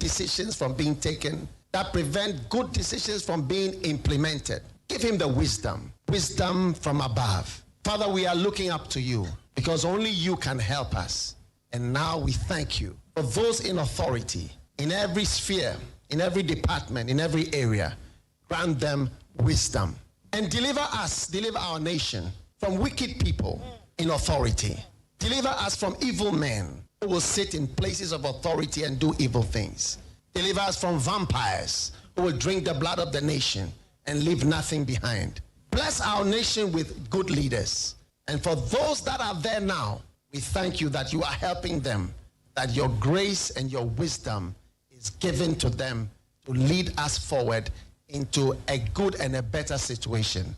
decisions from being taken, that prevent good decisions from being implemented. Give him the wisdom from above. Father, we are looking up to you because only you can help us. And now we thank you for those in authority, in every sphere, in every department, in every area. Grant them wisdom and deliver our nation from wicked people in authority. Deliver us from evil men who will sit in places of authority and do evil things. Deliver us from vampires who will drink the blood of the nation and leave nothing behind. Bless our nation with good leaders. And for those that are there now, we thank you that you are helping them, that your grace and your wisdom is given to them to lead us forward into a good and a better situation.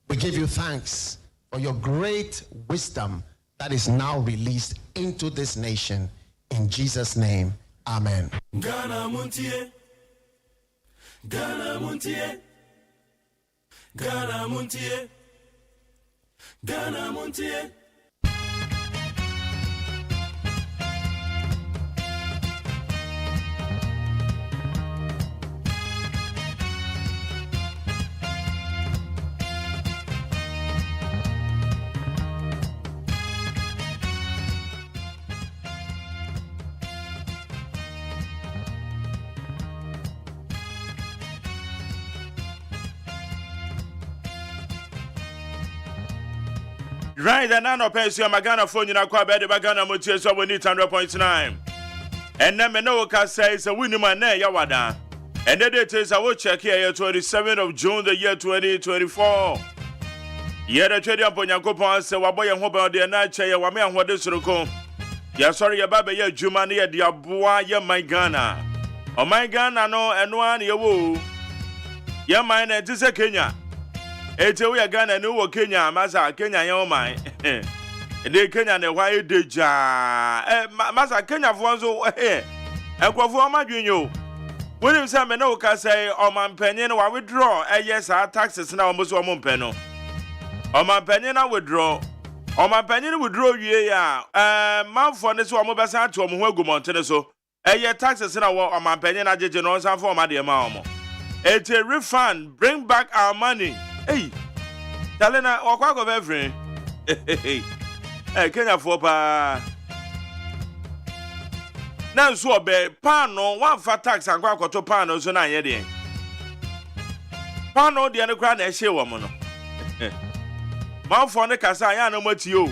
We give you thanks for your great wisdom that is now released into this nation. In Jesus' name, amen. Ghana Montie, Ghana Montie, Ghana Montie, Ghana Montie. Right, and now pension Magana phone you kwa bed Magana Montie so we need 100.9. And then me know ka say so we man na ya wada. And the date is I will check here 27th of June the year 2024. Ye the trade upon Yakopon say wa boy ho ba de na che ye wa me ahode soroko. Ya sorry ya baba ye adwuma na ye de aboa ye my Ghana. O my Ghana no eno an ye wo. Ye my na tise Kenya. Ete we Ghana no wo Kenya masa Kenya ye o man. De Kenya ne why deja. Masa Kenya fo nso ekwofo amadwenyo. When you say me no ka say o man panyin wa withdraw yes taxes na o mo so o mo mpe no. O man panyin na withdraw. O man panyin withdraw wie ya man for ne so o mo besa ato o mo ho agumonte so. Taxes na o man panyin na jeje no san for o ma de ma o mo. It's a refund, bring back our money. Hey. Talena okwa go be free. Kenya for pa. Na so be pan no one fa tax and kwa to pan no so na ye de. Pan no de ne kwa na ehye wo mo no. Man for ne kasa ya na mati o.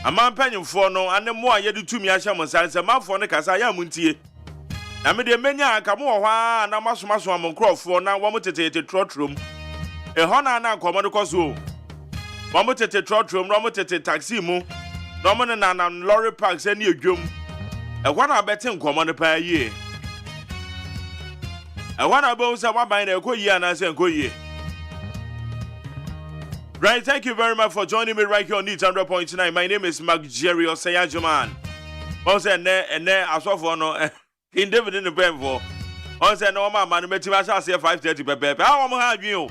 Aman panyimfo no ane mo a ye de tumi ahye mo sanse man for ne kasa ya muntie. Na me de menya aka mo ho a na masomaso am nkrofo na wo mo tetete trotrom. Ho na nkomo de koso. Wo mo tete trotrom, wo mo tete taxi mu. No mo na lorry parks ani adwom. Ho na beti nkomo ne pa yie. Ho na bo say waban na ekoyi anase ekoyi. Right, thank you very much for joining me right here on Neat 100.9. My name is OSEI AGYEMAN. Also, ne asofo no King David in the pen for. Also, no man metima say 5:30 pepe. How am I adwin o?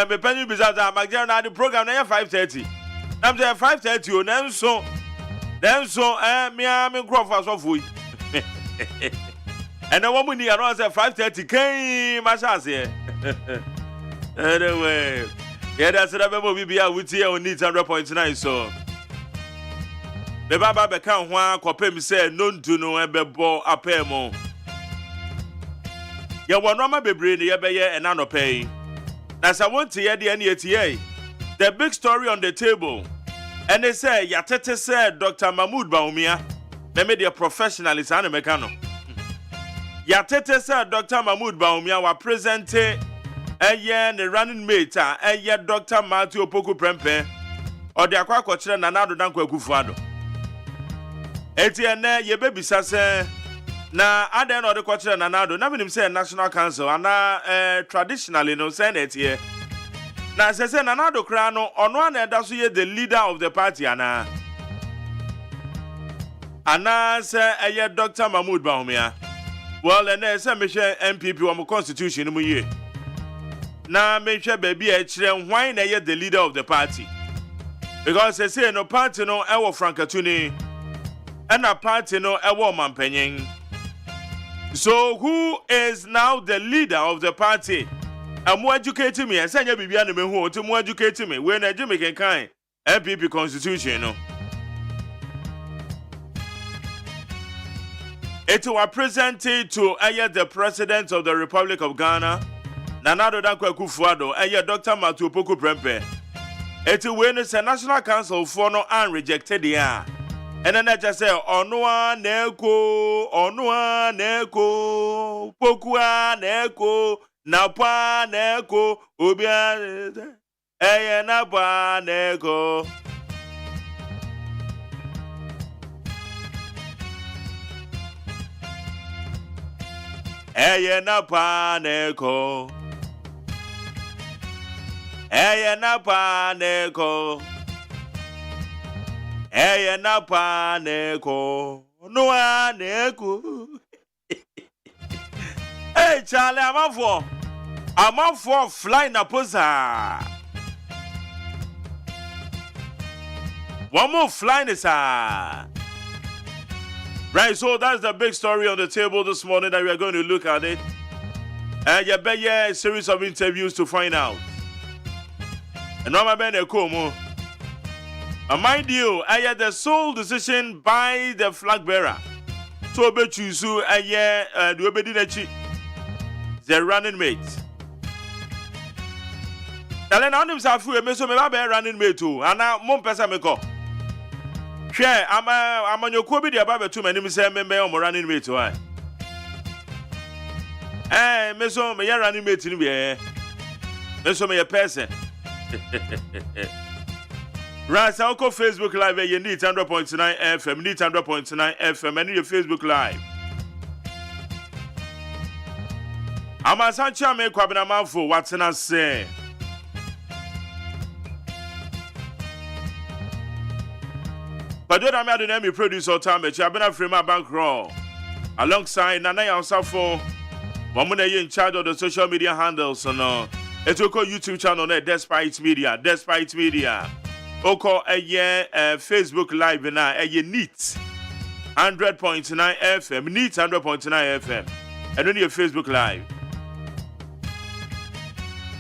Me penny bizarre Magdalene na the program na 5:30. I'm say 5:30 o then so me crop asofo yi. And the woman ni around say 5:30 kai ma say. Anyway, yeah, that's the baby we be out here on Neat 100.9 so. The baba be kan ho akopem say no ntu no ebebo apemo. Ye wono ma bebre ne ye be ye enanopai. Na sa won tie de ane etie. The big story on the table. And they say yatete say Dr. Mahmoud Bawumia. Me the professionalist ane meka no. Yatete say Dr. Mahmoud Bawumia wa presente the running mate Dr. Matthew Opoku Prempe or the aqua chile nanado danko kufuado. Etienne ye baby sase na aden or the quachile nanado na him say National Council and traditionally no senate here. Na se nanado krano ono na daso ye the leader of the party ana say Dr. Mahmoud Bawumia. Well and say me MPP wa constitution mu ye. Na make sure baby why na the leader of the party. Because they say no party no ewo Frankatuni and a party no a woman penning. So who is now the leader of the party? I'm more educating me, and send you Bibiana who to more educating me when a Jamaican kind MPP constitution. No. It was presented to the President of the Republic of Ghana, Nanado Dankwa Kufuado, Dr. Matupoku Prempe. It was a National Council for no and rejected the air. And then I just say, Onua Neko, Pokua Neko, Napa Neko, Ubia, Napa Neko. Napa Neko. Napa Neko. Napa Neko. Noa Neko. Hey, Charlie, I'm up for flying a posa. One more flying is right, so that's the big story on the table this morning that we are going to look at it. And you bet a series of interviews to find out. And now I'm going mind you, I had the sole decision by the flag bearer. So bet you so the running mate. Now then, I'm running mate too. And now, Mom Pesameko. Share, I'm on your Kobe the Ababa to my name is member of running mate. Why? Eh, Meso, may running mate in me. Meso, may a person. Right, so I'll call Facebook Live. You need 100.9 FM, need 100.9 FM, and your Facebook Live. I'm a Sancha make Quabina Manfo, what's in us say? But don't I'm the name producer time, but I've been a frame bankroll alongside Nana Yansafo, woman in charge of the social media handles. So no, it's a YouTube channel, Despite Media. Oko Facebook Live now, neat 100.9 FM, neat 100.9 FM, and then your Facebook Live.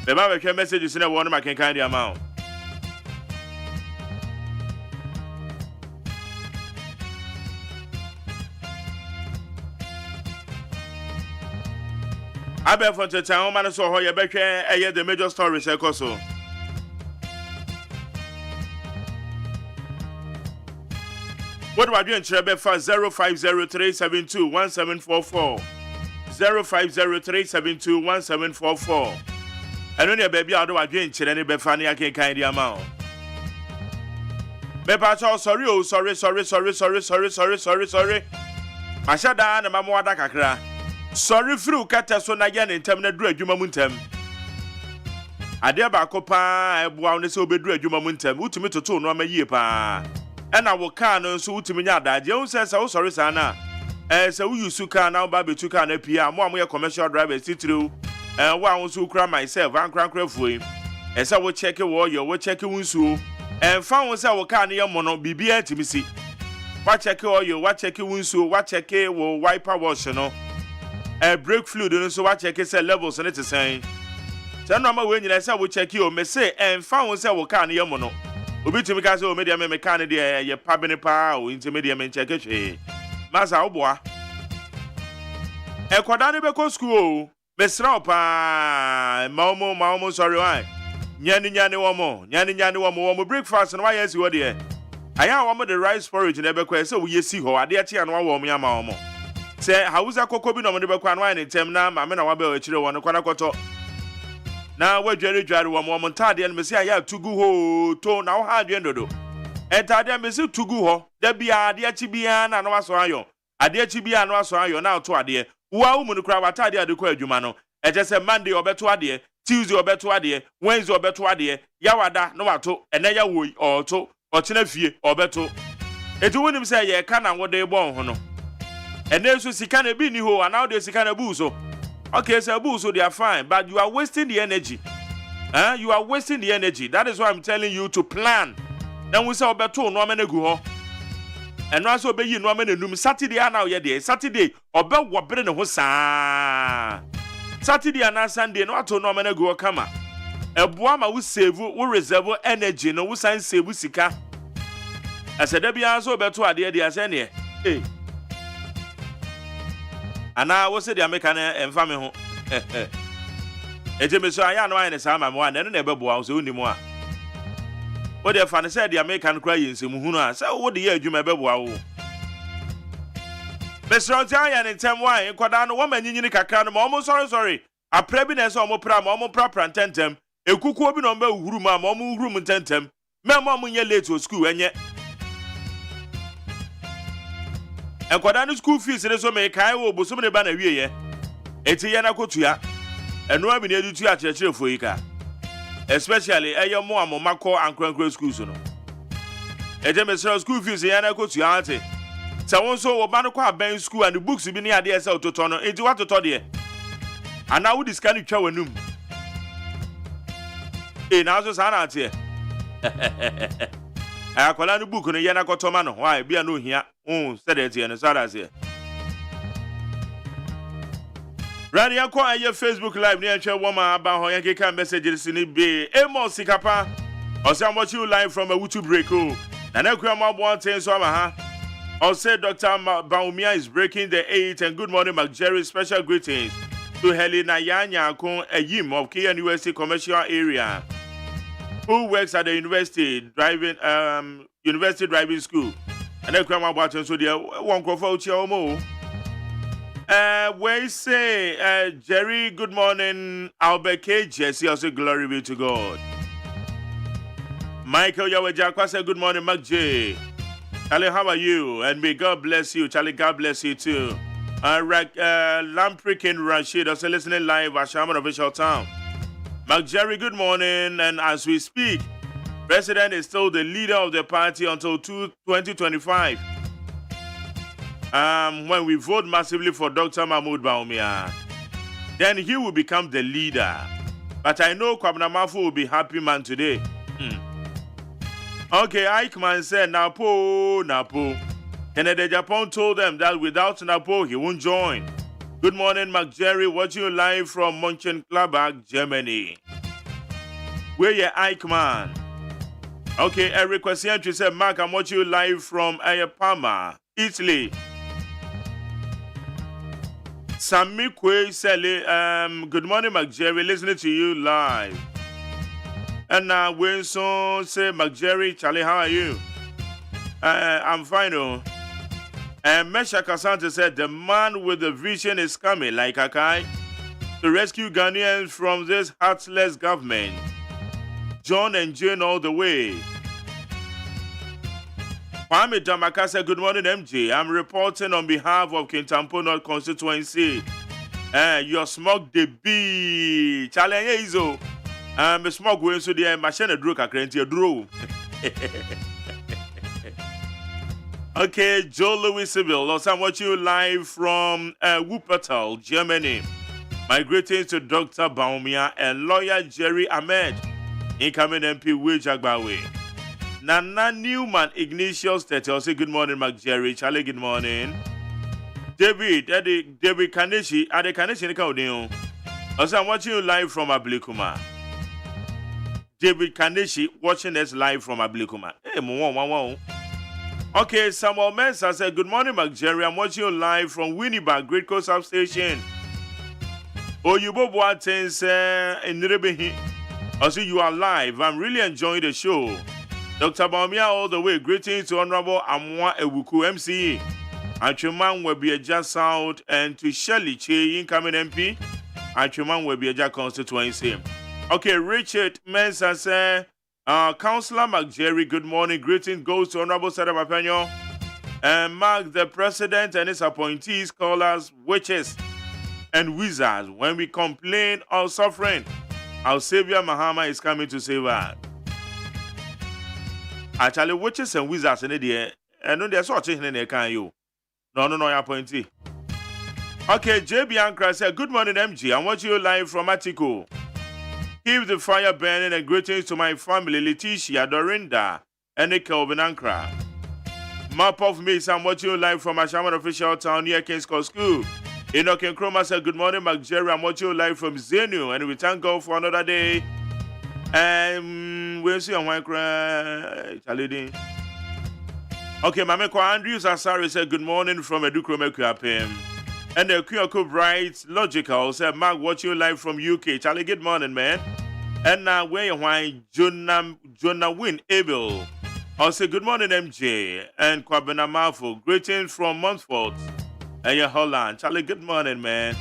The Bible messages in a one I can kind of amount. I bet for the town, man, so how you bet the major stories, also. What do I do in Trebe for 0503721744? 0503721744. And only a baby out of a drink, any befani I can kind of amount. Bepacho, sorry. I shut down and Mamma Dakakra. Sorry, through Catasona again in terminal dread, Jumamuntem. I dare back up, I wound this over dread, Jumamuntem, Utimito to no year pa. And I will can so Utimiada. Jones says, oh, sorry, Sana. So we used to can now, Baby took an APR, more commercial drivers, see through, and one was who cry myself, and crank for him. As I will check a warrior, will check a winsu, and found was our can your mono be to me see. What check all you, what check a winsu, what check a will wipe a wash, you know. A break fluid, and so what check is levels and it's a saying. Tell no more when you say, we check you, may say, and found was our can your mono. Ubi to me, because oh, medium mechanic, your pabini power, intermediate and check it. Massa Oboa. A quadani beko school, Mesrapa, Maumo, sorry, why? Nyani womo, breakfast and why is you dear? I am one of the rice porridge in Ebekwe, so we see how I dear tea and one warm yamamo. Say, how was a cocoa no Nebekwan wine in Temna, Mamma Wabel, Chilo, and Quanacoto? Now, where Jerry Jari one Tadi and Messiah have to go to now hard do. And Tadia Messi to go, there be a dear Chibian and Wasoyo. A dear Chibian Wasoyo now to a dear. Wow, Munukrava Tadia de Quajumano. And just a Monday or better dear, Tuesday or better dear, Wednesday or better dear, Yawada, Noato, and Nayawui or to, or Tenefi or better. It wouldn't him say, yeah, can what they born, Hono. And then so she can't be new, and now there's a kind of boozo. Okay, so boozo, they are fine, but you are wasting the energy. You are wasting the energy. That is why I'm telling you to plan. Then we say, Beto, no man go. And also be you no man enum Saturday now ye dey Saturday obe wobere ne ho saa Saturday and Sunday no ato no man go kama eboa ma wo save wo reserve energy no wo san save sika aseda bia so beto ade dey ase ne ana wo se dey ameka na emfa me ho ejeme so aya no aye ne saa ma mo an ne na ebeboa wo se unimu a wo dey fa ne say dey ameka no kra yensem hunu a say wo dey adwuma ebeboa wo Mr. Aya ne ntem wan enkwada no wo manyinyini kakra no ma omo sorry apra bi na say omo pra ma omo pra tentem ekukuo bi no mba uhuru ma omo uhuru tentem me ma omo nye late to school enye enkwada no school fees ne so me kai wo bosom ne ba na wie ye eti ye na kotua eno abi na edutu a kire foyika especially eye mo amomako ankrankra schools no eje Mr. school fees ye na kotua ate so won so wo ba no kwa ban school and books bi ne ade ese ototo no enti watoto de ana wo diska ni twa wanum na so sana ate akola no book no ye na kotoma no why bia no hia said it and sada say Rani akọ aye Facebook live ni enche woman aba ho yan keka messages ni be Amos Sikapa ose am watch you live from a YouTube break na na kwa ma bo ten so ama ha I'll say Dr. Baumia is breaking the 8 and good morning, McJerry. Special greetings to Helena Yanya Akon Ayim of KNUST commercial area, who works at the university driving school. And then Grandma Barton so there one crop out here we say Jerry, good morning, Albert K. Jesse, also glory be to God. Michael Yawajakwa said good morning, Mac J. Charlie, how are you? And may God bless you. Charlie, God bless you too. Lamprikin Rashid, also listening live at Shaman Official Town. Mark Jerry, good morning. And as we speak, President is still the leader of the party until 2025. When we vote massively for Dr. Mahmoud Baumia, then he will become the leader. But I know Kwabena Mafu will be happy man today. Okay, Eichmann said, Napo. Kennedy Japan told them that without Napo, he won't join. Good morning, Mark Jerry, watching you live from Mönchengladbach, Germany. Where you Eichmann? Okay, Eric Kwasientry said, Mark, I'm watching you live from Parma, Italy. Sammy Kwe said, good morning, Mark Jerry, listening to you live. And now, Wilson say, McJerry, Charlie, how are you? I'm fine, And Mesha Kasante said, the man with the vision is coming, like Akai, to rescue Ghanaians from this heartless government. John and Jane all the way. Kwame Damaka said, good morning, MJ. I'm reporting on behalf of Kintampo North constituency. Your smoke the bee. Charlie, Ezo. Me smoke going so the machine drew kakrentia drew. Okay, Joe Louis Civil, Los I'm watching you live from Wuppertal, Germany. My greetings to Dr. Baumia and lawyer Jerry Ahmed, incoming MP Wijagbawe. Nana Newman Ignatius Tete, say good morning, Mark Jerry. Charlie, good morning. David Kaneshi, Ade Kaneshi Nikaudeo. Also, I'm watching you live from Ablikuma. David Kaneshi watching us live from Ablikuma. Hey, okay, Samuel Mensah said, good morning, Mark Jerry. I'm watching you live from Winnipeg, Great Coast Substation. Oyubo Boateng in Nirebehi. Also, you are live. I'm really enjoying the show. Dr. Baumia all the way. Greetings to Honorable Amwa Ewuku MCE. Achuman will be a just South and to Shelley Che, incoming MP. Achuman will be a just constituency. Okay, Richard Mensah said, Councillor McJerry, good morning. Greetings goes to Honorable Sada Mapenyo. And Mark, the President and his appointees call us witches and wizards when we complain or suffering. Our Savior Muhammad is coming to save us. Actually, witches and wizards in the air, and they're sort of in the can you. No, your appointee. Okay, JB Ankra said, good morning, MG. I'm watching you live from Atiko. Keep the fire burning and greetings to my family, Leticia, Dorinda, and Kelvin Ankra. Map of me, I'm watching you live from Ashaman Official Town near King's Court School. Enoch and Chroma said, good morning, Mark Jerry. I'm watching you live from Zenu, and we thank God for another day. We'll see on my cry. Okay, Mameko Andrews Asari said, good morning from Edukromekwapim. And the Kyoko Bright Logical said, Mark, watching you live from UK. Charlie, good morning, man. And now, where why Jonah Win Abel. I'll say good morning, MJ and Kwabena Mafo. Greetings from Montfort and your Holland. Charlie, good morning, man.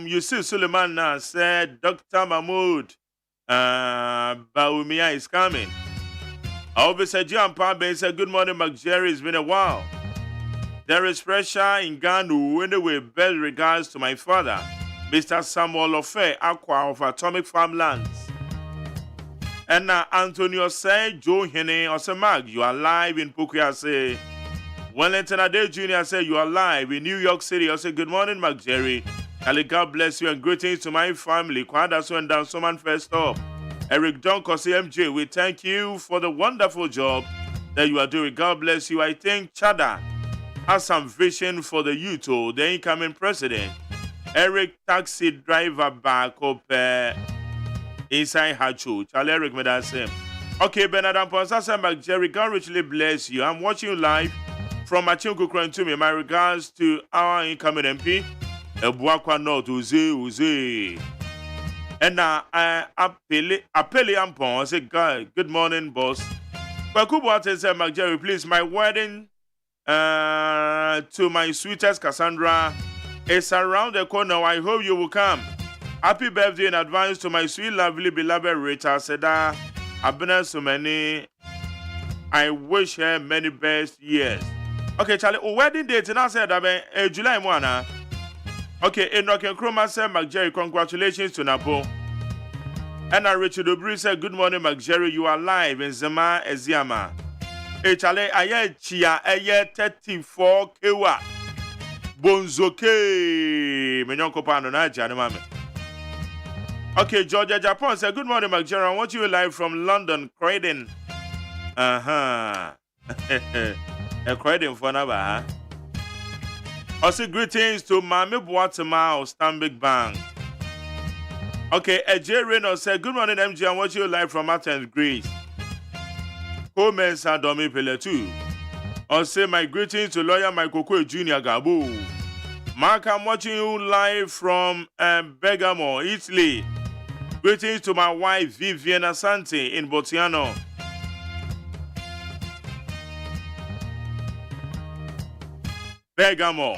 Yusuf Suleiman now said Dr. Mahmoud Baumia is coming. Officer John Pambe said good morning, Mark Jerry. It's been a while. There is pressure in Ghana. Anyway, best regards to my father, Mr. Samuel Ofe Aqua of Atomic Farmlands. And now Antonio said, Joe Hene or say, Mark, you are live in Pukuya. Say, Wellington Ade Jr. said, you are live in New York City. I say, good morning, Mark Jerry. God bless you and greetings to my family. Kwadaso and Dan Soman first up. Eric Donko say, MJ, we thank you for the wonderful job that you are doing. God bless you. I think Chada has some vision for the youth, the incoming president. Eric, taxi driver back up. Inside Hachu, Charlie Eric made that same. Okay, Bernard Amponsa Mark Jerry, God richly bless you. I'm watching you live from Machinku Krantumi. My regards to our incoming MP, Ebuakwa North, Uze. And now, Apele Ampon, I say, God, good morning, boss. Kwakubu said, Mark Jerry, please, my wedding to my sweetest Cassandra is around the corner. I hope you will come. Happy birthday in advance to my sweet, lovely, beloved Rita Seda. I've been so many. I wish her many best years. Okay, Charlie, wedding date, and I said, July 1. Okay, Enoch and Chroma said, Mark Jerry, congratulations to Napo. And Richard Obri said, good morning, Mark Jerry, you are live in Zema Eziama. Hey, Charlie, I chia, 34 Kewa. Bonzoke. Menyonko Pano na Jani Mame. Okay, Georgia Japan said, good morning, Mark Jerry. I want you live from London, Croydon. Croydon for another. Also, greetings to Mami Boatema of Stanbic Bank. Okay, J. Reynolds said, good morning, MJ. I want you live from Athens, Greece. Coleman Sadomi Pele 2. Also, my greetings to lawyer Michael Kwe Jr. Gabu. Mark, I'm watching you live from Bergamo, Italy. Greetings to my wife, Vivian Asante, in Botiano. Bergamo.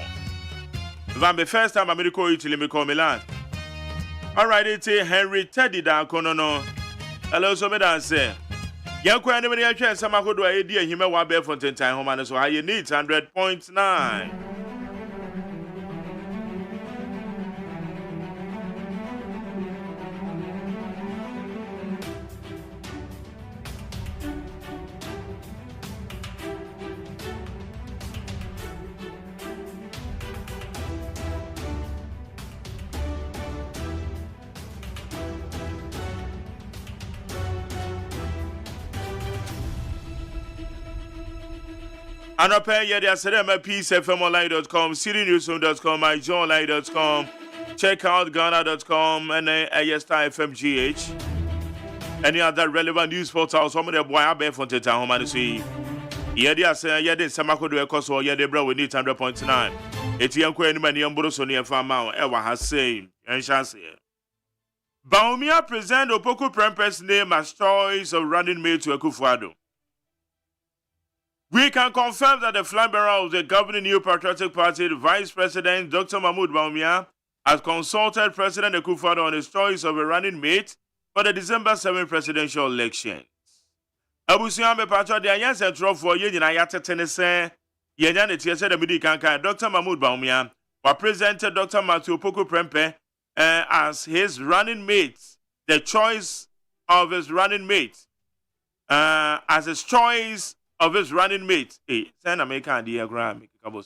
Van the first time I'm going to call Italy, me call Milan. All right, it's Henry Teddy da Konono. Hello, so me say. Yanko anybody a chance some could do idea him wa be Fontaine time home and so high you need 100.9. And up here, they are said peacefmonline.com, citynewsroom.com, myjohnline.com. Check out Ghana.com and Ayesta FMGH. Any other relevant news portals, some of the boy I bear from Teta Home and see. Yeah, they are saying, yeah, there's some I could do a cost or yeah, they bro, we need 100.9. It's young queen, many Ambrosoni and Farmer, Ewa has saying, and chance here. Baumia present Opoku Prempes name as choice of running mate to Akufo-Addo. We can confirm that the flag bearer of the governing New Patriotic Party, Vice President Dr. Mahmoud Baumia, has consulted President Akufo-Addo on his choice of a running mate for the December 7 presidential elections. Abusian Patro de Ayan Central for Yen Ayate Tennessee, Yenyan Etiese de Midi Kanka, Dr. Mahmoud Baumia, was presented Dr. Matthew Opoku Prempeh as his running mate, the choice of his running mate, as his choice of his running mate. Hey, send American diagram. Or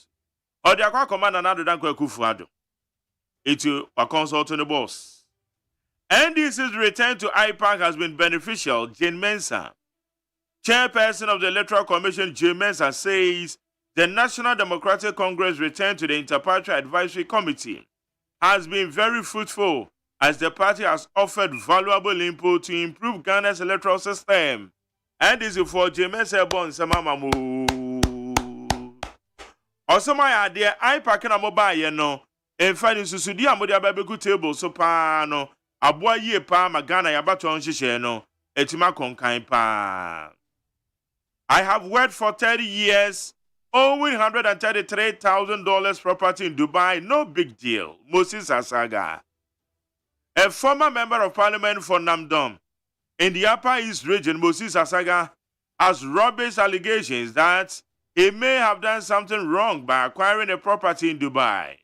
the Aqua Command another than Akufo-Addo. It's a consultant the boss. NDC's return to IPAC has been beneficial, Jane Mensah. Chairperson of the Electoral Commission, AGYEMAN, says the National Democratic Congress return to the Interparty Advisory Committee has been very fruitful as the party has offered valuable input to improve Ghana's electoral system. And this is for AGYEMAN Bon Samamamu. Also, my idea, I pack a mobile, no. In fact, in Susudia, Modia Babeku table, so pano, a boy ye pa, Magana, Yabaton Shisheno, Etima Konkain pa. I have worked for 30 years, owing $133,000 property in Dubai, no big deal. Moses Asaga, a former member of parliament for Namdom in the Upper East region, Moses Asaga has rubbish allegations that he may have done something wrong by acquiring a property in Dubai.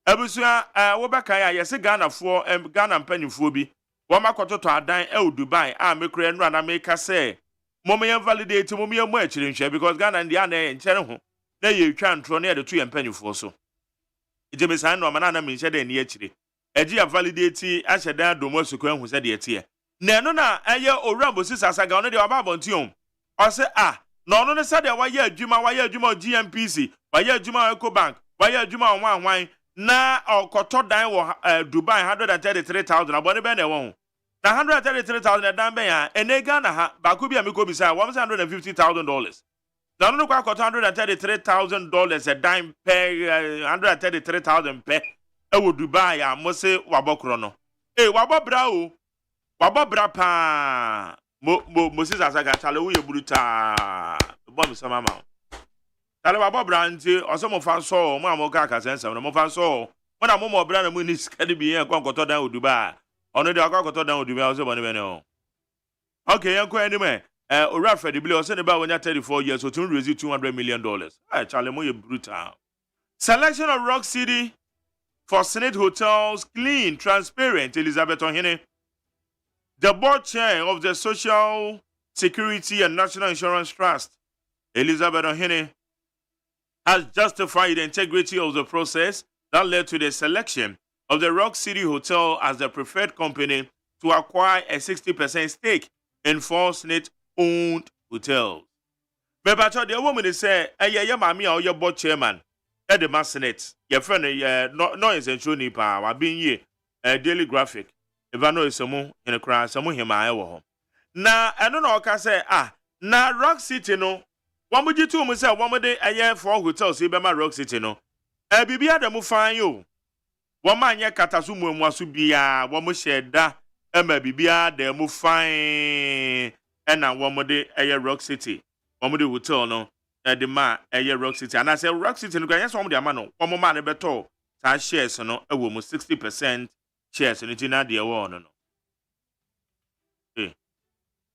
Ebusua wobakaya yesi Ghana for Ghana mpanyimfo bi wamakoto to adan Dubai mekure nra na meka say momo validate momo mo akiri nhwe because Ghana ndi ana nkyere ho na ye twa ntro na ye de to ye mpanyimfo so ijemesa no mana na menhye de ne akiri eji ya validate ahyeda domo sukwan hu se de etie na eno na eye owura Moses Asaga ono de wababontion o se no no ne se de waye adwuma GMPC waye adwuma EcoBank waye adwuma wanwan na okoto dan wo Dubai 133,000 abone be na won na 133,000 dan be ya ene Ghana ha ba ko bi amiko bi say $150,000 na no kwa okoto $133,000 a dan pe 133,000 pe e wo Dubai ya mo se wabokro no wabobra o wabobra pa Moses Asaga chale wo ye buruta bom sama ma tale wabo branti osomo fa so mo amoka ka sensem no mo fa so mo na mo mo bra na mo ni skadi bi en konkoto dan Dubai ono de akokoto dan Dubai o se boni bene o okay en ko eni me ora Fred Bile o se ne ba wonya 34 years o tun raise $200 million chale mo ye brutal. Selection of Rock City for Senate hotels clean transparent. Elizabeth Ohene, the board chair of the Social Security and National Insurance Trust, Elizabeth Ohene, has justified the integrity of the process that led to the selection of the Rock City Hotel as the preferred company to acquire a 60% stake in 4 Senate-owned hotels. But the woman say, "Yeah, mami, or your board chairman, at the Senate, your friend, no essential nipa, wa being ye a Daily Graphic. If I know someone in a crowd, someone him I will. Now, I don't know, I can say, now Rock City, no. One would you two myself, one day a year for hotels, Ibama Rock City, no. A bibia de mu fine you. One man ya katasumu mwasubia, one mu shed da, bibia de mu fine, and now one more day a year Rock City. One more hotel, no. The man a year Rock City. And I say Rock City, no, yes, one more man, one more man a better. Ta shares, no, a woman 60% shares, and it's not the one, no.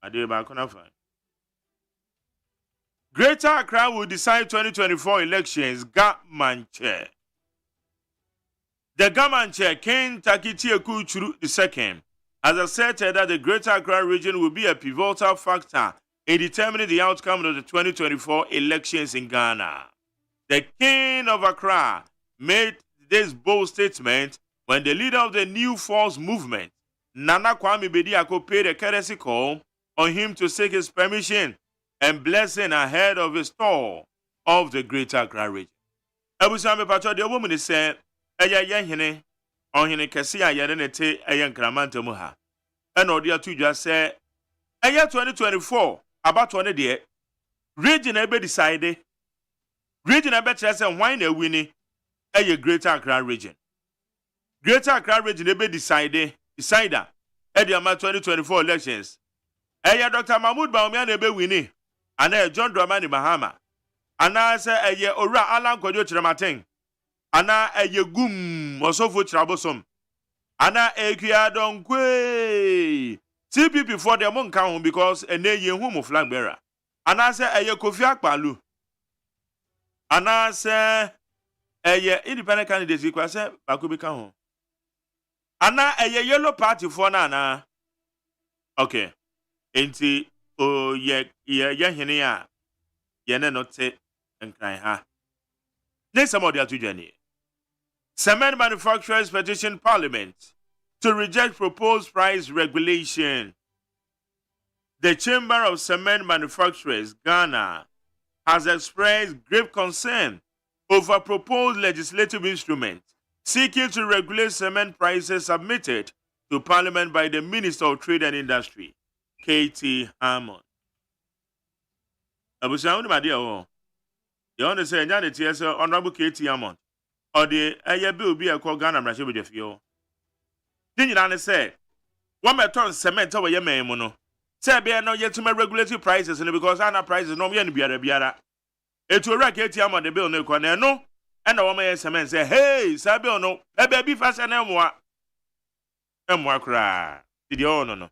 I did back on a fine. Greater Accra will decide 2024 elections. Government chair. The government chair, Ken Takiti Ekuchuru II, has asserted that the Greater Accra region will be a pivotal factor in determining the outcome of the 2024 elections in Ghana. The King of Accra made this bold statement when the leader of the New Force movement, Nana Kwame Bediako, paid a courtesy call on him to seek his permission and blessing ahead of his tour of the Greater Accra region. Ebusame Pacho, the woman said, "Eya yehine, onhine kesi ayere nete eya nkramanta mu ha." And odia to just say, "Eya 2024 about 20 de region ebe decide. Region ebe say why na wini eya Greater Accra region. Greater Accra region ebe decider e the 2024 elections. Eya Dr. Mahmoud Bawumia na ebe wini. Ana John Dramani Mahama. Ana se eye ora Alan Kwadwo Chiramaten. Ana eye gum osofo Chirabosom. Ana ekia donkwe. TPP for them won't count because ene ye hu flag bearer. Ana se eye Kofi Akpalu. Ana se eye independent candidate ikwa se Bakubi kan. Ana eye Yellow Party for na. Okay. Enti o ye hene a ye ne no te nkran ha. Then somebody else to journey. Cement manufacturers petition Parliament to reject proposed price regulation. The Chamber of Cement Manufacturers, Ghana, has expressed grave concern over proposed legislative instruments seeking to regulate cement prices submitted to Parliament by the Minister of Trade and Industry, K.T. Hammond. Abusa wonu made o. You want to say nya the TS Honorable K.T. Hammond or the eye bill be a call Ghana mrahye be fio. Din nyina ne say, "One meton cement over ye man mu no. Say be no yet to regulatory prices because ana prices no me no biara. Etu ora K.T. Hammond the bill no kwa na no. And the woman cement say, hey, sabi no, a baby fast and emwa cry. Did you all no?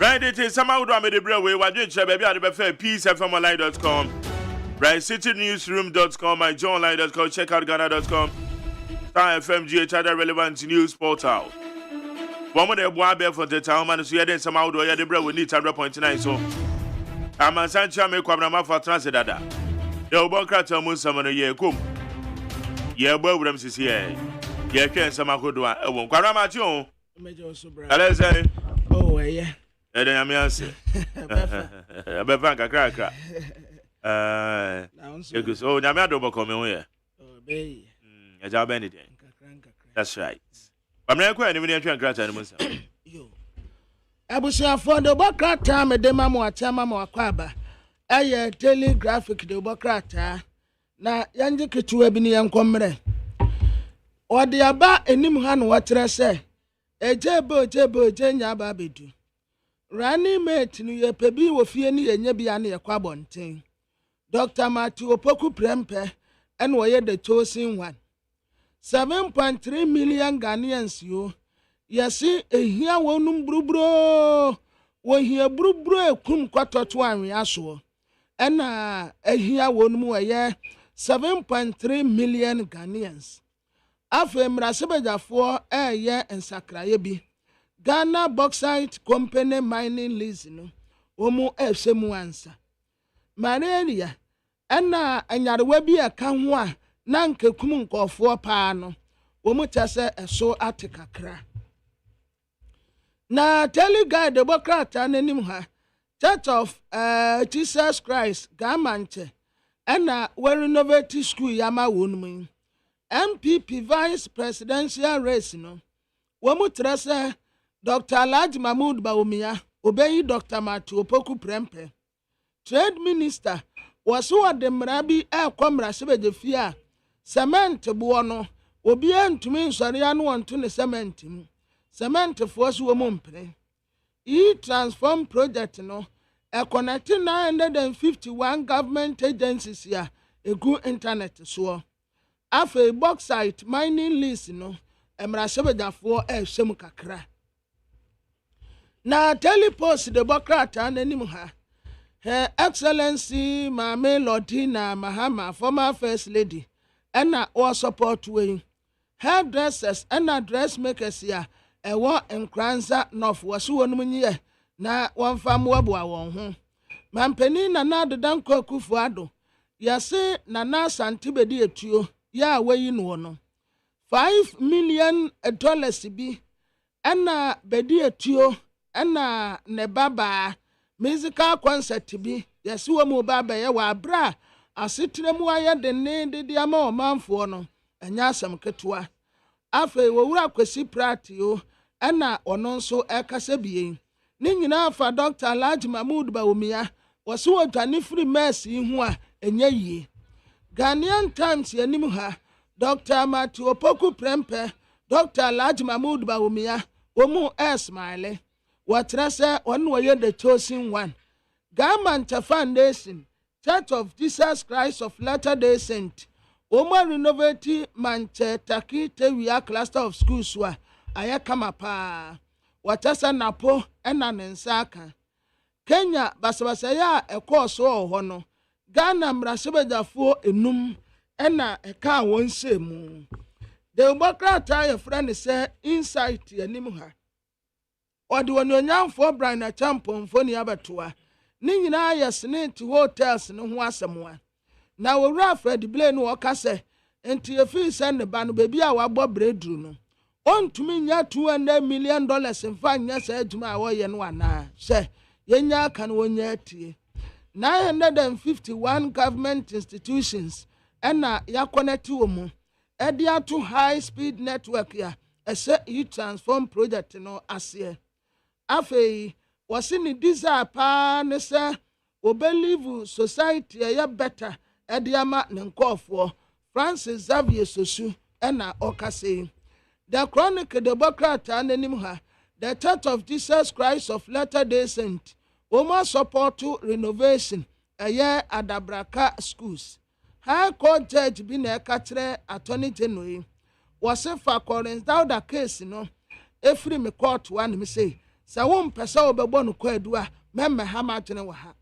Right, it is somehow do I made the breakaway. What did you baby at the peacefmonline.com, brightcitynewsroom.com, myjohnline.com, check out Ghana.com, Star FM GH other relevant news portal. One more the boy bear for the town man, so you had somehow do I the break we need 100.9. So I'm a Sancha make Quabama for transit. The Obocrat Moon Summer year come. Yeah, boy, with them is here. Yeah, can some good one. I won't Quabama Joe. Let's say, oh, yeah. I don't know. I bet Bank a cracker. Oh, Namado coming here. A job anything. That's right. I'm not quite even a crack animals. Abusia for the Bocrata, Medema Moatama Moaquaba. A telegraphic de Bocrata. Na Yanjiki to Ebony and Comre. Or the Aba and Nimhan water say. A jebo jenya babidu. Rani mate New Year Pebi wo fie ni enye bia na yakwabonten. Dr. Matthew Opoku Prempe and woye the chosen one. 7.3 million Ghanaians yo. Yesi ehia wonum brubro. Wo hia brubro ekum kwatoto anwe aso. Ena ehia wonum woye 7.3 million Ghanaians. Afe mrasebejafo eye ensakraye bi. Ghana Bauxite Company Mining Lease no omu efsemu ansa malaria ena anyarewa bi aka ho a na nkekum nkofo paa no omu tase eso atekakra na teleguide the Bocrata nanim ha Church of Jesus Christ Gamanche ena we renovate school yama wonum MPP vice presidential race no omu trase Dr. Alhaji Mahmoud Bawumia, obey Dr. Matthew Opoku Prempe. Trade Minister was what the Mrabi air comra sebeje fia. Cement buono, obien to me Sariano on to the cement. Cement force woman. E-Transform project no, a connecting 951 government agencies here, a good internet so. After bauxite mining lease no, a mrasebeja for a semukakra. Na telepost the Bocrata nanim ha. Her Excellency Mame Lordina Mahama, former First Lady, and all support way. Hairdressers and dressmakers here, a war and Kranza North was 1 year. Na one farm wabwa won. Mampeni na na danko kufuado. Ya se na na santibedi etuo. Ya weyi no. $5 million bi. Ena bedi etuo. Ena ne baba musical concert bi yesi wo mu baba ye wa bra asetire mu aye de ne de ama o manfo no enya asem ketua afa wo wura kwesi pratio ena ono nso ekasa bie ni nyina fa Dr. Alhaji Mahmoud Bawumia woso wotane free mercy hu a enya yie Ghanaian Times yanim ha Dr. Matthew Opoku Prempe Dr. Alhaji Mahmoud Bawumia omu smile Watrasa on way the chosen one. Gamancha Foundation, Church of Jesus Christ of Latter-day Saint. Oma renovate Manche Taki Tewia cluster of schools wa ayakama pa. Watasa napo enanensaka. Kenya basabasaya ekoso hono. Ghana mrasebejafo enum ena eka wonse mu. the Bokrata your friend say insight animuha. Or the one young for Brian a champion for the abatua. Nina yasne to hotels no wasamoa. Now a rough red blame walker say, and to your feet send the band baby our bob breadruno. On to me ya $200 million in 5 years to my way and one say, Yenya can win yet. 951 government institutions and ya connect to mu. Edia to high-speed network ya ese transform project no asye. Afei wasi ni desire pa ne se obelieve society ya better edia ma ne nkofo Francis Xavier Sosu ena okase. The Chronicle the Bokrata anenim ha the Church of Jesus Christ of Latter-day Saints Oma support to renovation Adabraka schools. High Court Judge bi na ekatre Attorney General was for Collins down the case no every me court one me say sa won pesa obebo no kwadua memme ha ma twene wa ha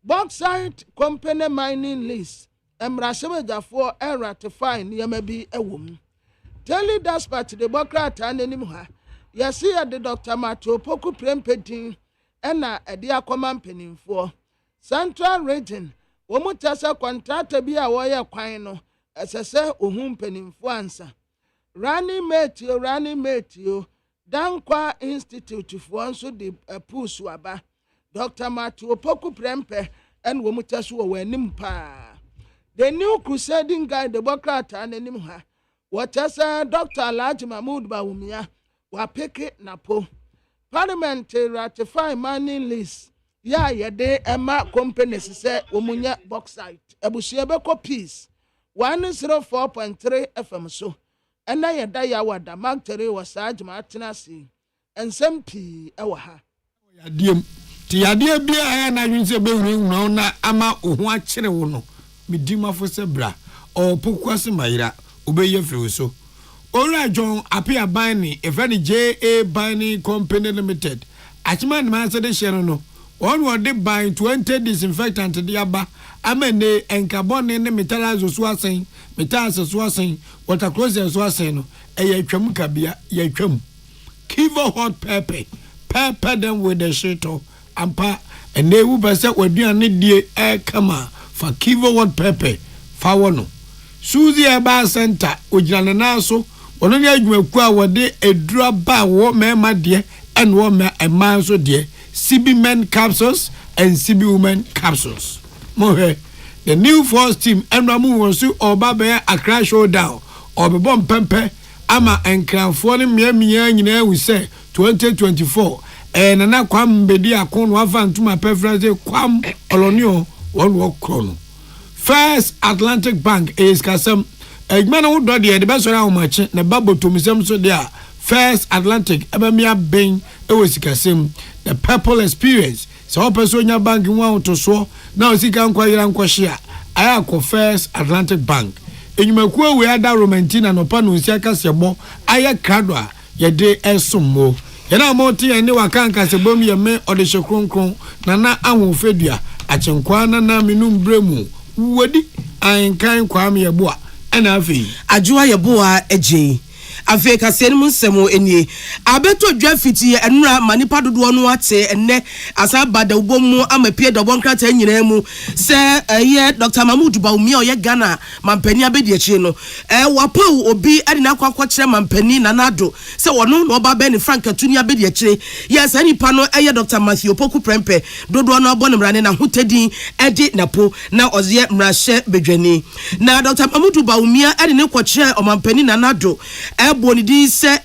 bauxite company mining lease emrasebejafo ratify niam bi ewom tell despite the Democrat anenim ha yesi ya the Dr. Mato Poku Prempedin ena edi akoma mpanimfo Central Region Omutasa contractor bi a woye kwan no esese ohun mpanimfo ansa Rani Matthew Dankwa Institute for so the pusu aba Dr. Mato Poku Prempe and Womutasu wenim pa the new crusading guy the Bokrata anenim ha watasa Dr. Alhaji Mahmood Bawumia wa peke napo Parliament ratify mining lease ya yede ema companies say omunya bauxite ebusia beko peace 104.3 FM so ena yeda ya wada magtere wasajma atenase ensem pi ewa ha yadiem ti yade bia ya na nwinse behunu na ama ohu akere wo no medimafo se bra o pokwase mayira obeye firi so Ora John appear binding a very JA Binding Company Limited. Achman Master de Sherono. One word they buy 20 disinfectant to the Abba. Amene and carbon in the metals of swassing, metals of swassing, water closers swassing, a yachum ye chum. Kivo hot pepper. Pepper them with the shito and pa and they will pass out with you need the air kama for Kivo hot pepper. Fawano. Susie Aba Center, Ujananaso. Ono ya adwumaku wode edura ba wo mema de and wo me man so de CB men capsules and CB women capsules. Mohe the new first team enramu wonsu oba be Accra showdown obebom pempe ama enkranfo ne miamia nyina wu se 2024 nana kwam bedi akon afa ntuma preference kwam olonio won wo krono. First Atlantic Bank is kasam AGYEMAN wo do de be so ra wo mache na babotomisem so de a First Atlantic ebamia ben ewosikasem the purple experience so person nya bank nwa to so na osika nkwayira nkwhye aya ko First Atlantic Bank enyumaku we ada romantina no pa no nsiaka sebo aya krado a ye de esommo ye na monti ene wakanka sebom ye me odehye kronkron na ahofedua achenkwa na minum bremu wodi ankan kwam ye bo a ana afi ajuwa ye bo a eje afi kase num nsemo enie abeto dwafiti enura manipa dodo no ate enne asabada ubomu amapie dobon krata nyina mu se ye Dr. Mahmood Bawumia oye Ghana mampani abedi echi no wapaw obi ade na akwa kire mampani nanado se wono no oba be ni Frank Atuni abedi echi yes anipa no ye Dr. Matthew Poku Prempe dodo no obo nemrane na hotedin edi napo na ozie mrahye bedwani na Dr. Mahmood Bawumia ade ne kwakire omampani nanado boni di se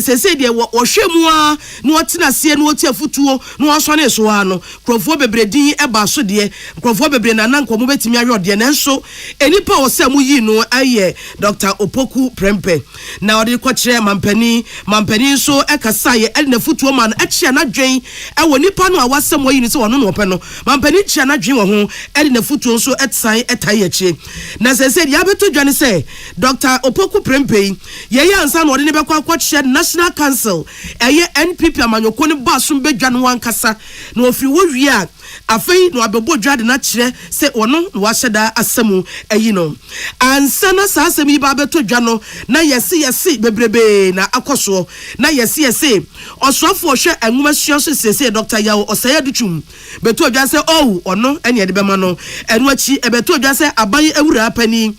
se de wo hwemu a no otena se no oti afutuo no aso na eso ha no krofo bebredin eba so de krofo bebre na nanko betimi awe ode na nso enipa wo se mu yi no aye Dr. Opoku Prempe na ode kwakire mampani nso ekasa ye ade na futuo ma no echia na dwen ewo nipa no a wasem wo yi ni se wono no ope no mampani chia na dwen wo ho ade na futuo nso etsan etaye echi na se de abeto dwane se Dr. Opoku Prempe ye ansa no ode ne bekwa kwakire National Council NPP amanyoko ne basum bedwa no wankasa na ofiri wo wi a afei no abebo dwade na kire se ono no wa hyeda asemu ayi no ansa na sa asemu ba beto dwa no na yesi bebrebe na akoso na yesi osrofo hwe anwuma sua so sese Dr. Yawo Osei Duchum beto dwa se ono ene de bema no enu achi beto dwa se aban ewura pani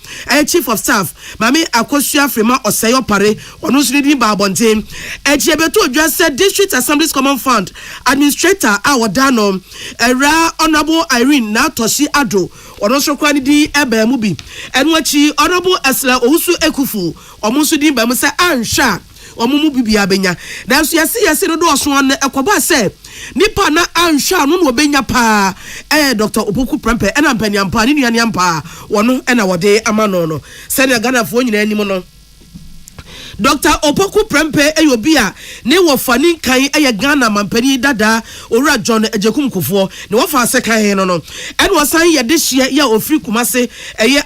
chief of staff mami akosua frema Osei opare ono so din ba abonten echi beto dwa se district assemblies common fund administrator awodano era honorable Irene na toshi ado ono so kwa ni di ebe mu bi enu achi honorable Esla Owusu Ekufu omo so din ba mu se ansha omumu bibia benya nanso yesi no do oso an ekoba se nipa na ansha no no benya pa Dr. Opoku Prempe ena mpanyampa ni nuane ampa wono ena wode amano no se ne Ghana fo nyina anim no Dr. Opoku Prempe eyobia ne wofani kan Ghana mampani dada owura John Ejekum Kufo ne wofa sekan no ene wosan ye de hye ya ofri kumase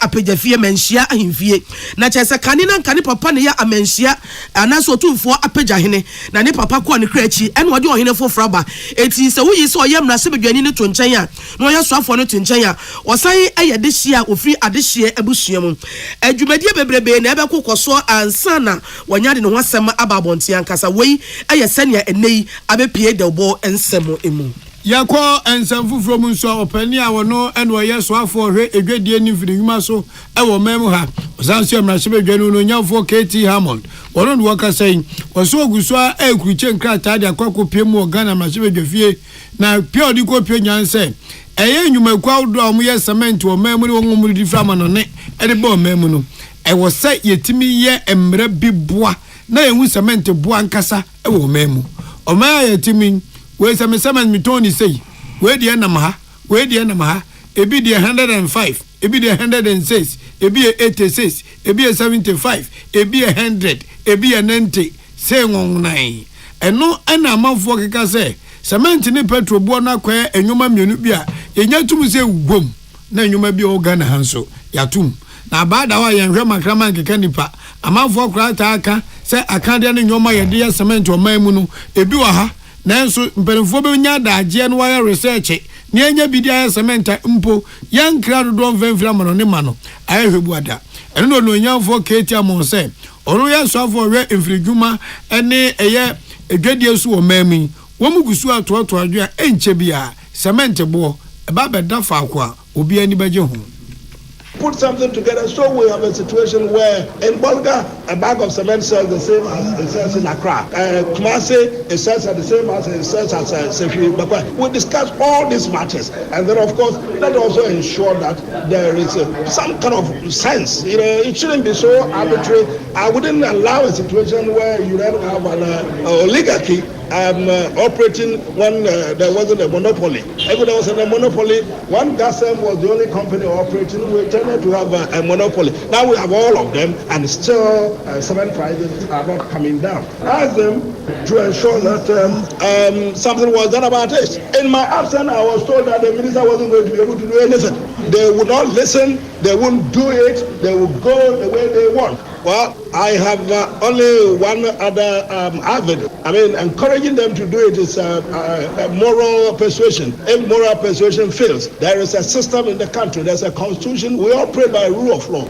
apejafie manhia ahemfie na chese kane na nkane papa ne ya amanhia anaso otumfo apejahene na ne papa ko ne krachi ene wode ohene fofra ba eti se wuyi se oyam na se bedwani ne to nchen a no ye soafo ne to nchen a wosan ye de hye ofri adehye abusuam adwumadie bebrebe na ebe kokoso ansana wanyade no wasem ababonti ankasa wei ayesania enei abepie debo ensemo emu yakọ ensem from nso opani a wono eno yeso afọ hwe edwadie ni mfiri nwuma so ewo memu ha osanso amrahye bedwanu no nyamfo KT Hammond wono no waka sai woso oguso a ekuruche nkrata de akwa kopiem Ghana amrahye bedwafie na pia odi kopie nyanse eye nwuma kwa odo amu ye cement o memu ni wonmu di frama no ne ede bo memu no ewo se yetimi ye emre biboa na ehu cement boa nkasa ewo memu o ma yetimi we se me cement mitoni sei we de na ma ebi de 105 ebi de 106 ebi 86 ebi 75 ebi 100 ebi 90 se ngonnan eno ana amafo keka se cement ni petrol boa na kwa enwuma mienu bia yenya tum se ugom na enwuma bia o Ghana hanso yatum na bada wa yenhwe makrama nkeka nipa amafo krata aka se akade ne nyoma yede ya cement o man mu no ebi wa ha nanso mpenfo be nya daagye no wa research ne anya bidia cement mpo yankra do mfemfira mano ne mano ayehwebuada eno no nyamfo KT Hammond se ono ya so afo we mfiridwuma ene eye edwadie so o mami wo mugusu atoto adwa enche bia cement bo eba beda fa akwa obi ani beje ho. Put something together so we have a situation where in Bolga a bag of cement sells the same as it sells in Accra. Kumasi it sells at the same as it sells at Sefi. We discuss all these matters, and then of course that also ensure that there is some kind of sense. You know, it shouldn't be so arbitrary. I wouldn't allow a situation where you then have an oligarchy operating when there wasn't a monopoly. If there was a monopoly, one Gasem was the only company operating. We tended to have a monopoly. Now we have all of them, and still cement prices are not coming down. I asked them to ensure that something was done about this. In my absence, I was told that the minister wasn't going to be able to do anything. They would not listen. They wouldn't do it. They would go the way they want. Well, I have only one other avenue. I mean, encouraging them to do it is a moral persuasion. If moral persuasion fails, there is a system in the country. There's a constitution. We operate by rule of law.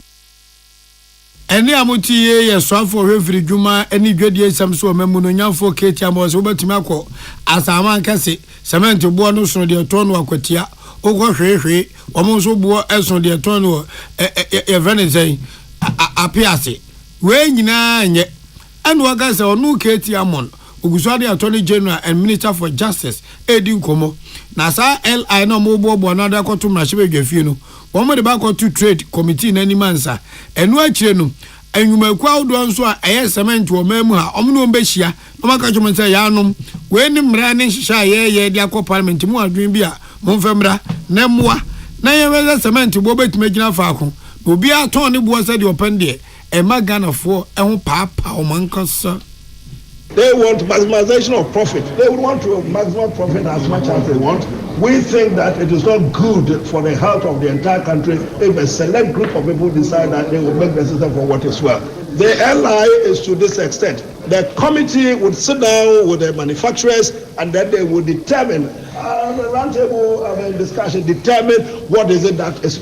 Eni amuti ye swafo hwefiri dwuma eni dwadie samso memu no nyamfo KT Hammond so betimi akọ asama nkase cement bo no so de to no akwatia okọ hwehwe omo so bo eso de to no evrenzen apiase we nyina nye anu aga se onu KT Hammond ogusade attorney general and minister for justice edi nkomo na sa LI no mo bo na da kwato mrahye bedwafie no wo mo de ba kwato trade committee na nimansa enu akire no anwumaku awdo nso a eye cement wo mamu ha omno mbehia no maka choma se ya anom we ni mra ne hihya ye de akọ parliament mu adwen bi a mo mfemra na moa na ye we cement bo betimagina faako obi aton ne bo se de opende e magana fo ehun papa o mankasa. They want maximization of profit. They would want to maximize profit as much as they want. We think that it is not good for the health of the entire country if a select group of people decide that they will make the system for what is well. The LI is to this extent. The committee would sit down with the manufacturers and then they would determine, the roundtable discussion, determine what is it that is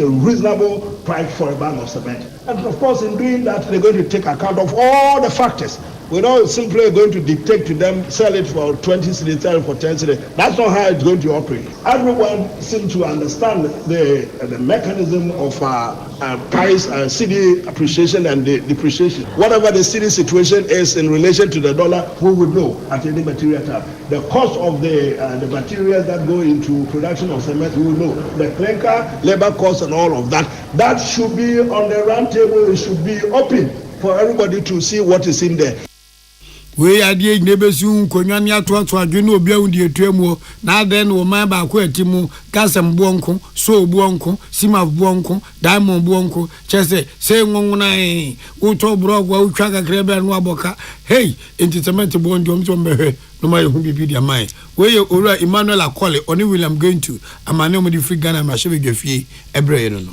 a reasonable price for a bag of cement. And of course, in doing that, they're going to take account of all the factors. We're not simply going to dictate to them, sell it for 20 cedis, sell it for 10 cedis. That's not how it's going to operate. Everyone seems to understand the mechanism of price, cedi appreciation and the depreciation. Whatever the cedi situation is in relation to the dollar, we will know at any material time. The cost of the materials that go into production of cement, we will know. The clinker, labor costs and all of that. That should be on the round table. It should be open for everybody to see what is in there. We are the neighbors who can you know beyond the tremo. Now then, we might back where Timu, Gasam Buonco, So Buonco, Sima Buonco, Diamond Buonco, Chese, say one night, Uto Brog, Chaka Greba and Waboka. Hey, into Cement Bon Johnson, no matter who be their mind. Where you or Emmanuel Acquale, only will I'm going to, and my name of the free gun and my Chevy fee, a brain.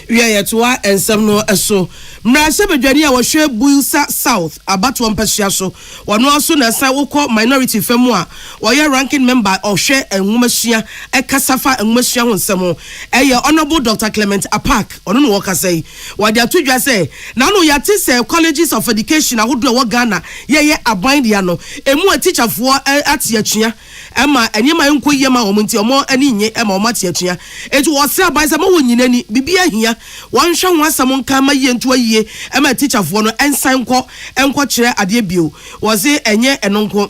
We are to and some no so. Mrasha Bedwania was share Builsa South, about one Pasiaso, one also na Sawoko minority femua, or your ranking member of share and Wumashia, a Casafa and Mushia on Samo, a honorable Dr. Clement Apak, or no worker say, what they are to say. Now no yatis colleges of education, I would do a Ghana, a bindiano, a more teacher for at Yachia, Emma, and Yama Uncle Yama or Monti or more any Emma Matiachia. It was said by some woman in any Bibia here. One shall want someone come a year into a year, and my teacher for no and sign quo and quo chair at the bill. Was it a year and uncle?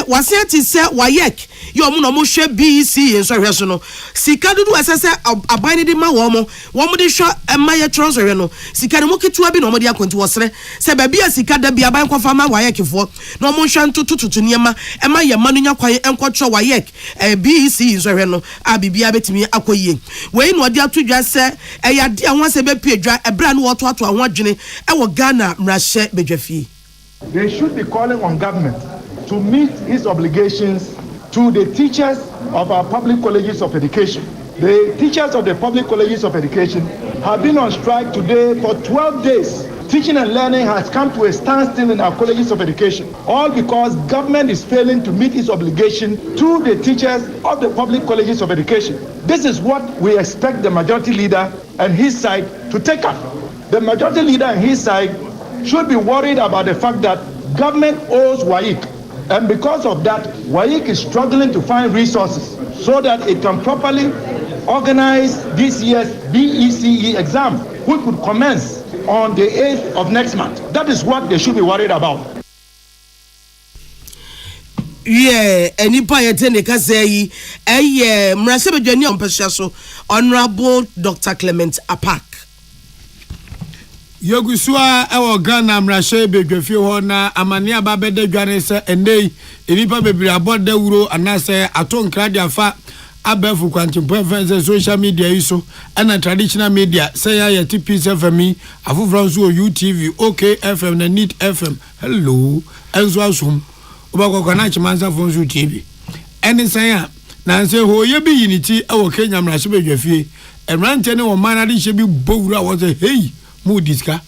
Was it to say, why yek? Your monomushe BC and so rational. Sikadu as I said, a binding in my woman, one would shot and my transfereno. Sikamuki to have been on the account to us. Sababia Sikada be a bank of farmer Wayek for no motion to Niama, and my Yamanuya quiet and quattro Wayek, a BC is Reno, Abibia bet me acquaye. When what they are to just say, a dear once a bedra, a brand water to a watching, our Ghana, Rashe Bejefi. They should be calling on government to meet its obligations to the teachers of our public colleges of education. The teachers of the public colleges of education have been on strike today for 12 days. Teaching and learning has come to a standstill in our colleges of education, all because government is failing to meet its obligation to the teachers of the public colleges of education. This is what we expect the majority leader and his side to take up. The majority leader and his side should be worried about the fact that government owes WAEC. And because of that, WAEC is struggling to find resources so that it can properly organize this year's BECE exam, which could commence on the 8th of next month. That is what they should be worried about. Yeah, any Payatenica say, Mrasabajani on Pashaso, Honorable Dr. Clement Apak. Yogusua ewo Ghana mrashe bedwafie ho na amania babede dwane se endei enipa bebiri abode wuro anase atonkra dia fa abefu kwantimpo fense social media iso ana traditional media say ya TPS FM afufran so UTV OKFM na NIT FM hello enzo asum obakwa na chimansa fon so TV eni say ya na say ho ye bi yiniti ewo Kenya mrashe bedwafie emrante ne wo manade hye bi bowura wo say hey Mudiska,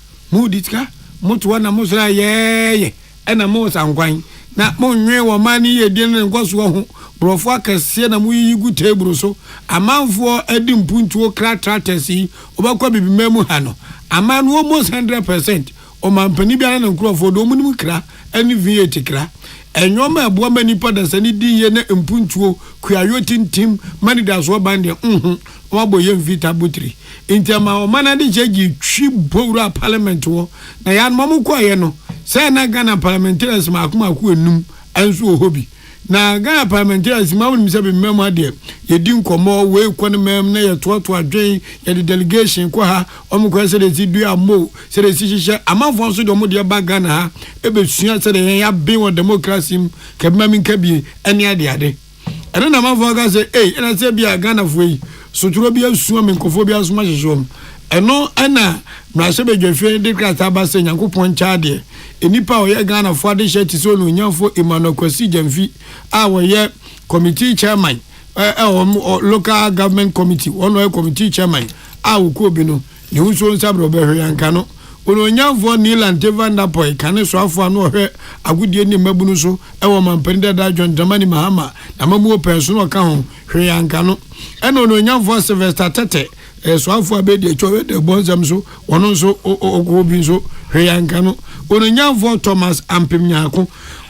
mutu wana musra ye ena musa nkwan na monwe wo mani ye den nkwaso ho brofo akase na muyi gu table so amanfo edi mpuntuo kratratesi obakwa bibimemu ha no amanu almost 100% o mampani bia na nkrofo do munim kra eni VAT kra enyoma abo mani pada sani di ye na mpuntuo kuayo tintim mani da so bande wabo ye vita butri intama o manade jeji twi bowra parliament wo na ya mamu ko ye no say na Ghana parliamentarians makuma ku enum enso hobi na Ghana parliamentarians mamu nimse be mem ade ye di nkomo we ko ne mem na ye to adwen ye the delegation ko ha omko se de du amo se de sihye amanfo so de mo de ba Ghana ha ebesua se de ya be wo democracy ke mami nkabi ene ade ene na amanfo ga se ena se bia Ghana fo yi soturo bia suo me nkofo bia soma hyehyom eno ana mrashe bedwafie de krata ba se nyankopon chaade enipa o ye Ghana fo de hye ti so no nyamfo Emmanuel Kwasi Jamfi a wo ye committee chairman local government committee ono ye committee chairman a wo ko bi no ne hu so nsabro be hwe yanka no ononyamfo Nilan Tevanda Boy kane so afo no hwe agudie ni mabunu so e wo mampenda da John Dramani Mahama na mamu penso no ka ho hwe yanka no e no ononyamfo Sylvester Tete so afo abedi echowe de bonzam so wono so ogobi so hwe yanka no ononyamfo Thomas Ampemnyako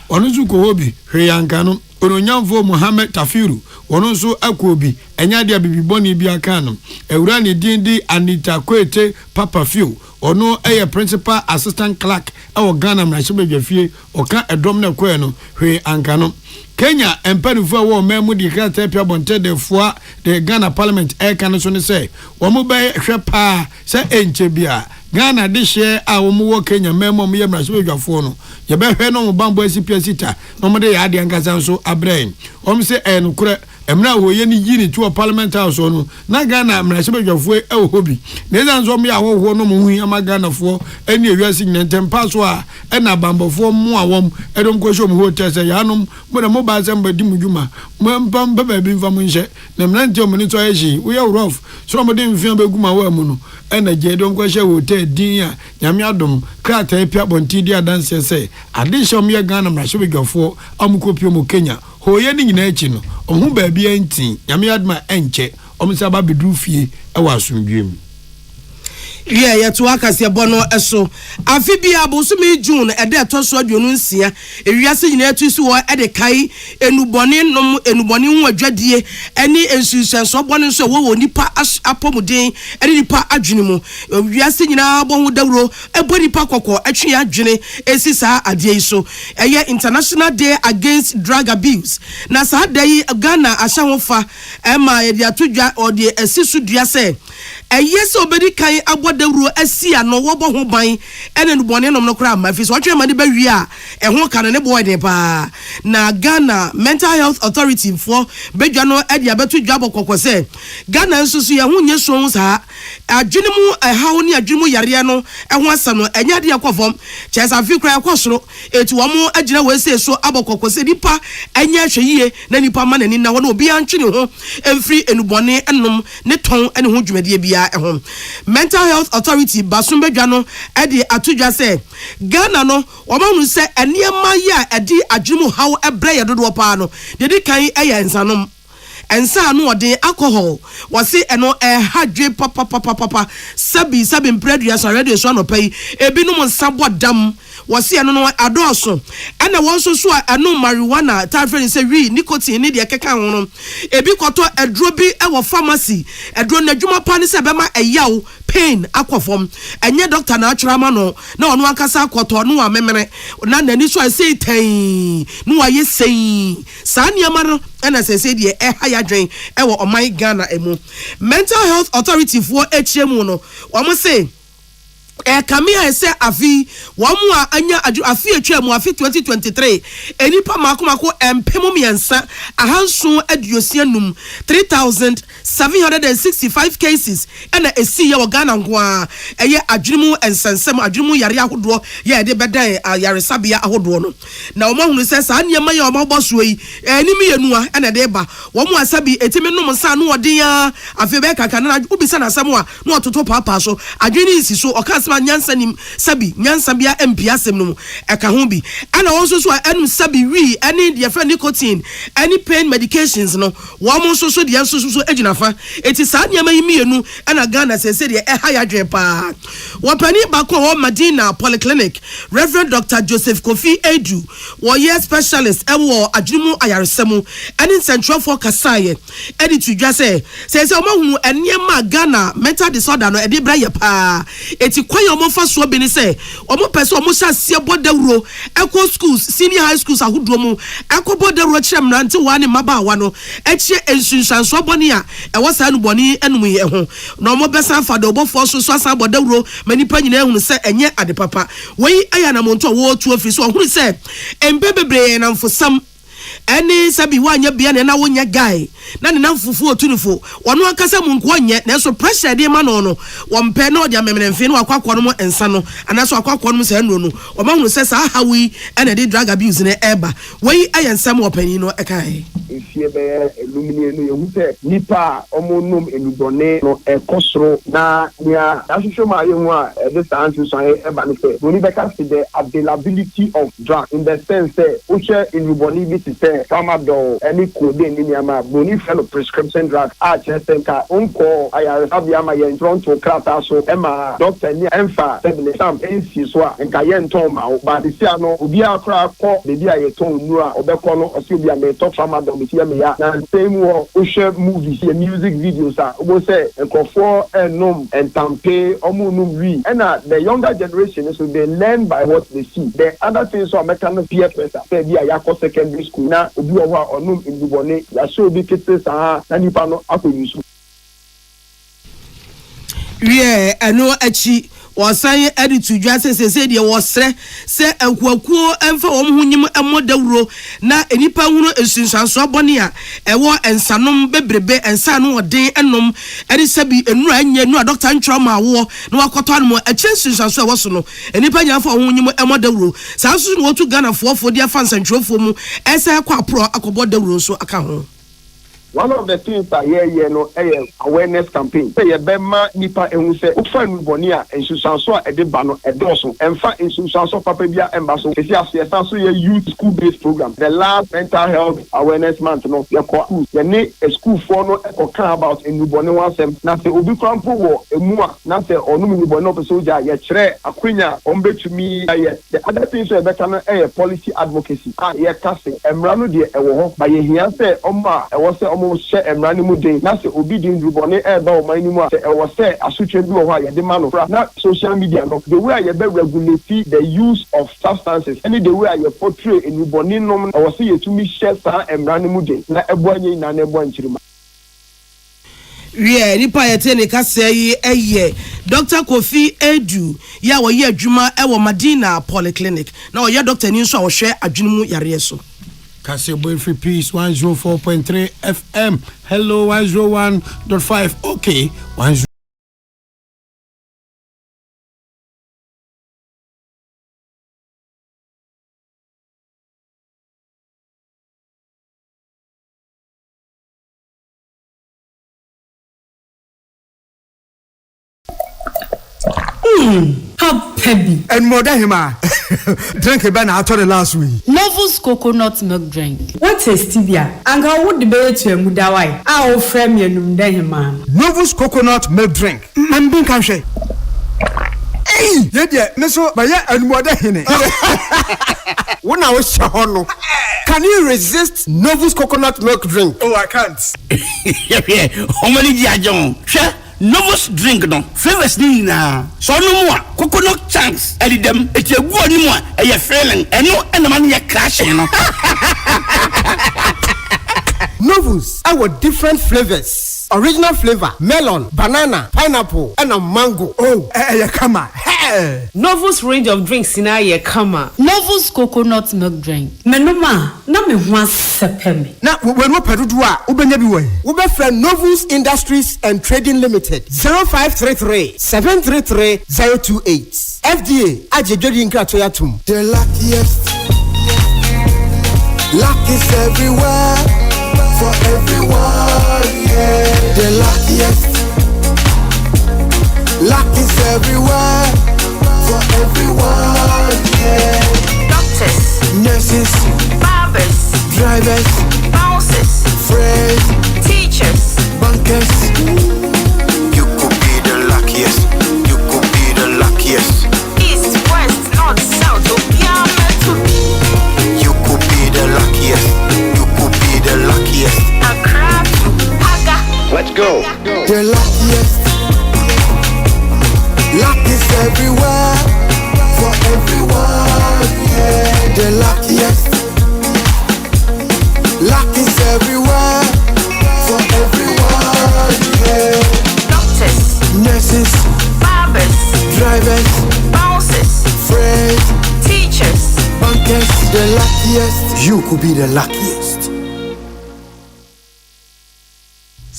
ono so ko hobi hwe yanka no ononyamfo Mohammed Tafiru wono so akobi enya dia bibiboni bi aka no ewura ne dindi Anita Kwete Papa Few ono eye principal assistant clerk e Ghana mrahye oka edom na kwe no hwe anka no Kenya empanifo wo memu di krata pia bonte de foa de Ghana parliament e kan so ne se wo mo be hwe pa se enche bia Ghana de share a wo mo wo Kenya memu mo ye mrahye dwafo no ye be hwe no mo bambo asipia sita no mo de ya de anka so abrain o se en kure emra wo ye ni yini to parliament house no na Ghana mrahye dwafo e wo hobi ne zan so mo ya wo no mo hu ama Ghana fo eni ewiase nyentem paso a e na bambofo mo awom e don ko show mo hotel se ya no mo da mo ba zamba di mujuma mo mpam baba bi mfa mo nche na mnante o moni to ayi wo ya rough so mo de mfia ba guma wa mu no e na je don ko she hotel din a nyame adom krata e pia bonti di adanse se adishom ye Ghana mrahye dwafo amukopio mo Kenya ho ye ni nyina echi no ohu ba bi enti nyame adma enche omisa ba bedru fie e wa asomdwem ya to akase bono eso afibia bosumi June ede to so aduonu nsia ewiase nyina atu si wo ede kai enuboni hu adwadie eni ensusenso bone so wo nipa apomuden ede nipa adwene mu ewiase nyina bo hu dawro ebo nipa kokko atwe adwene esi saa ade yi so eye International Day Against Drug Abuse na saa day Ghana ahya ho fa ema ye dia todwa ode esisu dua se yes obedi kan abodawuro asia no wo bo ho ban ene no bone no kra ma fi so twa ma de ba wi a e ho kan ne boy de pa na Ghana Mental Health Authority for bedwa no e dia betu dwa bokoko se Ghana nsusu ye ho nye so sa adwene mu hawo ni adwene mu yare no e ho asa no enya de akofom chesa fi kra akosoro etu wo mu agina we se so abokoko se nipa enya hweyie na nipa ma nani na wo no obi antwe ne ho emfiri enubone enom ne ton ene ho dwumadie bia Mental Health Authority Basumbedwa no e de atudwa se Ghana no womanu se eniema ya e di adwemu hawo ebre ye dodo pa no de di kan eya nsanom ensa no ode alcohol wase eno hadwe papa sabi mpredua so radio so no pai ebinom nsabo dam wase eno no adoso ena wonso so eno marijuana tafre se wi nicotine ne de keka ho no ebi koto edro bi e wo pharmacy edro na dwuma pa ne se bema eyaw pain akofom enye doctor na atwrama no na ono akasa akoto no wa memere na nani so say tan no wa yesei sa niama no ena se de ha dwen e wo oman Ghana emu Mental Health Authority for HM no wo mo say kamia ese afi wamu anya afi atwa mu afi 2023 enipa makomako empemo miensa ahanso aduosianum 3765 cases ena esi ya Ghana nkoa eye adwirimu ensensem adwirimu yare ahodo ye de bedan yaresabia ahodo no na omahunu se sa niema ya omabɔso yi enimi yenua ena de ba womu asabi etimi nom nsa no odin ya afi be kaka na ubisa na asɛm a no ototo papa so adwini nsi so okasema nyansa nim sabi nyansa bia empia sem no eka ho bi ana wonso so enu sabi wi any de friend nicotine any pain medications no wo mo so de so aginafa eti saa nyama yi mienu ana Ghana se de ha ya dwen pa wo pani ba ko wo Medina Polyclinic Reverend Dr. Joseph Kofi Edu wo ye specialist ewo adwumu ayaresemu any central for kasaye edi tudwa se o ma hu eniema Ghana mental disorder no edi bra ye pa eti kwanya o mo fa so bi ni se o mo pese o mo sha sie bodawuro eco schools senior high schools ahodo mu eco bodawuro kyerem nante wa ne maba wa no echie ensunsanso boni a e wasa nu boni enum ye ho na o mo besa fa do bofo so asa bodawuro manipa nyina ehunu se enye ade papa wei aya na monto wo tu ofiri so ohunu se embebebre na mfosam Any sabi wanya biane na wonya guy. Na ne namfufu otunifo. Wano akasa munko onye na so pressure de ma no no. Wompe na odi amememfe na akwakwa no mo ensa no. Anaso akwakwa no se no no. Wamahunu se sa hawi ene de drug abuse ne eba. Wei ayensam opani no ekai. Ifie be illuminate no yehu se nipa omonum enubone no ekosro na nia asosho ma yehu a this answer so eba ne se. Boni beka se the availability of drug in the sense that uche enubone bi se tramadol any codeine ni ama boni fellow prescription drug a chese ka onko ayare sabia ma ye Toronto krata so ema doctor ni emfa sebele sam ensi so a nka ye nton ma ba de sia no obi akra ko de dia ye ton nu a obekọ no osi obi a me to tramadol me tia me ya na same wo uche movies ye music videos a obo say nkofo enom entampe omunum wi and the younger generation so they learn by what they see. The other things so American peer pressure say bi a yakọ secondary school na obi owa onum indubone ya so obi kete sa na nipa no akoyusu eno achi wasan edi tudwa se de wosre se enkuakuo emfa wo hunyim emodawuro na enipa hunu esunsanso abone a ewo ensanom bebrebe ensa no odin enom edi sabi enu anya nu doctor ntroma wo na wakoto anmo achi esunsanso ewo so no enipa nyafa wo hunyim emodawuro sanso no otu Ghana fofo dia fansantwofo mu ese kwa pro akobodawuro so aka ho. One of the things that here no awareness campaign. Say ye bema nipa ehun se ufa nuboni a ensusanso a ede ba no edoso. Emfa ensusanso papa bia emba so. Esi asanso ye youth school based program. The last mental health awareness month no ye ko ye ne a school for no e about nuboni wansem. Na se obi krampo wo emu a na se onu nuboni no person ja ye kire akwenya ombetumi ye. The other thing so e beka no policy advocacy. Ye kase emra no de ewo ho ba ye hia se omma ewo se share emrani mu dey na se obi din rubone eba o man ni mu a se e wo se asotwe bi wo ha ye de ma no na social media no the way you be regulate the use of substances any the way you portray in rubone no e wo se yetumi share sa emrani mu dey na ebo anyi na ebo anchirima nipa yete ne kase yi eye Dr. Kofi Edu ya wo ye adwuma e wo Madina Polyclinic na wo ye doctor ni nso a wo hwe adwunumu yare so Cassie Boy Free Peace 104.3 FM. Hello 101.5. Okay. 10. Baby. And more than him, drink a banana after the last week. Novus coconut milk drink. What is stevia? And how would the bear to a mudawai? Our friend, you know, man. Novus coconut milk drink. I'm being country. Hey, yeah, Misso, but yeah, and more than him. When I was Shahono, can you resist Novus coconut milk drink? Oh, I can't. Yeah, how many John? Sure. Novus drink no flavors ni na so no mo coconut chunks edi dem eti egu ni mo e feeling eno enema ne crashing no Novus our different flavors original flavor melon banana pineapple and a mango oh come on Novus range of drinks in aye kama Novus coconut milk drink menoma na me ho asepem na we no pedudu a ubenya bi won we be friend Novus Industries and Trading Limited 0533 733 028 FDA ajedwedi nkrato yatum the luckiest luck is everywhere for everyone yeah the luckiest luck is everywhere for everyone, yeah. Doctors, nurses, barbers, drivers, bouncers, friends, teachers, bankers. You could be the luckiest. You could be the luckiest. East, west, north, south, you could be the luckiest. You could be the luckiest. Accra, Haga. Let's go. The luckiest. Luck is everywhere for everyone, yeah. The luckiest. Luck is everywhere for everyone, yeah. Doctors, nurses, barbers, drivers, bouncers, friends, teachers, bankers. The luckiest. You could be the luckiest.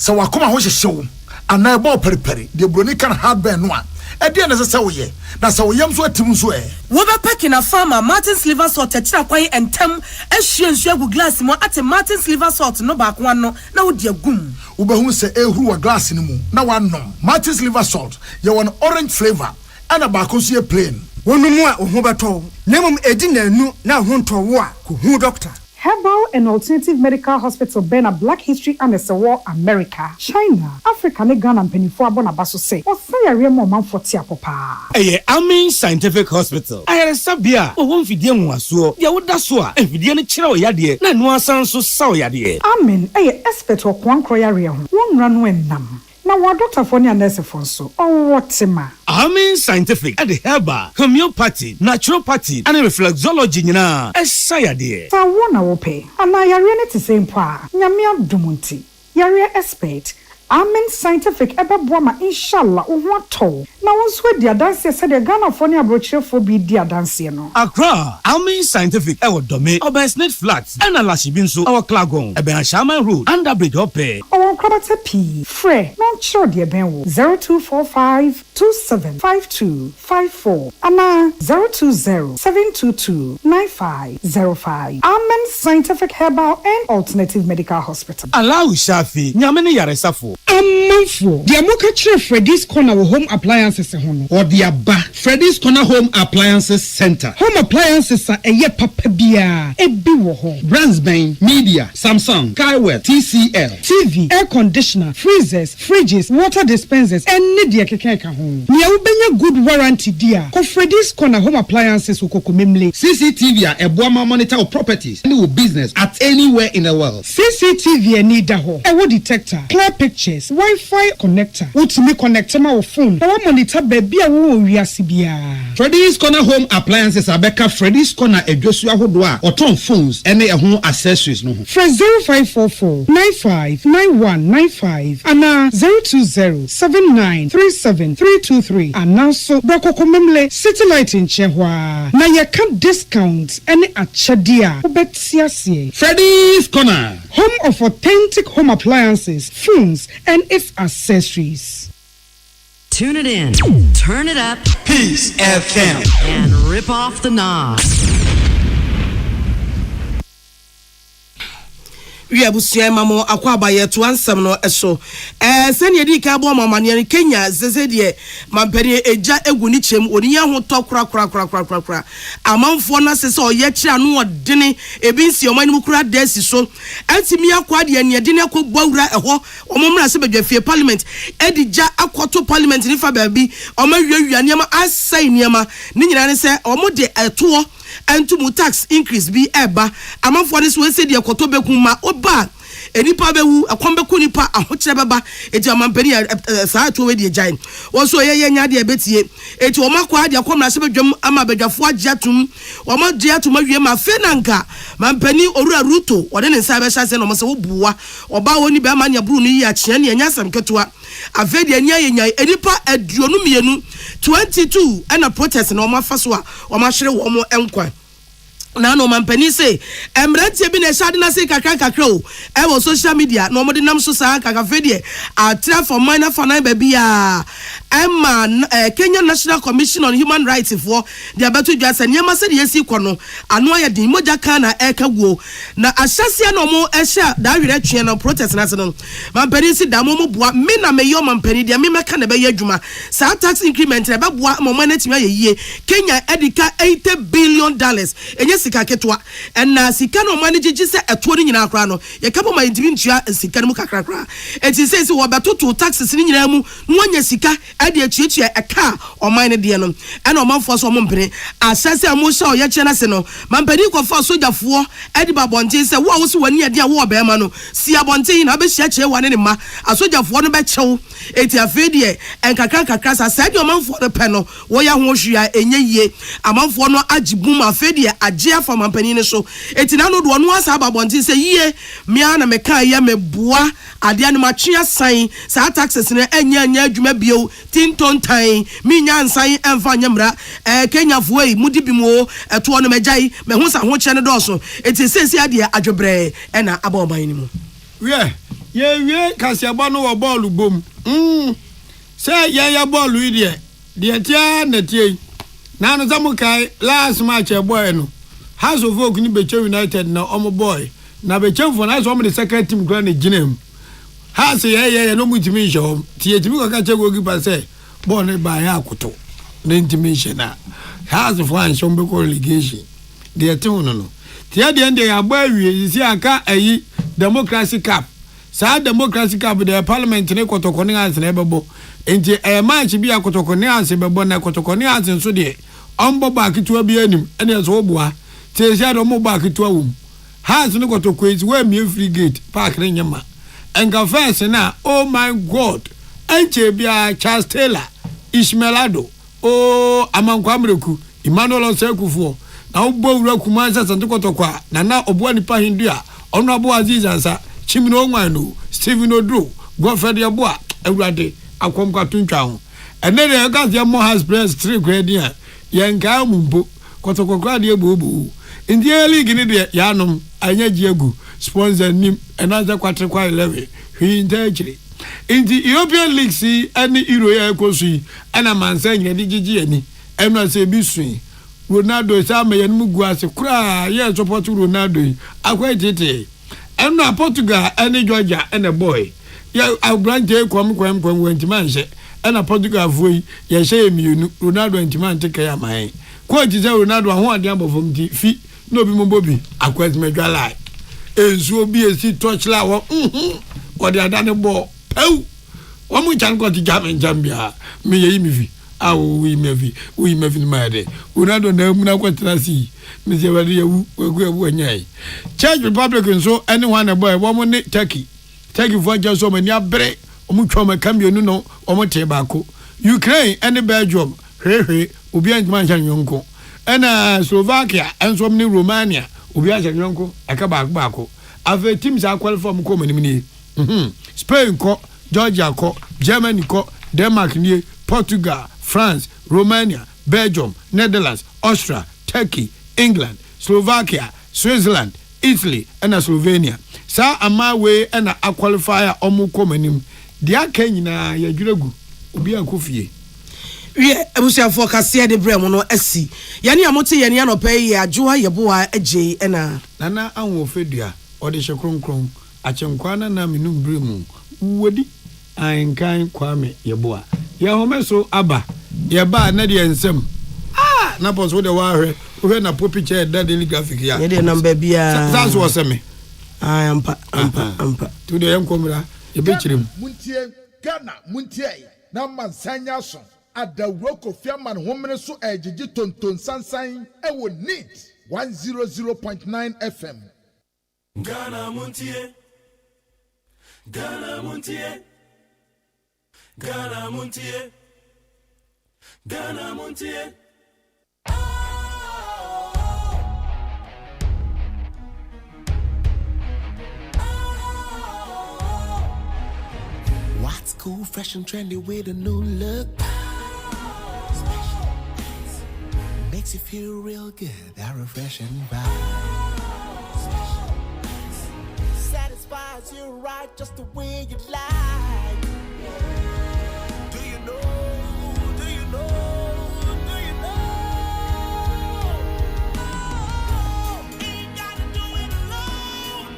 So wakoma ho hyehyew ana ebo periperi de broni kan hardburn no a ede na se woye na se woyam so atim so wo be packing a farmer Martin's liver salt techira kwai entem ehwie nsu agu glass mo ate Martin's liver salt no ba ko no na wo de agum wo be hu se ehuru wa glass ni mu na wanom Martin's liver salt ye won orange flavor ana ba ko so ye plain wonumu a ohu beto na mum edi na anu na ho nto wo a ko hu doctor. Herbal and Alternative Medical Hospital Bena Black History and the War America, China, Africa, Ghana and Penifua Bonabaso say, or say a real man for Tiapopa. Amen Scientific Hospital. I had a sabia, or one Fidian was so, Yawudaswa, and Fidian Chiro Yadi, Nanua Sanso Sao Yadi. Amen, a expert or Kwan Kroya, one run when nam. Now, what Dr. Fonia Nurse Fonso, or what's ma? Amen Scientific at the herbal, homeopathy, naturopathy, and reflexology, na Sayadi. So, one I will pay, and I are to same pa, Yamia Dumunti, Yaria expert. Amen Scientific Ebabwama inshallah uwato. Na wonswe dia dance said the Ghana phone abroche for be dia dance no. Accra, Amen Scientific ewo dome, Obersnet Flats, and Alashibinso, our Klagon, Eben Shaman Road, under Bridge Ope. Our Krabata P, Fre, non sure dear Benwo, 0245 275254, Ana 020-722-9505. Amen Scientific Herbal and Alternative Medical Hospital. Allow Shafi, Nyamene Yaresafo. Amanfo, the Amoka Tre Freddy's Corner Home Appliances or the Abba Freddy's Corner Home Appliances Center. Home appliances are a ye papa bia, a biwo brands Bain, Media, Samsung, Kaiwell, TCL, TV, air conditioner, freezers, fridges, water dispensers, and Nidia Kekeka home. Nia ubenya good warranty dear. Ko Freddy's Corner Home Appliances ukokumemle. CCTV a Boama monitor of properties any business at anywhere in the world. CCTV need daho. Ewo detector, clear pictures, Wi-Fi connector. Utimi connector ma phone. Ewo monitor baby a wo wiase bia. Freddy's Corner Home Appliances abeka Freddy's Corner edwosu ahodoa oton phones ene ehun accessories no ho. From 0544-959195 and 020-7937-323 and now so Brokokomemle City Light in Chehwa. Na ye can discount any achadia ubetiasie. Freddy's Corner, home of authentic home appliances, phones and its accessories. Tune it in, turn it up, Peace FM, and rip off the knob. We abusia mamo akwaba ye to ansem no eso sene di ka bo mama ne Kenya zeze de mampere eja egu ni chem oni ya ho to kra amanfo na sese o ye kira no odene ebinsi o mani mukura desi so antimi akwa de ne de ne akobawura eho omomra se badwafie parliament edija akoto parliament ni fa baabi o ma wiawia niam asai niam ni nyina ne se o mo de eto entumu tax increase bi eba amanfo ne so we se de akoto bekuma oba enipa bewu akombeku nipa ahokyere beba eti amampani saa to we de giant wo so ye nya de betie eti wo makwa de akomra se bedwam ama bedwafo agiatum wo ma giatum awie ma fe nanka mampani orura ruto wode ne nsa be hya se no mo se wo buwa oba woni be ma nya buru no yi akye ne nya sam ketoa avedi anya yenya enipa aduonu mienu 22 ana protest na wo mafa so a wo ma hwere wo mo enkwa na no mampani say emrantie bi na shade na say kakra o e wo social media no mo de nam so sa kakafe de atra for minor for nine baby a Emma Kenya National Commission on Human Rights for the abeto dwasa niam se de yesi kono ano aye din moja kana ekaguo na ahyase na mo ehya da were twe na protest na se no mampani si da mo boa me na me yo mampani de me meka na be ye adwuma sa tax increment na be boa mo na timi aye Kenya edika $80 billion enye sika ketwa na sika no manage se eto ni nyina akra no ye kapo ma ntimi ntua sika no kakra eti say wo betoto taxes ni nyina mu nwanya sika ade achiechia eka o man de no na o manfo so mo mpene asase amusha o ye che na se no mampani ko fa sojafo ade babonte se wo so wani ade a wo be ma no si abonte na be hia che wane ne ma asojafo no be chew eti afedie enkakra sa se de o manfo no pe no wo ya ho hwia enye yie amanfo no agibum afedie age afa mampani ne so eti na no do no asa babonte se yie mia na meka ya meboa ade anu matwea san sa taxes ne anya adwuma bio tinton tan mi nya nsan emfa nyamra Kenya fuoi mudi bimo eto no magai me ho sa ho che ne do so eti sesi ade adwobre na aba oban ni mu we Ye kasiaba no wo ball bom. Say ya ball wi de tia na tie. Na no zamukai last match e boy no. House of Oak ni Beche United na omo boy. Na Beche for na so the second team kra na ginem. House ye no mutimi nshom. Tie timi ko ka che goalkeeper say ball ne ba ya akoto. Na intimation na. House of one nshom be ko relegation. De ete no. Tie de ende ya gba awie si aka ayi Democracy Cup. Sa Democracy Cup the parliament ne kotokoni anse na bebo. Enti match bi akotokoni anse bebo na kotokoni anse nso de ombo ba kitua bi anim ene so oboa. Tie sia do mo ba kitua wum. Has ne kotokoi we mi free gate park ne nyama. Enka first na oh my god. Enche bia Charles Taylor, Ishmelado, oh Amankwamreku, Emmanuel Osekufuo. Na obo wura kumansa santukotokwa na na obo nipa hindu a ono abo Aziz ansa Chimino Onwanu Stephen Odro Godfrey Aboa Ewurade akwomkwa tuntwa ho ene de ka se mo has press 3 grade a yenka mumbo kotokokwa de ebobo indi league ni de yanom anya giegu sponsor nim enaza kwatre kwa 11 hwi intachiri indi European League si ani Euro ya ekosu ana mansa nyina di gigi ani eno se bi sui Ronaldo sama ya nugu ase kura ye support Ronaldo akwa tete eno Portugal ene Georgia ene boy ya abrante kwam wantimanse ena Portugal foi ye hye mienu Ronaldo antimante kaya man ko tije Ronaldo ho ade abofom ti fi no bi mobobi akwa medwa lai ensu obi esi touchla wo de adane bo pew wo mu chan ko ti jambia me ye mi fi awo we mevi ni made Ronaldo na mu na kwatrasi me se wade yawu ewu anyai Czech Republic nso anyone boy wo mo ne Turkey for just so many abre omu twoma kambionu no omo te baako Ukraine and Belgium obi anjuma nchan yonko ena Slovakia enso ni Romania obi anjuma yonko aka baako ave teams are qualify ko manimini Spain ko Georgia ko Germany ko Denmark ni Portugal France Romania Belgium Netherlands Austria Turkey England Slovakia Switzerland Italy and Slovenia sa ama we na qualifier omuko manim dia kanyina ya dwuregu obi akofie wie abusuafo kase de brem no asi yani amote yani anopai ya adwoa yeboa agye na nana anwo fedua ode hye achenkwa na menum bremu wodi ankan kwame yeboa ya homeso aba yeba na de ensem na poso de wa hwe na popi che da daily graphic ya ye de number bia that's what me ampa to the yankomra e be chirim muntie Ghana muntie na mansanya so adawroko fiaman homene so ejiji tonton sansan e wo neat 100.9 FM Ghana muntie Ghana muntie Ghana muntie Ghana muntie What's cool, fresh and trendy with a new look? Makes you feel real good, that refreshing vibe. Satisfies you right just the way you like. Do you know? Do you know? Do you know? Oh, ain't gotta do it alone.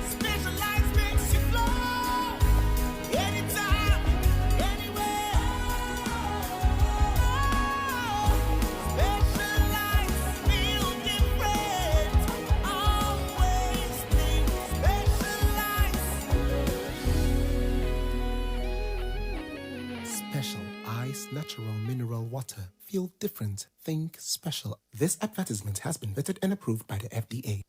Specialized makes you flow. Anytime, anywhere. Specialized feel different. Always think specialized. Special Ice Natural Mineral Water. Feel different. Think special. This advertisement has been vetted and approved by the FDA.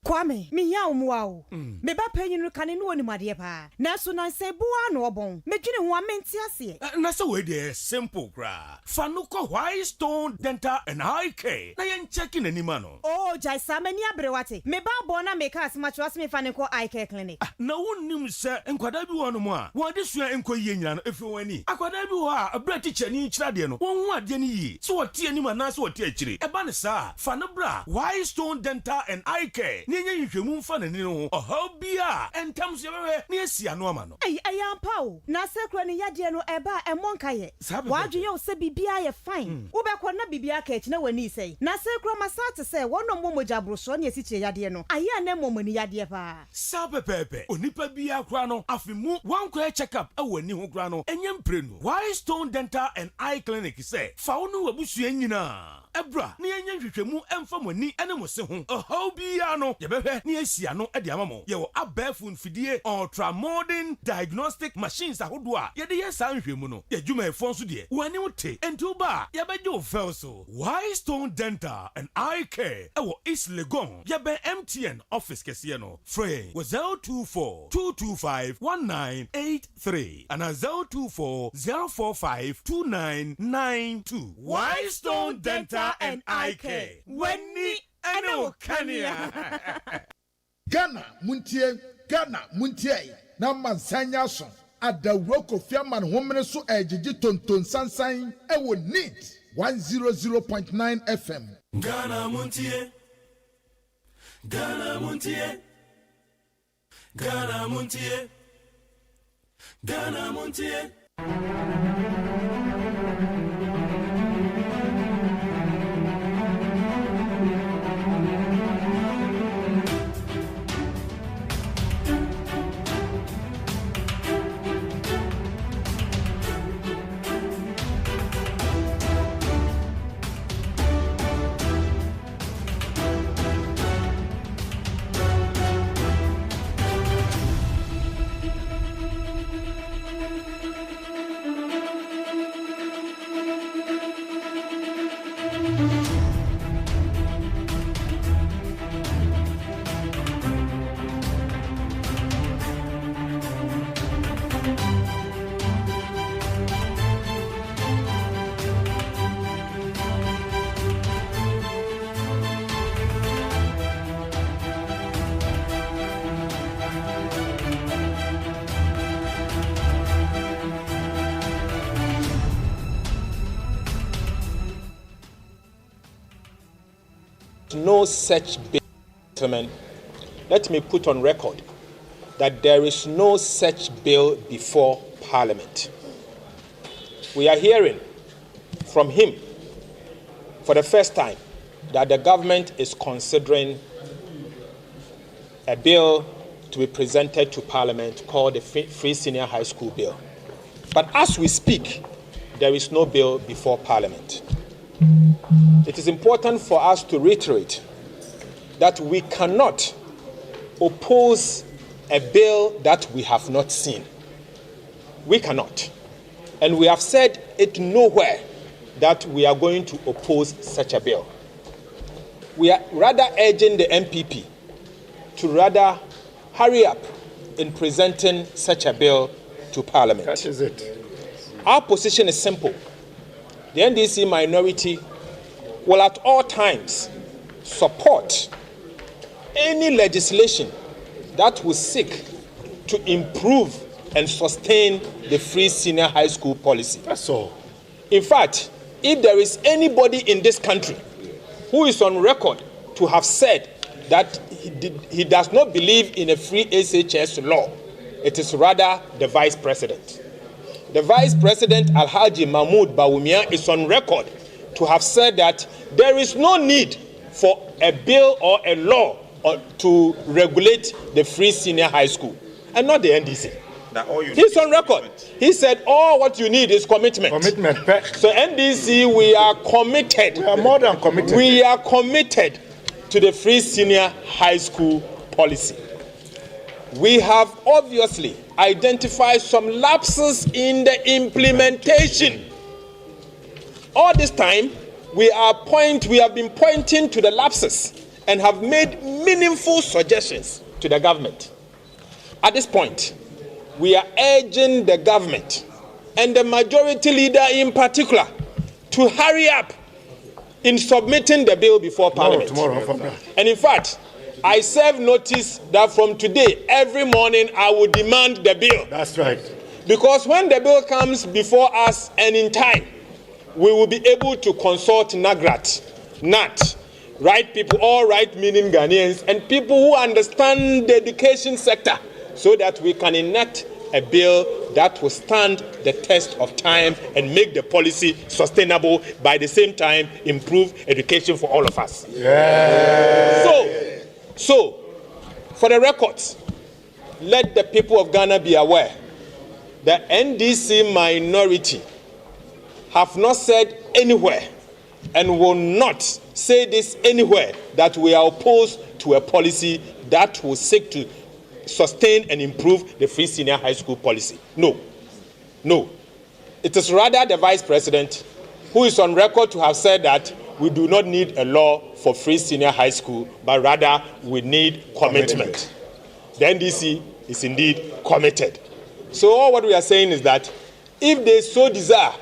Kwame, me ya umwao. Me ba penyin no kane no animade pa. Na so nan se boa no obon. Me dwene ho amenti ase. Na so we dey simple gra. Fa no ko White Stone Dental and Eye Care. Na yen checking anima no. Oh, jai sa mani abrewate. Me ba bo na me ka asma chwas me fa ne ko Eye Care clinic. Na wonnim se enkwada bi wo no mo a. Wo de sua enkoyie nyina no efi wani. Akwada bi wo a abra teacher ni kyira de no. Won hu ade ni yi. So wo tie anima na so wo tie akire. E ba ne sa. Fa no bra White Stone Dental and Eye Care. Nye nhwemu mfa ne no. Oho bia entam so bewe ne asia no ama no. Ayampa o. Na sekro ne yade no eba emonka ye. Wadwe yo se bibia ye fine. Wo be ko na bibia ka echi na wani sei. Na sekro masate se wono momoja broso ne esiche yade no. Aya na momoni yade pa. Sabe pepe. Onipa bia kra no afimu wankwa check up e wani ho kra no. Enyem prenu. White Stone Dental and Eye Clinic say fa wo no wabusu nyina. Ebra ne enye hwehwemu emfa moni ene mo se ho. Oho bia no ye behwe ne asia no e de amamo. Ye wo abafun fidie ultra modern diagnostic machines ahodo a ye de yes anhwemu no. Ye dwuma efon so de. Wani wote entuba ye beje o felso. White Stone Dental and Eye Care e wo East Legon. Ye be MTN office kese no. Free was 024 225 1983 and 024 045 2992. White Stone Dental and Eye Care. Wenni eno kania. Ghana muntie na mansanya so adawro Kofi Aman homene so ejiji tonton sansan e wo neat 100.9 FM. Ghana muntie. Ghana muntie. Ghana muntie. Ghana muntie. No such bill, gentlemen. Let me put on record that there is no such bill before Parliament. We are hearing from him for the first time that the government is considering a bill to be presented to Parliament called the Free Senior High School Bill. But as we speak, there is no bill before Parliament. It is important for us to reiterate that we cannot oppose a bill that we have not seen. We cannot. And we have said it nowhere that we are going to oppose such a bill. We are rather urging the MPP to rather hurry up in presenting such a bill to Parliament. That is it. Our position is simple. The NDC minority will at all times support any legislation that will seek to improve and sustain the free senior high school policy. That's all. In fact, if there is anybody in this country who is on record to have said that he does not believe in a free SHS law, it is rather the Vice President. The Vice President, Alhaji Mahmoud Bawumia, is on record to have said that there is no need for a bill or a law to regulate the free senior high school, and not the NDC. He's on record. He said, all what you need is commitment. Commitment. So NDC, we are committed. We are more than committed. We are committed to the free senior high school policy. We have obviously identified some lapses in the implementation. All this time, we have been pointing to the lapses and have made meaningful suggestions to the government. At this point, we are urging the government and the majority leader in particular to hurry up in submitting the bill before Parliament. And in fact, I serve notice that from today, every morning, I will demand the bill. That's right. Because when the bill comes before us and in time, we will be able to consult NAT, right people, all right-meaning Ghanaians, and people who understand the education sector, so that we can enact a bill that will stand the test of time and make the policy sustainable, by the same time improve education for all of us. Yeah. So, for the records, let the people of Ghana be aware the NDC minority have not said anywhere and will not say this anywhere that we are opposed to a policy that will seek to sustain and improve the free senior high school policy. No. It is rather the Vice President who is on record to have said that we do not need a law for free senior high school, but rather we need commitment. The NDC is indeed committed. So all what we are saying is that if they so desire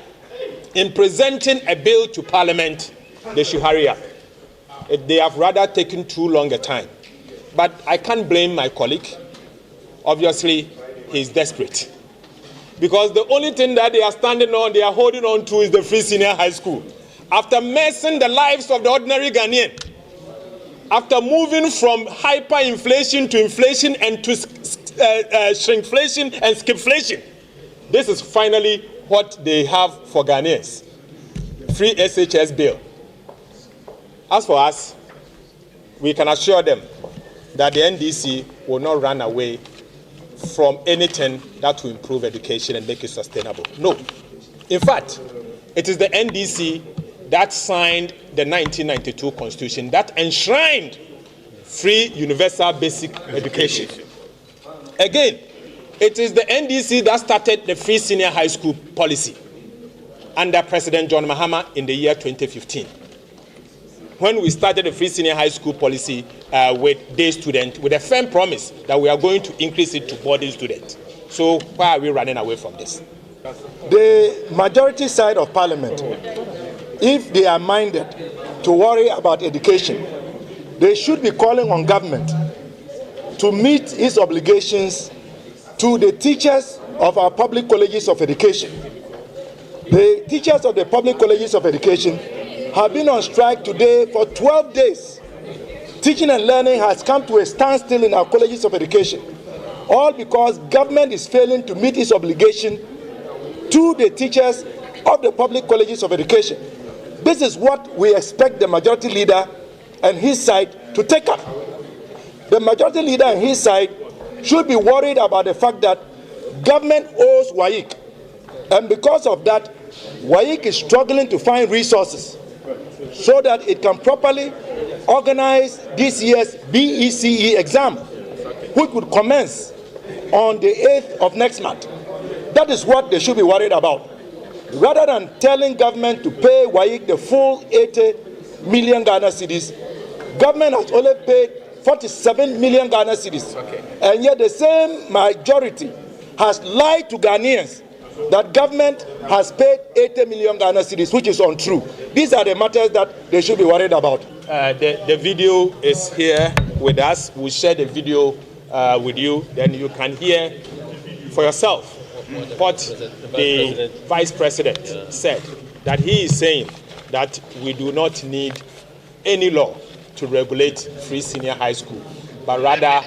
in presenting a bill to Parliament, they should hurry up. They have rather taken too long a time. But I can't blame my colleague. Obviously, he's desperate. Because the only thing that they are standing on, they are holding on to, is the free senior high school. After messing the lives of the ordinary Ghanaian, after moving from hyperinflation to inflation and to shrinkflation and skipflation, this is finally what they have for Ghanaians. Free SHS bill. As for us, we can assure them that the NDC will not run away from anything that will improve education and make it sustainable. No. In fact, it is the NDC that signed the 1992 Constitution that enshrined free universal basic education. Again, it is the NDC that started the free senior high school policy under President John Mahama in the year 2015. When we started the free senior high school policy with day students, with a firm promise that we are going to increase it to boarding students. So why are we running away from this? The majority side of Parliament, if they are minded to worry about education, they should be calling on government to meet its obligations to the teachers of our public colleges of education. The teachers of the public colleges of education have been on strike today for 12 days. Teaching and learning has come to a standstill in our colleges of education, all because government is failing to meet its obligation to the teachers of the public colleges of education. This is what we expect the majority leader and his side to take up. The majority leader and his side should be worried about the fact that government owes WAEC, and because of that, WAEC is struggling to find resources so that it can properly organize this year's BECE exam, which would commence on the 8th of next month. That is what they should be worried about. Rather than telling government to pay WAEC the full 80 million Ghana cedis, government has only paid 47 million Ghana cedis. And yet the same majority has lied to Ghanaians that government has paid 80 million Ghana cedis, which is untrue. These are the matters that they should be worried about. The video is here with us. We'll share the video with you, then you can hear for yourself what the Vice President said, that he is saying that we do not need any law to regulate free senior high school, but rather,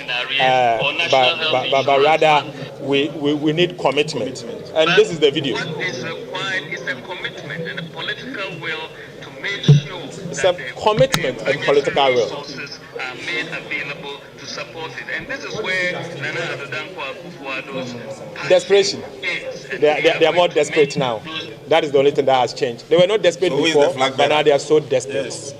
we need commitment. And this is the video. What is required is a commitment and a political will to make sure it's a commitment and political will. Resources are made available to support it. And this is where Nana Addo Dankwa desperation. They are more desperate now. That is the only thing that has changed. They were not desperate before, but now they are so desperate. Yes.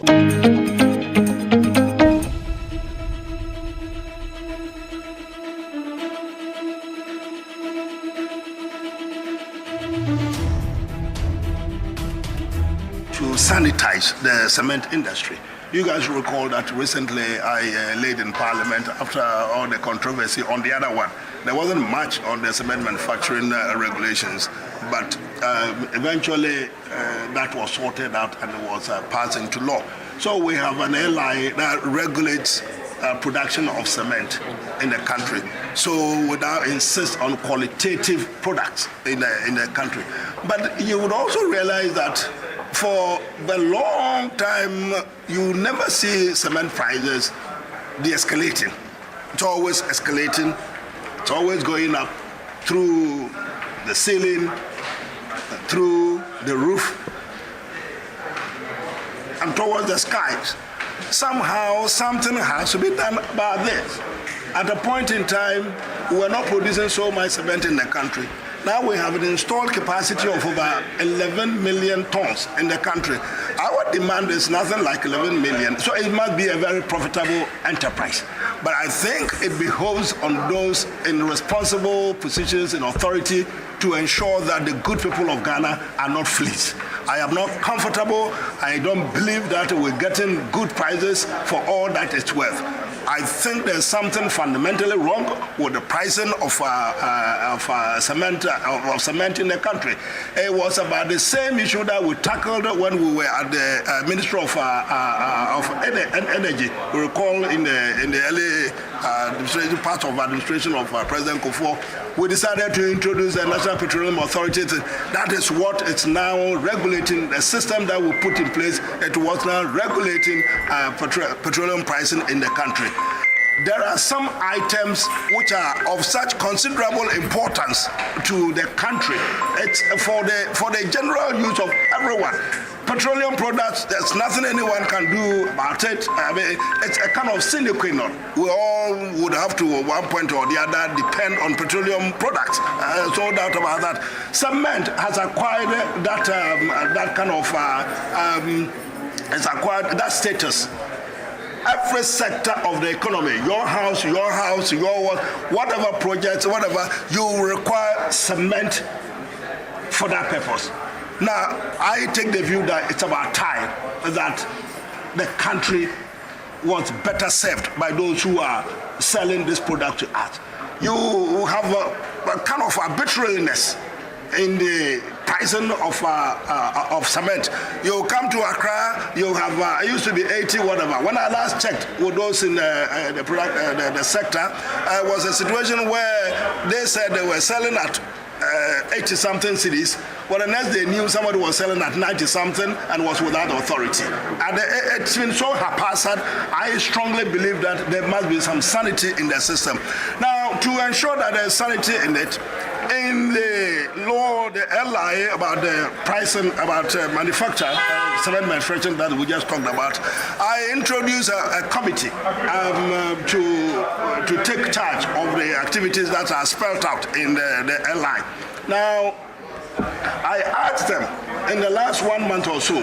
To sanitize the cement industry. You guys recall that recently I laid in Parliament after all the controversy on the other one. There wasn't much on the cement manufacturing regulations, but eventually that was sorted out and it was passed into law. So we have an LI that regulates production of cement in the country. So we now insist on qualitative products in the country. But you would also realize that for a long time, you never see cement prices de-escalating. It's always escalating. It's always going up through the ceiling, through the roof, and towards the skies. Somehow, something has to be done about this. At a point in time, we were not producing so much cement in the country. Now we have an installed capacity of over 11 million tons in the country. Our demand is nothing like 11 million, so it must be a very profitable enterprise. But I think it behoves on those in responsible positions in authority to ensure that the good people of Ghana are not fleas. I am not comfortable. I don't believe that we're getting good prices for all that it's worth. I think there's something fundamentally wrong with the pricing of cement in the country. It was about the same issue that we tackled when we were at the Ministry of Energy. We recall in the early administration, part of administration of President Kufuor, we decided to introduce a National Petroleum Authority. That is what it's now regulating. The system that we put in place, it was now regulating petroleum pricing in the country. There are some items which are of such considerable importance to the country. It's for the general use of everyone. Petroleum products, there's nothing anyone can do about it. I mean, it's a kind of sine qua non. We all would have to, at one point or the other, depend on petroleum products. No doubt about that. Cement has acquired that kind of, has acquired that status. Every sector of the economy, your house, whatever projects, whatever, you require cement for that purpose. Now, I take the view that it's about time that the country was better served by those who are selling this product to us. You have a kind of arbitrariness in the pricing of cement. You come to Accra, you have it used to be 80 whatever. When I last checked with those in the sector, it was a situation where they said they were selling at 80 something cities. Well, the next they knew somebody was selling at 90 something and was without authority. And it's been so haphazard. I strongly believe that there must be some sanity in the system. Now, to ensure that there's sanity in it, in the law, the LI about the pricing, about manufacture, cement manufacturing that we just talked about, I introduced a committee to take charge of the activities that are spelled out in the LI. Now, I asked them in the last 1 month or so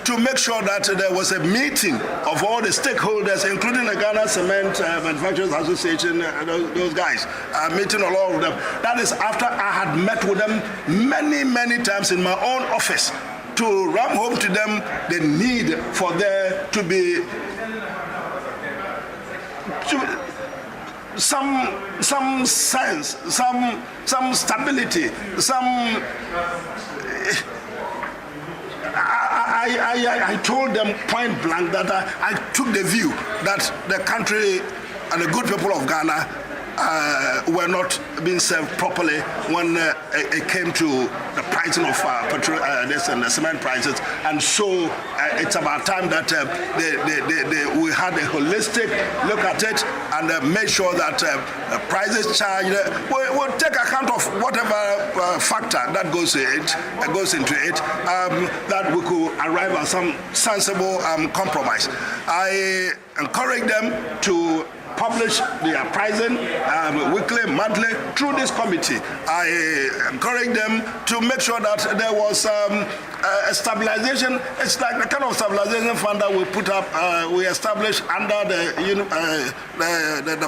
to make sure that there was a meeting of all the stakeholders, including the Ghana Cement Manufacturers Association, those guys, meeting all of them. That is after I had met with them many times in my own office to ram home to them the need for there to be some sense, some stability, some. I told them point blank that I took the view that the country and the good people of Ghana were not being served properly when it came to the pricing of petrol and the cement prices, and so it's about time that we had a holistic look at it and make sure that prices charged will take account of whatever factor that goes into it, that we could arrive at some sensible compromise. I encourage them to publish their pricing weekly, monthly through this committee. I encourage them to make sure that there was a stabilization. It's like the kind of stabilization fund that we put up, we established under the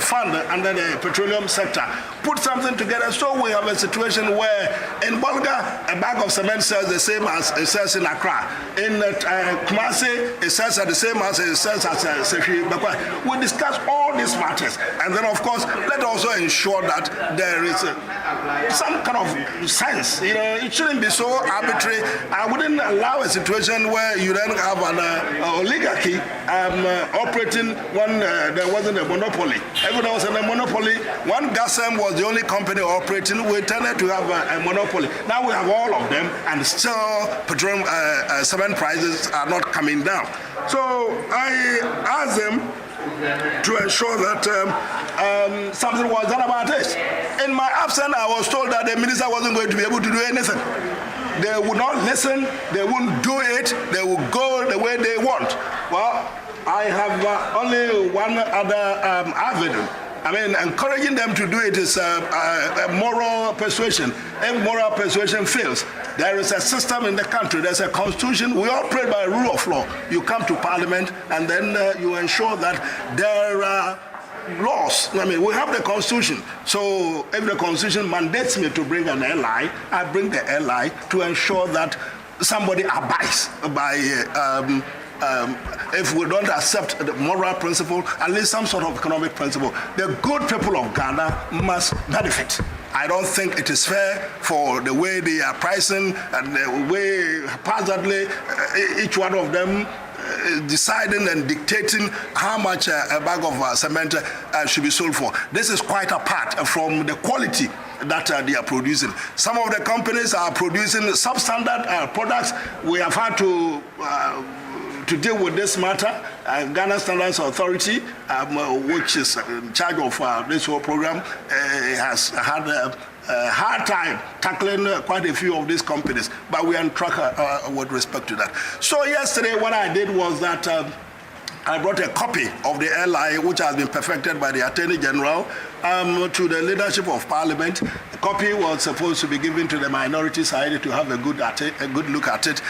fund under the petroleum sector. Put something together so we have a situation where in Bolga a bag of cement sells the same as it sells in Accra. In Kumasi it sells the same as it sells at Sefi. We discuss all these matters, and then of course let also ensure that there is some kind of sense. It shouldn't be so arbitrary. I wouldn't allow a situation where you then have an oligarchy operating when there wasn't a monopoly. Everyone was in a monopoly. One Gasem was the only company operating. We tended to have a monopoly. Now we have all of them, and still petroleum cement prices are not coming down. So I asked them to ensure that something was done about this. In my absence, I was told that the minister wasn't going to be able to do anything. They would not listen, they wouldn't do it, they would go the way they want. Well, I have only one other avenue. I mean, encouraging them to do it is a moral persuasion. If moral persuasion fails, there is a system in the country, there's a constitution. We operate by rule of law. You come to parliament and then you ensure that there are laws. I mean, we have the constitution. So if the constitution mandates me to bring an ally, I bring the ally to ensure that somebody abides by if we don't accept the moral principle, at least some sort of economic principle, the good people of Ghana must benefit. I don't think it is fair for the way they are pricing and the way haphazardly each one of them deciding and dictating how much a bag of cement should be sold for. This is quite apart from the quality that they are producing. Some of the companies are producing substandard products. We have had to deal with this matter. Ghana Standards Authority, which is in charge of this whole program, has had a hard time tackling quite a few of these companies, but we are on track with respect to that. So yesterday what I did was that I brought a copy of the LI, which has been perfected by the Attorney General, to the leadership of Parliament. The copy was supposed to be given to the minority side to have a good look at it.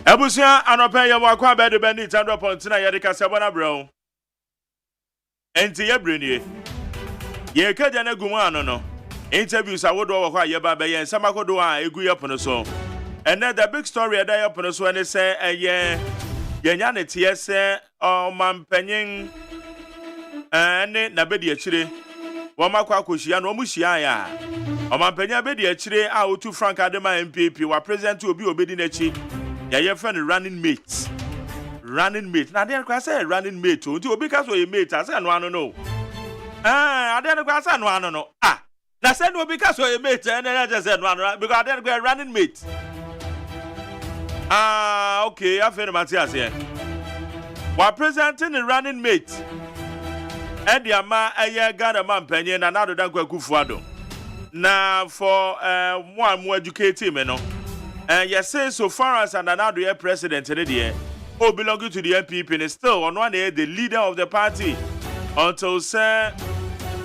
Abusia anope ya wakwa be de bani tando pontina ye de kasabona bro. Enti ye brenie. Ye kaja na gumu ano no. Interviews awodo wo kwa ye ba be ye nsamakodo a egu ye pono so. And the big story that ye pono so ne say ye nya ne tie se o mampanyin ne na be de akire. Wo makwa akohia no mu hia ya. O mampanya be de akire a otu Frank Adema MPP wa president obi obedi na chi. Your friend running mate. Running mate. Now then I say running mate. Until because we mate, I say no no. I didn't go say no no. Now say no because we mate and then I just said no because I didn't go running mate. Okay, I feel Matthias here. We're presenting the running mate. And the ama a Ghana man penny and another than Kufuado. Now for one more educated, you know. Yes, so far as another president in the belonging to the NPP and still on one day the leader of the party until say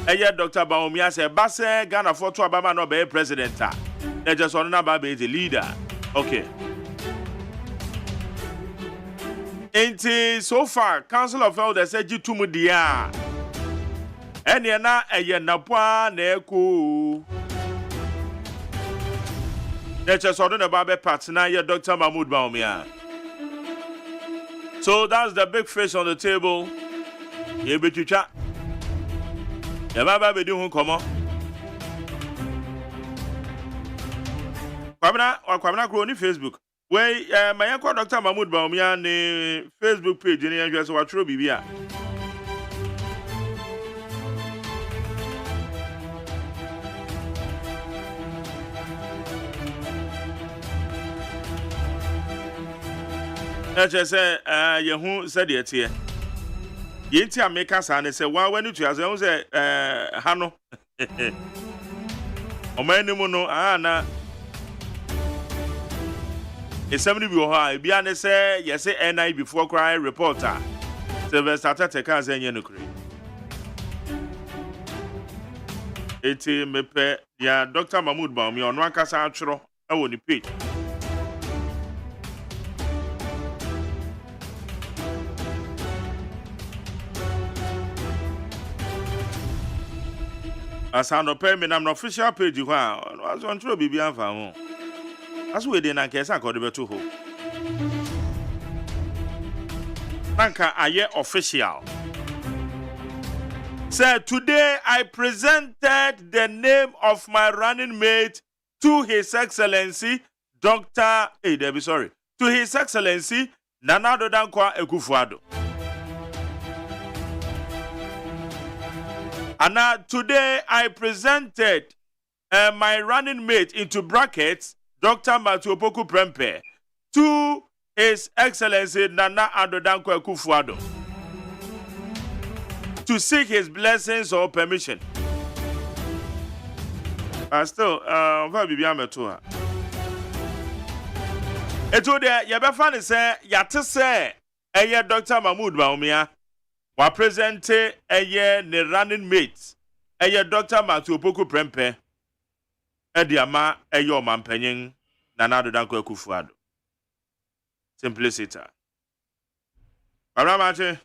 Dr. Baumia say Basse Ghana for to Obama no be president. They just want to be the leader. Okay. And so far, Council of Elders said you to Mudia. And you're not a Yanapua Neku. They just want to be partner, Dr. Mahmoud Baumia. So that's the big fish on the table. You be to chat. You be doing come on. Kwamina Crow on Facebook. Where my uncle Dr. Mahmoud Baumia ne Facebook page in the address of True Bibia. I just say, who said it here. Yenti America san say, "Why when you say Hano?" Omanimuno na. It's somebody be high. Be honest, say yes, say NI before cry reporter. Sylvester Tateka say yenukri. Eti mepe ya Dr. Mahmoud Baumia on one kasa atro e woni page. As I no pay me na official page ho a was on tro bibi anfa ho. As we dey na kesa ko de beto ho. Nanka aye official. Say today I presented the name of my running mate to His Excellency to His Excellency Nana Addo Dankwa Akufo-Addo. And today I presented my running mate into brackets, Dr. Matthew Opoku Prempeh, to His Excellency Nana Addo Dankwa Akufo-Addo to seek his blessings or permission. Still, Eto de yebefa ne se yate se eye Dr. Mahmoud Baumia wa present eye ne running mate eye Dr. Matthew Opoku Prempeh ediama eye omampanyin Nana Addo Dankwa Akufo-Addo. Simplicity. Aramache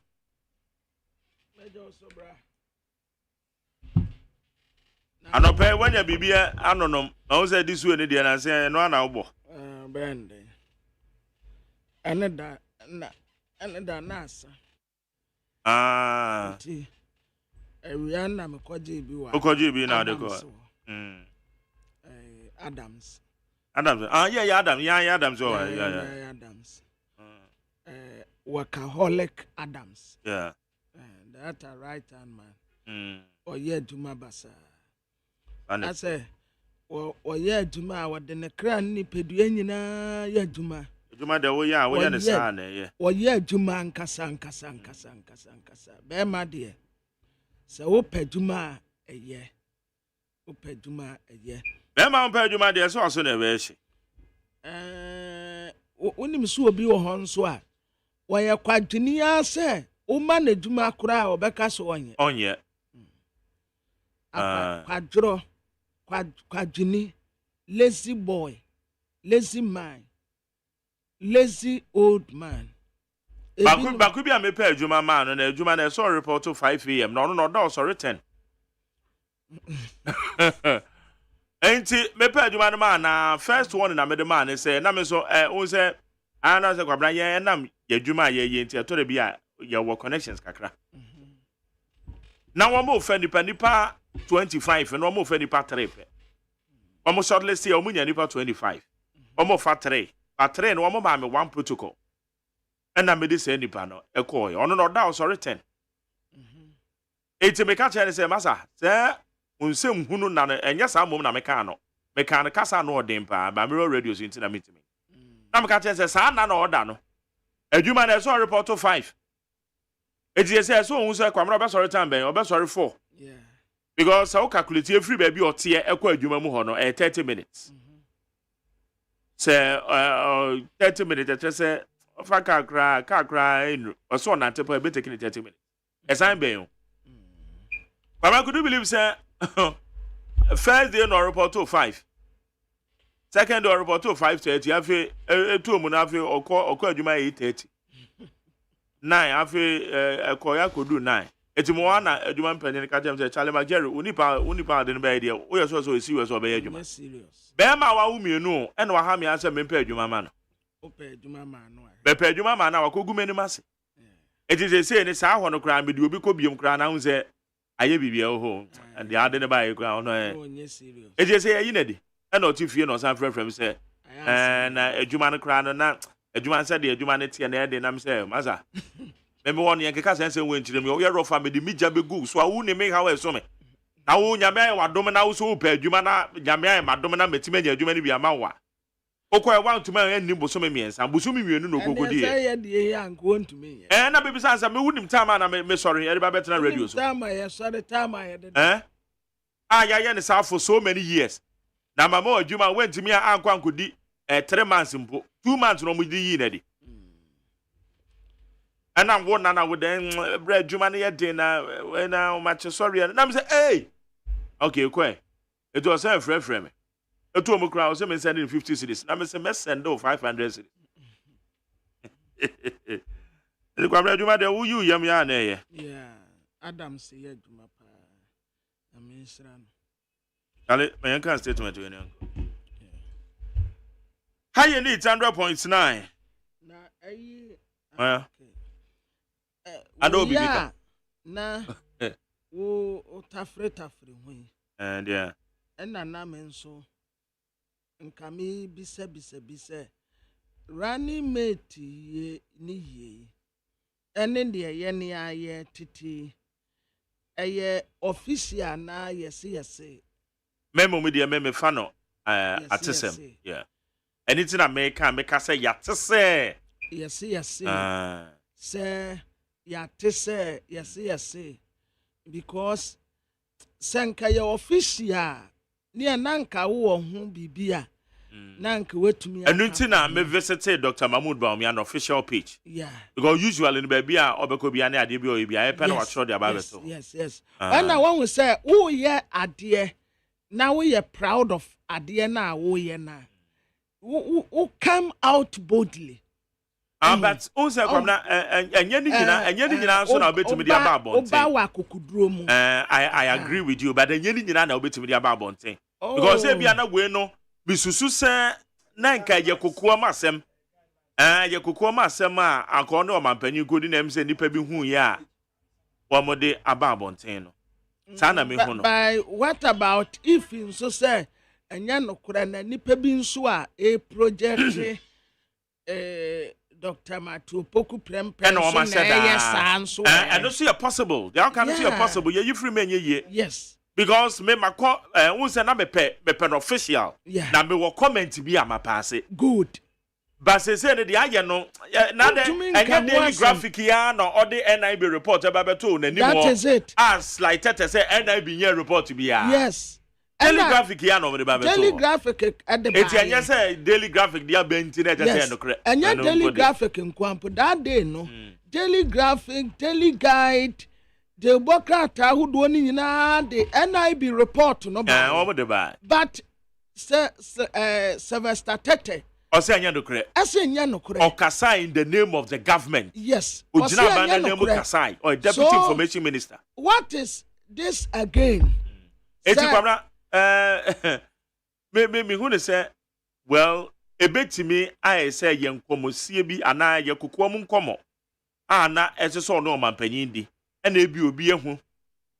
Anope when you bibia anonom na say this way ne dey na say no ana obo bend aneda nasa ewia na mekoje bi wa okoje bi na de ko Adams yeah Adams Adams workaholic Adams that a right hand man yeah Juma Basa I say yeah Juma what the nekran ni pedua nyina ya Juma de wo ya wo ya ne sa na ye yeah Juma nkasa be ma de se wo pe Juma eye wo pe Juma eye be ma wo pe Juma de so na we hye wonim so obi wo ho nso a wo ye kwadwini ya se o ma na Juma kura obeka so onye kwadwini lazy boy, lazy man, lazy old man. Baku bi amepe adwuma man na adwuma na so report to 5 am no da sorry 10. Enti mepe adwuma man na first one na me man say na me so on say ana say kwabran ye nam ye adwuma ye enti to bi a ye wo connections kakra. Na wo mo fa nipa 25 and almost any part 3. Almost shortly say omunya nipa 25. Almost fa 3. But 3 no almost me one protocol. And na me dey say nipa no e call you. Ono no da sorry 10. Eti me ka chere say masa, say unsem hunu na enye sa mom na me ka no. Me ka no kasa no odin pa, ba me radio so inti na meet me. Na me ka chere say sa na na order no. Adwuma na so report to 5. Eti say so hu say kwamra be sorry 10 ben, obe sorry 4. Yeah. Because I calculate every baby or tear equal adwuma mu ho no 30 minutes. Say 30 minutes I say Faka cry, or so not to put 30 minutes. As I'm being. But could you believe, sir? First day, no report to 5. Second day, report to 5:30. After 2 months, or call you my 8:30. 9, after a coya could do 9. It's more than a human penny and catch him, Charlie Jerry, Unipa, didn't be idea. We are so serious or be a serious. Bear my woman, no, and what have me answer me pay you, my man. Bepe Juma man, our Kugu many mass. It is a saying it's our crime, but you be cobium crown, I say, I be home, and the other by a crown. It is a unity, and not if you know some friend say, and a Juman crown and not a Juman said the humanity and the name say, Maza. Remember one young cousin went to them, your family, the media be good, so I wouldn't make how I saw me. Now, Yamay, what domina so pay Jumana, Yamay, my domina, Metimania, Jumani be a mawa. Oko I want to marry any Busumi means, and Busumi, you know, go good. And I be besides, I wouldn't time and I'm sorry, everybody better than radio. Time I saw the time I had. I am in South for so many years. Now, my more Juma went to me and Uncle could be 3 months in 2 months no with the Yenedy. And I'm one and I would then bread Jumani at dinner when I'm much sorry. And I'm saying, hey, okay, okay. It was a friend for me. A 2 crowd, some sending 50 cities. I'm a semester and 500 cities. The Quabra Juma, who you, Yamiane? Yeah, Adam said, Jumapa. I mean, my uncle statement to any uncle. How you need 100.9? Well, I don't be na wo tafre and yeah. And na men so nkami bisa rani mate ye ni ye ene de ye ne aye titi eye official na yes memo media meme fano atesem yeah anything I make say yatese yes say yatese yes because senka ye official ni ananka wo ho bibia nanka wetumi anything na me visit Dr. Mahmoud Baumi an official page yeah because usually in baby obeko bia na ade bi o bia e pen wa show the about so yes and na one we say wo ye ade na we ye proud of ade na wo ye na who come out boldly but also from na enye ni nyina so na obetumi dia ba bonten oba wa kokuduro mu I agree with you but enye ni nyina na obetumi dia ba bonten because e bia na we no bisusu se na nka ye kokoa masem ye kokoa masem a akọ ne o mampanyi godi na em se nipa bi hu ye a wo mode aba bonten no sa na me hu no by what about if in so say enya no kura na nipa bi nso a e project Dr. Matu Poku Prempe and no and also a possible they all can see a possible you free men ye yes because me makọ unse na me pen official na me wo comment bi ama pass good but say ne de aye no na de enya daily graphic ya no or the NIB report about to na ni that is it as like tete say NIB yen report bi ya yes daily graphic ya no me ba beto daily graphic at the it enya say daily graphic dia benti na say no kre enya daily graphic nkwampo that day no daily graphic daily guide the bokrata who do ni nyina the NIB report no ba but Sylvester Tete Ose anya no kre Okasai in the name of the government yes Ojina ba na name Okasai or deputy information minister what is this again eti kwamna me hu ne say well ebetimi I say yenkomosie bi ana ye kokoa mu nkomo ana eseso no mampanyin di ena ebi obi ehu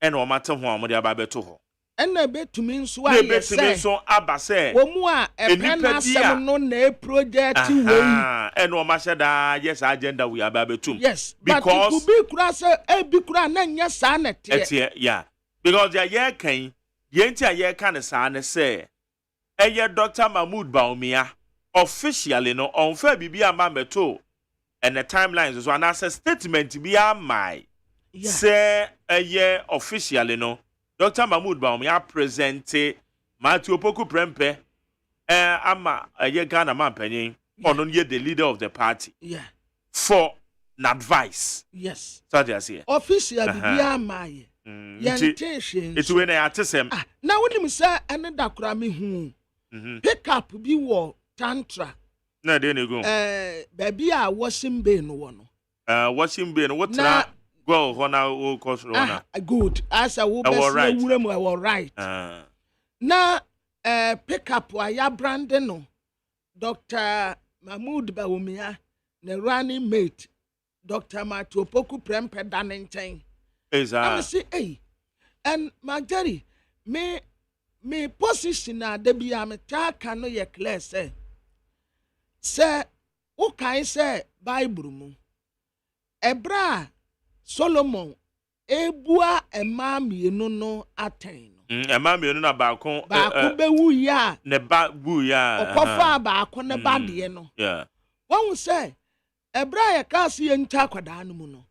ena o mate ho amode aba beto ho ena betumi nso a ye say abase wo mu a epena asem no na project wey ena o masheda yes agenda we aba betum yes because but bi kura say ebi kura na nya sa na te yeah because they are kan yenti a ye kan sa na say eye Dr. Mahmoud Baumia officially no on fa bibia ma meto and the timelines so an access statement be my say eye officially no Dr. Mahmoud Baumia presente Matthew Poku Prempe ama eye Ghana man panyin ono ye the leader of the party for an advice. Yes. So I say. Official bibia my. It's when I ask him. Now when you say another krami pick up bi wo tantra. Na dey na go. Baby a washing bay no one. Washing bay no what na go hona o cost hona. Good. As a wo be wura mu I right. Na pick up wa ya brand no. Dr. Mahmoud Bawumia ne running mate Dr. Matopoku Prempe Danenchen. I say, hey, and Marjorie, me position na debi am taka no ye clear say. Say, o kai say Bible mu. Ebra Solomon ebua ema mienu no aten. Ema mienu na baako be wu ya. Ne ba wu ya. Okofa baako ne ba de no. Yeah. Won say Ebra ya kasi ye nta kwada no mu no.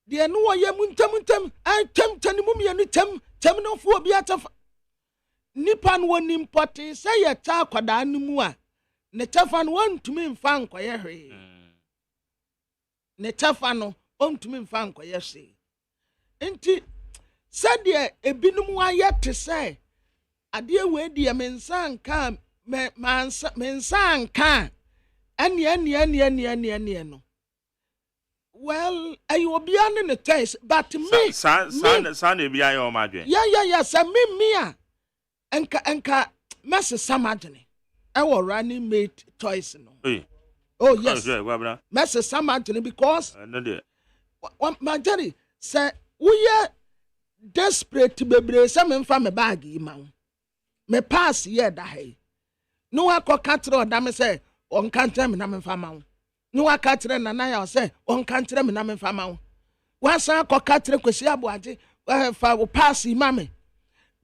De no wo ye muntam antem tanimu mienu tem no fu obi atafa. Nipa no woni important say ye ta kwada no mu a ne tafa no wontumi mfa nkoye hwe. Ne tafa no wontumi mfa nkoye hwe. Enti said ye ebinum wa yet say ade we de mensan ka mensan ka ene no. Well, ayo bia ne ne taste but me san e bia yo madwe. Yeah, say me a enka mess samadene. I will running mate toys no. Oh yes. Mess samadene because no dey. My Jerry say we are desperate to be some from a bag ma. Me pass here da hey. No wa ko katro da me say on kantre me na me fa ma. No wa katre na na ya say on kantre me na me fa ma. Wa san ko katre kwesi aboaje fa wo pass ma me.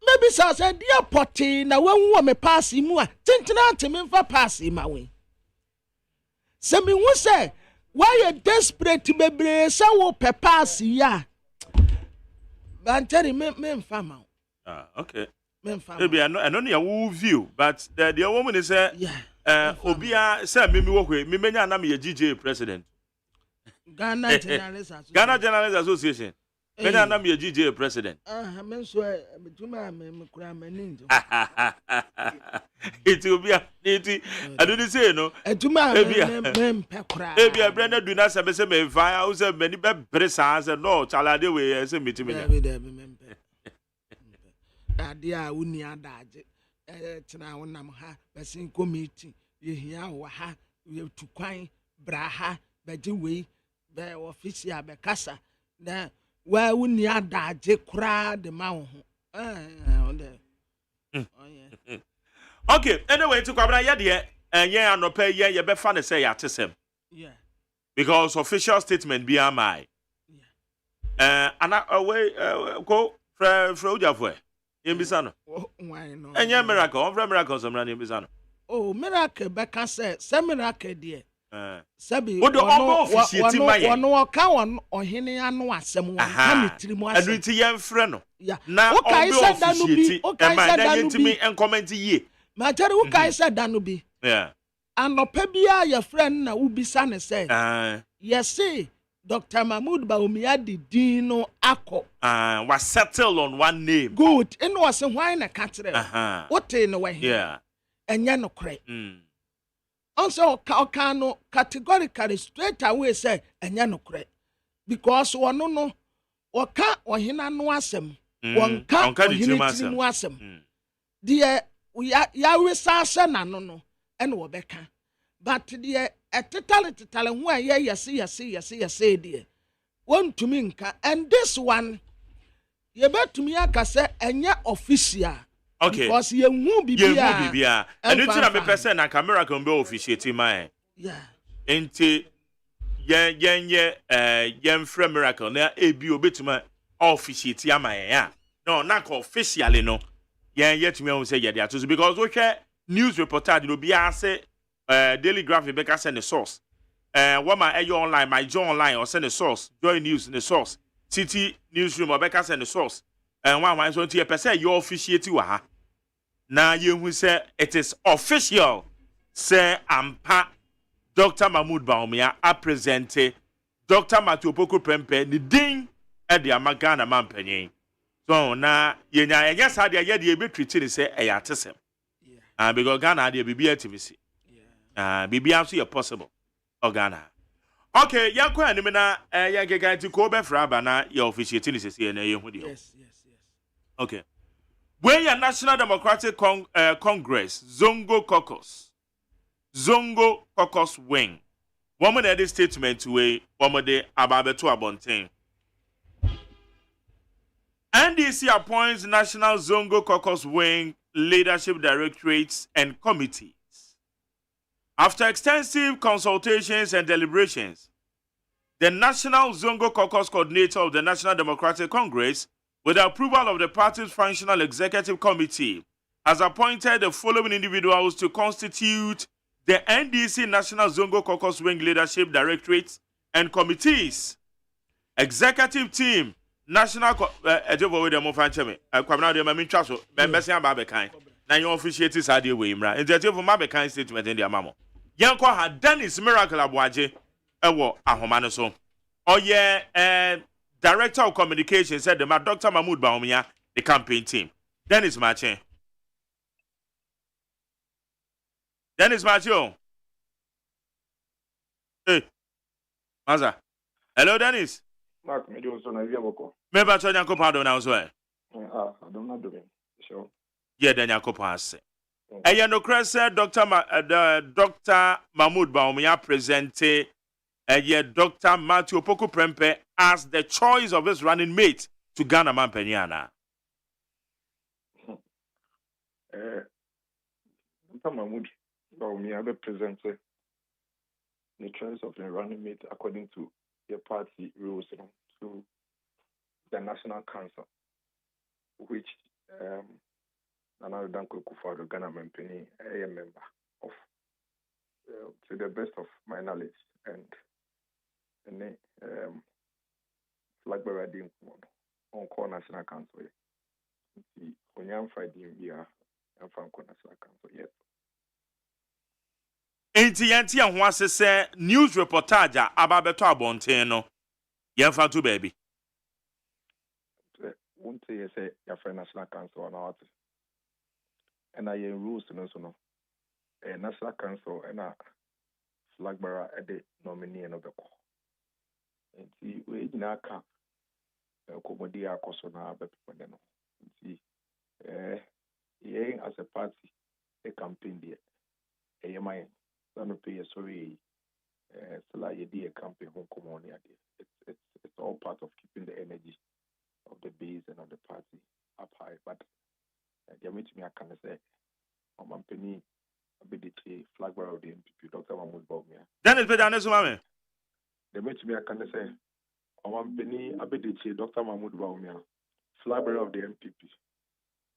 Maybe so say dear potty na wan me pass mu a tintina ante me fa pass ma we. Se me wu say why you desperate to be say wo pe pass ya. Banteri me mfa ma. Okay. Me mfa. Maybe I know your view but the woman is say obia say me work we me menya na me GJ president. Ghana Journalists Association. Menya na me GJ president. Me so betuma me kura maninjo. It will be I don't say no. Etuma me pekura. Ebia Brenda do na say me fire o say many be bresa say no chalade we say meet me. Ade a uni adaje tena wonam ha besin committee ye hia wo ha ye tukwan bra ha beje we be official be kasa na wa uni adaje kura de ma wo Okay, anyway to kwabra ye de enye anopa ye be fa ne say ya tesem. Yeah. Because official statement be am I. Ana away go fra ujafo Yembisa no. Why no? Enye miracle, on from miracle some ran yembisa no. Oh, miracle beka say miracle there. Sabi wo do omo officiate maye. Ono ka won ohene anu asem won ka ne tiri mu asem. Adu ti yen frɛ no. Na o kai say danu bi, o kai say danu bi. En comment ye. Ma jare o kai say danu bi. Yeah. Anopa bia ye friend na ubisa ne say. Yes say Dr. Mahmoud Bawumia di dino ako. Was settled on one name. Good. And was a wine a catcher. What in a way? Yeah. And yano cray. Also, Kaukano categorically straight away say, and yano cray. Because one no, or ka or hina noasem. One ka or hina noasem. Dear, we are Yawisa no, and Wabeka. But dear, at the talent where you see, dear. One to me, and this one, you bet to me, I say, and ya official. Okay. Because you won't be here. And it's not a person a camera can be officiating my. Yeah. Enti, yen free miracle, na ebi obetuma officiate ya my. No, not officially, no. Yet me say, yeah, because okay, news reporter, will be say. Daily Graphic Becca send the source. What my ayo online, my Joe online or send the source. Joy News in the source. City Newsroom or Becca send the source. And one so to a you officiate wa. Now you will say it is official. Say Ampa Dr. Mahmoud Bawumia a presente Dr. Matthew Opoku Prempeh ni din e de amagana mampanyin. So na yenya yes had ye de be treat ni say e ya tesem. Because Ghana de bibia timisi. Bibia so possible. Ghana. Okay, yakwa anim na ya gigantic ko be fra aba na ya officiate ni sese na ye hu de. Yes. Okay. When your National Democratic Congress Zongo Caucus wing. Woman at this statement way woman de ababeto abonten. NDC appoints National Zongo Caucus wing leadership directorates and committees. After extensive consultations and deliberations, the National Zongo Caucus coordinator of the National Democratic Congress, with the approval of the party's functional executive committee, has appointed the following individuals to constitute the NDC National Zongo Caucus wing leadership directorates and committees. Executive team, National Yanko had Dennis Miracle Abwaje ewo ahomane so. Oye director of communications said the Dr. Mahmoud Bawumia the campaign team. Dennis Mache. Hey. Maza. Hello Dennis. Mark me do so na via boko. Me ba cho Yanko pardon na so e. I don't know doing. Sure. Yeah, then Yanko pass. No said Dr. Mahmoud Bawumia presented Dr. Matthew Opoku Prempeh as the choice of his running mate to Ghana Mampanyana. Dr. Mahmoud Bawumia presented the choice of the running mate according to the party rules to the National Council, which Nana Danko Kufuor, Ghana Mampany, a member of, to the best of my knowledge, and flag bearer on call National Council. The Onyam Friday here and Franco National Council yet. Enti and what's say news reportage about Beto Abonteno. Yanfa to baby. Won't say your National Council or not. And I rules no a National Council and a flag bearer at the nominee and of the call. And see, we in our camp, Comodia Cosona, but see, as a party, a campaign there, a mine, don't pay a sorry, so like a campaign home commonia. It's all part of keeping the energy of the base and of the party up high, but they meet me, I can say, on penny, a bit flag bearer of the MPP, Dr. Mahmoud Bawumia. Then it's better than this, they meet me, I can say, on penny, a bit Dr. Mahmoud Bawumia, flag bearer of the MPP.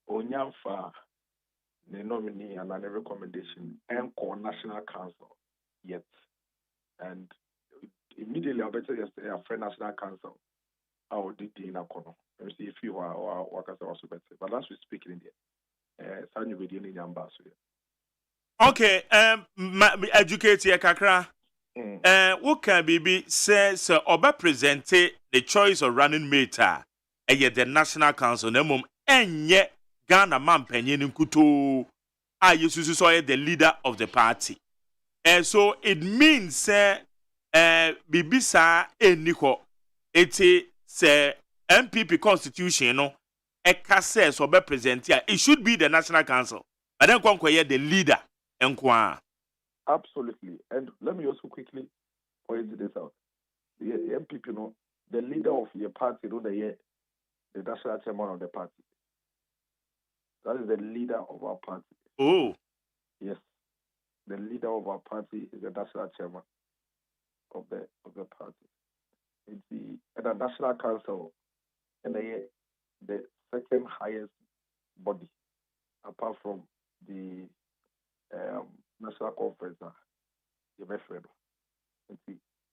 Onyamfa, the nominee and a recommendation, and call National Council yet. And immediately, I better yesterday, a friend National Council, I will do the inner corner. Let see if you are workers also better. But as we speak in there, Sanyu will be in Yambasu. Okay, educate here, Kakra. What can be says Oba presented the choice of running mate, the National Council, Nemum, and yet Ghana Mampany Nkuto. I used to say the leader of the party. And so it means Bibisa Eniko. It is MPP constitution no eka says Oba present here. It should be the National Council. But then Kwankwa the leader. Absolutely. And let me also quickly point this out. The MPP, the leader of your party, the national chairman of the party. That is the leader of our party. Oh. Yes. The leader of our party is the national chairman of the party. It's the National Council and the second highest body apart from the National Conference,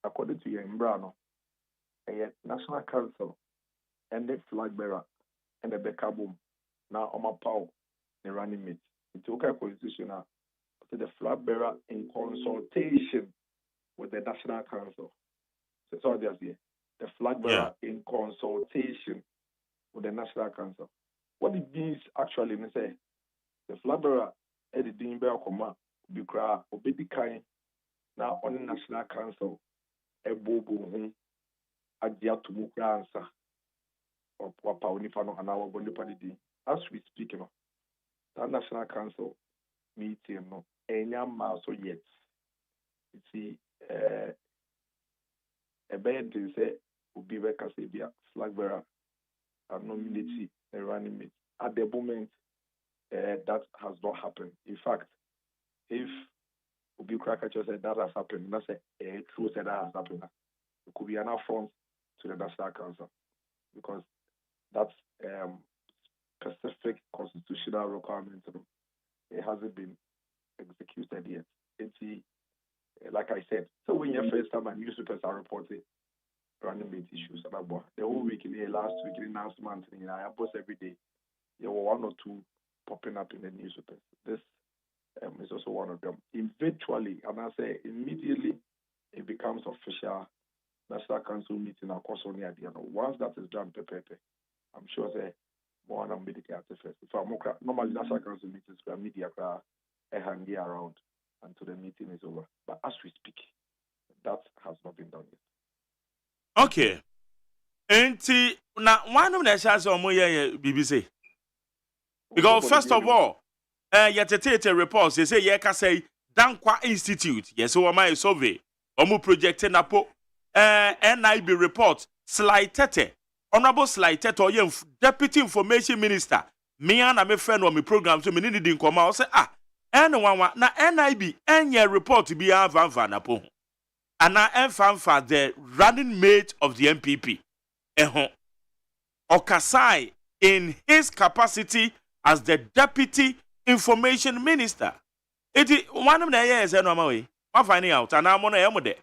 according to Yembrano, a National Council and the flag bearer and the Becabum now on my power, the running mate. It's okay constitutional to the flag bearer in consultation with the National Council. So sorry, the flag bearer in consultation with the National Council. What it means actually, me say, the flag bearer editing bear comma bikra obedi kind now on the National Council a bobo adia to mukra answer or papa onifano and our bonipadi. As we speak, you know, that National Council meeting no enyama so yet. You see, a bad thing say will be Casabia flag bearer and nominati a running mate. At the moment, that has not happened. In fact, if Ubi Cracker said that has happened, that's a true said that has happened. It could be an affront to the National Council because that's specific constitutional requirement. It hasn't been executed yet. It's like I said, so when your first time and newspapers are reporting running mate issues about the whole week in the last week in the last month, I post every day. There were one or two popping up in the newspapers. This is also one of them. Eventually, and I say immediately, it becomes official National Council meeting across only at the end. Once that is done, I'm sure say more than medical artifacts. If I'm normally National Council meetings, where media are hanging around until the meeting is over. But as we speak, that has not been done yet. Okay. And now one of the shots on my BBC. Because first of all, yet reports they say you can say Dankwa Institute. Yes, so am I survey. Omu projected napo NIB report slighted. Honorable slighted or deputy information minister. Me and my friend on my program so me didn't come out say anyone na NIB any report to be a van napo. And now for the running mate of the MPP. Okasai in his capacity as the deputy information minister. It is one of the years and I'm finding out and I'm on a there.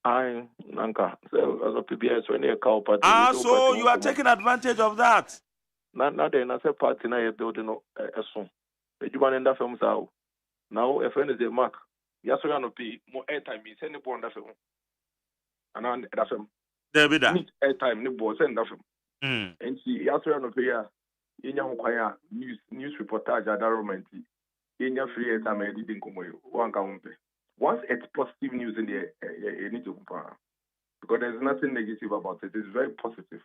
I Nanka. So as a PBS when you call party. So you are taking advantage of that. Not then as a party now you don't know a song. The Juban and the films out. Now a friend is a mark. Yes, we are not pay more airtime is any point of film. And on that film. There be that. Airtime, no boss and that film. And see, yes, we are not pay in your news reportage at government. In your free airtime, I didn't come away. One count. Once it's positive news in the you need to compare. Because there's nothing negative about it. It's very positive.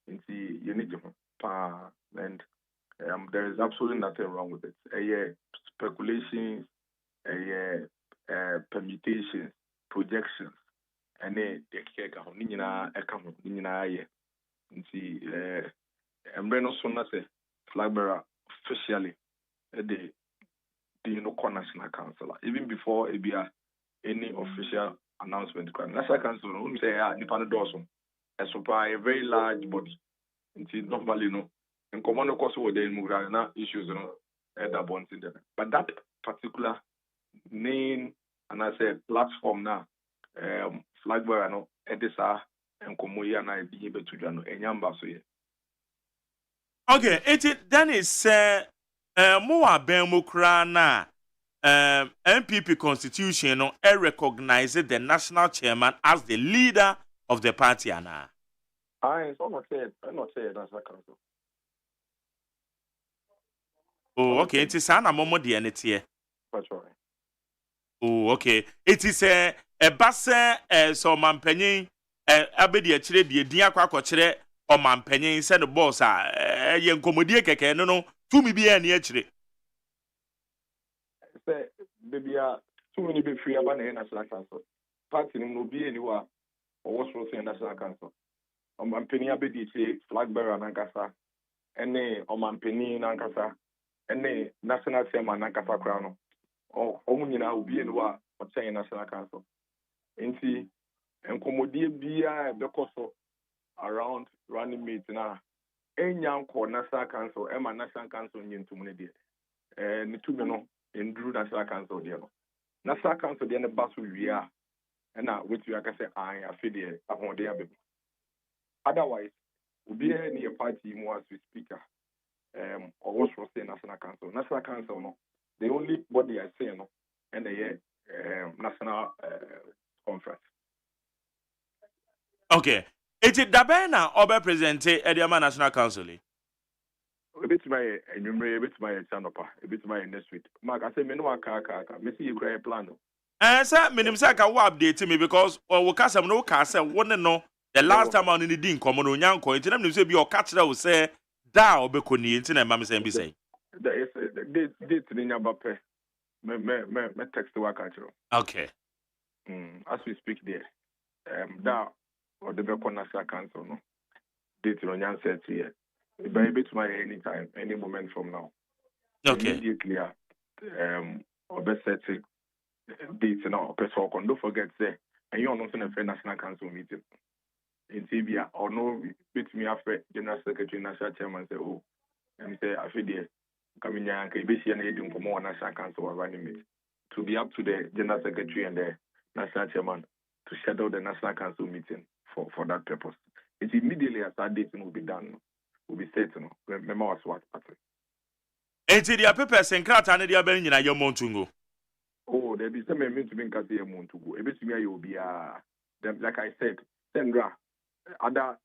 And see, you need to compare. And there is absolutely nothing wrong with it. Speculations, permutations, projections, and then see, and Breno Sona say flag bearer officially the National Council. Even before it be any official announcement, National Council who say Nipan Dawson, a very large body. Normally no. And command of course what they Mugrana issues that bonds in there. But that particular name and I said platform now, flag bearer no Edisa and Komoya and I be able to join Enyamba so okay, then is more Bemokrana MPP constitution no recognize the national chairman as the leader of the party now. I'm not saying National Council. Oh, okay. It is an amomo de enetier. That's right. Oh, okay. It is a basse so mampenyin abedi a chire de din akwa akochere o mampenyin se the boss ye nkomodie keke no tumi bi e na chire. Say baby too many be free about the National Council. Party no be anywhere or what's wrong in National Council. O mampenyin abedi che flag bearer nankasa ene o mampenyin nankasa ene national chairman nankasa krano. O omunyina obi anywhere o chen National Council. Enti enkomodie bia bekoso around running mate na enyanko National Council ema National Council nyintum ne de nitume no enduru National Council de no National Council de ne baso wia na wetu aka say an afide ahode abem. Otherwise obi ni a party mu as speaker or what was say National Council no the only body I say no and the national conference. Okay. It is Dabena Ober presented at the National Council. A bit my enumerate, a bit my chanopa, a bit my next week. Mark, I say, Menua Kaka, Missy, you cry a plan. Sir, Minimsaka will update me because we can't have no castle, one and no. The last time on in the Dean Common Yanko, it's them to say, your catcher will say, Dow Beconi, and Mamma Sambi say. There is a date in Yabape. Me text to work. Okay. As we speak there, that or the Becon National Council, no date on Yan said here. Baby to my anytime, any moment from now. Okay. Immediately, or best set dates now. Person, don't forget say, and you're not in a National Council meeting. In Tibia or no, bit me after General Secretary, National Chairman say, oh, and say, I feel there. Coming here and KBC and Aiding for more National Council or running it. To be up to the General Secretary and the National Chairman to schedule the National Council meeting for that purpose. It's immediately as that date will be done, will be set. Remember what's what happened. And to the papers and crat and the Abelin in your Montungo. Oh, there be some meant to be in Cassia Montugo. A bit me, you will be like I said, Sandra, other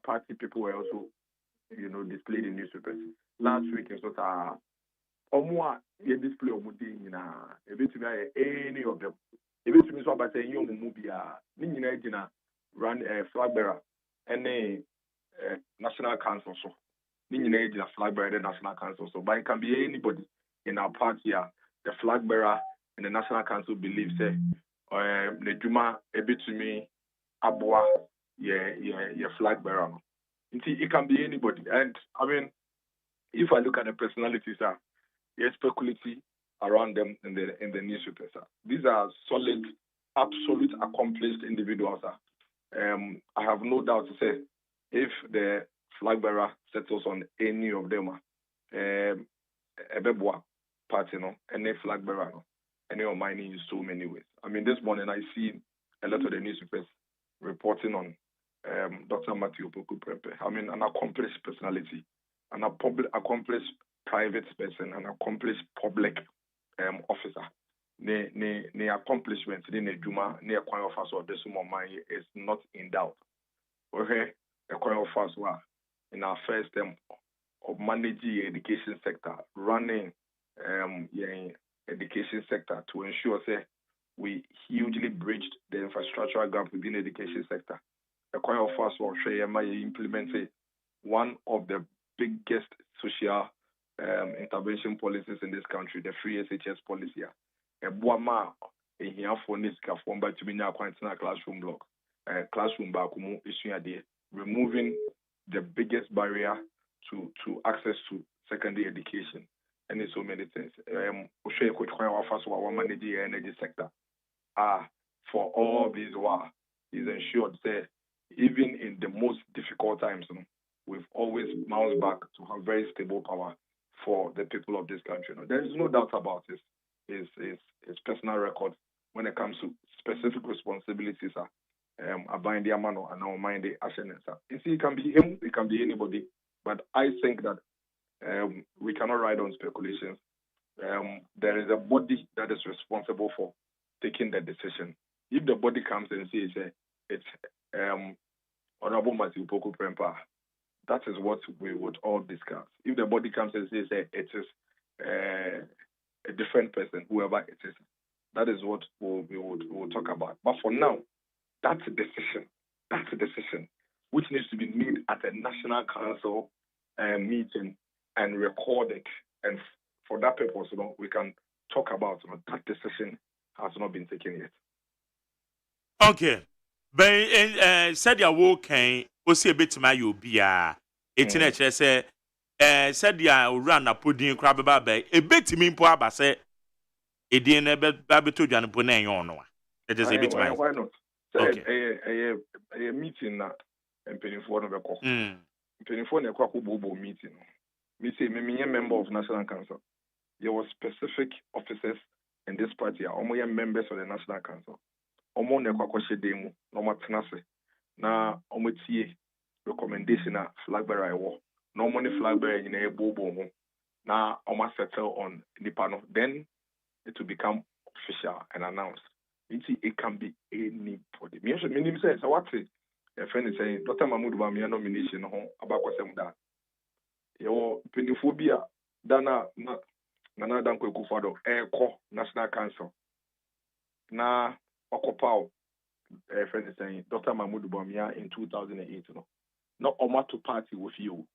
party people were also, displayed in newspapers. Last week, it was Omwa, you display of Mudi in a bit any of them. A bit to me, so by saying, young Mubia, Nina run a flag bearer and a national council. So, Nina a flag bearer, the national council. So, but it can be anybody in our party here, the flag bearer and the national council believes, the Juma, a bit to me, Abwa, yeah, flag bearer. It can be anybody. And I mean, if I look at the personalities, there's speculity around them in the newspapers. These are solid, absolute, accomplished individuals. I have no doubt to say, if the flag bearer settles on any of them, Ebebwa party, any flag bearer, any of mine in so many ways. I mean, this morning I see a lot of the newspapers reporting on Dr. Matthew Opoku Prempeh. I mean, an accomplished personality, an accomplished private person, an accomplished public officer. The accomplishments in the Juma, near Kwan of us or the Sumomai is not in doubt. Okay, a Kwan of us were in our first term of managing the education sector, running education sector to ensure say we hugely bridged the infrastructural gap within the education sector. A Kwan of us will implement one of the biggest social intervention policies in this country, the free SHS policy. A boama in here for Niska form by to be now classroom block, classroom bakumu issue removing the biggest barrier to access to secondary education and so many things. Managing energy sector. For all these is ensured that even in the most difficult times, we've always bounced back to have very stable power for the people of this country. There is no doubt about this. His personal record when it comes to specific responsibilities are buying the amano and now mind the action. It can be him, it can be anybody, but I think that we cannot ride on speculations. There is a body that is responsible for taking the decision. If the body comes and says it's Honorable Matthew Opoku Prempeh, that is what we would all discuss. If the body comes and says it is a different person, whoever it is, that is what we will talk about. But for now, that's a decision which needs to be made at a national council meeting and recorded. And for that purpose, we can talk about that decision has not been taken yet. Okay. But said your work can see a bit to my UBA. It's in a chess, said ya run a pudding crab baby. A bit to me, Poaba say, a dinner baby to Jan Pune on. It is a bit my. Why not? Okay. A meeting and penny for the call. Penny for the Bobo meeting. Me say, me a member of National Council. There were specific officers in this party, are members of the National Council. Omo ne kwakwashe demu no matenase na omotie recommendation a flag bearer iwo no money flag bearer nyina ebobo ho na omo settle on nipa no, then it will become official and announced. It can be anybody. Me say what a friend is saying Dr. Mahmoud Bawumia nomination ho abakwasem da. Yo penifobia dana na Dankwa Akufo-Addo eko National Council. Na okopao a friend is saying Dr. Mahmoud Bawumia in 2008 no. No omato party with you.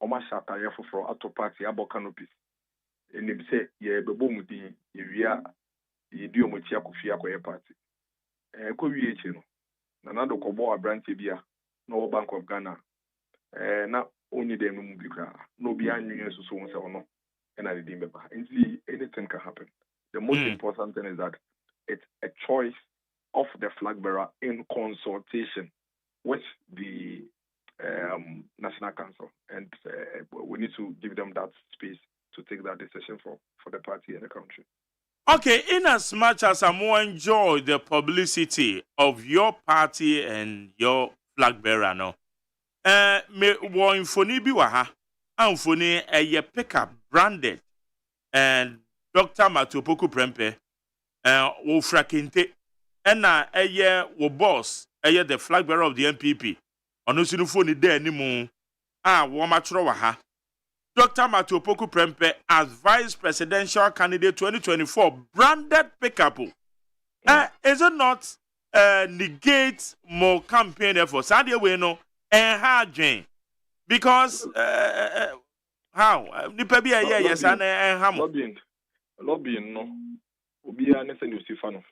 Oma shata ye foforo ato party abo canopies. Enim say ye bebo mudi ye wia ye di omochi akofia akoye party. Ko wie echi no. Na nado kobo abrante bia no Bank of Ghana. Na only them no bi kra. No bi anyu so won se ono. And I didn't remember. Anything can happen. The most important thing is that it's a choice of the flag bearer in consultation with the National Council, and we need to give them that space to take that decision for the party and the country. Okay, in as much as I more enjoy the publicity of your party and your flag bearer, no, me wo infoni bi wa ha, infoni a pickup branded and Dr. Matupoku Prempeh, wo frakente, and wo boss, the flag bearer of the MPP. Ono sinufoni de animu wo matro wa ha. Dr. Matupoku Prempeh as vice presidential candidate 2024 branded pickup. Is it not negate more campaign efforts? How do we know? Jane. Because how? Nipa bi yes and ham. Lobbying no. Obi a nese no sifano.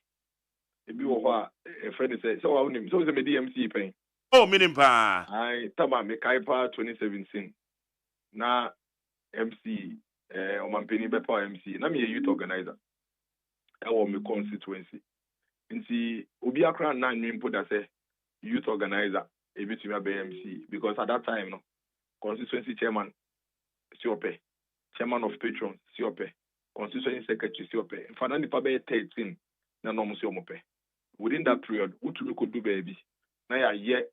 Ebi wo ho a friend say so wa unim so say me DMC pen. Oh, minim pa. I tama me kaipa 2017. Na MC omampeni bepa MC. Na me youth organizer. I want me constituency. Nti obi akra na nwimpo da say youth organizer ebitumi be MC because at that time no constituency chairman siope, chairman of patrons siope, constituency secretary siope. Fana nipa be 13 na no mo siope. Within that period, utumi could do baby. Na ya ye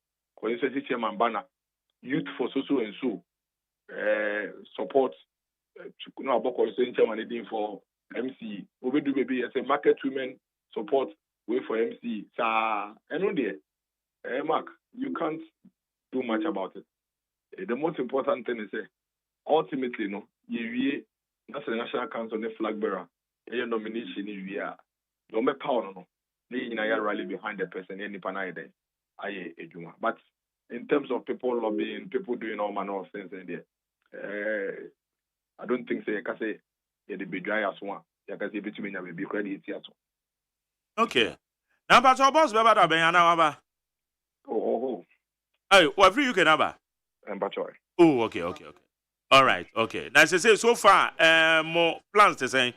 constituency chairman banner youth for so and so support no about constituency chairman leading for MC. Obedu baby as a market women support way for MC. Sa eno there. Mark, you can't do much about it. The most important thing is ultimately no ye that's the National Council the flag bearer. Your nomination you are no me power no. You rally behind the person any panai but in terms of people lobbying, people doing all manner of things in there, I don't think say you can say the big guy as one. You can say between you be credit as one. Okay. Now, but our boss, Baba, Bayana, oh. Hey, what free you can have? Oh, okay. All right, okay. Now, say so far, more plans to say.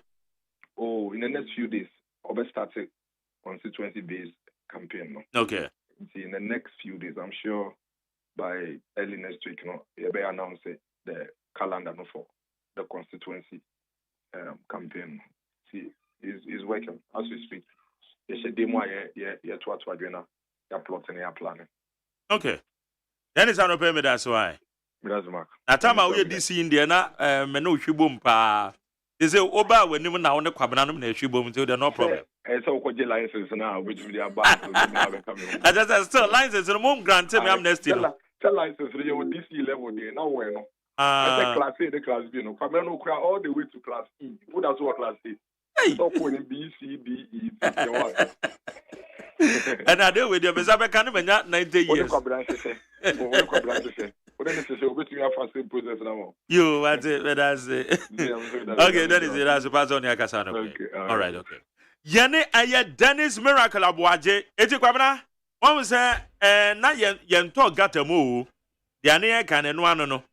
Oh, in the next few days, I'll be starting constituency-based campaign. No? Okay. In the next few days, I'm sure by early next week, you'll be announcing the calendar for the constituency campaign. See, is working as we speak. It's a demo you're plotting, you're planning. Okay. Then it's an open that's why. That's Mark. At time I will DC India, Menu Shibum pa. They say, Oba, when you now on the Quabanum, Shibum, so they're no problem. And so, what your license now, which we are back. I just still license and won't grant me amnesty. Tell license, you will DC level there, now where no. Class A, the class B, no. Come on, cry all the way to class E. Who does what class A? Stop when B, C, D, E. And I do with your Bezabe Canada, not 90 years. You, what's it? That's it. Okay, that is it. As a pass on your Casano. All right, okay. Yane aye Dennis Miracle Abuaje. Eti kwabna. One was na yen talk got a move. Yane can and one no.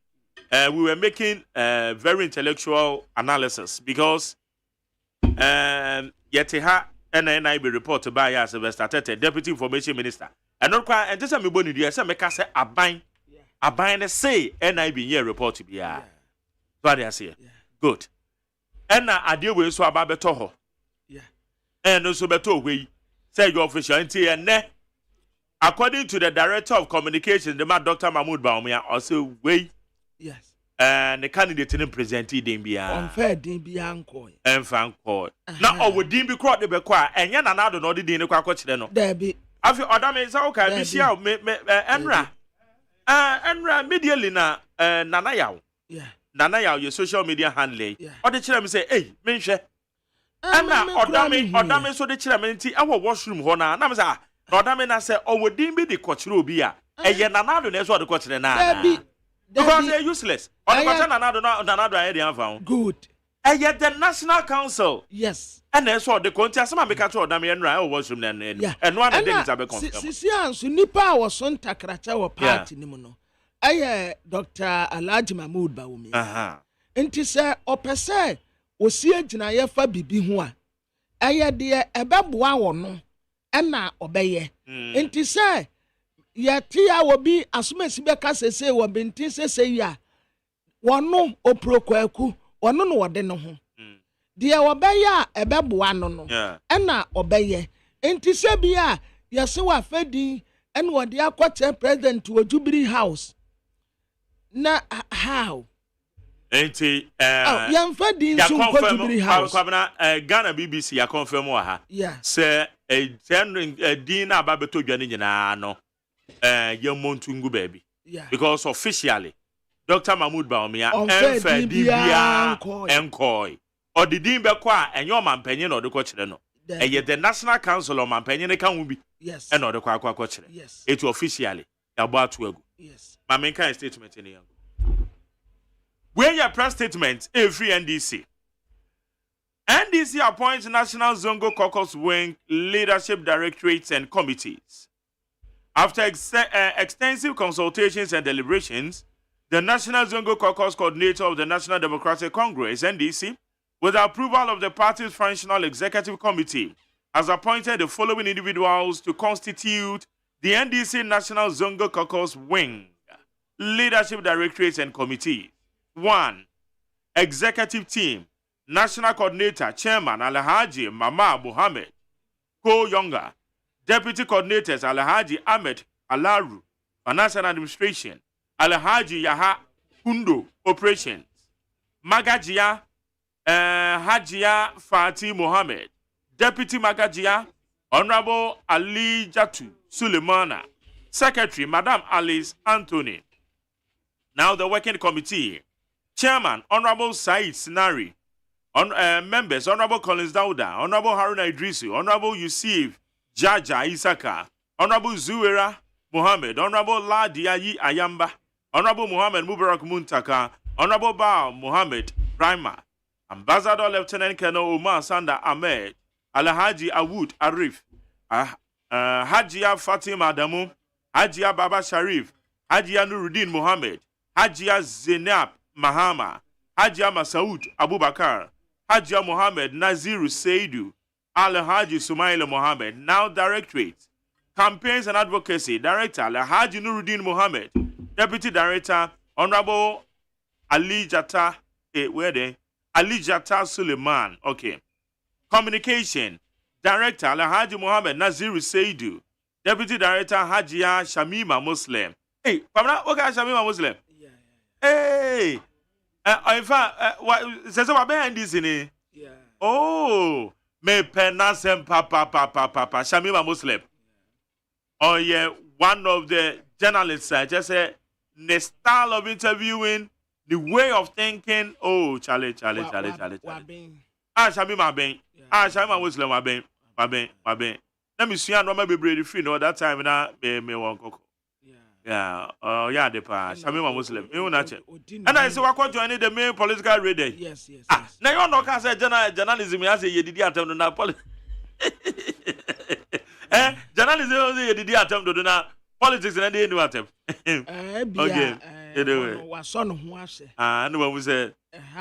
We were making very intellectual analysis because Yeteha NNIB reported by us Sylvester Tete, Deputy Information Minister. And not quite and just me boni dia say make say aban say NIB here report to be ya. So they say good. And na ade we so aba beto ho. Yeah. And also beto we say your official and according to the Director of Communications, the man Dr. Mahmoud Bawumia also we yes. the candidate in present din bia unfair din bia anko enfa anko na owo din bi crowd be kwa enye na nado no de din kwa kwakire no there be afi odame say okay bi shia enra medially na nana yaw nana yaw your social media handle o de kire me say hey menhwe ana odame so de kire me nti awo washroom ho na me say odame na say owo din bi de kwakire obi a eye nana do na so de kwakire na because they're useless. Good. And yet the National Council. Yes. And then so the contest some make at all Damian Rai was from then. And one of the things I be confirmed. Sisian so nipa was on takracha wa party ni mo no. Aye Dr. Alhaji Mahmood Bawumi. Enti se opese osi agina ye fa bibi ho a. Aye de ebeboa wo no. Na obeye. Enti se yatia will be as much beka say wo benti say ya wono oprokwaku wono no wode no ho de obeye ebeboa no no na obeye enti se bia yese wa fadin ene wode akwache president wo Jubilee House na how enti yan fadin so ko Jubilee House kwabna Ghana BBC ya confirm wa ha se din na ababeto dwane nyina no Montungu baby. Because officially, Dr. Mahmood Bawumia Dibia Enkoi or the Dimbe Kwa and your man penny or the coach no. And yet the National Council of Man Penny can be and or the Kwa coach. Yes, it officially about to go. Yes, my main kind of statement in here. When your press statement, every NDC appoints National Zongo Caucus Wing leadership directorates and committees. After extensive consultations and deliberations, the National Zongo Caucus coordinator of the National Democratic Congress, NDC, with the approval of the party's functional executive committee, has appointed the following individuals to constitute the NDC National Zongo Caucus Wing, leadership directorates and committees. 1. Executive team, National Coordinator, Chairman Alhaji Mama Mohammed, Co-Younger, Deputy Coordinators Alhaji Ahmed Alaru, Financial Administration, Alhaji Yaha Hundo, Operations, Magajia Hajia Fatih Mohammed, Deputy Magajia, Honorable Ali Jatu Sulemana, Secretary Madam Alice Anthony. Now the Working Committee, Chairman Honorable Said Sinari, members Honorable Collins Dauda, Honorable Haruna Idrisu, Honorable Yusuf Jaja Isaka, Honorable Zuwera Mohammed, Honorable Ladiayi Ayamba, Honorable Mohammed Mubarak Muntaka, Honorable Bao Mohammed Prima, Ambassador Lieutenant Colonel Omar Sanda Ahmed, Alhaji Awud Arif, Hajia Fatima Adamu, Hajia Baba Sharif, Hajia Nuruddin Mohammed, Hajia Zainab Mahama, Hajia Masaud Abubakar, Hajia Mohammed Naziru Seidu, Alhaji Sumaila Mohammed, now Directorate, Campaigns and Advocacy, Director Alhaji Nuruddin Mohammed, Deputy Director, Honorable Ali Jata, Ali Jata Suleiman, okay. Communication, Director Alhaji Mohammed Naziru Seidu, Deputy Director Hajia Shamima Muslim. Hey, okay, Shamima Muslim. Hey, in fact, what says about behind this in it? Yeah. Oh. Me penasem papa Shamima Muslim. Oh yeah, one of the journalists just said the style of interviewing, the way of thinking. Oh, Charlie. Shamima Ben. Shamima Muslim Maben. Let me see no maybe brave free no that time na me won koko. Yeah. Oh yeah, the pa Shamima Muslim. You na che. And I say we go join the main political radio. Yes. Now you no can say journalism has a yedidi attempt na politics. Journalism has a yedidi attempt na politics na dey no attempt. Okay. Anyway. Wa so no ho ase. No one will say.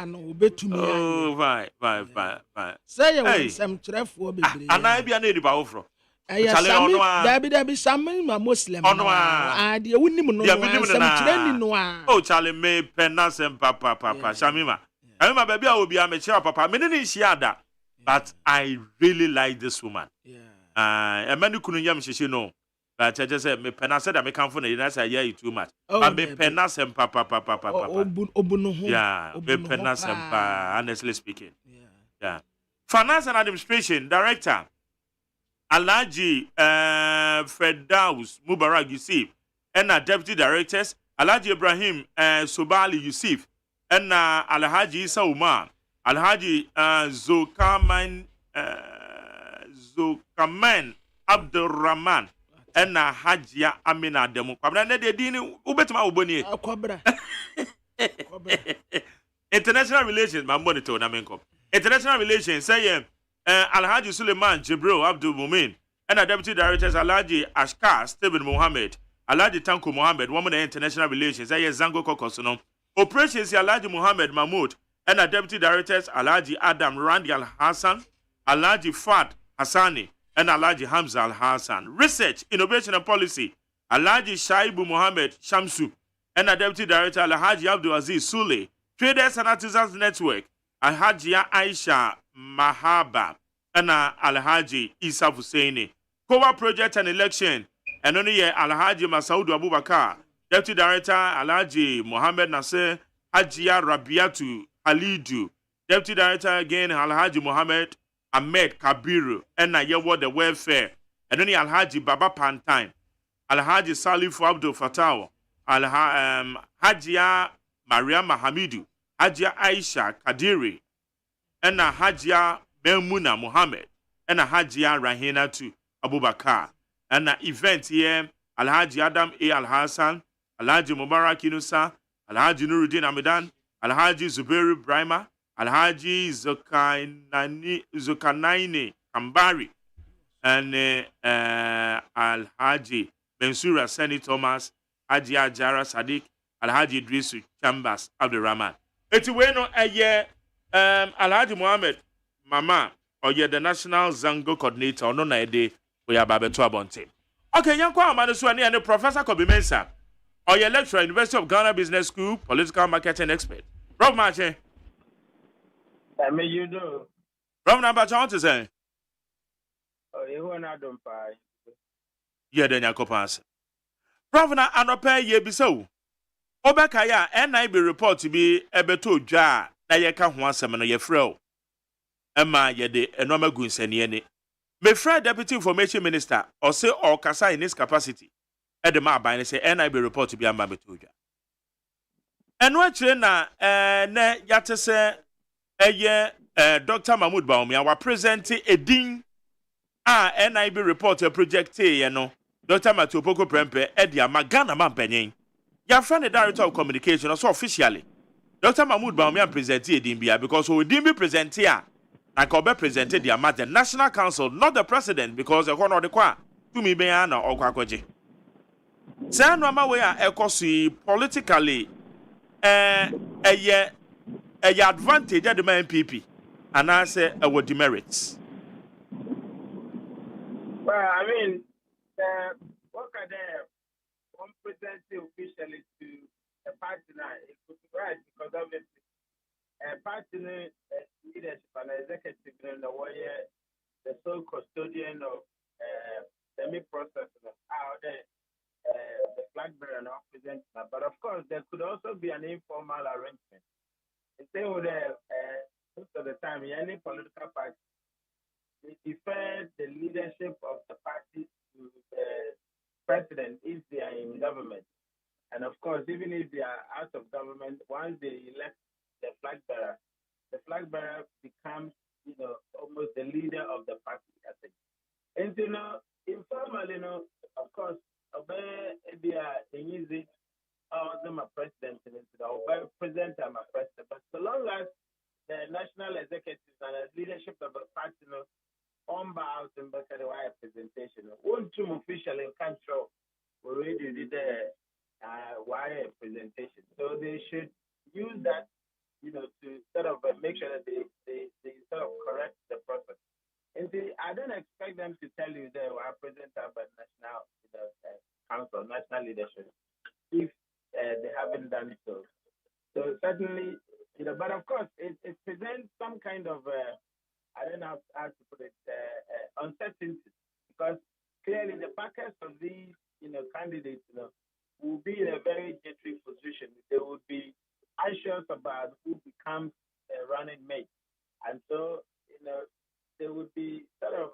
No obetumi. Oh, fine. Say you want some trefo bebre. And I be an ediba ofro. Dabi Sami ma Muslim. Ono de woni mu no no. Oh Charlie me penasem papa Shamima. Shamima baby I will be a mature papa. Me didn't share that. But I really like this woman. Yeah. And many kunu yam she no. But I just said, me pen, I said, I can't find it. I said, yeah, you too much. Oh, But me pen, papa. Yeah, me pen, honestly speaking. Yeah. Finance and Administration Director, Alhaji Firdaus Mubarak Yusuf, and Deputy Directors, Alhaji Ibrahim Sobali Yusuf, and Alhaji Isa Umar, Alhaji Zokaman Abdurrahman, and Hajia Amina Demu. Kwabra de dini ubetuma uboni. Kwabra. International relations, my monitor na menko. International relations say Alhaji Suleiman Jibril Abdul Mumin, and Deputy Directors Alhaji Ashkar Stephen Mohammed, Alhaji Tanko Mohammed, woman international relations, say Zango Kokosono. Operations Alhaji Mohammed Mahmoud, and Deputy Directors Alhaji Adam Randi Al Hassan, Alhaji Fat Hassani, and Alhaji Hamza Al Hassan. Research, Innovation and Policy, Alhaji Shaibu Mohammed Shamsu, and Deputy Director Alhaji Abdul Aziz Sule. Traders and Artisans Network, Alhaji Aisha Mahaba, and Alhaji Isa Husseini. COA Project and Election, and only Alhaji Masaudu Abubakar, Deputy Director Alhaji Mohammed Nasser, Hajia Rabiatu Halidu, Deputy Director again Alhaji Mohammed Ahmed Kabiru, and Nayewa the Welfare, and only Alhaji Baba Pantine, Alhaji Salifu Abdul Fatah, Hajia Maria Mahamidu, Hajia Aisha Kadiri, and Hajia Memuna Muhammad, and Hajia Rahina to Abubakar, and event here Alhaji Adam A. Al Hassan, Alhaji Mubarak Inusa, Alhaji Nuruddin Amidan, Alhaji Zuberi Brahma, Alhaji Zukanaini Kambari, and Alhaji Bensura Seni Thomas, Haji Ajara Sadiq, Alhaji Idrisu Chambers Abdurrahman. It's bueno Alhaji Muhammad Mama, or the National Zango Coordinator, or no idea we are Babeto Abonte. Okay, Yankwa Manuswani and the Professor Kobi Mensa, or your lecturer, University of Ghana Business School, political marketing expert. Rob Marche. I mean, you do. Rob number to say. Oh, you want to don't buy. Yeah, then Yakopans. Provena Anope ye be so. Obakaya and I be report to be a beto jar, na yeka one semen ye fro. Emma ye de enoma gunseniene. Me friend Deputy Information Minister, or say or Kasa in this capacity. At the map by say and I be report to be a mabetoja. And what na ne yatese Dr. Mahmoud Baumi, our presenting a ding and I be report a project Dr. Matopoko Prempe Edia Magana Mampenyin. Your friend the director of communication also officially. Dr. Mahmoud Baumi presented a dimbia because we didn't be present here. I could be presented the National Council, not the president, because the one or the qua to me beana or quacoji. San Rama we are ecosi politically a advantage at the man PP and I say our demerits. Well, I mean, what are there? One presenting officially to a partner, it could be right because obviously a partner leadership and executive in the way the sole custodian of the mid process how the flag bearer now presents. But of course, there could also be an informal arrangement. They would most of the time, in any political party, they defer the leadership of the party to the president if they are in government. And of course, even if they are out of government, once they elect the flag bearer becomes, almost the leader of the party, I think. And, informally, of course, they are easy. I'm a president, or president, I'm a president. But so long as the national executives and the leadership of the party on out and back at the wire presentation, one team official in control already did the wire presentation. So they should use that, to sort of make sure that they sort of correct the process. And see, I don't expect them to tell you they were presented by national council, national leadership, if they haven't done so. So certainly, but of course, it presents some kind of, I don't know how to put it, uncertainty, because clearly the packets of these, candidates, will be in a very jittery position. They would be anxious about who becomes a running mate. And so, they would be sort of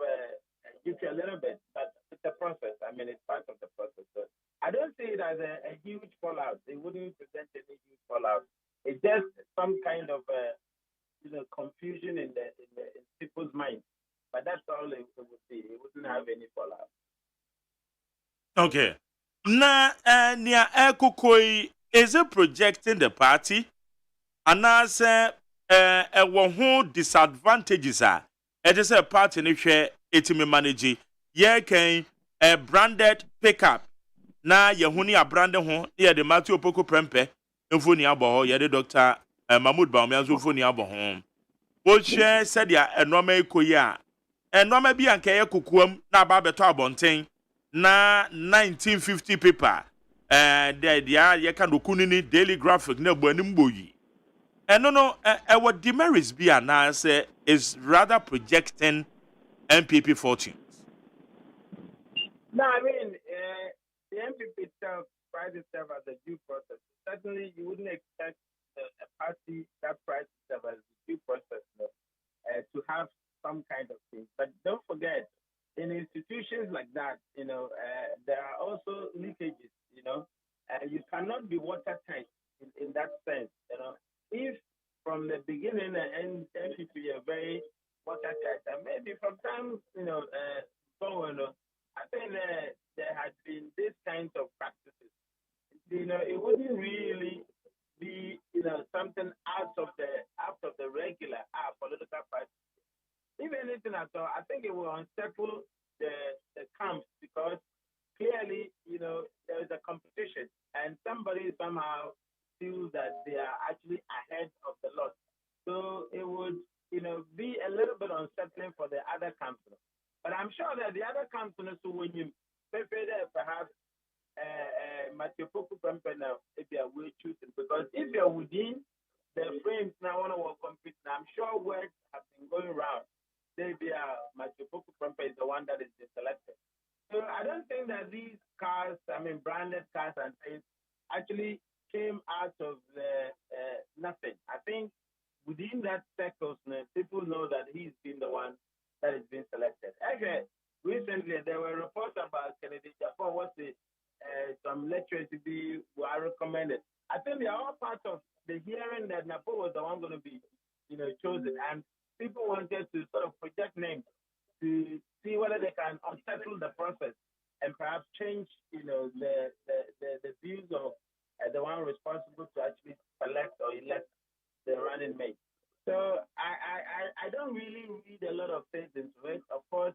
jittery a little bit, but it's a process. I mean, it's part of the process. So I don't see it as a huge fallout. It wouldn't present any huge fallout. It's just some kind of, confusion in people's minds. But that's all it would be. It wouldn't have any fallout. Okay. Na nia ekukoi is it projecting the party? And as disadvantages are. It is a party in which it may manage. Ye can a branded pickup. Na yehuni a branded home. Ye the Matthew Poko Prempe. Infoni abo ye the Dr. Mahmoud Baumia Infoni abo home. Boche said ya enome koya. Enome bi anke ye kukuam na ba beto abonten. Na 1950 paper. Dia ye kan okunini daily graphic na buanim boyi. No, what demerits be announced is rather projecting MPP fortunes. No, I mean, the MPP itself prides itself as a due process. Certainly, you wouldn't expect a party that prides itself as a due process to have some kind of thing. But don't forget, in institutions like that, there are also leakages, you cannot be watertight in that sense, If from the beginning and MPP are very watertight, and maybe from time, forward, I think there had been this kind of practices. It wouldn't really be, something out of the regular political party. If anything at all, I think it will unsettle the camps because clearly, there is a competition and somebody somehow feels that they are actually ahead of the lot. So it would, be a little bit unsettling for the other camps. But I'm sure that the other camps who will perhaps Matthew Poku now if they are way choosing. Because if you're within the frames now want to compete, I'm sure words have been going around. Maybe Matthew Poku is the one that is selected. So I don't think that these cars, branded cars and things, actually came out of nothing. I think within that circle, people know that he's been the one that has been selected. Actually, recently there were reports about Kennedy Japan, some lecturers were recommended. I think they are all part of the hearing that Napo was the one going to be, chosen, and people wanted to sort of project names to see whether they can unsettle the process and perhaps change, the views of the one responsible to actually select or elect the running mate. So I don't really read a lot of things into it. Of course,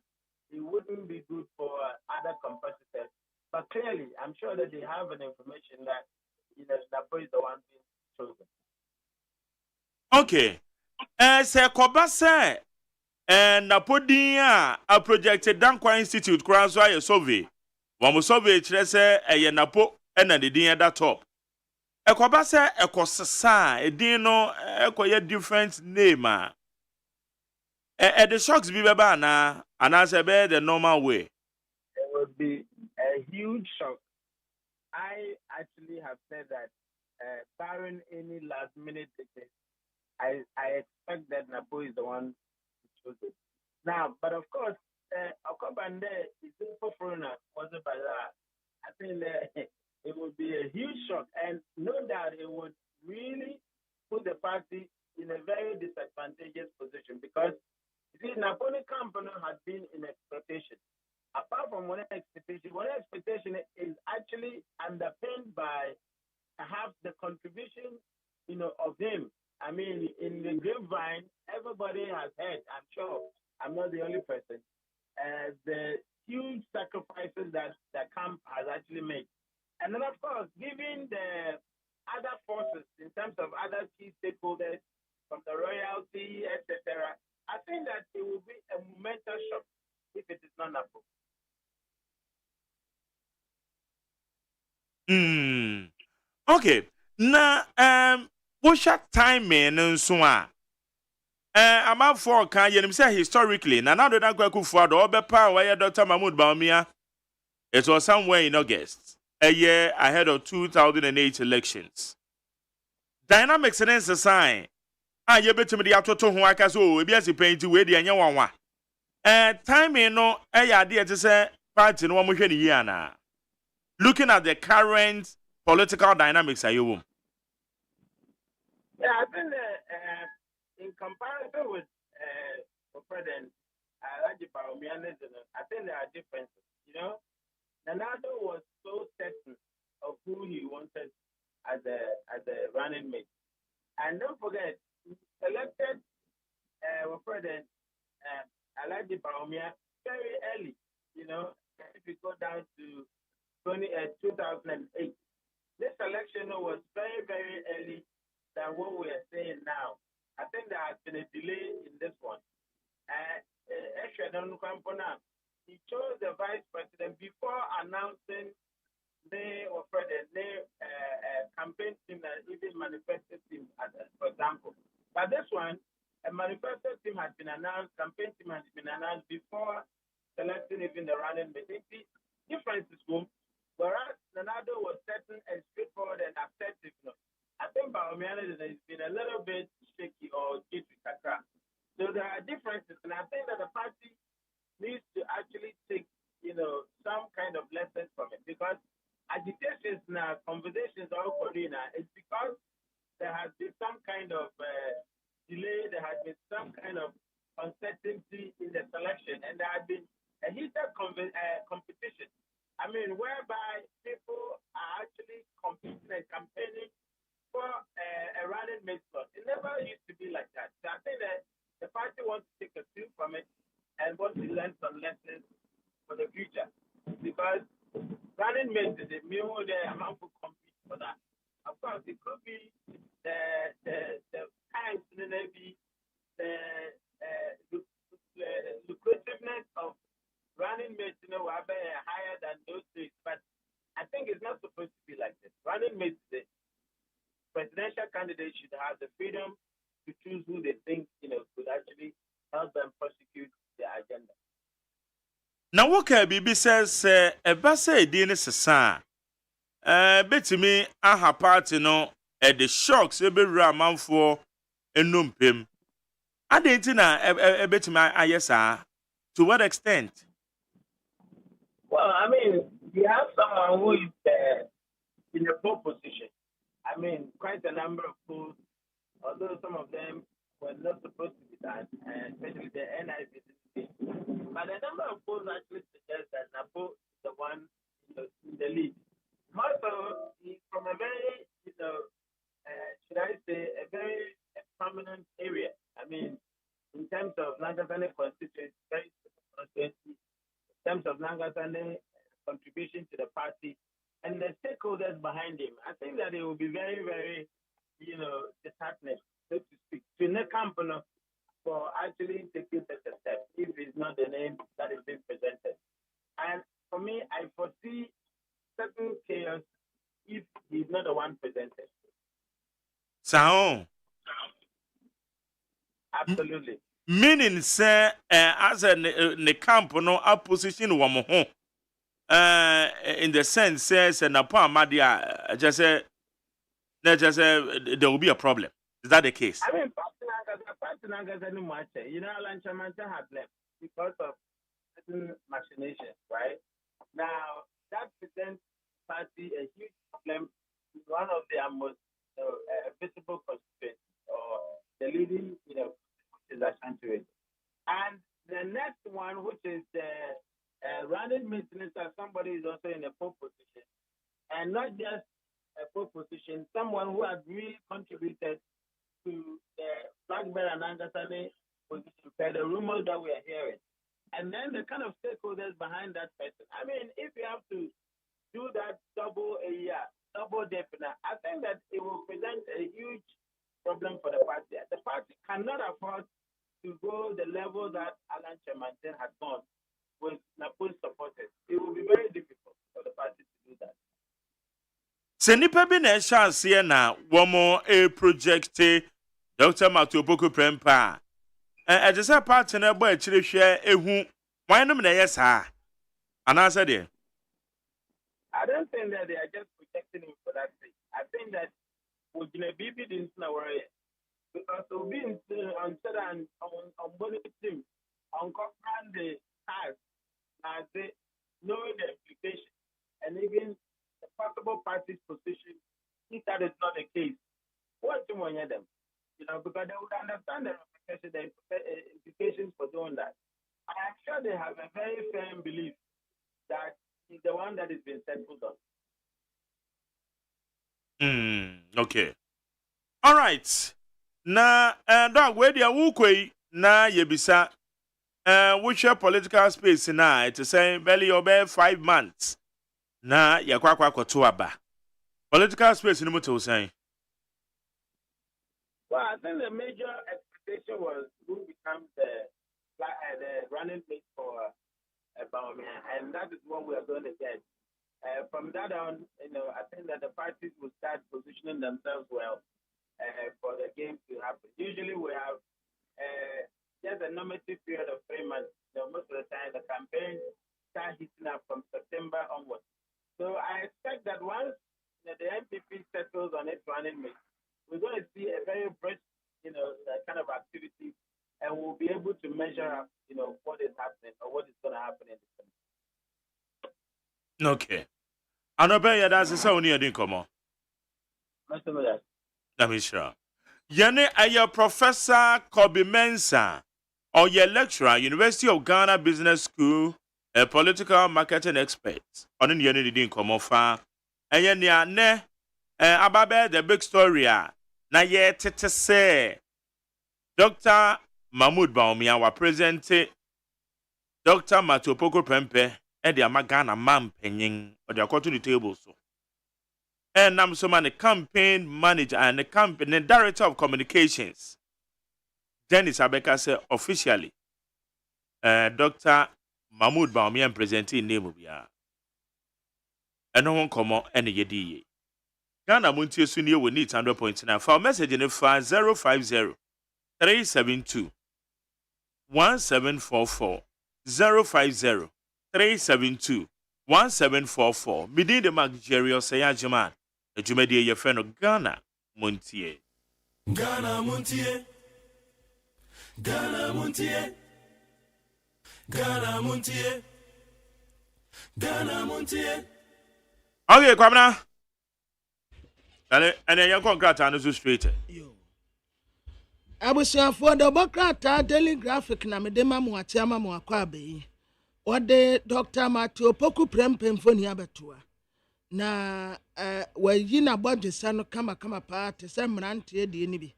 it wouldn't be good for other competitors, but clearly, I'm sure that they have an information that Napo is the one being chosen. Okay. Se Kobase Napodia a projected Dankwa Institute Cross a survey. One survey say a Napo and the din that top. A Kobase a Kosa, a dino a different name. The shocks be bana and as a bed the normal way. It would be a huge shock. I actually have said that barring any last minute tickets, I expect that Napo is the one to choose it. Now, but of course, Okobande is for foreigner, wasn't by that. I think it would be a huge shock, and no doubt it would really put the party in a very disadvantageous position because you see, Napoli company has been in expectation. Apart from one expectation is actually underpinned by perhaps the contribution, of him. I mean, in the grapevine, everybody has heard, I'm sure, I'm not the only person, the huge sacrifices that the camp has actually made. And then, of course, given the other forces in terms of other key stakeholders from the royalty, etc., I think that it will be a momentous shock if it is not Napo. Okay. Now, what's your timing and so on? I'm out for can you say historically, now that I go for the Obepa, where Dr. Mahmoud Baumia, It was somewhere in August, a year ahead of 2008 elections. Dynamics and sign. You bet me the atoto ho aka so e bia si paint we de anya wanwa. Timing no idea to say party no mo hwe ni yi ana. Looking at the current political dynamics are you? Yeah, I think in comparison with President I think there are differences. You know, Nanado was so certain of who he wanted as a running mate, and don't forget, he selected President Alaji Baumia very early. You know, if you go down to 2008, this election was very, very early than what we are saying now. I think there has been a delay in this one. He chose the vice president before announcing the campaign team and even manifesto team, for example. But this one, a manifesto team has been announced, campaign team has been announced before selecting even the running mate. The difference is good. Whereas Nanado was certain and straightforward and assertive. I think Baomiana has been a little bit shaky or jittery. So there are differences, and I think that the party needs to actually take, some kind of lessons from it, because agitations now, conversations all Corina, it's because there has been some kind of delay, there has been some kind of uncertainty in the selection, and there has been a heated competition. I mean, whereby people are actually competing and campaigning for a running mate slot. It never used to be like that. So I think that the party wants to take a cue from it and wants to learn some lessons for the future. Because running mates is a meal there, how to compete for that. Of course, it could be the times, maybe the lucrativeness of running mates, are higher than those days. But I think it's not supposed to be like this. Running mates, the presidential candidates should have the freedom to choose who they think, could actually help them prosecute their agenda. Now, what can BB says, a basse dinner sasa. Betty aha party no at the shocks every raman for a numpim. I didn't know a bit my yes, to what extent? Well, I mean, you have someone who is in a poor position. I mean, quite a number of polls, although some of them were not supposed to be done, especially the NIBC. But the number of polls actually suggests that Napo is the one in the lead. Also, he's from a very, should I say, a very prominent area. I mean, in terms of Nangasane constituency, very constituency, in terms of Nangasane contribution to the party, and the stakeholders behind him, I think that it will be very, very, disheartening, so to speak, to the company for actually taking such a step if it's not the name that is being presented. And for me, I foresee certain chaos if he's not the one presented. So, absolutely. Meaning, sir, as a camp, no opposition, one more. In the sense, says, and upon Madia, just say, there will be a problem. Is that the case? I mean, Lanchamanta had left because of certain machinations, right? Now, that presents party a huge problem in one of their most visible constituencies, or the leading, is Ashanti. And the next one, which is the running maintenance, somebody is also in a poor position, and not just a poor position, someone who has really contributed to the Black Bear and Angasane position, per the rumors that we are hearing. And then the kind of stakeholders behind that person. I mean, if you have to do that double definite, I think that it will present a huge problem for the party. The party cannot afford to go the level that Alan Chemanten has gone with Napo's supporters. It will be very difficult for the party to do that. Senipa bi na chance here na womo a project Dr. Matthew Boko Prempa. I just a part na boy chire hwe ehu. Why no na yes ha. Anasa de. I don't think that they are just protecting him for that sake. I think that we're going to be in worry because we'll be on bonus team on covering the task and they knowing the implication and even the possible party's position if that is not the case. What do you want them? Because they would understand the implications for doing that. I am sure they have a very firm belief that he's the one that has been settled on. Okay. All right. Na dog where the wukwe na yebisa which political space na it is saying belly over 5 months na yakwa koto aba. Political space no to saying. Well, I think the major expectation was who becomes the running mate for Baumia, and that is what we are going to get. From that on, I think that the parties will start positioning themselves well for the game to happen. Usually we have just a normative period of 3 months. Most of the time, the campaign starts heating up from September onwards. So I expect that once the MPP settles on its running mate, we're going to see a very brisk, kind of activity, and we'll be able to measure up, what is happening or what is going to happen in the country. Okay. Anobe that's so near the come. Let me sure. Yene aye Professor Kobe Mensah or your lecturer, University of Ghana Business School, a political marketing expert. On the yene didn't come off. And yene ne ababe the big story na ye tete say Dr. Mahmoud Baumia wa present Dr. Matopoko Prempe and the Amagana man penning or the according to the table so. And I'm so man the campaign manager and the campaign director of communications. Dennis Abeka said officially Dr. Mahmoud Baumia presenting name of ya. And no one come on any yedi. Ghana Montie Sunio will need 100.9 for message in the 050 372 1744 050 372 1744. Midi the Maggerio say AGYEMAN. The Jumedi your friend of Ghana Montie. Ghana Montie. Ghana Montie. Ghana Montie. Ghana Montie. Okay, Kwabena. And then you congrats on the straight. I was for the Bocrata Daily Graphic na medema muatiama muakwabe. Ode Dr. Matthew Poku Prempem foni abetua. Na we yina bodje sano kama pa te se mrante de ni bi.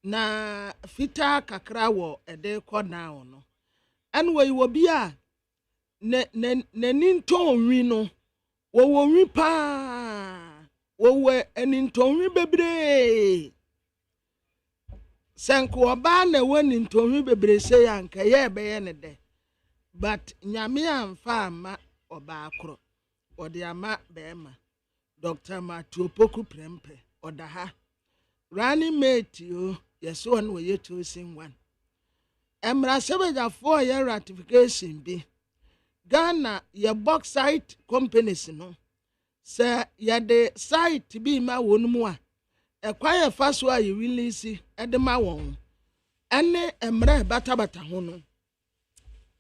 Na fita kakra wo ede kona ono. Anwe wo bia ne ninto wi no. Wo wi pa. Wowe enintonwi bebre sanko oba na wanintonwi bebre se yanka ye beye ne de but nyame amfa ama oba akro ode ama bema Dr. Matthew Poku Prempe oda running mate yo yeso on we ye choosing one emra sebeja for ye ratification bi Ghana ye bauxite companies no se yade site bi ma wonmu a ekwaye faso a ye release edema won ene emre bata ho no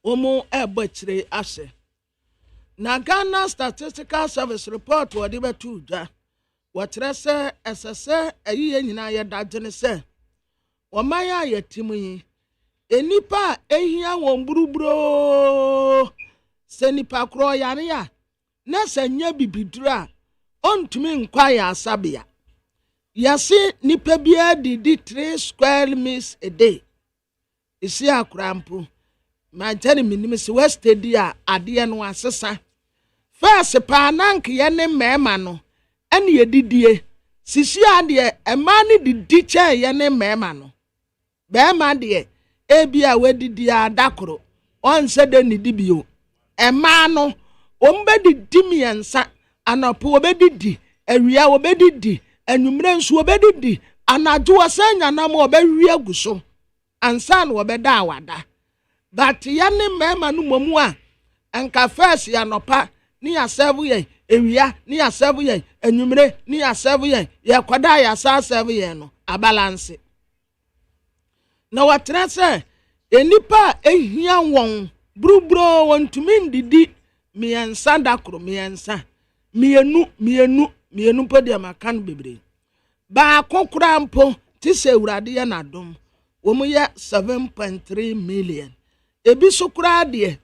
omo ebachire ase na Ghana Statistical Service report wodi betu dwa wotre se esese ayiye nyina ye dagene se omaya ye timu enipa ehia won buruburo se nipa kro yare ya na sanya bibidura ontumi nkwa ya asabia yasi nipa bia didi 3 square miles a day isi akrampo manjani minim se westedia ade no asesa first pa nank ye ne mema no ene ye didie sisi ade ema ne didi che ye ne mema no be ma de ebia wedidi adakoro onse de ni dibio ema no ombedi dimiensa anopo obedidi awia obedidi anumre nso obedidi anajo asanya na mo obewi aguso ansa na obeda awada but ya ne mema no momu a anka first ya nopa ni ya serve ye ewia ni ya serve yen enwumre ni ya serve yen ye kwada ya sa serve yen no abalance na watra se enipa ehia won brubro won tumi ndidi miensa dakro miensa mienu podi amakan bebre ba kokura mpo ti se urade ya nadom wo mu ye 7.3 million ebi sukura de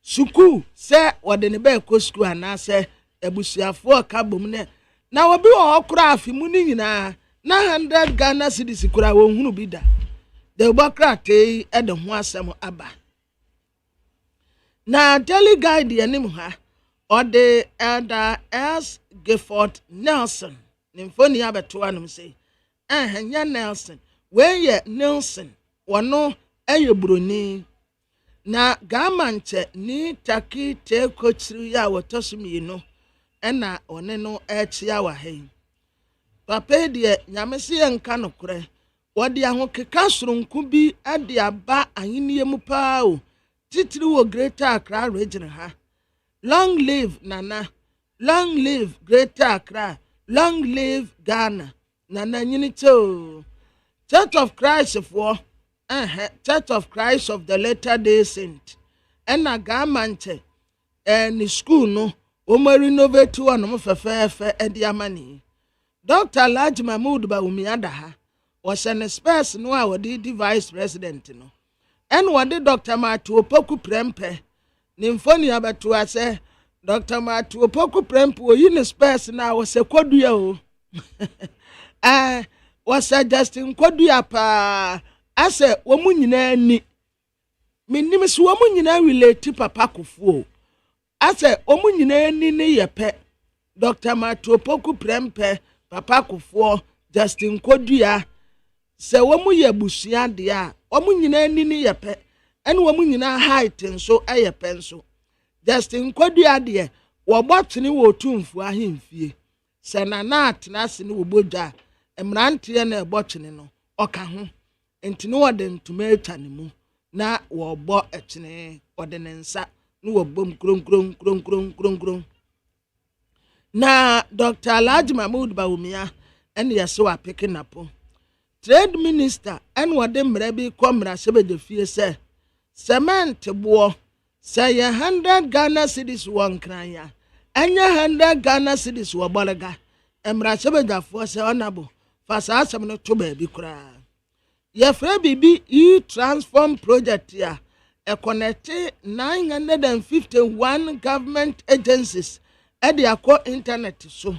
suku se wode ne ba ko suku ana se ebusuafo ka bom ne na obi wo okura afimu ni nyina na 100 Ghana cedis kura wo hunu bi da de bokra te e de ho asem aba na daily guide yanim ha ode elder S Gifford Nelson nimfoni abeto anum sei nya Nelson weye Nelson wono eye broni na gamanche ni taki te kochiri ya wotosumi no ena one no echia wa hen papa de nyamese enka no kure wode ahokeka soronku bi ade aba ahenie mu pa o titiri wo Greater Accra region ha long live Nana long live Greater Accra long live Ghana Nana nyini cho Church of Christ for Church of Christ of the Latter Day Saint ena gamanche ni school no o mo renovate one mo fefefe e dia mani Dr. Alhaji Mahmood Bawumia ha was an space no a wodi vice president no en wodi Dr. Matu Opoku Prempe nimfoni abeto ase Dr. Matu Opoku Prempe o yin space na was a kodua o was a Justin kodua pa ase wo mu nyina ni minim so wo mu nyina relate papa Kufuor ase wo mu nyina ni ne yepe Dr. Matu Opoku Prempe papa Kufuor Justin kodua se wo mu ye busua de a wo mu nyina ni ne yepe ene wo mu nyina height nso ayepe nso Justin kodua de wo botene wo tumfu ahemfie se na atena se ne wo bodwa emrante na ebotene no oka ho enti no wode ntuma etane mu na wo bo etene wode ne nsa no wo bom kron na Dr. Alhaji Mahmood Bawumia ene yeso wa picking up trade minister en wode mra bi komra sebeje fie se cement bo say 100 Ghana cedis won kran ya enya 100 Ghana cedis wo bolaga emra sebeja fo se onabo fasa asem no to ba bi kra ye fra bibi transform project ya e connect 951 government agencies e de akọ internet so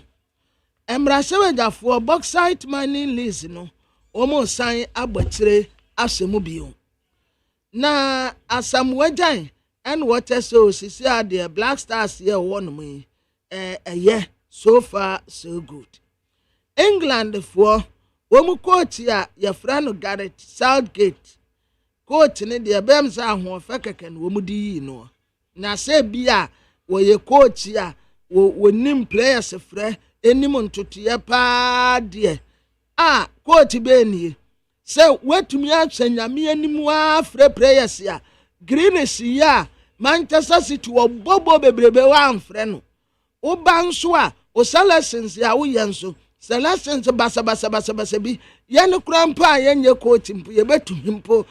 emra sebeja fo bauxite mining lease no omo san agbachire asemu bio na asam wajan and water so sisi ade Black Stars here won me so far so good England for womu coach ya frano Gareth Southgate coach ne de bemsa ho fekeken womu di no na se bia wo ye coach ya wo nim players frɛ enim ntotoye pa de coach beni se wetumi ahwanyame anim afrɛ players ya Greenish ya Manchester City wo bobo bebrebe wa amfrɛ no wo banso a o selections ya wo yenso selections basa bi ye ne krampa yenye coach mpo ye betumi mpo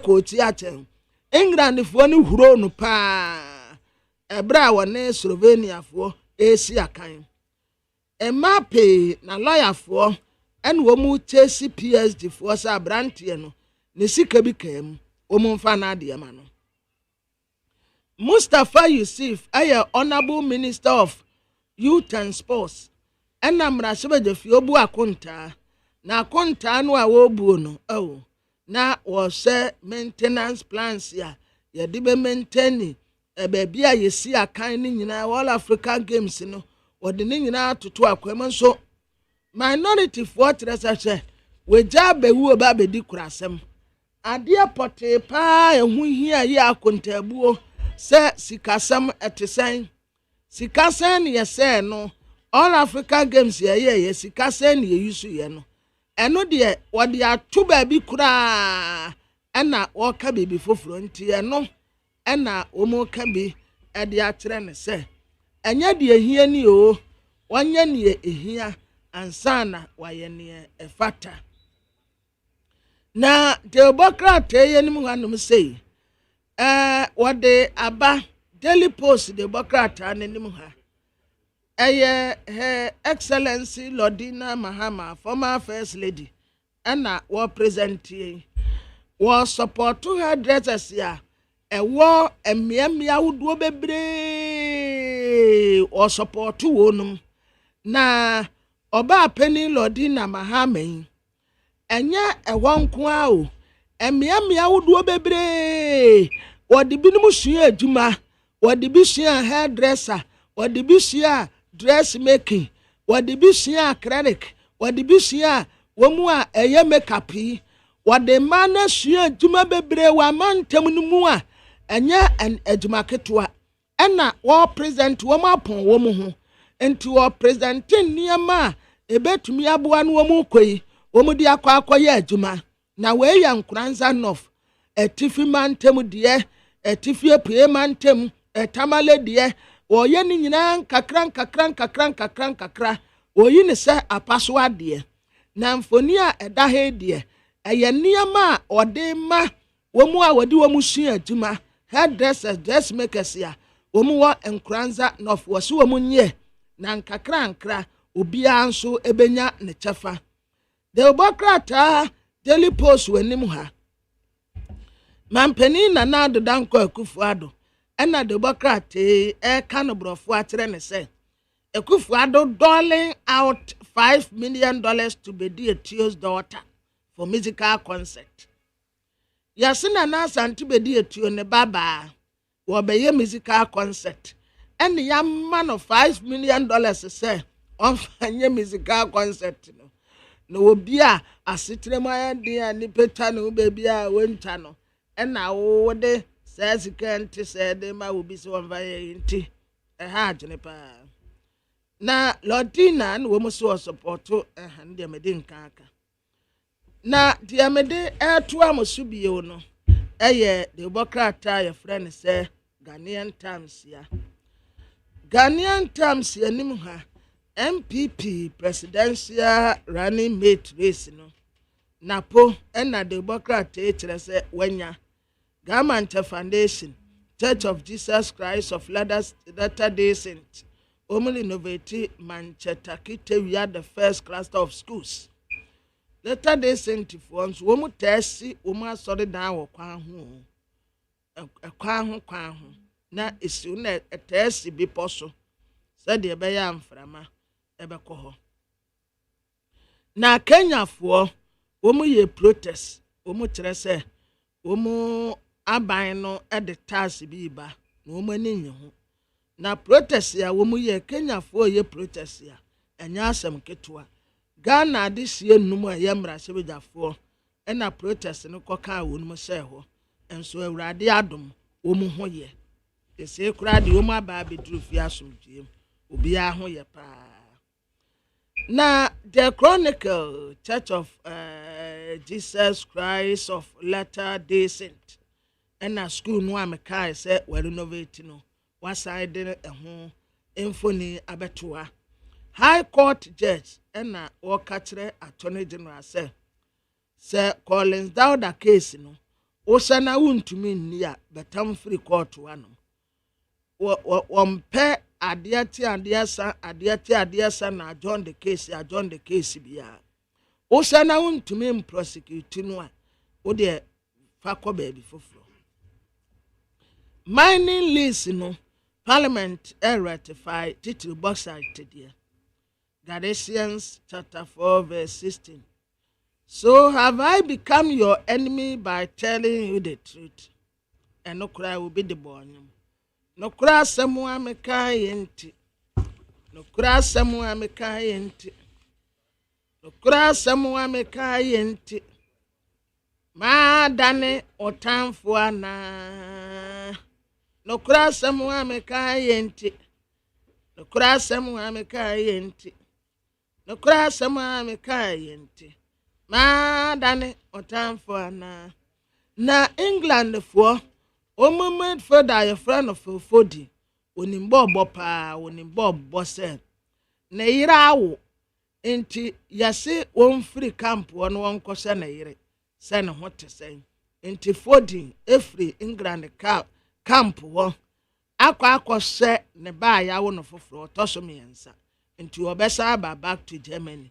coach ya chen England fo ne huro no pa ebra wo ne Slovenia fo esi akan Mbappe na lawyer fo en wo mu Chelsea PSG fo sa brantie no ne sika bi kam wo mu mfa na ade ma no Mustafa Yusuf aye honorable minister of youth and sports en amra sebeje fi obu akonta na akonta no a wo bu no na wo se maintenance plans ya ye de be maintain ba bia ye si akan ni nyina all African games no wo de ni nyina toto akwam so minority for treasure we ja bewu ba be di kurasem ade pote pa ehu hia ye akontabuo se sikasam etesen sikasen ye se no all Africa games ye sikasen ye yusu ye no eno de wode atu ba bi kura ena wo ka bebi foforo nti eno ena wo mo ka bi ade akyere ne se enya de ehia ni o wanya ne ehia ansana waye ne efata na Democrat yenim hanom sei wode aba Daily Post Democrat anenim ha Her Excellency Lordina Mahama, former First Lady, and war present war support to her dresses ya a war and miamia would wo bebre or support to wonum na oba penny Lordina Mahama enya a one kwao and miamia would wo bebre or the binimushia juma or the bishia hairdresser or the bishia dressmaking what the bishia credit what the bishia womua eye makeup yi what the man shia juma bebre wa man temnu a enya an ejuma ketwa ena wo present wo mapon wo mu ho enti wo presenting niama ebetumi aboa no wo mu koyi wo mu di akwa ye ejuma na we ya nkranza nof etifi man temu de etifi epie man tem etamale de oye ni nyina kakran oyi ne se apaso ade na mfoni a eda he de eye niama ode ma womu a wodi womu sua adwuma hairdressers dressmakers ya womu wo enkranza nof wo so womu nye na nkakra obi anso ebenya ne chefa de obokrata Daily Post wenim ha mampeni na na dodanko Akufo-Addo ena Democrat canobrofo atere ne say Akufo-Addo doling out $5 million to Bedi Etio's daughter for musical concert. Yasina na santi Bedi Etio ne baba wo beye musical concert. And young man of $5 million say on fanye musical concert no. No bia asitre moya dia ni peta no baby a wenta no. Ena wo de says can't say they ma will be so inti hard na Lordina no mo so support to de medin kaka na de mede to amosu bio no eye the Democrat ya friend say Ghanaian Times ya nim ha MPP presidential running mate race no napo na the Democrat kire say wanya Government Foundation, Church of Jesus Christ of Latter-day Saints, Omuli Innovate Manchester, we are the first cluster of schools. Latter-day Saints funds, womu tesi, womu sorry down kwan ho. Na isi una tesi bi poso. Said ye beya amframa, ebeko ho. Na Kenya for, womu ye protest, womu trese, womu aban no de tax bi ba na wo mani nye ho na protest ya wo mu ye Kenya fo ye protest ya enya asem ketwa Ghana de sie num a ye mra sebejafo na protest no koka wo num se ho enso awurade adom wo mu ho ye ese kura de wo mu aba bedru fi asomdiem obi a ho ye pa na the Chronicle Church of Jesus Christ of Latter-day Saints and a school no ameka say we renovate no one side ho emfoni abetua High Court judge and a wakatre Attorney General say Collins Dauda case no osana wuntumi nnia betam free court wano wompe adiati na adjourn the case bia osana wuntumi prosecute no a wo de fakọ baby foforo mining lease no parliament ratify title box act there Galatians chapter 4 verse 16. So have I become your enemy by telling you the truth? And no cry will be the born. No cry someone me kind. No cry someone me kind. No cry someone me kind. Ma dane o time for na. No cry someone me kind. No cry someone me kind. No cry someone me kind. Ma dane o time for na England for o moment for your friend of Fodi onimbo pa onimbo bose na yira awo enti yase won free camp won kose na yire se ne ho te sen enti Foden efri England camp wo akose ne ba ya wo no foforo toso me yansa enti obesa ba back to Germany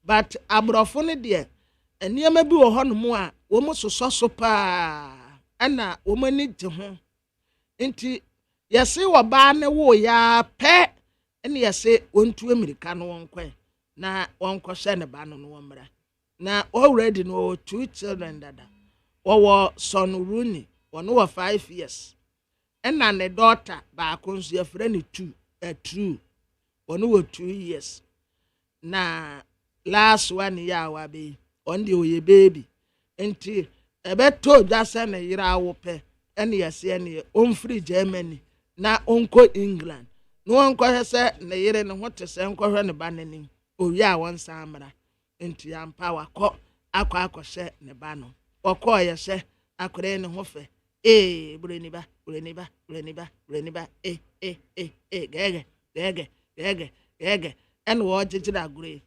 but abrofo ne de eniema bi wo hono mu a wo mo soso pa ana wo mani de ho enti yase wo ba ne wo ya pe ene yase wontu America no wonkwe na wonkose ne ba no womra na already no 2 children dada wo son Rooney wono wo 5 years ena ne daughter ba akonso ya frɛ 2 true wono wo 2 years na last one ya wa be on the oye baby enti ebeto dwase ne yira wo pe ene yase ene on free Germany na onko England no onko hese ne yire ne hote se onko hwe ne ba nanim owi a won samra enti ampa wakọ akọ ne ba no okọ ye se akore ne ho fe bureniba gege ene wo jijira agure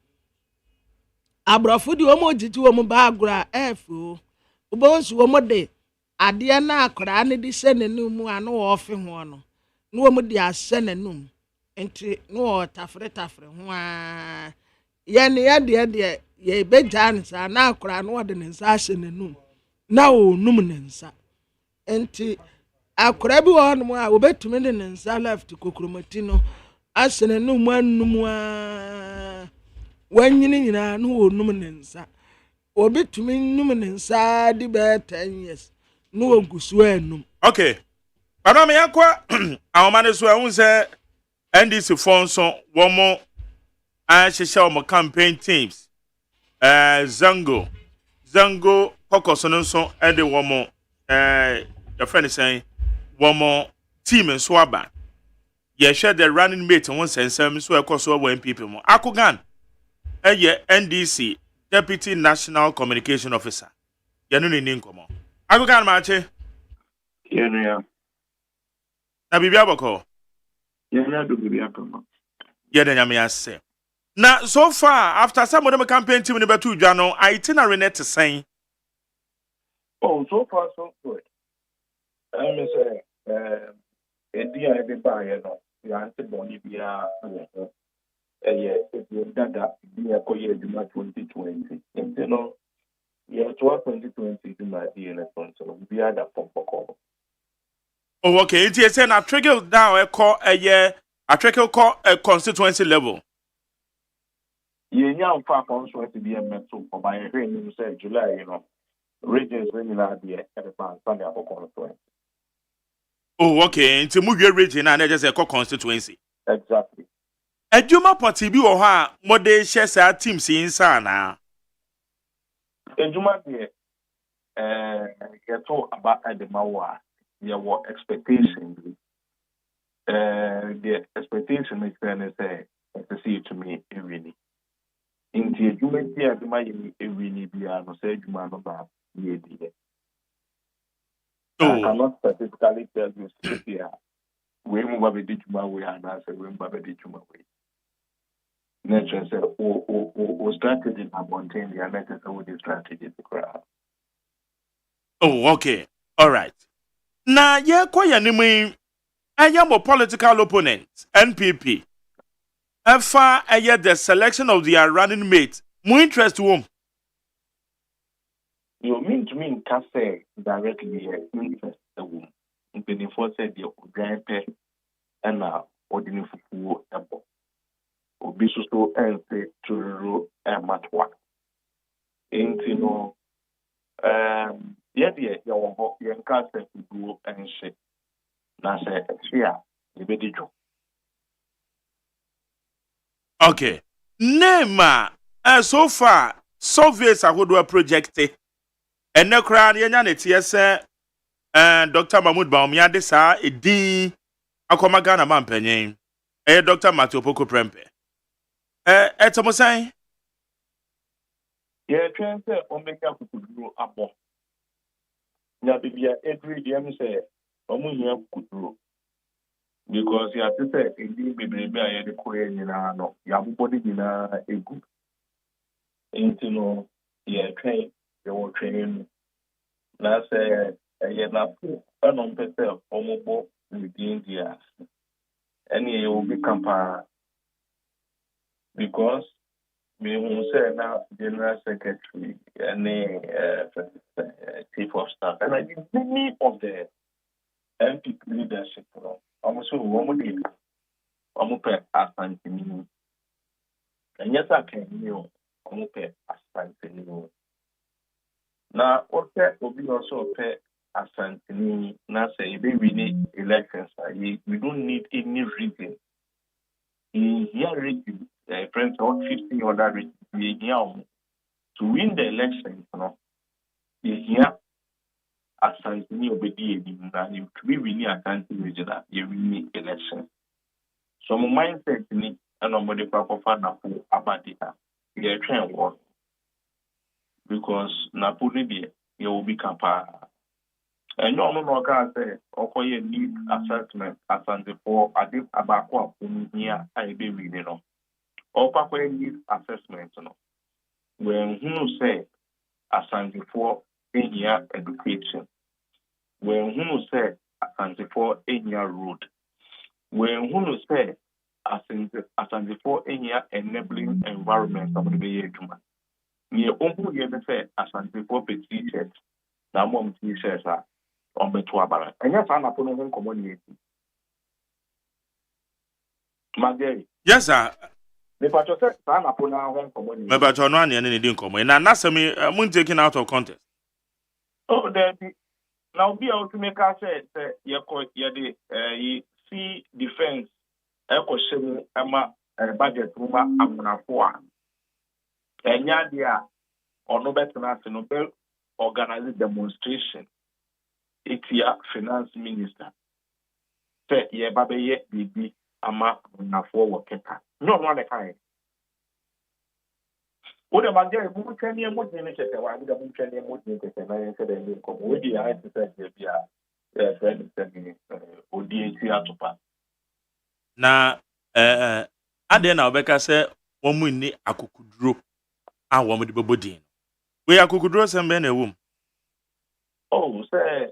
abrofo di omo jiji wo mo ba agura efu ubonsu wo mo de ade na akora ne di se nanum anu wo fe ho no no wo mo di ase nanum enti no wo tafre ho a ye ne ye ye bejan sa na akora no wo de ne nsa ase nanum na o num ne nsa enti akora bi wo no a wo betumi de ne nsa left kokromati no ase nanum anum a wanyini nyina no wo num ne nsa obi tumi num ne nsa di be 10 years no wo gusu anum okay ana me yakwa awomane so ehun se NDC fonso womo a hyehyɛ wo campaign teams zango kokoso no so ede womo the friend saying womo team so aba ye share the running mate won sensem so ekoso wo MPP mo akogan NDC Deputy National Communication Officer. Yanu ni nkomo. Akogan maache. Yeah. Na bibia boko. Yeah, do bibia kama. Yeah, then yami ase. Na so far after some of the campaign team ni betu dwa no itinerary net saying. Oh, so far so good. I mean say India everybody no. You answer boni bia dada be a koye Juma 2020. You know, 2020 Juma election, so we are that pump. Oh, okay. It is a trickle down a call a year, a trickle call a constituency level. You know, far constituency be a mental for my hearing, say July, you know, regions when you are there at the Sunday for constituency. Oh, okay. Into Mugi region and just a constituency. Exactly. Ejuma party bi wo ha mode share sa team si insa na Ejuma de geto aba ademawa ye wo expectation the expectation is say to see to me really inti ejuma ti adema ye really bia no say ejuma no ba ye di I cannot specifically tell you here we move ba di juma we and say we move ba di juma we nature say o strategy na maintain the nature with the strategy to crowd. Oh, okay. All right. Na ye kwa ya nimu ayamo political opponent NPP. Efa aye the selection of their running mate. Mu interest wom. You mean to me can say directly interest the wom. Mpeni for say the ogaipe na ordinary fufu ebo. Obi so ense turu matwa enti no ye wo ho ye nka se fudu ense na se hia ye bedijo. Okay. Nema so far surveys ahodo project ene kra ye nya ne tie se Dr. Mahmoud Bawumia de sa edin akoma Ghana mampanyin Dr. Matthew Poko Prempe. Etomosan Yeah, trying to make up kuduro abo. Nya bibia every day me say omo hia kuduro. because you have to say indeed baby I the coin no ya body dina egu into no yeah train your training na say yeah na on pese omobo within India and it will become because me who say now general secretary and chief of staff and I think many of the MP leadership almost one almost asante and yes I can you almost asante now okay obi also pay asante na say we need elections we don't need any reason in here reason friends or 50 other reasons we here to win the election here asante obedi na you we need asante regional you win election. So my mindset ni and nobody for na for abadika. You train one because na puni you will become and no can say okay need assessment asante for adi abako here I be reading no. Or need assessment no. When who say asante for here education. When who say asante for here road. When who say as for any enabling environment of the year to man. Near Uncle Yebefe as for teachers, now mom teachers are on the Tuabara. And yes, I'm upon home community. Magay. Yes, sir. The patron said, I'm upon our home community. My patron one and didn't come in. And that's me, I'm taken out of context. Oh, there be now be able to make us say, you see defense. Question ama budget ruma amunafo enya dia ono betena se no be organize demonstration etia finance minister say ye babe ye bibi ama amunafo wo keka no le kai o de manje mu twani mu dine chete wa de mu twani mu dine chete na ye se de ni ko o di ya se se bia friend se o di eti atopa na ade na obeka se womu ni akukuduro a womu de bobodin we akukuduro se mbe na ewum oh say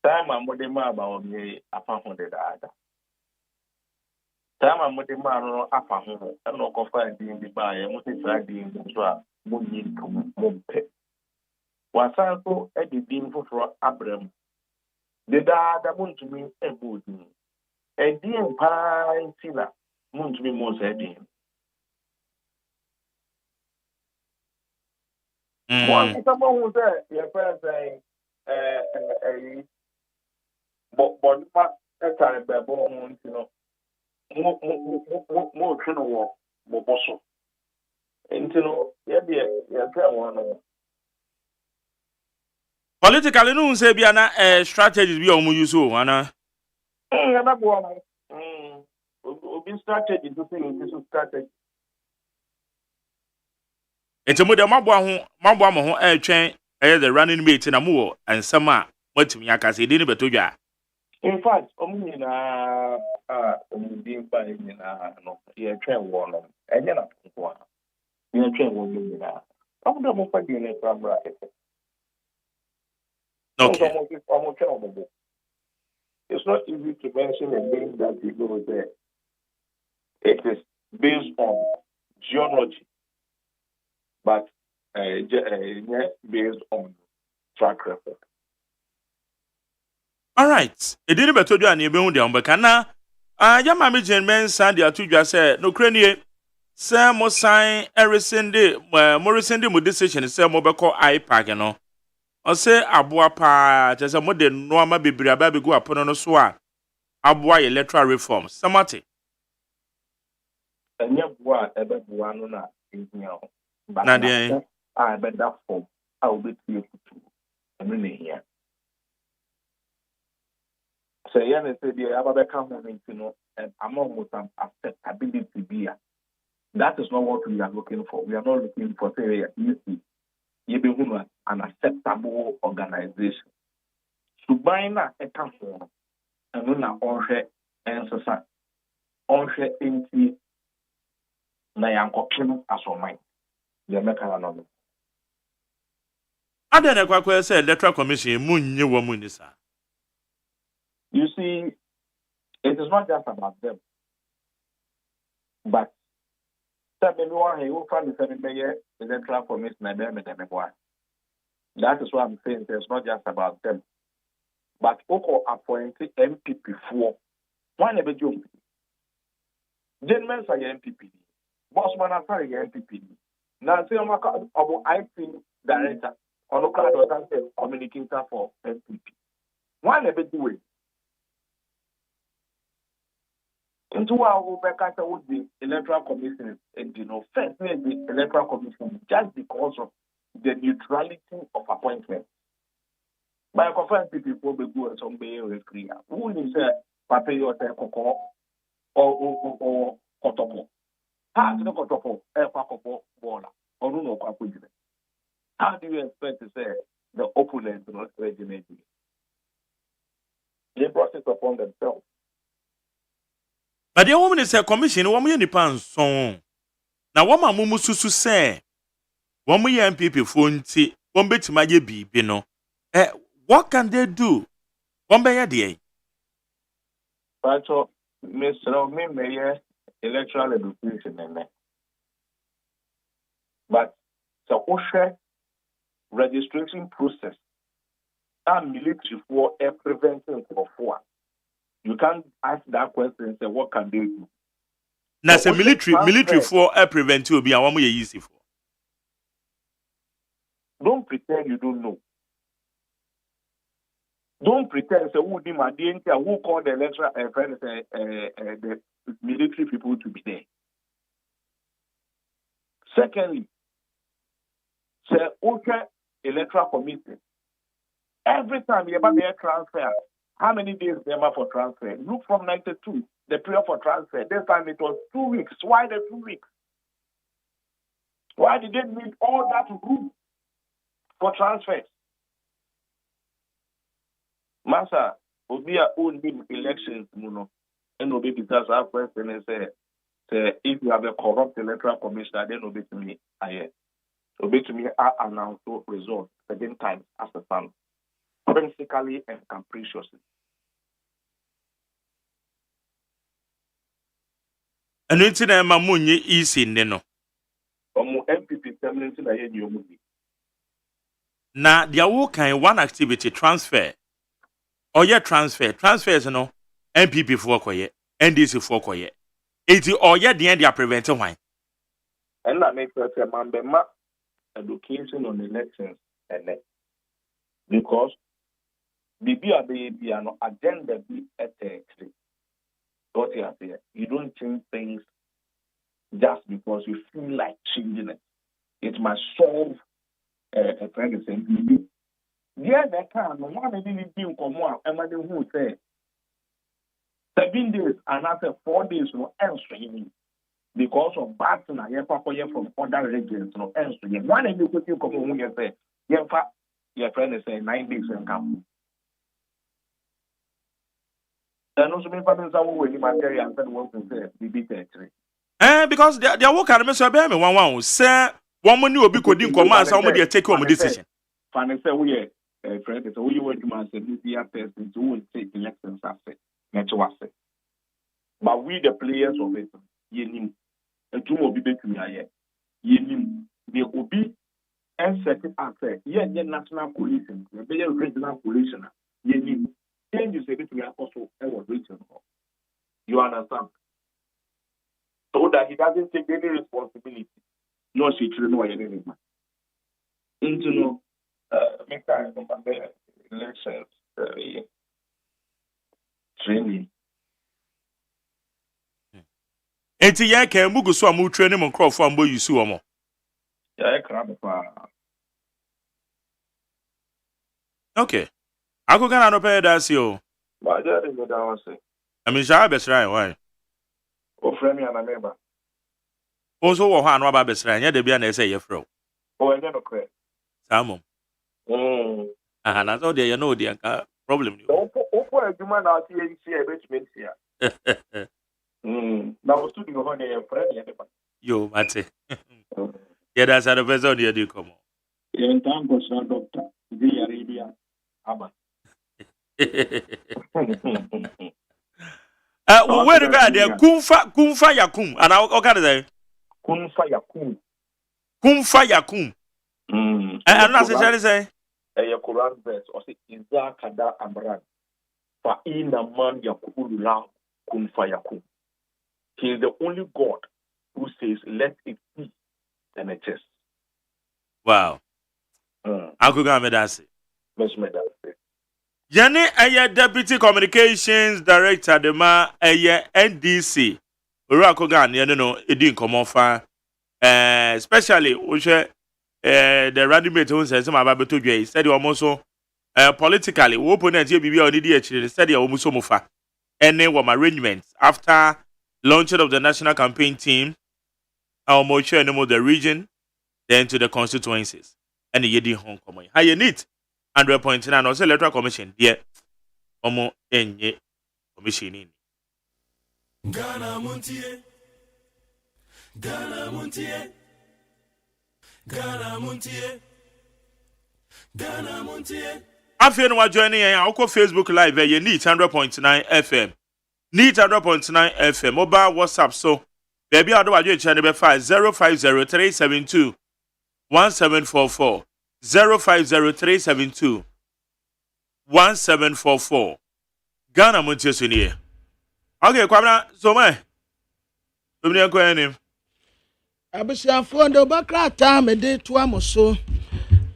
time amode ma ba omi afa ho de daada time amode ma no afa ho e no ko fa din bi ba ye mo se tra din so a mo yi ko mo pe wasan so e de din foforo abram de daada mo ntumi e bodin Edin Pine Muntumi Mosedin. One someone who said, your friend saying, but a time by bone, more criminal, more bosso. And politically, no say be an strategy be on you so, Anna. Obi strategy to say this strategy. Enti mo de mabo mo ho twɛn the running mate na mo and sama matimi aka say de ne betodwa. In fact, omuni na omudi pa ni na no ye twɛn wo no. Enye na ko. Ye twɛn wo ni na. Omo mo pa di ne pra okay. It's not easy to mention a name that you go there. It is based on geology, but based on track record. All right. It didn't better do any being down, but can Yamami Jen Sandy Atuja said, no cranie, Sam was sign Morrison de decision, Sam Mobile I you know. I say Abua pa just a modern norma be baby go upon on a swan. Abua electoral reform. Samati. And yet, what ever one on that but I bet that form I will be clear to a minute here. So, yeah, they say the other coming to know, and among with some acceptability beer. That is not what we are looking for. We are not looking for, say, you be an acceptable organization. To buy a council, ɛno na ɔnhwɛ ɛnsesa ɔnhwɛ nti na yankɔpem asɔman deɛ mɛka no no Ada na kwakwa say electoral commission munye wo mu ni sa. You see, it is not just about them, but that is why I'm saying. It's not just about them, but Oko appointed MPP for one of the jobs. Gentlemen are MPP, Bossman are MPP. Now, say I'm about IT director or local communicator for MPP. One of the doing. Into our overcast would be electoral commission, and first the electoral commission just because of the neutrality of appointment. By a conference, people will go and some bay or clear. Who is a paper or cocoa or cotopo? How do you cotopo, a pacopo, border, or no capujin? How do you expect to say the opponents not regimented? They brought it upon themselves. But the woman is a commission, woman nipan so. Na woman mumu susu say, woman MPP fonti, one bit my bi no. What can they do? One by a day. But Mr. Mayor electoral education but the OSHA registration process and military for a prevention of war. You can't ask that question and say, what can they do? Now, say military for a prevent will be a one way easy for. Don't pretend you don't know. Don't pretend say who demand who called the electoral the military people to be there. Secondly, say okay electoral committee. Every time you have a transfer. How many days they are for transfer? Look from 92, the prayer for transfer. This time it was 2 weeks. Why the 2 weeks? Why did they need all that room for transfers? Massa, we are only elections, and obey because our question is if you have a corrupt electoral commissioner, then obey to me. Obey to me, I announce results 7 times as a son. Whimsically and capriciously. And it's in a mamunye easy neno. MPP terminating a new movie. Now, there are kind one activity transfer. Or yeah, transfers no MPP for koye, NDC for koye. It's or yeah, the end they are preventing wine. And that makes us a man education on elections and because no agenda be at what you have here. You don't change things just because you feel like changing it. It must solve a friend is saying, yeah, that can no one didn't do come out and who say 7 days and after 4 days no answering because of bad thing I from other regions no answering. One of you could come on you say, yeah, your friend is saying 9 days and come. And also, material and one say, because they are working on me, one, say, one money will be good in command, somebody take home decision. Fanny say, we are friends, so we want to answer this person to take elections after. But we, the players of it, yenim, and two will be back to me. Yenim, they will be and second after, yet the national coalition, the regional coalition, yenim. Then you say it to me also was written. You understand? So that he doesn't take any responsibility. No, she should know anything. Into no elections training. Enti ya ka mugu so amu training mon crofo ambo yusu omo. Ya crab pa. Okay. Ako gana no pay that you. Ba ja de da wase. I mean sha besra why? O frame ya na member. Also wo ha no ba besra nya de bia na say ye fro. O enye no kre. Samo. Na so there you know the problem. O a human out here in here, which means here. Now, studio honey and friend. Yo, Mate. Yeah, that's how the best on you do come on. Yeah, thank God, sir, doctor. The Arabia. Abba. Where to go there? Kumfa Yakum. And I'll get there. Kumfa Yakum. Kumfa Yakum. And I'm not saying, a Quran verse, or say, Izakada Amran. Fa ina man yakulu kumfa yakum. He is the only God who says, let it be, and it is. Wow. I could go with that. Yanni, a deputy communications director, the ma a NDC. Urakogan, you know, it didn't come off. Especially, which the Radimate who says, some about to Jay said you almost politically, opponent here be on the said you almost so mufa. Any arrangements after launching of the national campaign team, our motion anymore the region, then to the constituencies. And the Yedi Hong Kong. How you need 100.9 also electoral commission, dear Omo Enye commission in Ghana Montie, Ghana Montie, Ghana Montie, Ghana Montie. After you joining our Facebook Live, you need 100.9 FM. Need 100.9 FM. Mobile WhatsApp. So, baby, I do want you to channel 050-372 1744. 050-372 1744. Ghana Montie Suniye. Okay, Kwabna, so my. Dominion Koyanim. Abisiafo de Bokrata me de to amoso.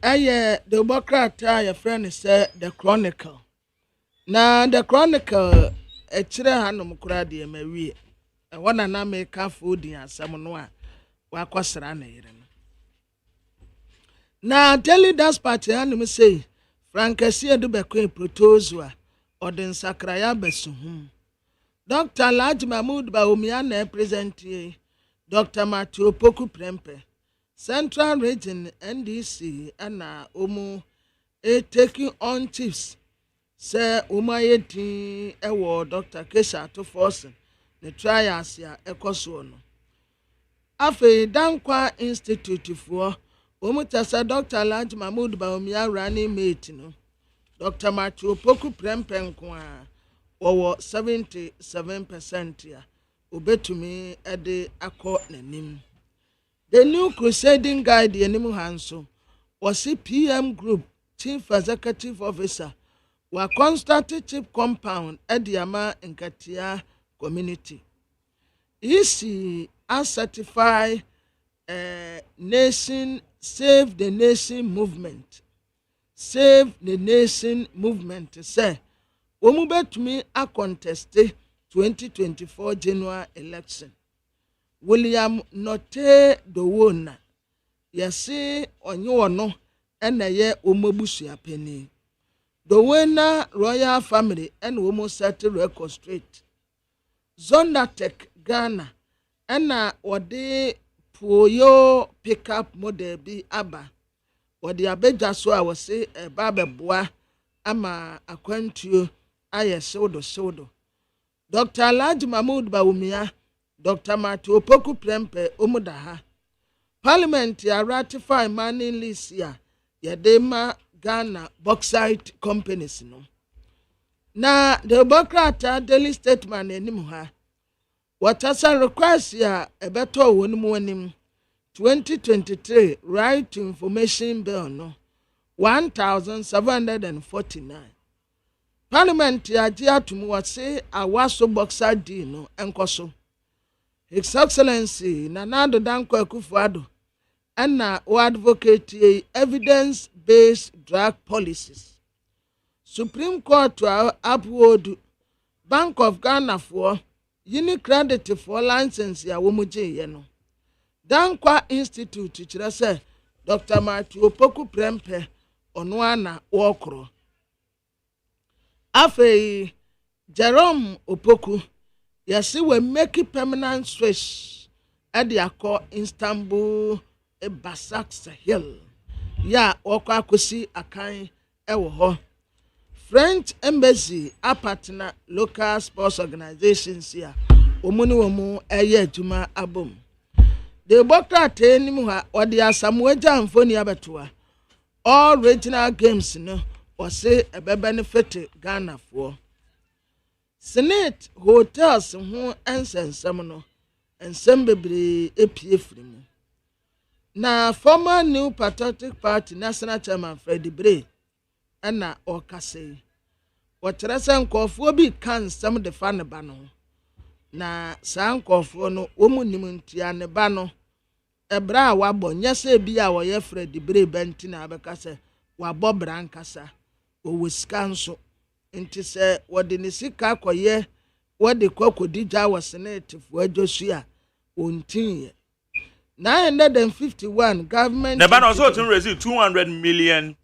Aye, the Bokrata your friend say the Chronicle. Na the Chronicle e kire hanom kura de mawie. E wona na me ka food asam no a wa kwasra na yire no. Na daily das party hanom say Frankesie do bekwe protozoa odin sakraya besuhum. Dr. Laj Mahmoud Baumia na present here. Dr. Matthew Poku Prempe, Central Region NDC, and Omo taking on chiefs. Sir Umayeti Ewo Dr. Kesha to Forsen, the trias ya Ecosono. Afe Dankwa Institute for Omutasa Dr. Laj Mahmoud Baumia running mate, no. Dr. Matthew Poku Prempe nkwa owo 77% ya. Obetumi ede akọ nanim. The new crusading guide yenimu hanso was PM Group Chief Executive Officer wa Constitutive Compound Ediama Nkatia Community. Isi a certify nation Save the Nation movement. Save the Nation movement say omubetumi a conteste 2024 January election. William Note Dowona. Yasi onyono eneye omobusu apeni. Dowona royal family and womo settle record straight. Zondatech Ghana ena wode Puyo pickup model bi aba. Wode abeja so a wose eba beboa ama akwantuo aye sodo. Dr. Laj Mahmoud Baumia, Dr. Matthew Poku Prempe Omudaha. Parliament ya ratify mining list ya Yadema Ghana bauxite companies no. Na the Bokrata daily statement enimuha. Watasa request ya ebeto wonimu 2023 right to information bill no 1749. Parliament ya jiatumu wase awaso boxer di no enkoso. His Excellency Nanado Danko Akufo-Addo and advocate evidence-based drug policies. Supreme Court to uphold Bank of Ghana for Unicredit for license ya womuje yeno. Dankwa Institute chirase Dr. Matthew Poku Prempe onwana wokro. Afe Jerome Opoku yasi we make permanent switch at the Accor Istanbul Basak Sahel. Ya wako akosi akan ewo ho. French embassy apartner local sports organizations here omuni womu eye adwuma abom de bokra tenim ha odi asamuaja amfoni abetoa all regional games no wose ebe benefit Ghana for Senate hotels ho ensensem no ensem bebre epie frimu na former New Patriotic Party national chairman Freddie Bray ana okase wotere se nkofo bi kan sam de fa ne ba no na san nkofo no womunim ntia ne ba no ebra wabo nyese bi a woye Freddie Bray benti na abeka se wabo brankasa owusika nso nti se wode ne sika koye wode kokodija wa Senate fo adwosu a ontinye 951 government the ban also to receive 200 million.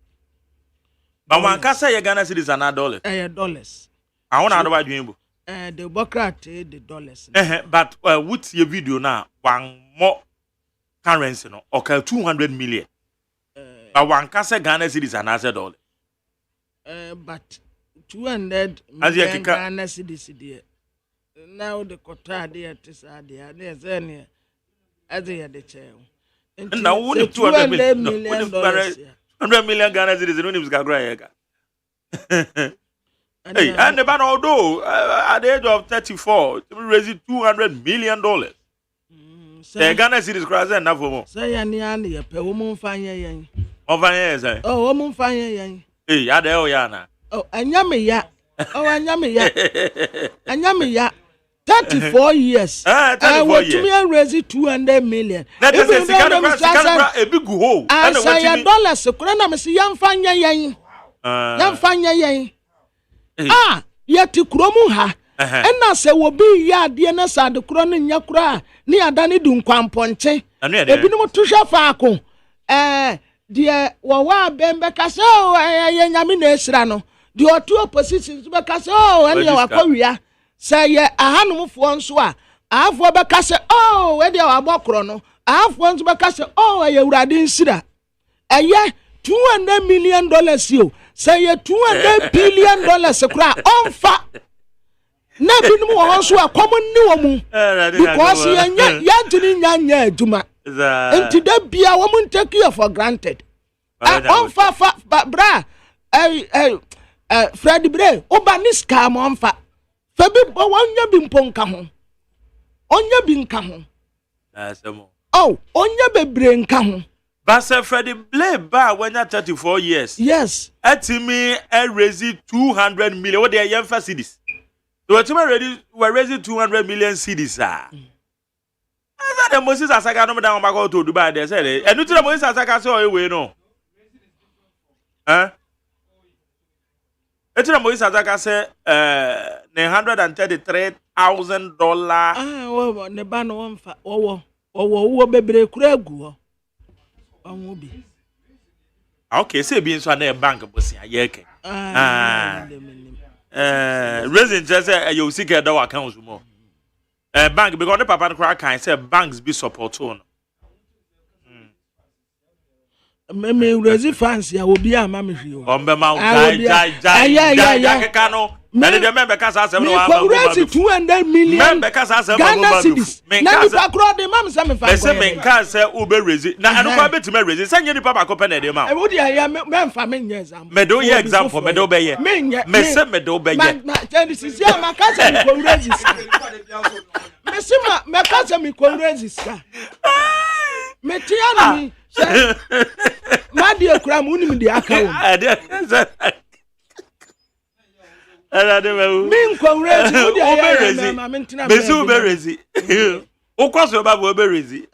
But one can say Ghana cities are not dollars. Dollars. I want to know what you the Democrat the dollars. But what's your video now? One more currency no okay 200 million. But one can say Ghana cities are not dollars. But 200 million Ghana cities there. Now the quota there is there. There's any as the chair. And now would 200 million dollars. 100 million Ghana cities in Univis Hey, and the ban although at the age of 34, raising $200 million. The Ghana cities cross enough for more. Say, any a woman fine yang. Over here, oh, woman fine yang. Hey, Yana. Oh, and yammy ya. Oh, and yammy ya. And yammy ya. 34 years. 34 years. I raise 200 million. That is a big hole. I say $1. Kurana mesi yamfanya yang. Yamfanya yang. Yeti kuromu ha. Ena se wobi ya die na sa de kuro ne nya kura ni adane du nkwanponche. Ebinom tuhwa faako. Die wawa bembe kase o ye nyame na esira no. Die otu opposition be kase o ene wakowia. Say ahanumfo nso a afo be kase oh we dia wabokro no afo nso be kase oh ye urade nsira eye $200 million yo say $200 billion kura onfa na binum wo nso a common ni wo mu because ya ntini nyanya aduma enti da bia wo mun take you for granted onfa bra Freddie Bray obanis scam onfa Fabi onya bi mponka ho. Onya bi nka ho. Oh, onya bebre nka ho. Basa Freddie Bray ba when you 34 years. Yes. Atimi raise 200 million. What they are cities. So atimi we raise 200 million cities ah. Asa the Moses Asaka no down back to Dubai they say. And you the Moses Asaka say we no. Etina Moise Azaka say $933,000. Ne ba no wonfa wo bebre kura gu ho bi. Okay, say bi nso na bank bosi ayeke. Reason just say you see get that account more. Bank because the papa cry can say banks be support on. Me raise fans ya obi ama me hwi o. Ombe ma jai kano. Me de member ka sa asem no wa ba. Raise 200 million. Member ka sa asem Ghana cities. Na nipa kro de mam se me fa. Me se me ka se ube raise. Na anu kwa beti me raise. Say nye nipa ba ko pe na de ma. E wo dia ya me fa me nye example. Me do ye example me do be ye. Me se me do be ye. Ma this is ya ma ka se me ko raise. Me se me ka se me ko raise. Me tia ni Madi okra mu nim di aka wo. Min ko rezi mu di aya ma mentina. Besu be rezi. O kwaso ba bo be rezi.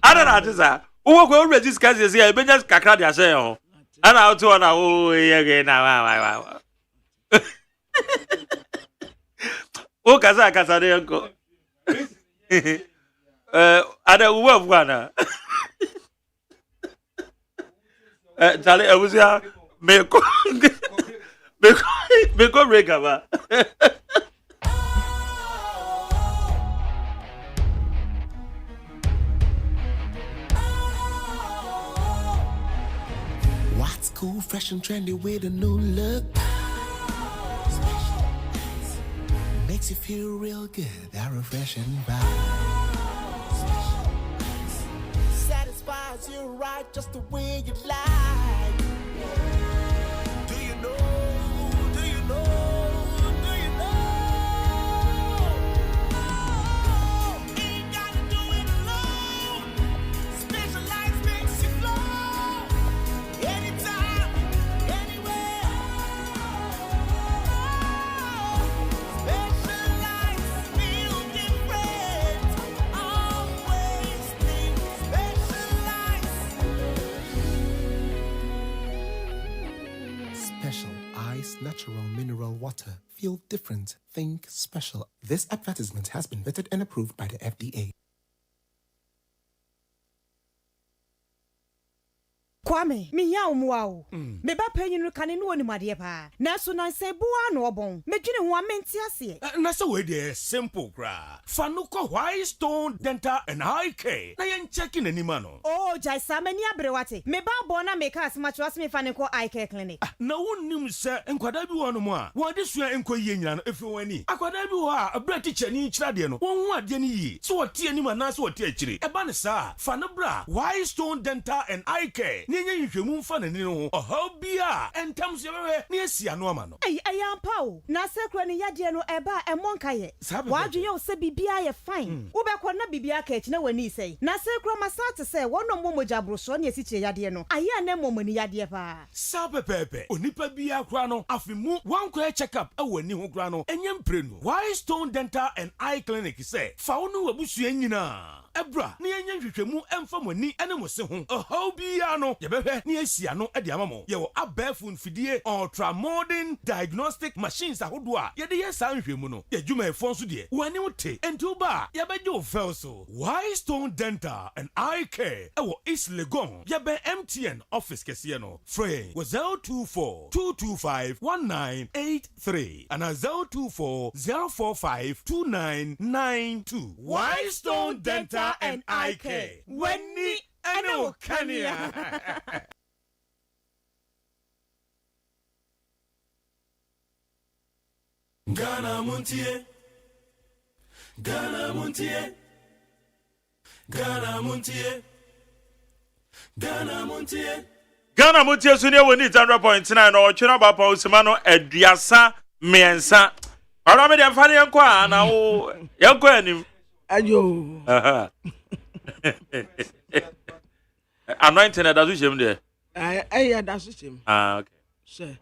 Ada na atisa. O ko rezi skazi se e benya kakra di ase ho. Ana otu na o ye ge na wa. O kasa de ko. Ada uwa bwana. Charlie, I was here. Me go recover. What's cool, fresh and trendy with a new look? you feel real good, that refreshing vibe. Satisfies you right just the way you like. Do you know? Do you know? Do you know? Ain't gotta do it alone. Specialized makes you flow. Anytime, anywhere. Specialized feel different. Always think Special Ice Natural Mineral Water. Feel different. Think special. This advertisement has been vetted and approved by the FDA. Kwame, mi ya umwao. Me ba penyin kane no ni made pa. Na so na se bua no obon. Me dwene ho amenti ase. Na so we dey simple gra. Fa no ko White Stone Dental and Eye Care. Na yen check in anima no. Oh, jai samani abrewate. Me ba bo na make as much as me fa ne ko Eye Care clinic. Na wonnim se enkwada bi wo no mo a. Wo de sua enko yie nyina no efi wani. Akwada bi wo a abra teacher ni kira de no. Won hu ade ni yi. So wo tie anima na so wo tie akire. Eba ne sa. Fa no bra White Stone Dental and Eye Care. Nenye nhwemu mfa na ni no. Oho bia entam so yewe ne asia no ama no. Ayampa o. Na sekro ne yade no eba emonka ye. Wadwe ye se bibia ye fine. Wo be kwa na bibia ka echi na wani sei. Na sekro masate se wono momoja broso ne esi che yade no. Aya na momani yade pa. Sapepepe. Onipa bia kra no afimu wankwa check up e wani ho kra no. Enye mpre no. White Stone Dental and Eye Clinic say fa wono wabusu nyina. Ebra ne enye hwehwemu emfa mani ene mo se ho. Oho bia no yebehwe ne asia no e de amamo. Ye wo abafu nfidie ultra modern diagnostic machines ahodo a ye de ye san hwemu no. Ye dwuma e fon so de. Wani wote enti ba ye beje o fel so. White Stone Dental and Eye Care e wo East Legon. Ye be MTN office kese no. Free was 024 225 1983 and 024 045 2992. White Stone Dental and Eye Care. Wenni eno kania. Ghana Montie, Ghana Montie, Ghana Montie, Ghana Montie. Ghana Montie sunia woni 100.9 no twena ba pa osima no aduasa miensa. Ara me de afane yanko a na wo yanko anim. Ayo. Anointing that do shem there. Yeah, that's him. Okay. Sir.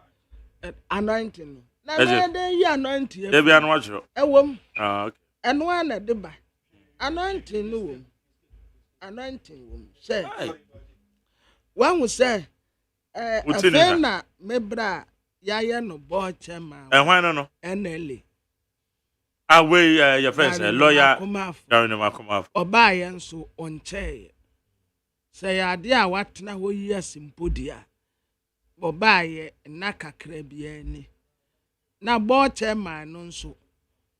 Anointing. Na dey anointing. Dey be anwachro. Ewom. Okay. And one na dey ba. Anointing no wom. Anointing wom. Sir. One will say afena mebra yaye no bo chema. Hwan no? NLA. Away your friends lawyer Darren Makomaf. Oba ye nso onche. Say ya de a watena ho yi asimpodia. Oba ye na kakra bia ni. Na bo chema no nso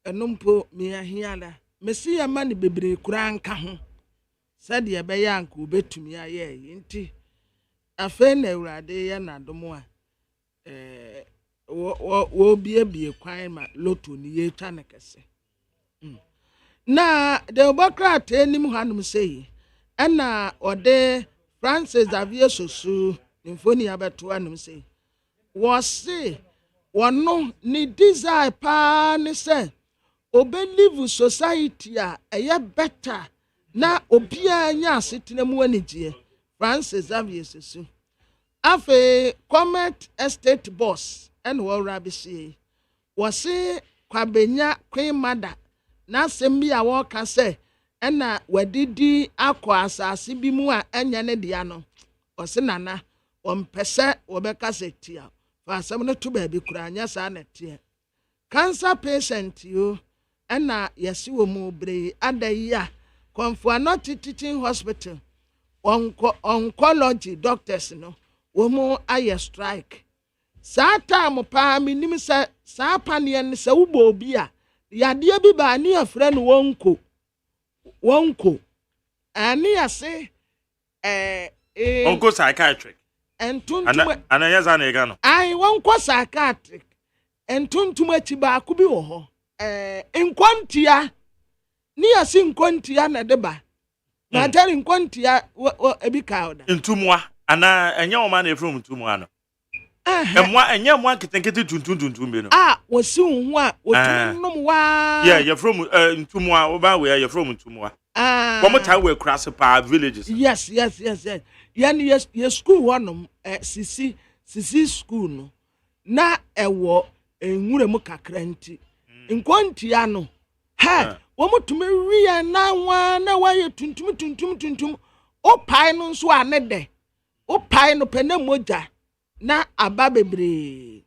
enumpo me ahiala. Mesi ya mani bebre kura nka ho. Said ye be ya nka obetumi aye nti afa na awurade ye na domo a wo bie kwan ma loto ni ye twa ne kese na de obakrat enim hanum sei na ode Francis Xavier Sosu infoni abeto anum sei wo se wono ni desire pa ne se obelive society a eye better na obia nya asetena mu anigye Francis Xavier Sosu afe Comet Estate Boss and Warabisi was say Kwabenya Queen Mother na sembi a waka say na wadidi akwa asase bi mu a enya ne dia no o se nana o mpese wo beka setia fa asem no to ba bi kura anya sa na tie cancer patient yo na yesi wo mu bre adayi a Comfort not teaching hospital oncology doctors no womo aye strike saa time pa minim se saa panie ne se wo obi a yade bi ba ne afre no wonko ani ase onko psychiatric entuntum ananya za na ega no ai wonko psychiatric entuntum achi ba ku bi wo ho nkwantia ni asi nkwantia na deba na jari nkwantia ebi kauda ntumwa ana enye wo ma na efrum ntumwa no emwa enye mwa kitenkete tuntum be no wosi hu a wotunum wa yeah from ntumwa wo ba we from ntumwa wo mota we cross pa villages yes yani yes school one sisi school no na ewo enwure mu kakra nti nkwantia no wo mutumi wiya na wa na wa ye tuntum o pai no nso anede o pai no pene moja na aba bebre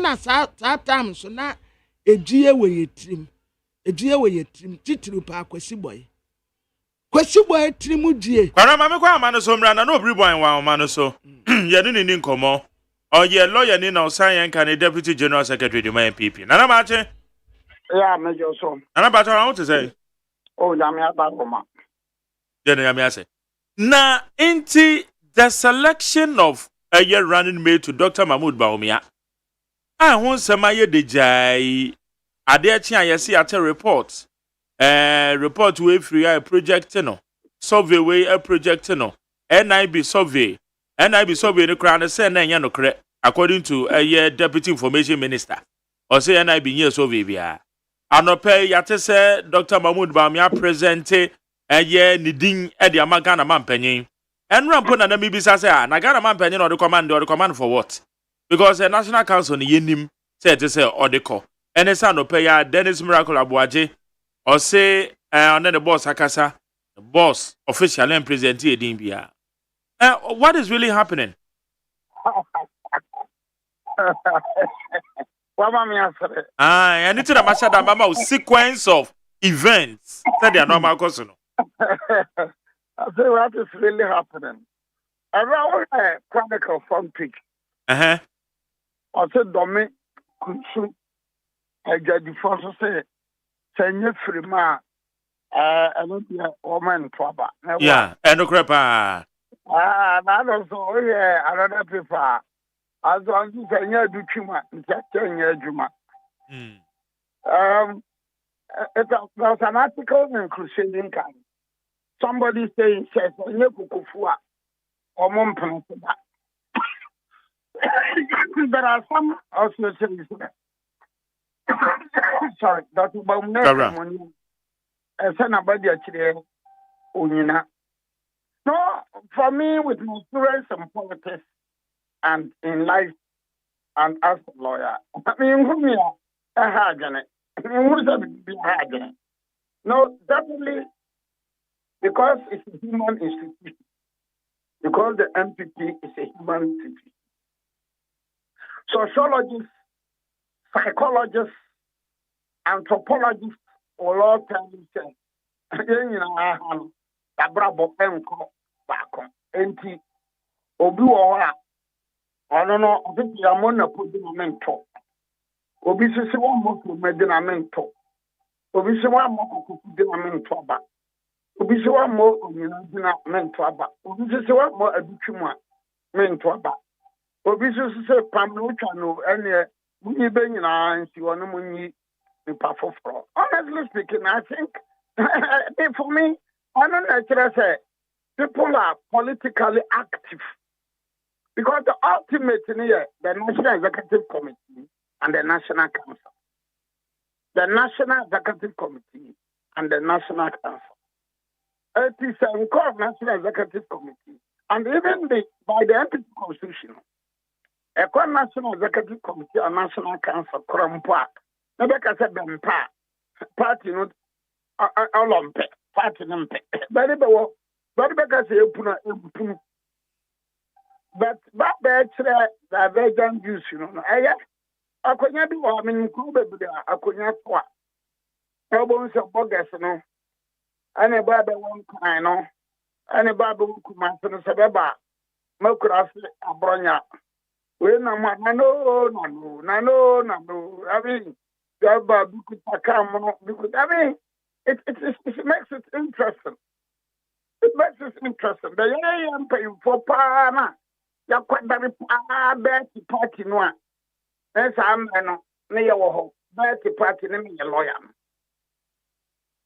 na sa time so na ejiye we yetrim titiri pa kwasi boy trim die kwana mame kwa amano so mra na no obri boy wa amano so ye ni nkomo o ye lawyer ni na osan kan deputy general secretary the MPP na ma che ya mejo so ana ba ta to say oh ya me aba goma ya me say na inti the selection of a year running mate to Dr. Mahmoud Bawumia. I want some aye de jai ade chi ayesi ate report. Report we free a project no. Survey we a project no. NIB survey no crown say na nya no kre according to a year deputy information minister. Or say NIB nye survey bia. Anope yate say Dr. Mahmoud Bawumia present a year nidin e de amaga na mampanyin. And Rampona na mibisa say na Ghana man penny or the command for what? Because the National Council ni yenim said to say or the call. And the son of Paya Dennis Miracle Abuaje or say and then the boss Akasa, the boss official and present Dimbia. What is really happening? I need to the Mashada Mama sequence of events. Said they are normal cousin. I say what is really happening. Around Chronicle front page. I said, Domi, Kunsu, I get the first say, Senya Frima, and woman trouble. Yeah, and no crepa. That also, yeah, another paper. As long as Senya do Chuma, Senya Juma. There's an article in Crusading Camp. Somebody saying, says, there are some also saying, sorry, Dr. Baumner, no, for me, with my experience in politics and in life and as a lawyer, I mean, who me a hagane? No, definitely. Because it's a human institution. Because the MPP is a human institution. Sociologists, psychologists, anthropologists will all tell you, I don't know, I think you are more than mentor. Obisi one more to Medina mentor. Obisi one more to mentor. Obisi one more mentor. Obisi one more educuma mentor. Obisi say Pamuchano and we bring in our and she want money in Pafofro. Honestly speaking, I think for me, I don't know say people are politically active. Because the ultimate here, the National Executive Committee and the National Council. The National Executive Committee and the National Council. It is a National Executive Committee. And even by the MPP Constitution, a National Executive Committee and National Council, Krompa, Nebeka said, Bempa, Party not Olympe, Party Numpe. But Nebeka said, but that's the divergent views, you know. I could not do I mean, I could not what. No bones of bogus, no. And a baby won't cry, no. And a baby won't come out to the Sababa. Mokras Abronya. Well, no. I mean, it makes it interesting. It makes it interesting. The young paying for Pana. Ya kwada party no a esa ameno na ye wo ho Party party name a lawyer.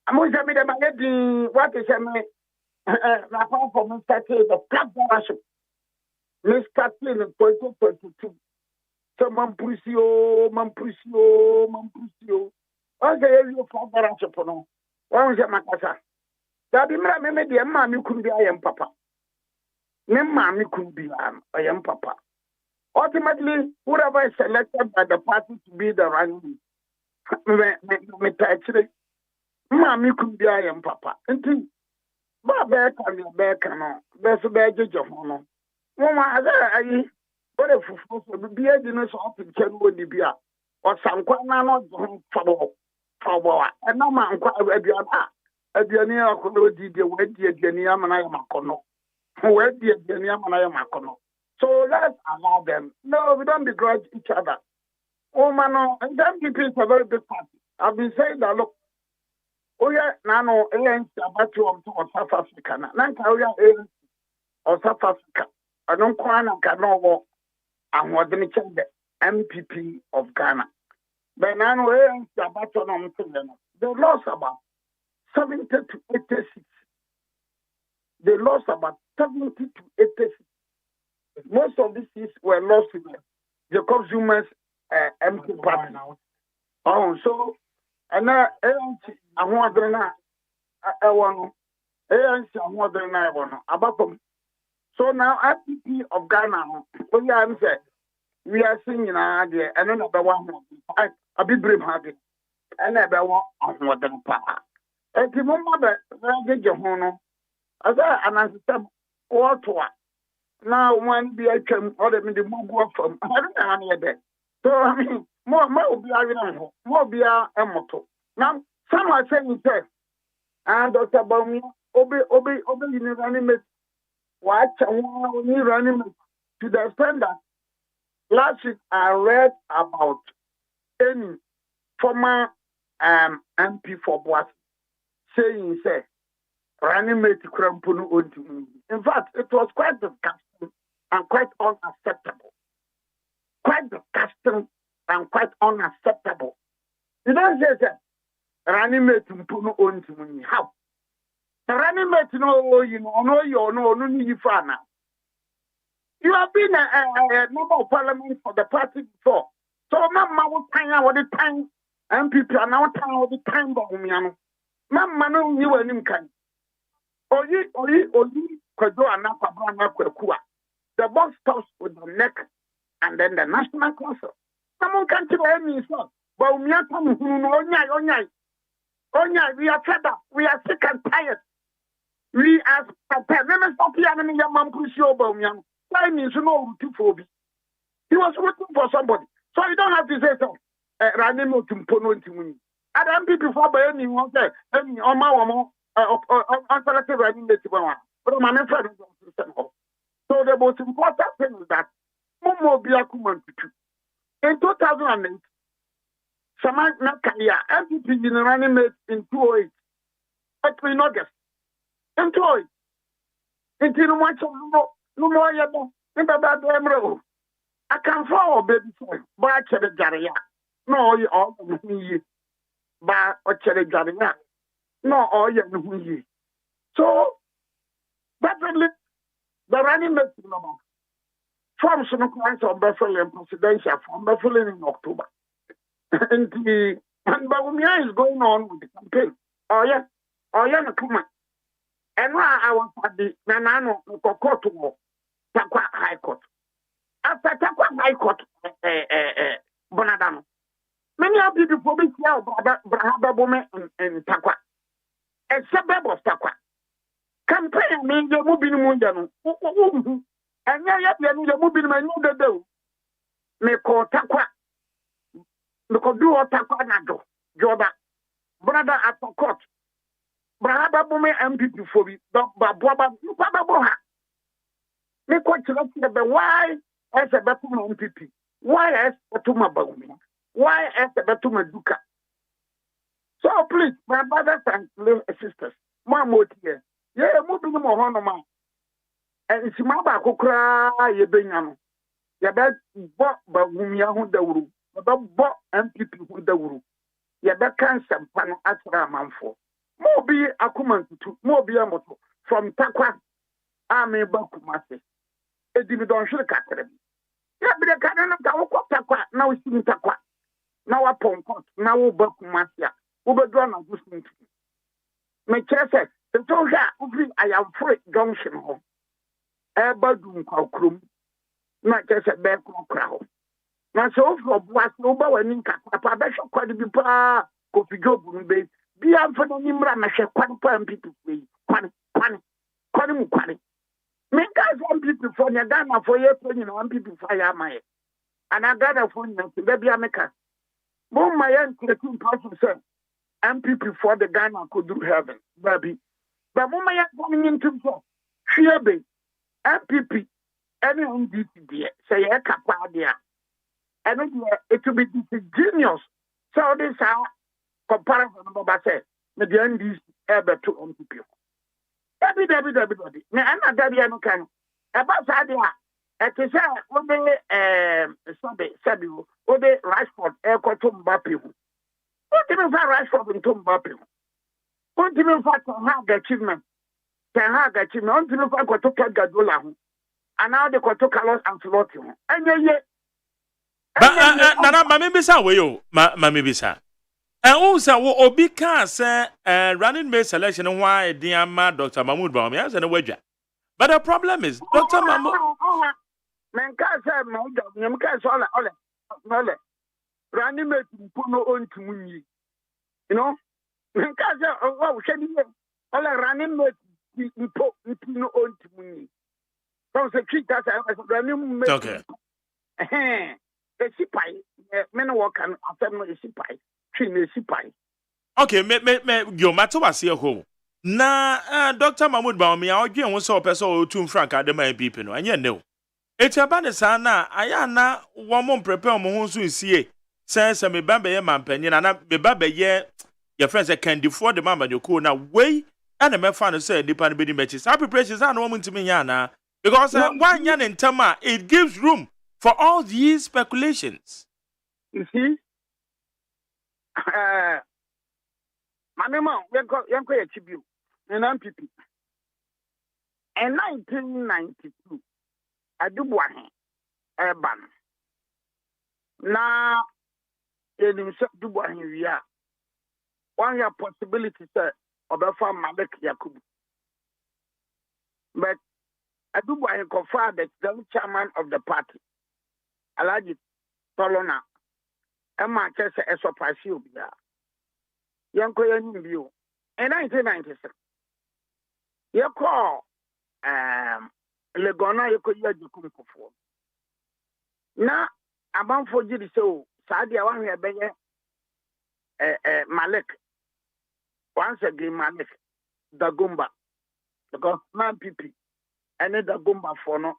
I'm going to me what is me apart from Mr. The partnership. Mr. in 2022. So Mampusio. Okay, you partnership no. One is Macassa. That be me dear mammy could be I am papa. Me mammy could be I am papa. Ultimately, whoever is selected by the party to be the running, me actually, mammy could be I am papa. And Back and your back and there's a bad judge of honor. Mama, but if you be a dinner shop in Kenwood, beer, or some quanano trouble, and no man quite a near Colodi, the way dear Geniam and I am a cono. Where dear Geniam and I am a cono. So let's allow them. No, we don't begrudge each other. Oh, man, and then people is a very big party. I've been saying that, look. Oh yeah, no, ANC about to South Africa. Nanka oh yeah, ANC or South Africa. I don't know Ghana and what they check the MPP of Ghana. But now ANC about to they lost about 70 to 86. They lost about 70 to 86. Most of these seats were lost in Jacob Zuma's MP party. Oh, so. And now, I want to know. I want about them. So now, IPP of Ghana, we are singing idea, and another one, I be brave hearted, and another one on what them power. And the moment I get your honor, as I announced what now, one be I can order me the move from. I don't know any of that. So, I mean, more be more be a motto. Now, some are saying, sir, and Dr. Baumia, obey, you running mate. Watch only running mate to the extent that last week I read about any former MP for Boas saying, sir, running mate Krampunu Odin. In fact, it was quite disgusting and quite unacceptable. Quite disgusting and quite unacceptable. You don't say, sir, running mate Mpuno Odin. How? The running mate, no, you no need for now. You have been a member of parliament for the party before. So, Mamma was tying out the time, MPP are now tying out the time, Baumiano. Mamma, no, you and him can. Oyi, Kodo and Napa Kua. The box stops with the neck and then the national council. Someone can't tell me, son. Baumiano, Onya, we are fed up. We are sick and tired. We are prepared. Let me stop here and your mom push your Baumiano. Why means you know to he was waiting for somebody. So you don't have to say so. Ranimo to Pono to me. I don't be before by anyone there. Any on my unselected running the Tibawa. But my friend is so the most important thing is that Momo Biakuman in 2008, Saman Nakaya, MPP in running mate in 2008. But in August. In 2008. Until much no more yet. I can follow baby boy, but I said Jaria. No, you all me, but I said Jaria. No, all you. So, definitely, the running mate from some kinds of Buffalo and presidential from Buffalo in October. And Bawumia is going on with the campaign. Oh, yeah, come on. And now I was at the Nanano Kokoto. Takwa High Court. After Takwa High Court, Bonadano. Many of you people be here, Brahaba Bome and Takwa. A suburb of Takwa. Campaign means the moving Mundano. And yet you're moving my new do. Me call Takwa. Me could do what Takwa Nado. Joba. Brother at the court. Brahaba Bome MPP for me. Baba Boha. Me question why as a Batuma MPP? Why as Batuma Baumi? Why as a Batuma Duka? So please, my brothers and sisters, my motive, yeah, moving more honor, and it's my Bakukra, ye Benyano. Ya bet bought Bagumia who the room. yɛbɛbɔ MPP ho dawuru yɛbɛka nsɛmpa no akyerɛ amanfoɔ ma obi akoma ntutu ma obi amoto from Takwa a meba Kumase edi mi dɔnhwere kakra bi yɛbere ka no ka wokɔ Takwa na wosim Takwa na wapɔnkɔ na woba Kumase a wobɛduru na wosim ntu mekyerɛ sɛ nti wohwɛ a wofiri Ayamforo junction hɔ ɛba du nkwakurom na kyerɛ sɛ bɛɛkɔkora hɔ na sɛ wofiri Ɔboase woba w'ani nkakra pa bɛhwɛ kwade bi paa Kofi Job no bɛ bia mfa n'anim mmra mɛhwɛ kwade pa MPP yi kwade mu kwade menka sɛ MPP fo ne Ghanafoɔ yɛpɛ nyina MPP fo ayɛ ama yɛ ana Ghanafoɔ nyina nti da bia meka momma yɛntrɛti mpɔso sɛ MPP for the Ghana could do heaven, baby. But Mama coming into for Shiabe, MPP, any NDP, say a capadia. And it will be genius. So this are comparison of say, the NDP ever to MPP. Everybody. Now, I'm not that can. About idea. At the same, what they Sabi, what they Rashford, Aircotum Bapi. What do you mean for Rashford and Tom Bappy? What do you mean for Ten achievement? What do you mean for Kotoka Gadola? And now the Kotoka and Flotti. And yet, Nana, Mammy Bisa, will you, Mammy Bisa? And also, Obi can say, running mate selection and why dear Dr. Mahmoud Baumia and a wedger. But the problem is, Dr. Mahmoud. Man can't say, my dog, you can't all. Running mate Puno on to me. You know? Because all running mate Puno on to me. From the treat that I was running mate. Okay. A sipai, men walk and after a sipai, train a sipai. Okay, your matter was here home. Na Dr. Mahmoud Baumia, again was so person to Frank Adama people, and you know. It's about the sana, I na one more prepare Mohonsu see. Says me bamba ye man penyin and me baba ye your friends that can defraud the mama you cool now way and me fan say depend be matches. Happy precious and woman to me yana because one yan in Tama it gives room for all these speculations. You see? My mama, yanko a tribute in MPP. In 1992, I do one urban. Now in Dubai here, one year possibility of a farm Malek Yakub. But I do want to confirm that the chairman of the party, Alaji Tolona, and my chest as a surprise you be there. Young Korean view in 1996. You call Legona, you could hear you come for. Now, about for you so. Sadia one here, Malek. Once again, Malek, Dagumba, because man PP, and then Dagumba for no,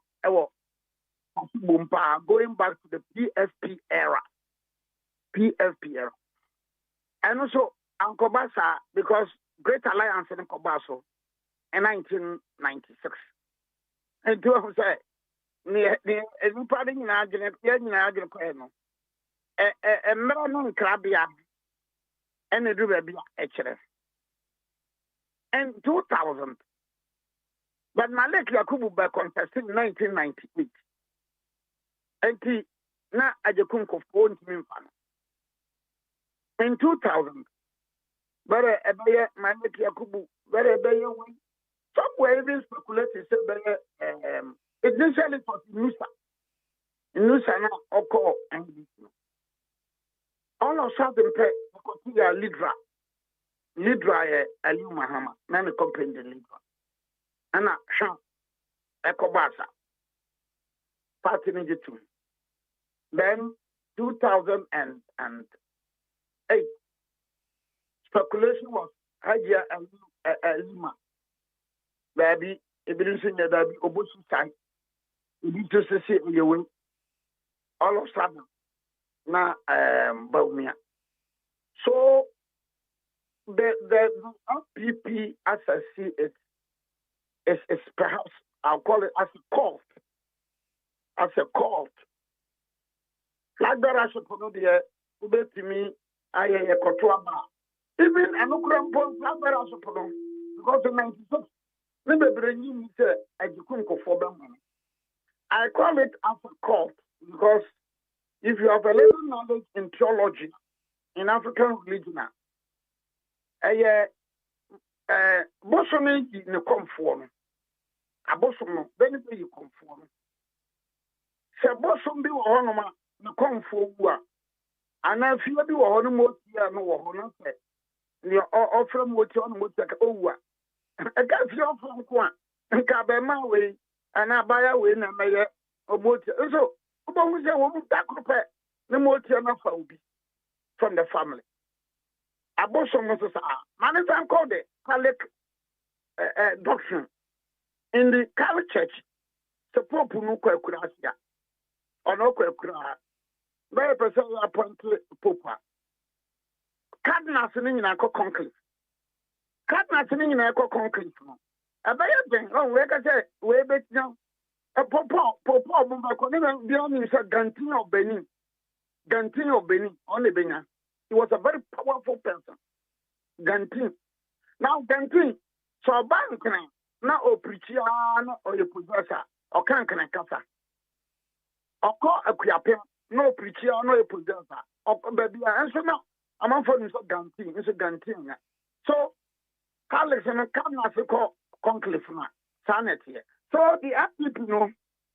going back to the PFP era. And also, Uncle Basa, because Great Alliance in Kobaso in 1996. And two of them say, everybody in Argentina, a man crabia and a do HRF. And 2000. But Malek Yakubu by contesting 1998. And he now at the Kunko phone to me. In 2000, but a bear Malek Yakubu, very bear one. Somewhere even speculated initially for Nusa now occur and all of a sudden, Lidra, Aliu Mahama, Nana company the Lidra. And I shall Ekobasa, party ninja two. Then 2008, speculation was Hajia and Lima. Baby, if you didn't say that, Obusu side, you need to say your way. All of a sudden. Na Baumia. So the LPP as I see it is perhaps I'll call it as a cult. As a cult. flagbera no de ubetimi ayeye kotoa ba even anokrampo flagbera no because in 96 me bebre nyi say ajikun kofo be mo. I call it as a cult because if you have a little knowledge in theology in African religion, bosomi ne conform. Abosomo benefit you conform. Se bosom bi wo honoma ne conform wu a ana fie bi wo hono moti a no wo hono se ne ofra moti ono moti ka owu a e ka fie ofra nko a nka be ma we ana baya we na meye omoti so obo se wo mu takrope ne moti na fa obi from the family. Abosom no so sa man is called the Catholic doctrine. In the Catholic Church, the Pope no kwa kurasia. Or no kwa kura. Very person appointed Pope. Cardinals in na ko conclave. Cardinals in na ko conclave no. Abaya ben, oh we ka say we bet now. Pope bomba ko na bi on say Gantin of Benin. Gantin of Benin, only Benin. He was a very powerful person. Gantin. Now Gantin, so bank na o preacher na o ye possessor o kan kasa. O ko akuape na o preacher na o ye possessor. O baby enso na amanfo ni so Gantin ya. So Catholics and Catholics ko conclave na sanet here. So the people know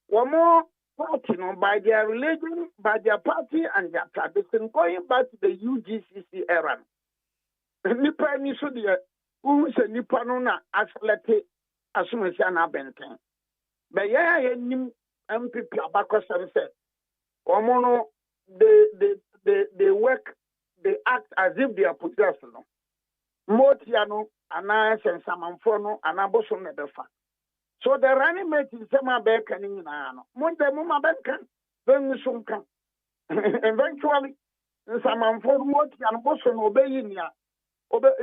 one more party by their religion, by their party and their tradition, going back to the UGCC era. Nipa ni so de who se nipa no na aselete asumasi na benten. But yeah, nim MPP abakosem say omo they work, they act as if they are possessed no. Motia no ana sensamanfo no ana bosom na befa. So the running mate is sema be kanin na no. Monte mama benkan, then sumkan. Eventually samanfo motia no bosom obeyi nia. That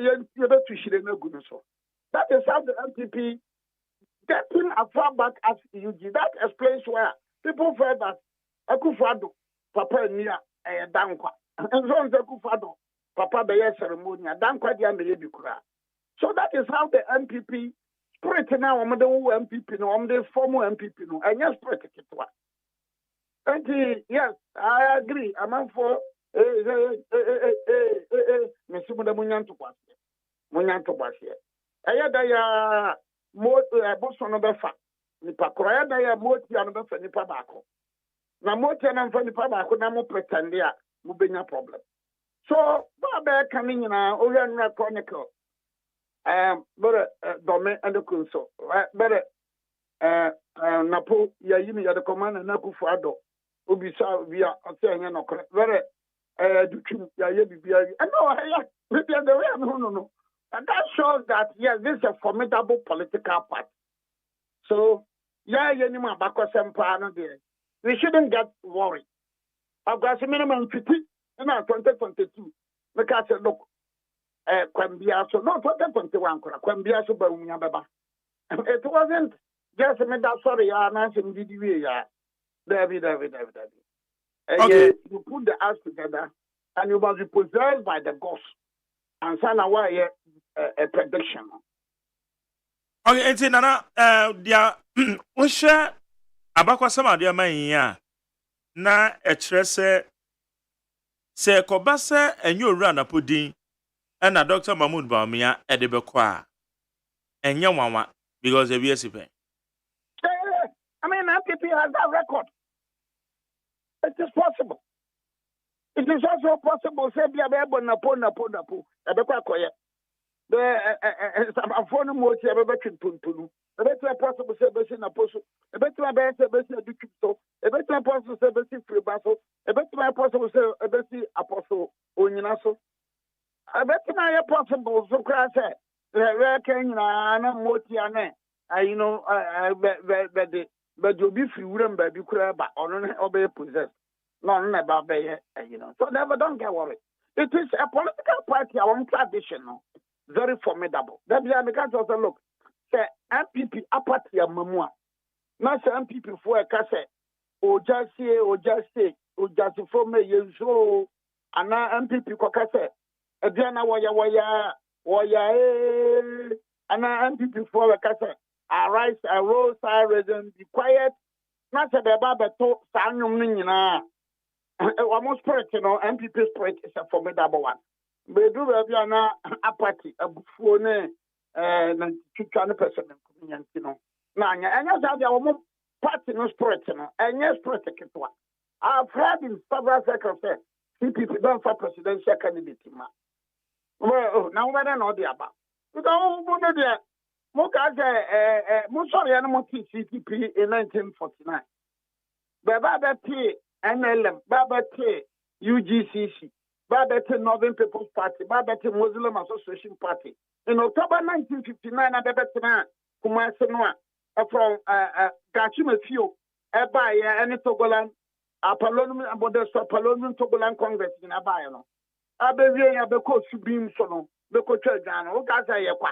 is how the MPP getting as far back as UG. That explains why people felt that Akufo-Addo, Papa Nia, Dankwa. And so on Akufo-Addo, Papa Beye ceremony, Dankwa Dia Meye Bikura. So that is how the MPP spirit now, the MPP, no, the former MPP, no, and yes, spirit. And yes, I agree. I'm on for. Mesumuda munyanto kwase ayada ya boso no befa nipa kroya da ya moti ya no befa nipa baako na moti na mfa nipa baako na mo pretend ya mo benya problem so ba be kan nyina ohia nra chronicle but dome and kunso but napo ya yimi ya de command na Akufo-Addo obisa via otenye no very no. And that shows that yes, this is a formidable political party. So we shouldn't get worried. I've got a minimum 50 in 2022. Because look, so not 2021, it wasn't just a minute, sorry, I'm answering David. Okay. You put the ass together and you must be possessed by the ghost. And so now a prediction. Okay, and Nana, dia Usha Abakwa sama dia man na etrese se kobasa enyo owura na podin na Dr. Mahmoud Bawumia edebekwa enye wanwa because e biesi pen. I mean, MPP has that record. It is possible. It is also possible. Say, be able na po. Ebekwa koye. The phone moti ebekwa tuntunu. Ebekwa possible say besi na poso. Ebekwa be say besi adukito. Ebekwa possible say besi freebaso. Ebekwa possible say besi apostle onyinaso. Ebekwa ya possible so kra say we kan na moti ane. You know, but you be free wuram ba bi kura ba ono na obey possess no ba be you know, so never, don't get worried. It is a political party, our traditional, very formidable. That be because also look, say MPP apathy mamua. Not say MPP for a case ojasi for me yeso ana MPP kokase ediana woya ana MPP for kase arise arose risen be quiet na se be ba beto sa nwom no nyina almost spirit MPP spirit is a formidable one be do be ana apathy abufuo ne na twitwa ne person nkumenyanti no na anya enya sa dia wo party no spirit no enya spirit ketwa. I've heard in several circles say CPP don't for presidential candidate ma. Well, now we don't know the about. Because we know the Musori and MONTIE CPP in 1949. Baba T NLM, Baba T UGCC, Baba T Northern People's Party, Baba T Muslim Association Party. In October 1959, I Baba Tina Kumasenwa from Gachime Few, Eba and Togolan. Apolonium about the Apolonium Togolan Congress in Abayano. Abevi Abeko Subim Sono, Beko Churjan, O Gaza Yakwa.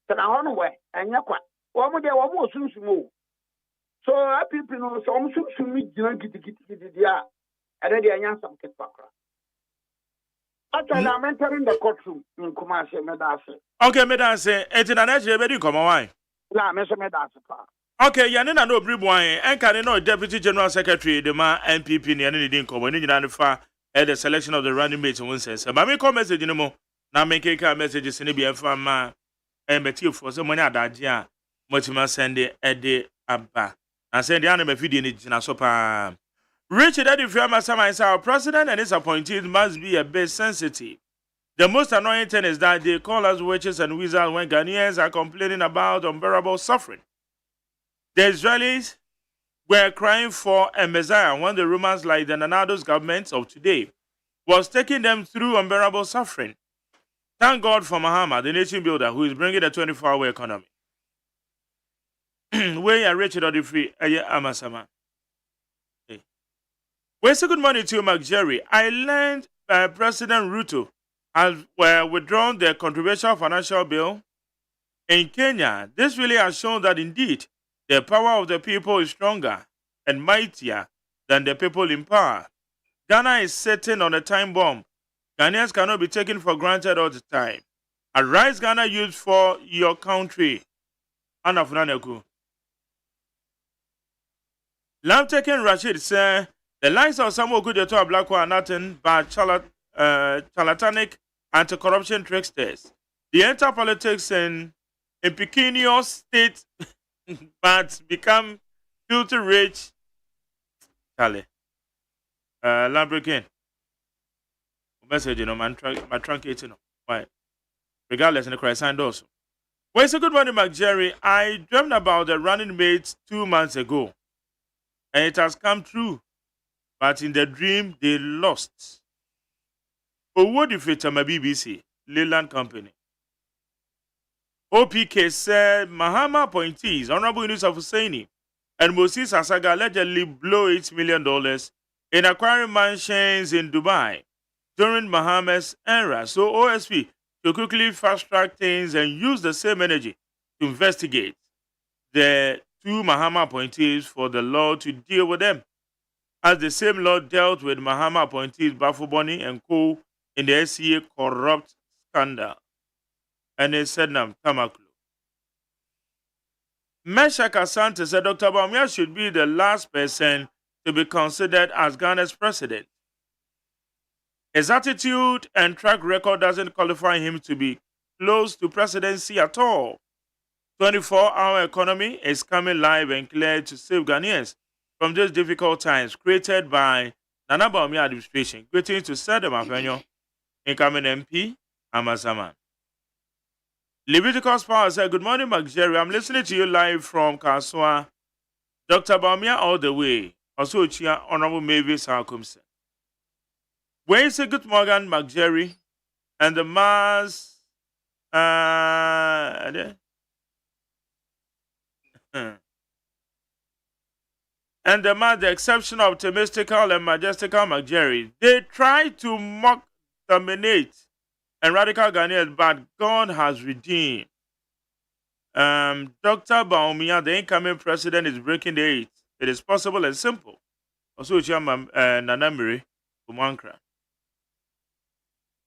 Can I run away and Yakwa? One more day, one more soon to move. So I people know some soon meet Gittia, and then they answer some Kitpakra. Actually, I'm entering the courtroom in Kumasi Medase. Okay, Medase, it's an edge, very come away. La Mesa Medase. Okay, yanina no bribwan enka no deputy general secretary the ma MPP ne ne din komo ne nyina ne fa the selection of the running mates won sense. Ba me call message ni mo na me keka messages ne bi enfa ma meti for so money adaje a motima send e de aba. Na send ya na me fidie ne gina so pa. Richard Adifriama Samai our president and his appointees must be a bit sensitive. The most annoying thing is that they call us witches and wizards when Ghanaians are complaining about unbearable suffering. The Israelis were crying for a Messiah when the Romans, like the Nanado's government of today, was taking them through unbearable suffering. Thank God for Muhammad, the nation builder, who is bringing a 24-hour economy. We are Richard Odifri, Amasama. We say good morning to you, Mark Jerry. I learned President Ruto has withdrawn the controversial financial bill in Kenya. This really has shown that indeed, the power of the people is stronger and mightier than the people in power. Ghana is sitting on a time bomb. Ghanaians cannot be taken for granted all the time. Arise, Ghana, youth, for your country. Anna Funaneku. Lamb-taking Rashid said, the likes of Samuel Kudeto Ablako are nothing but charlatanic anti-corruption tricksters. They enter politics in impecunious state but become filthy rich. Charlie. Lambrican. Message, my truncating. Why? Regardless, in the Christ signed also. Well, it's a good morning, Mark Jerry. I dreamed about the running mates 2 months ago, and it has come true. But in the dream, they lost. Oh, what if it's my BBC, Leland Company? OPK said Mahama appointees, Honorable Yusuf Hussaini and Moses Asaga allegedly blow $8 million in acquiring mansions in Dubai during Mahama's era. So OSP to quickly fast-track things and use the same energy to investigate the two Mahama appointees for the law to deal with them. As the same law dealt with Mahama appointees Bafuboni and Co. in the SCA corrupt scandal. And they said Nam Tamaklu. Meshach Asante said Dr. Bawumia should be the last person to be considered as Ghana's president. His attitude and track record doesn't qualify him to be close to presidency at all. 24-hour economy is coming live and clear to save Ghanaians from these difficult times created by Nana Bawumia administration. Greetings to Sedem Apenyo, incoming MP, Amasaman. Leviticus Power said, good morning, Mark Jerry. I'm listening to you live from Kaswa. Dr. Bawumia all the way. Also, Chia Honorable Mavis Harkumsen. Where is a good morning, Mark Jerry? And the mass. And the man, the exception of optimistical and majestical Mark Jerry. They try to mock, dominate, and radical Ghanaians, but God has redeemed. Dr. Bawumia, the incoming president, is breaking the eight. It is possible and simple. Also, Chairman Nanamiri Umankra.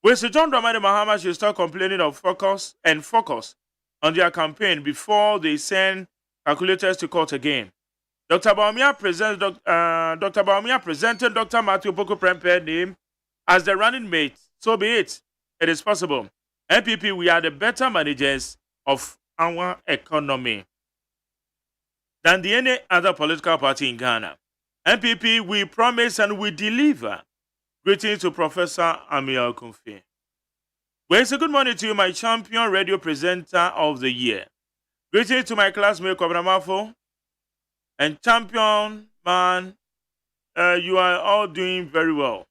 When Sir John Dramani Mahama should start complaining of focus on their campaign before they send calculators to court again. Dr. Baumia presented Dr. Matthew Boko Prempeh name as the running mate. So be it. It is possible. NPP, we are the better managers of our economy than any other political party in Ghana. NPP, we promise and we deliver. Greetings to Professor Amiel Kumfi. Well, it's a good morning to you, my champion radio presenter of the year. Greetings to my classmate Kwabramafo and champion man. You are all doing very well.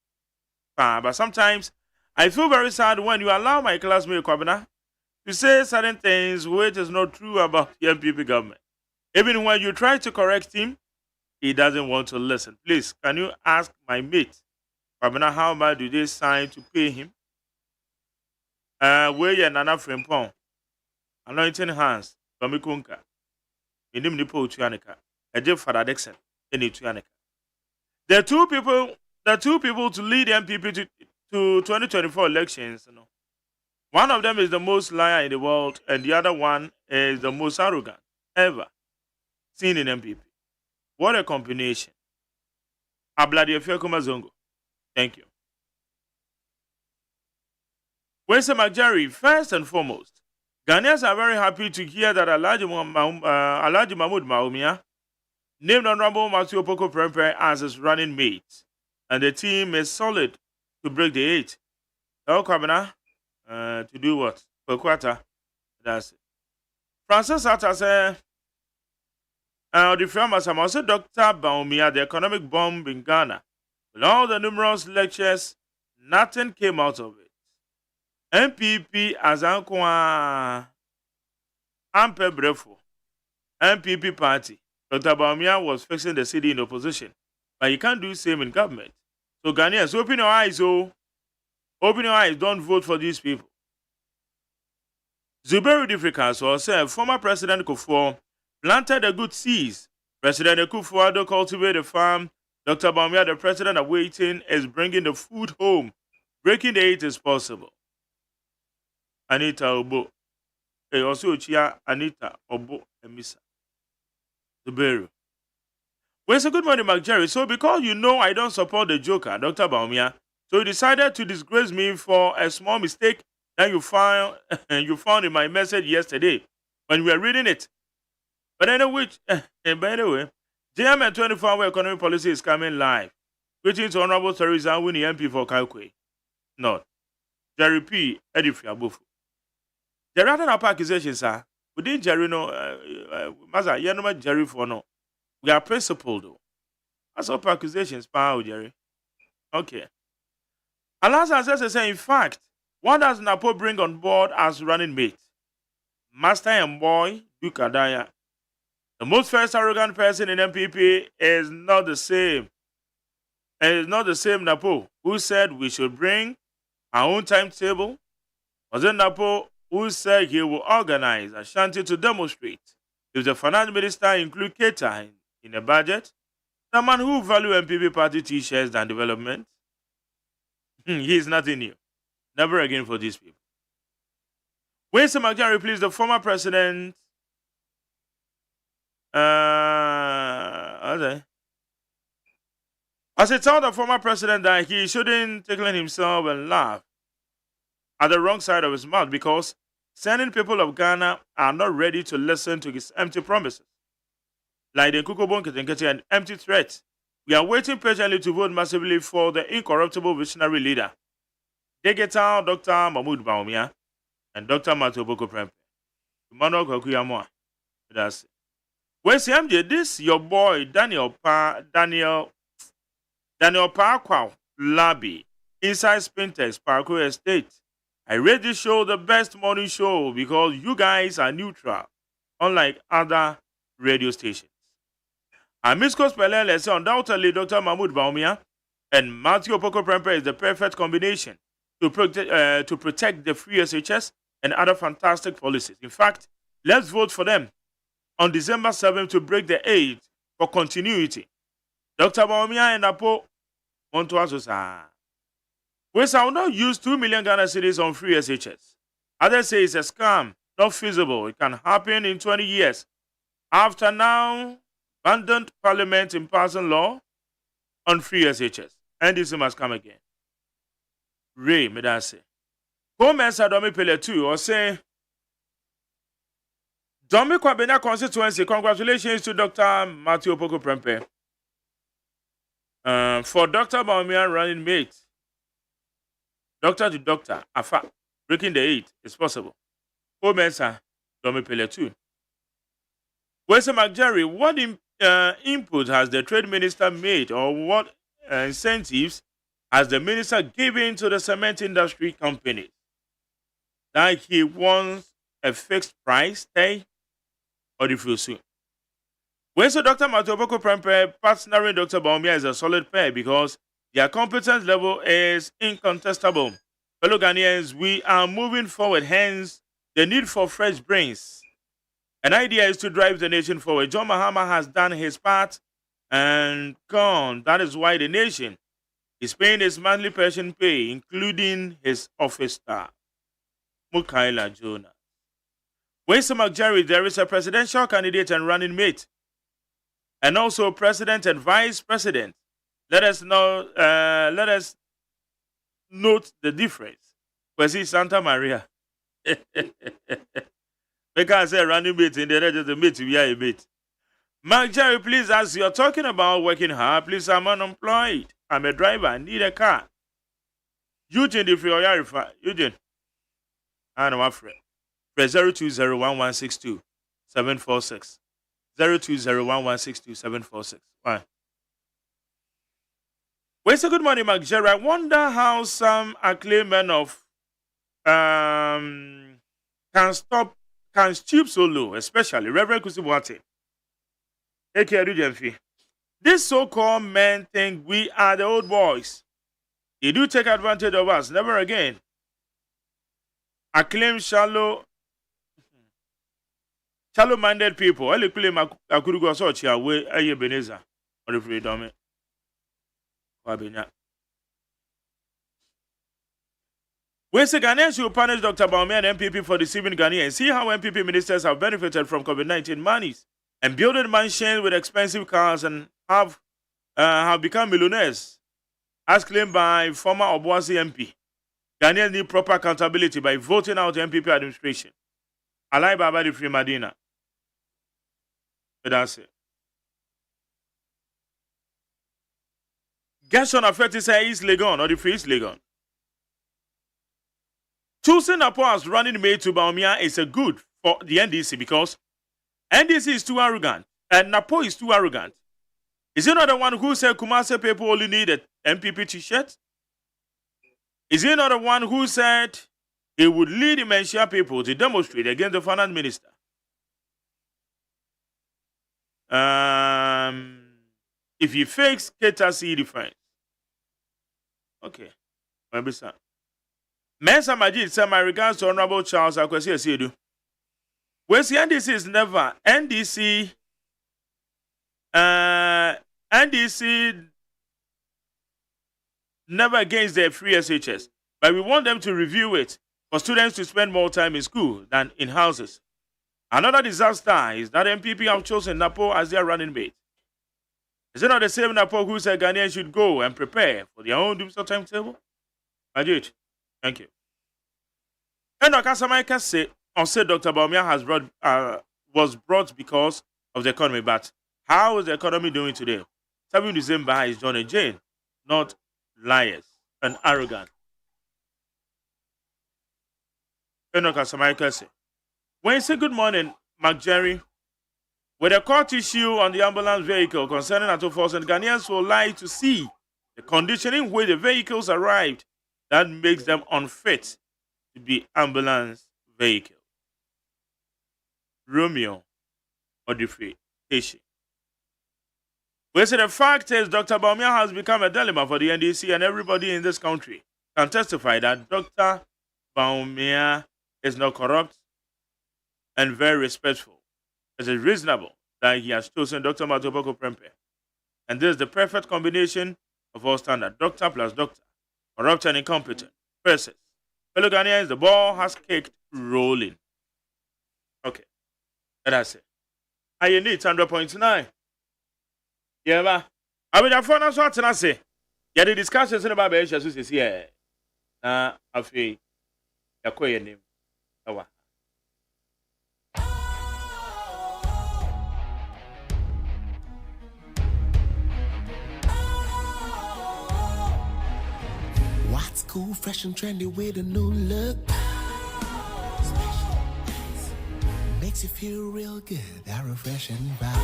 But sometimes I feel very sad when you allow my classmate Kwabena to say certain things which is not true about the MPP government. Even when you try to correct him, he doesn't want to listen. Please, can you ask my mate Kwabena how much do they sign to pay him? Where you Nana Frimpong, anointing hands, Bamikunka, Inim Nipo Tuanica, a Jeff Father Dixon, any Tuanica. The two people to lead MPP to 2024 elections. You know. One of them is the most liar in the world, and the other one is the most arrogant ever seen in MPP. What a combination. Abladi Efiakuma Zongo. Thank you. Wense Majari, first and foremost, Ghanaians are very happy to hear that Alhaji Mahmoud Maumia named Honorable Matthew Opoko Prempeh as his running mate, and the team is solid to break the 8. Kwabena, to do what? Per quarter. That's it. Francis Atta said, the famous also Dr. Baumia, the economic bomb in Ghana. With all the numerous lectures, nothing came out of it. MPP as Ankwa Ampe Brefo, MPP party. Dr. Baumia was fixing the city in opposition, but you can't do the same in government. So Ghanaians, open your eyes, open your eyes, don't vote for these people. Zuberi Difrikas said former President Kufuor planted the good seeds. President Kufuor cultivated the farm. Dr. Baumia, the president awaiting, is bringing the food home. Breaking the 8 is possible. Anita Obo. Also Chia Anita Obo Emisa. Zuberi. Well, it's a good morning, Mark Jerry. So because you know I don't support the joker, Dr. Baumia, so you decided to disgrace me for a small mistake that you found in my message yesterday when we were reading it. But anyway, JMN 24-hour economic policy is coming live. Greetings to Honorable Teresa Winnie MP for Kalkwe. Not. Jerry P. Edifiabufu. There are other accusations, sir. We didn't Jerry no, Maza, you're not Jerry for no. We are principled, though. That's all accusations, power, Jerry. Okay. Alasan says, in fact, what does Napo bring on board as running mate? Master and boy, Duke Adaya. The most first arrogant person in MPP is not the same. It is not the same Napo who said we should bring our own timetable. Was it Napo who said he will organize Ashanti to demonstrate if the finance minister include Keita in the budget? The man who value MPP party t-shirts than development? He is nothing new. Never again for these people. Winston McGarry, please, the former president. As it told the former president that he shouldn't tickle himself and laugh at the wrong side of his mouth because certain people of Ghana are not ready to listen to his empty promises. Like the Kukobon Ketenkete and empty threats, we are waiting patiently to vote massively for the incorruptible visionary leader, Degeta Dr. Mahmoud Baumia and Dr. Matthew Boko Prempeh. Emmanuel Kwakuyamwa. That's it. When CMJ, this your boy Daniel Parkwao Labi inside Spintex Parkour Estate. I rate this show the best morning show because you guys are neutral, unlike other radio stations. And Miss Cospelele said undoubtedly Dr. Mahmoud Baumia and Matthew Opoko Prempeh is the perfect combination to protect the free SHS and other fantastic policies. In fact, let's vote for them on December 7th to break the 8 for continuity. Dr. Baumia and Apo want to ask we shall not use 2 million Ghana cedis on free SHS. Others say it's a scam, not feasible. It can happen in 20 years. After now, abandoned Parliament in passing law on free SHS. And this must come again. Ray Medase. Gomez Adomi Pele 2 or say Domi Kwabena constituency, congratulations to Dr. Matthew Poko Prempe. For Dr. Baumia running mate. Doctor to doctor, afa, breaking the 8 is possible. Gomez Domi Pele 2. Where's McJerry? What input has the trade minister made, or what incentives has the minister given to the cement industry companies? That he wants a fixed price stay or the full soon. When so Dr. Matoboko Prempe partnering Dr. Baumia is a solid pair because their competence level is incontestable. Fellow Ghanaians, we are moving forward, hence the need for fresh brains. An idea is to drive the nation forward. John Mahama has done his part and gone. That is why the nation is paying his monthly pension pay, including his office staff. Mukaila Jonah. Winston McJerry, there is a presidential candidate and running mate, and also president and vice president. Let us know. Let us note the difference. Kwesi Santa Maria. Because I say running mate in the just a mate, we are a mate. McJerry, please, as you're talking about working hard, please, I'm unemployed. I'm a driver. I need a car. Eugene, if you're Eugene. I know my friend. Press 0201162 746. 0201162 746. Why? Well, so good morning, McJerry. I wonder how some acclaimed men of can stoop so low, especially Reverend Kusibuate. This so-called men think we are the old boys. They do take advantage of us. Never again. Acclaim shallow-minded people. I claim Akurugo Sochi away a Beneza or the freedom. When the Ghanaians will punish Dr. Baumia and MPP for deceiving Ghanaians, see how MPP ministers have benefited from COVID-19 monies and building mansions with expensive cars and have become millionaires, as claimed by former Obuasi MP. Ghanaians need proper accountability by voting out MPP administration. Alai Baba the Free Madina. But that's it. Gershon Afeti say East Legon or the Free East Legon. Choosing Napo as running mate to Baumia is a good for the NDC because NDC is too arrogant and Napo is too arrogant. Is he not the one who said Kumasi people only need an MPP t-shirt? Is he not the one who said he would lead the Menshia people to demonstrate against the finance minister? If he fakes, Keta see defense. Okay. Maybe so. Mensa Majid said, my regards to Honorable Charles Akwesi Asiedu. Where's the NDC is never. NDC never against the free SHS. But we want them to review it for students to spend more time in school than in houses. Another disaster is that MPP have chosen Napo as their running mate. Is it not the same Napo who said Ghanaians should go and prepare for their own doomsday timetable? Majid. Thank you. And Okasamaika say Dr. Baumia was brought because of the economy, but how is the economy doing today? Serving the same by is John and Jane, not liars and arrogant. And Okasamaika say, when you say good morning, McJerry, with a court issue on the ambulance vehicle concerning Ato Force, and Ghanaians will like to see the conditioning where the vehicles arrived that makes them unfit to be ambulance vehicle. Romeo Odifre Ishi. We say the fact is Dr. Baumia has become a dilemma for the NDC, and everybody in this country can testify that Dr. Baumia is not corrupt and very respectful. It is reasonable that he has chosen Dr. Matoboko Prempe And this is the perfect combination of all standard. Doctor plus doctor. Corrupt and incompetent. Versus. Fellow Ghanaians, the ball has kicked rolling. Okay. That's it. I need 100.9. Yeah, ma. I mean, I found out what I say. Yeah, the discussions in about the issues is here. I feel your name. What's cool, fresh and trendy with a new look? Makes you feel real good, that refreshing vibe.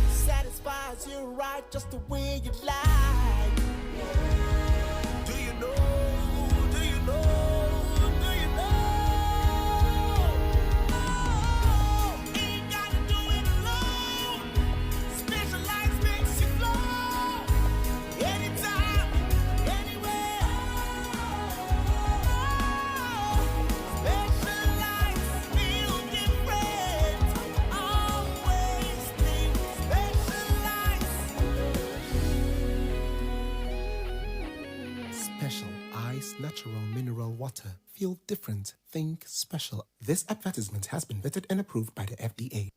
Satisfies you right just the way you like. Do you know? Do you know? Do you know? Ain't gotta do it alone. Specialized makes you flow. Anytime, anywhere. Specialized feel different. Always think Special Ice Natural Mineral Water. Feel different. Think special. This advertisement has been vetted and approved by the FDA.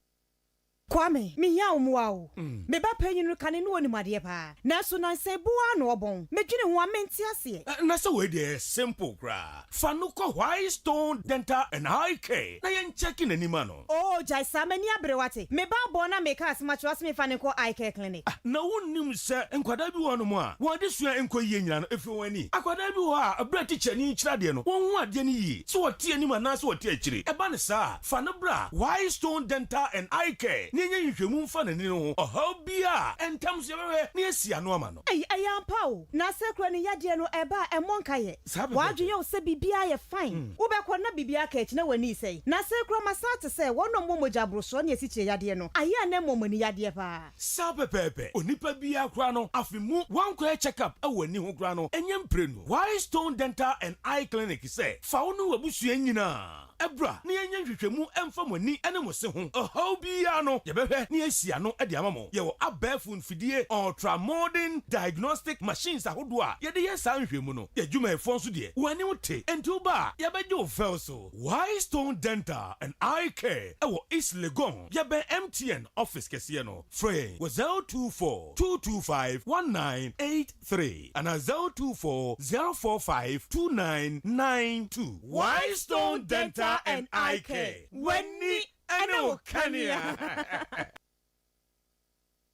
Kwame, mi ya umwao. Me ba penyin no kane no animade pa. Na so nan se bua no obon. Me dwene ho amenti ase. Na so we dey simple gra. Fa no ko White Stone Dental and Eye Care. Na yen checking anima no. Oh, jai samani abrewate. Me ba bo na make as much as me fa ne ko Eye Care clinic. Na wonnim se enkwada bi wo no mo a. Wo de sua enkoyie nyina no efi wani. Akwada bi wo a abra teacher ni kira de no. Won hu ade ni yi. So wo tie anima na so wo tie akire. Eba ne sa. Fa no bra White Stone Dental and Eye Care. Nenye nhwemu mfa ne no. Oha bia entam so yewe ne asia no ama no. Ayampa o. Na sekro ne yade no eba emonka ye. Wadwe se bibia ye fine. Wo be ko na bibia ka echi na wani sei. Na sekro masate se wono momoja broso ne esiche yade no. Aya na momoni yade pa. Sapepepe. Onipa bia kra no afimu wankɔ check up awani ho kra no. Enyem prenu. White Stone Dental and Eye Clinic say fa wono wabusua nyina. Ebra ne yenye hwehwemu emfa moni ene mo se ho. Oha bia no yebehwe ne asia no e de amamo. Ye wo abafun fidie ultra modern diagnostic machines ahodo a ye de yesa nhwemu no. Ye dwuma efo nso de. Wani wote enti ba ye beje o felso. White Stone Dental and Eye Care e wo East Legon. Ye be MTN office kese no. Free was 024 225 1983 and 024 045 2992. White Stone Dental and Eye Care. Wenni eno kania.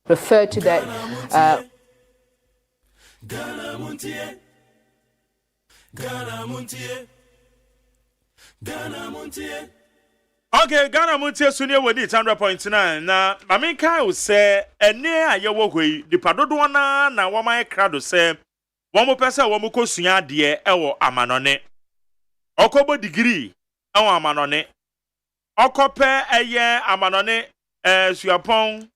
Refer to that. Ghana Montie. Ghana Montie. Ghana Montie. Okay, Ghana Montie Sunia Wadi 100.9. Na Maminka will say, ene a yewo hoi, di padodo na wama krado se, wamo pesa wamo ko sunya die ewo amanone. Okobo degree ewo amanone. Okope eye amanone suapon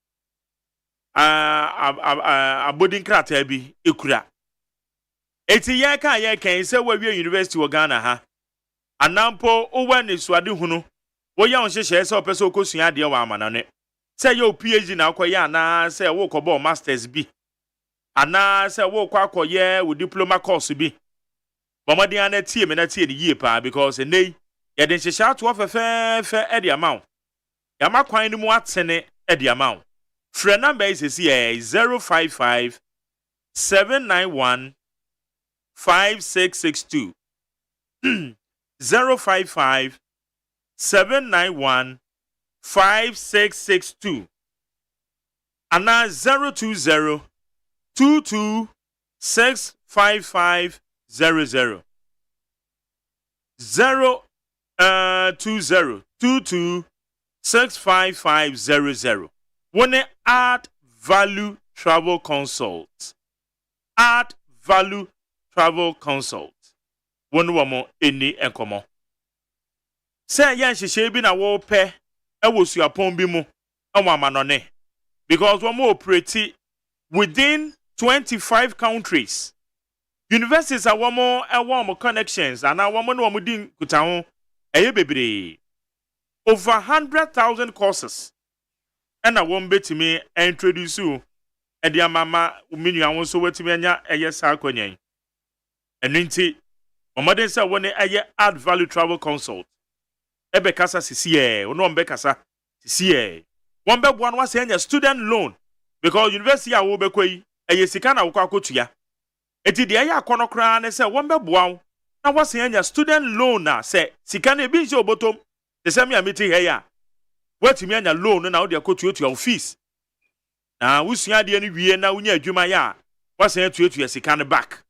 abodin krata bi ekura. Eti ye kan se wawie university wo Ghana ha. Anampo owa ne suade hunu. Wo ya onhyehyɛ se opese okosua de wa amanone. Se ye PhD na akoye ana se wo kobo masters bi. Ana se wo kwakoye wo diploma course bi. Bomadi ana tie me na tie ni yie pa because nei ye de nhyehyɛ ato afefe e de amount. Ya makwan ni mu atene e de amount. Free number is 055 791 5662 055 791 5662 and now 020 22 655 00 020 22 655 00. One Add Value Travel Consult. Add Value Travel Consult. One woman any enkomo. Say yan she bi na wo pe e wo suapon bi mu e wo amanone because we mo operate within 25 countries. Universities are womo e wo connections and now womo no mo din kuta ho eye bebre over 100,000 courses ɛna wɔn betumi introduce you ɛde amama menu awon so wetumi anya ɛyɛ saa akwanya yi ɛno nti ɔmɔden sɛ wɔne ɛyɛ add value travel consult ebe kasa sisiye ono mbe kasa sisiye won be boa no wase anya student loan because university a wo be koi eye sika na wo akotua eti de aya akonokra ne se won be boa na wase anya student loan na se sika na bi nse obotom de se me amiti he ya watimi anya loan na wo de akotua wo fees na wusua de ne wie na wunya adwuma ya wase anya tuatua sika ne back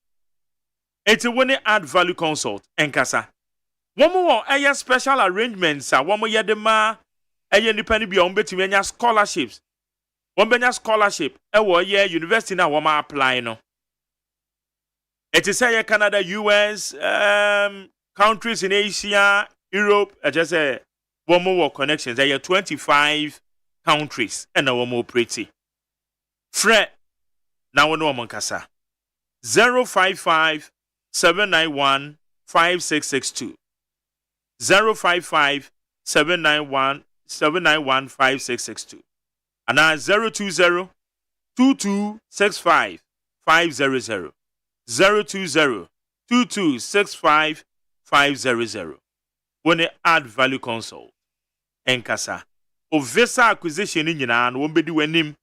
eti woni add value consult enkasa Womo aya special arrangements a womo yedema aya nipa ni bia wombetimi anya scholarships. Wombenya scholarship ewo ye university na woma apply no. It is say Canada, US, countries in Asia, Europe, I just say womo connections. There are 25 countries and womo pretty. Fred na wono wonkasa. 055 791 5662. 055 791 5662 and 020 2265 500 020 2265 500 when they add value consult enkasa o visa acquisition ni nyina na wombedi wanim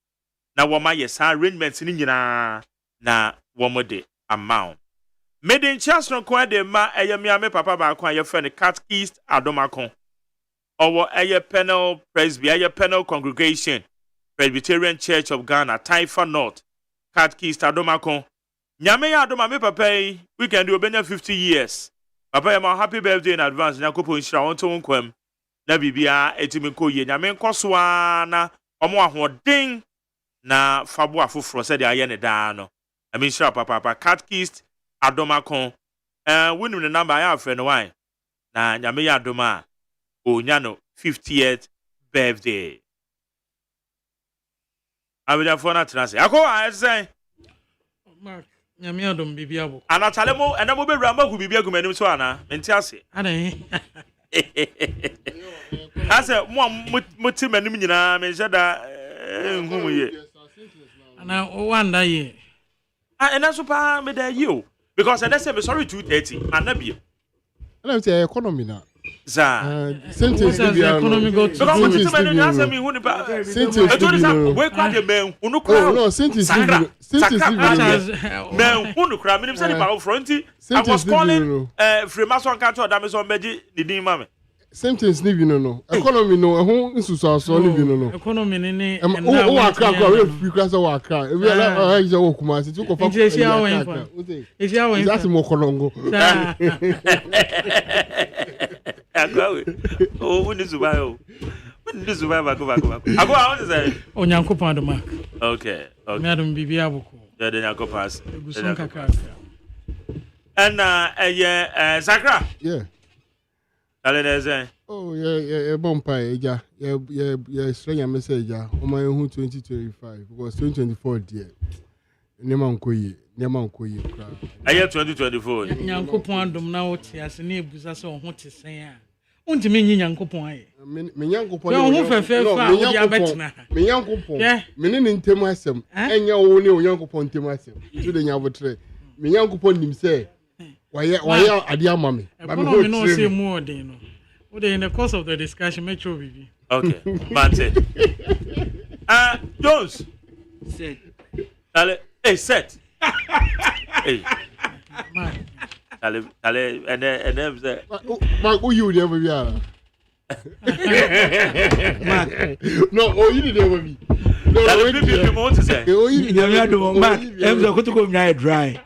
na woma yesa arrangements ni nyina na womode amount made in chance no kwa de ma me papa ba kwa ye friend catechist adomako owo eye panel presby panel congregation Presbyterian Church of Ghana Taifa North catechist adomako nyame ya adoma me papa we can do obenya 50 years papa ya happy birthday in advance nyakopo nhira wonto wonkwam na bibia etimi koye nyame nkoso na omo ahoden na fabo afoforo se de aye ne da no ami nhira papa catechist adomako winu ne number ya afre no why na nyame ya adoma onya no 50th birthday abija fona transe ako say mark nyame adom bibia bo anatale mo enamo be wura magu bibia gumanim so ana menti ase ana ase mo ti manim nyina me jada nhumu ye ana wanda ye ena so pa me da you because I say me sorry 230 anabia na say economy na za sentence economy go to because mo ti na say me hu ni ba we kwa de men unu kra no sentence men unu kra minim say ni ba fronti I was calling Freemason catch da me so meji ni din ma me sentence ni bi no economy no ehun nsusu aso ni bi no economy ni o akra we free class o akra e bi ala je wo kuma si tu ko fa if you are that's mo kolongo agawe o woni zubayo woni zubayo bako ago I want to say onyankopon do mark okay me adom bibia boko ya de nyankopon egusun kaka and Zakra yeah Alene oh yeah bompa eja yeah strength message ja o ma hu 2025 because 2024 there nema nkoye kra aye 2024 nyankopon adom na wote ase na ebusa se ho te sen a untimi nyi nyankopon aye me nyankopon ho fefe fa wo dia betina me nyankopon me ne ntem asem enya wo ne nyankopon ntem asem so de nyabotre me nyankopon nim se why adi amame but me no say more than no what in the course of the discussion make sure we okay Mante Jones set hey set hey ale and then Mark who you never be ala no oh you never be no you want to say oh you never do Mark em so ko na dry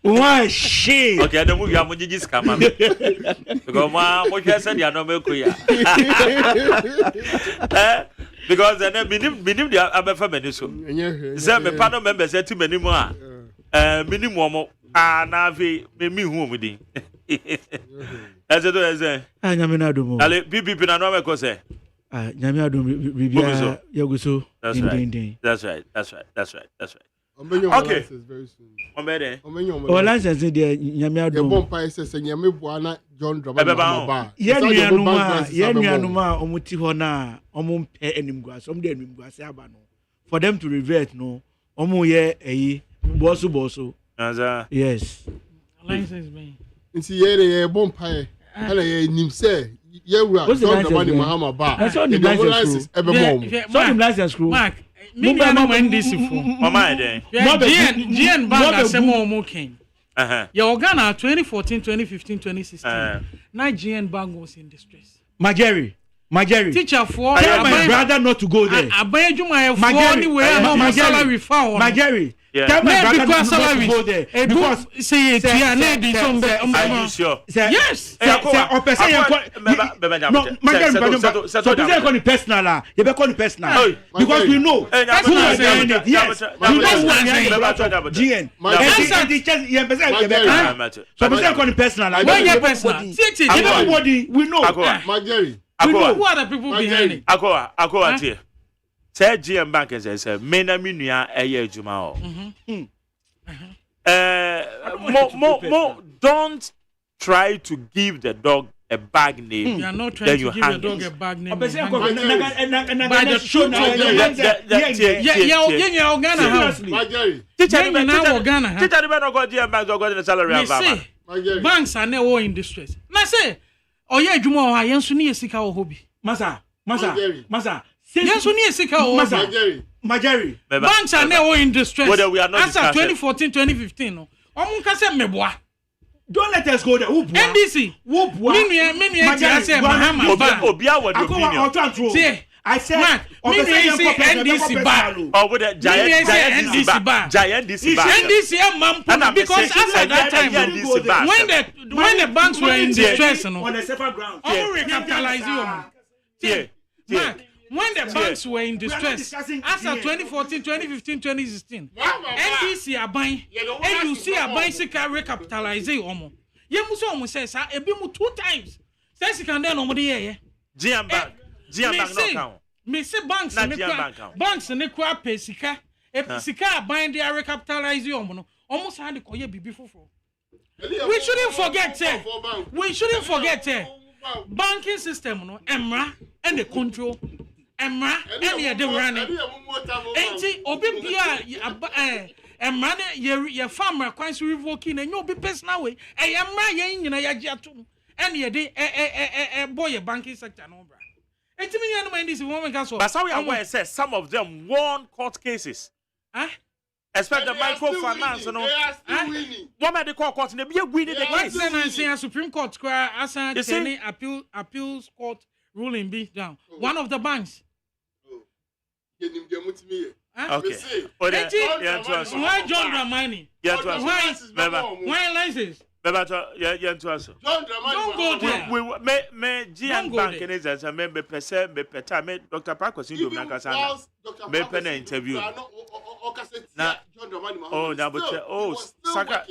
why shit okay the movie am jiji scam because mo hwe dia no make ya because then minim dia abefa mani so say me panel members ati mani mu a minimum mo na ve me hu mu din eze nyame na do mo ale bbb na no make ko say nyame adom bibia yaguso that's right Okay. Very soon. Our license is there. Nyame The adom. bomb pie says Nyame Buana John Dramani Mahama. Ye nuanuma omuti ho na omo mpe animguas. Omo de animguas aba no. For them to revert no. Omo ye eyi boso. Yes. License me. Nti ye bomb pie. Hala ye nim say ye wura John Dramani Mahama ba. That's all the license. So the license crew. Mark, me no NDC for. Mama dey. GN bag asemo omo ken. Your Ghana 2014, 2015, 2016. Now GN bag was in distress. Majeri. Teacher for tell my brother not to go there. Abaye Juma for anywhere how my salary found. Majeri. Yeah. Tell my brother not salary. to go there. Because say it here need this on there. Are you sure? Yes. No, Majeri. So this is going personal. You be calling personal. Because we know. Who was saying it? Yes. We know who is GN. So we say calling personal. When you personal. Everybody we know. Majeri. Who are the people behind it? Akoa tie. Say GM Bank say me na me nua eye adwuma o. Don't try to give the dog a bag name. You are not trying to give the dog a bag name. By the truth of banks are now in distress. Now say, oh yeah, Jumo, I am Sunni Sika hobby. Masa. Yes, Sunni Sika Majeri. Banks are now in distress. We are not as 2014, 2015. No. Don't let us go there. NDC. I said, NDC bar. Oh, with a giant NDC bar. Because at that time, when the banks were in distress, on a separate ground, recapitalize you. When the banks were in distress, after 2014, 2015, 2016, NDC are buying, and you see a bicycle recapitalizing almost. You must almost say, sir, a bit 2 times. Says you can then over the year. GM Bank no count. Me say banks and the crap pay sika. If sika buying the recapitalizing almost had to call you before. We shouldn't forget banking system, no, Emra and the control. Emra and the running. Ain't Obibia Emra, your farmer quite revoking and you'll be personal way. Emra yen in a yajatum and ye de boy a banking sector no bra. It's me and this woman castle. But how we are aware says some of them won court cases. Expect the microfinance, you know. What made the court in the be winning the case? Then say Supreme Court square as any appeals court ruling be down. One of the banks. Okay. Why John Dramani? Why license? Don't go there. Me GN Bank in is a member percent me peta me Dr. Parker Sindu Nakasana. Me pen interview. Oh, now but Saka.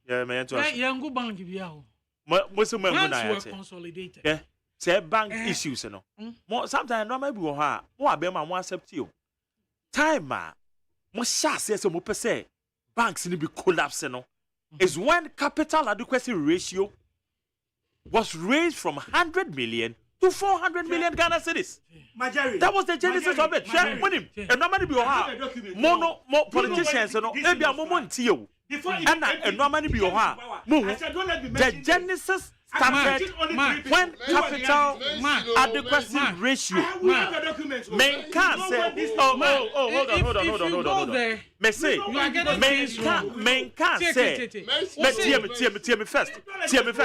Yeah, me to us. Young bank biao. Most of them were consolidated. Yeah. Say bank issues no. More sometimes no maybe wo ha. Mo abema mo accept you. Time ma. Mo sha say so mo pese banks ni be collapse no. Is when capital adequacy ratio was raised from 100 million to 400 million Ghana cedis. That was the genesis of it. And normally be more politicians, MONTIE. And normally be the genesis started when capital adequacy ratio. Men can't say, hold on. Men say, men can't say. Tear me first,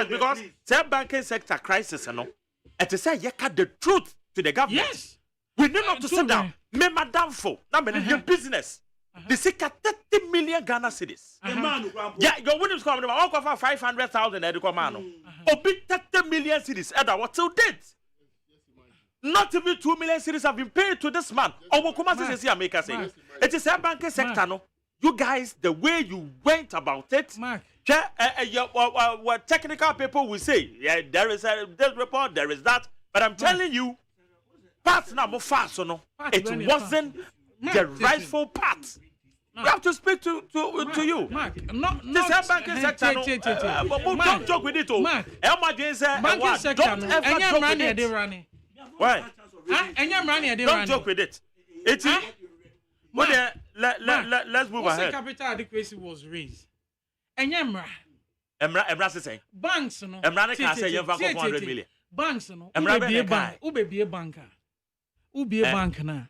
because the banking sector crisis, and to say you cut the truth to the government. Yes, we need not to sit down. Me madam for now, the business. They say 30 million Ghana cedis. Yeah, your winnings come from 500,000 man. Obi 30 million cedis. And what till date? Not even 2 million cedis have been paid to this man. It is a banking sector, no. You guys, the way you went about it, what technical people will say, yeah, there is this report, there is that, but I'm telling you, parts now more fast, no. It wasn't the rightful part. We have to speak to you. Mark, not this banking sector. Don't joke with it. Mark, banking sector. Don't ever joke with it. Why? Don't joke with it. Let's move ahead. Capital adequacy was raised. Emra say banks no. Emra can say you have 400 million. Banks no. Ube bank. Ube bank na.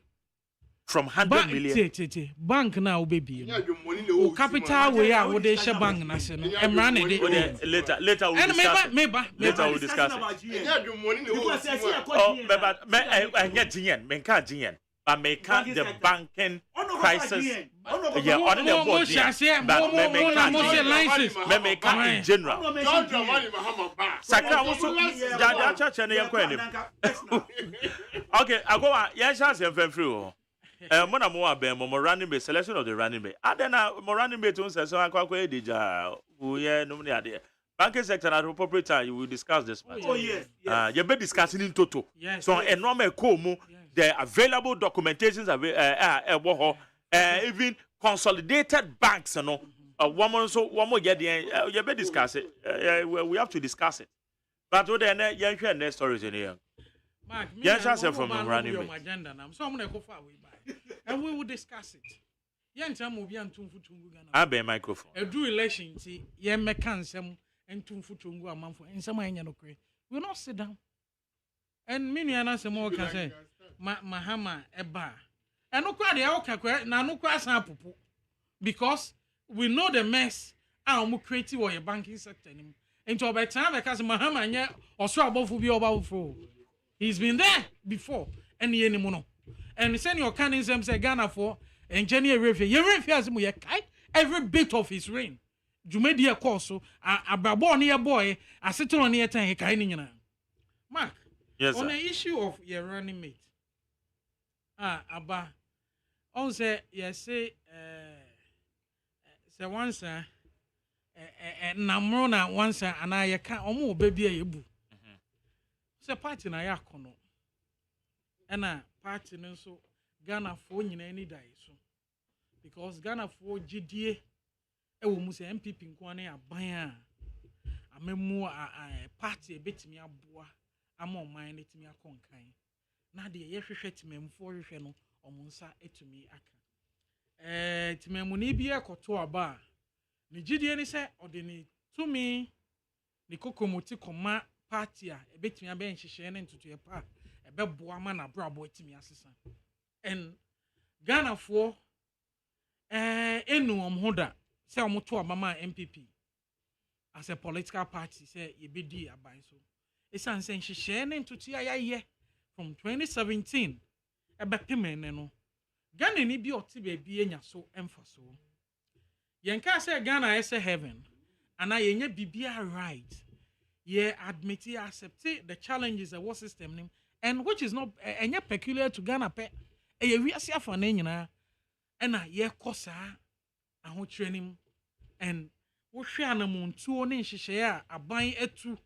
From 100 million. Bank na ube capital we are would they share bank na se no. Emra na dey. Later we'll discuss. Later we'll discuss. Oh, but I get gin. Men can't gin. But may can't the banking crisis. Yeah, on the board. But may can't in general. Sakra also. Okay, I go. Yes, I say free. Mona mo abe mo running bay selection of the running bay. Adena mo running bay to say so akwa edija. We no me ade. Banking sector at appropriate time you will discuss this matter. Oh yes. You be discussing in total. Yes. So enormous komu the available documentations even consolidated banks and one more get the you be discuss it. We have to discuss it. But what then you share next stories in here. Mark, yes, from running your agenda now. So I'm going to go far away by. And we will discuss it. Yen time will be on Tumfu Gana. I be microphone. A do election, see, yen mechanism and Tumfu Tungu among for in some no crane. We'll not sit down. And many answer more can say, Mahama Eba. And no cry the Alca, no cry sample. Because we know the mess, I'm creative or a banking sector. And to by time, because Mahama and yet, or so above will be about for. He's been there before, and he anymore. And send your cannons say Ghana for engineer review. You refuse me every bit of his reign. You made your course, so a babon near boy, I sit on near time, kind Mark, yes, on the issue of your running mate. Abba, on say, yes, say once, Namrona once, and I can't almost baby a boo. Se party na ya kono ena party no so Ghana for nyina ni dai so because Ghana for gidie e wo mu se MPP nko na aban a amemu party e betimi aboa ama oman ne timi akonkan na de ye hwehwe timemfo hwehwe no omunsa etumi aka timemu ni bi ekoto aba ni gidie ni se ode ni tumi ni kokomoti koma party a ebetimi abe nhihye ne ntutu ye pa ebebo ama na brabo etimi asesa en Ghana for enu omhoda se omoto amama MPP as a political party say ye bedi aban so esan se nhihye ne ntutu ya ye from 2017 ebepemene no Ghana ni bi oti be bi enya so emfaso yenka say Ghana is a heaven ana yenya bibia right. Yeah, admit, accept the challenges of what system name, and which is not peculiar to Ghana. We are see for name, and yeah, kosa, and who training, and we share na muntu oni share a buying etu,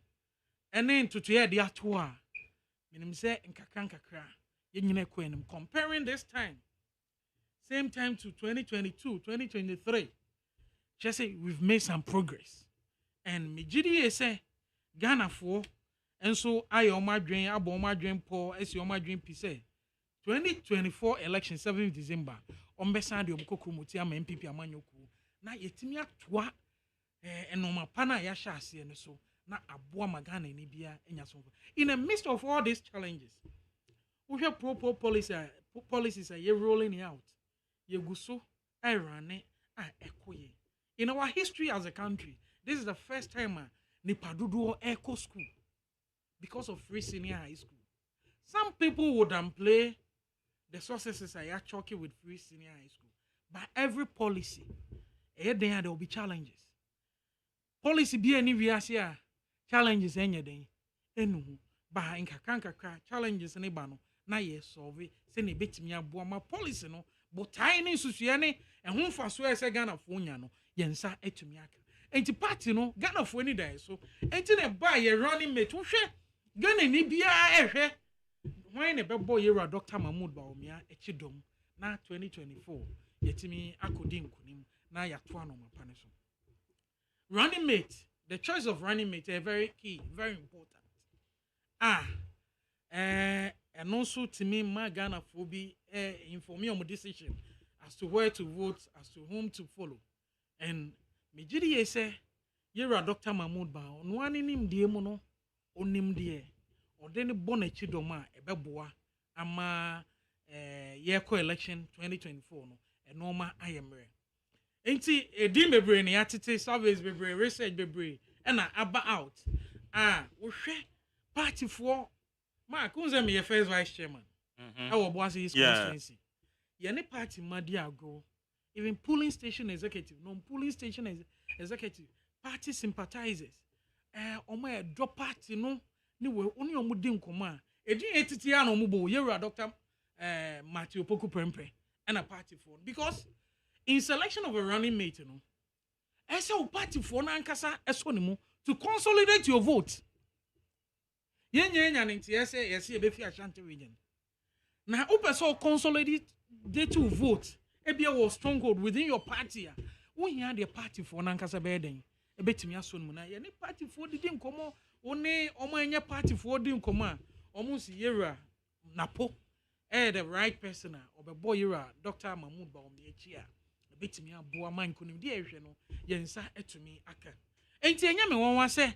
and then to hear the atua. Minim say in kakanka kra, yenine kwenim. Comparing this time, same time to 2022, 2023, just say we've made some progress, and Mijidi say. Ghana for and so I on my drain, abo my drain poor, as your my drain piece. 2024 election 7th December. Ombesandi omkoko mutia ma MPP amanyoku. Na yetimi atwa and no pana yasha see and so na aboa magana ni bia enya so. In the midst of all these challenges, we have proper policies are ye rolling out. Ye guso irane ekoye. In our history as a country, this is the first time Nipadudu Echo School because of free senior high school. Some people would play the successes are chalky with free senior high school. But every policy, there will be challenges. Policy be any via challenges any day. Enu ba in kakanka challenges any bano. Na ye solve se ne betimi aboa ma policy no but tiny susuane and whom for so as a Ghana fonya no yensa etumi aka. Enti party no Ghana for any day so enti ne buy ye running mate wo hwe Ghana ni bia ehwe when ne bebo ye Dr. Mahmoud Bawumia echidom na 2024 yetimi akodi nkunim na yato ano mapa so. Running mate, the choice of running mate is very key, very important. And also to me, my Ghana phobia inform me on my decision as to where to vote, as to whom to follow. And me jidi say, you're Dr. Mahmoud Ba, on one in him dear mono, on him dear, or then bonnet chidoma, a beboa, ama year election 2024, no, and norma I am rare. Enti edi bebre ni atete service bebre research bebre na aba out wo hwe party for mark unze me first vice chairman wo boase his constituency ye ne party madi ago even polling station executive non polling station executive party sympathizers omo e do party no ni we oni omo di nkoma edi etiti ya na omo bo yewura Dr. Matthew Poku Prempe and a party for because in selection of a running mate, you know, as a party for Nankasa, to consolidate your vote. Yen yes, a Befi Ashanti region. Now, open so consolidate to vote. Ebia was stronghold within your party. When you had a party for Nankasa bedding, a bit me as soon as any party for the dim como, only Omanya party for dim coma, almost Yera Napo, the right person, or the boy Yera, Dr. Mahmoud Baum, the Chia. Betimi aboa man kunim de ehwe no yensa etumi aka enti enya me won wa se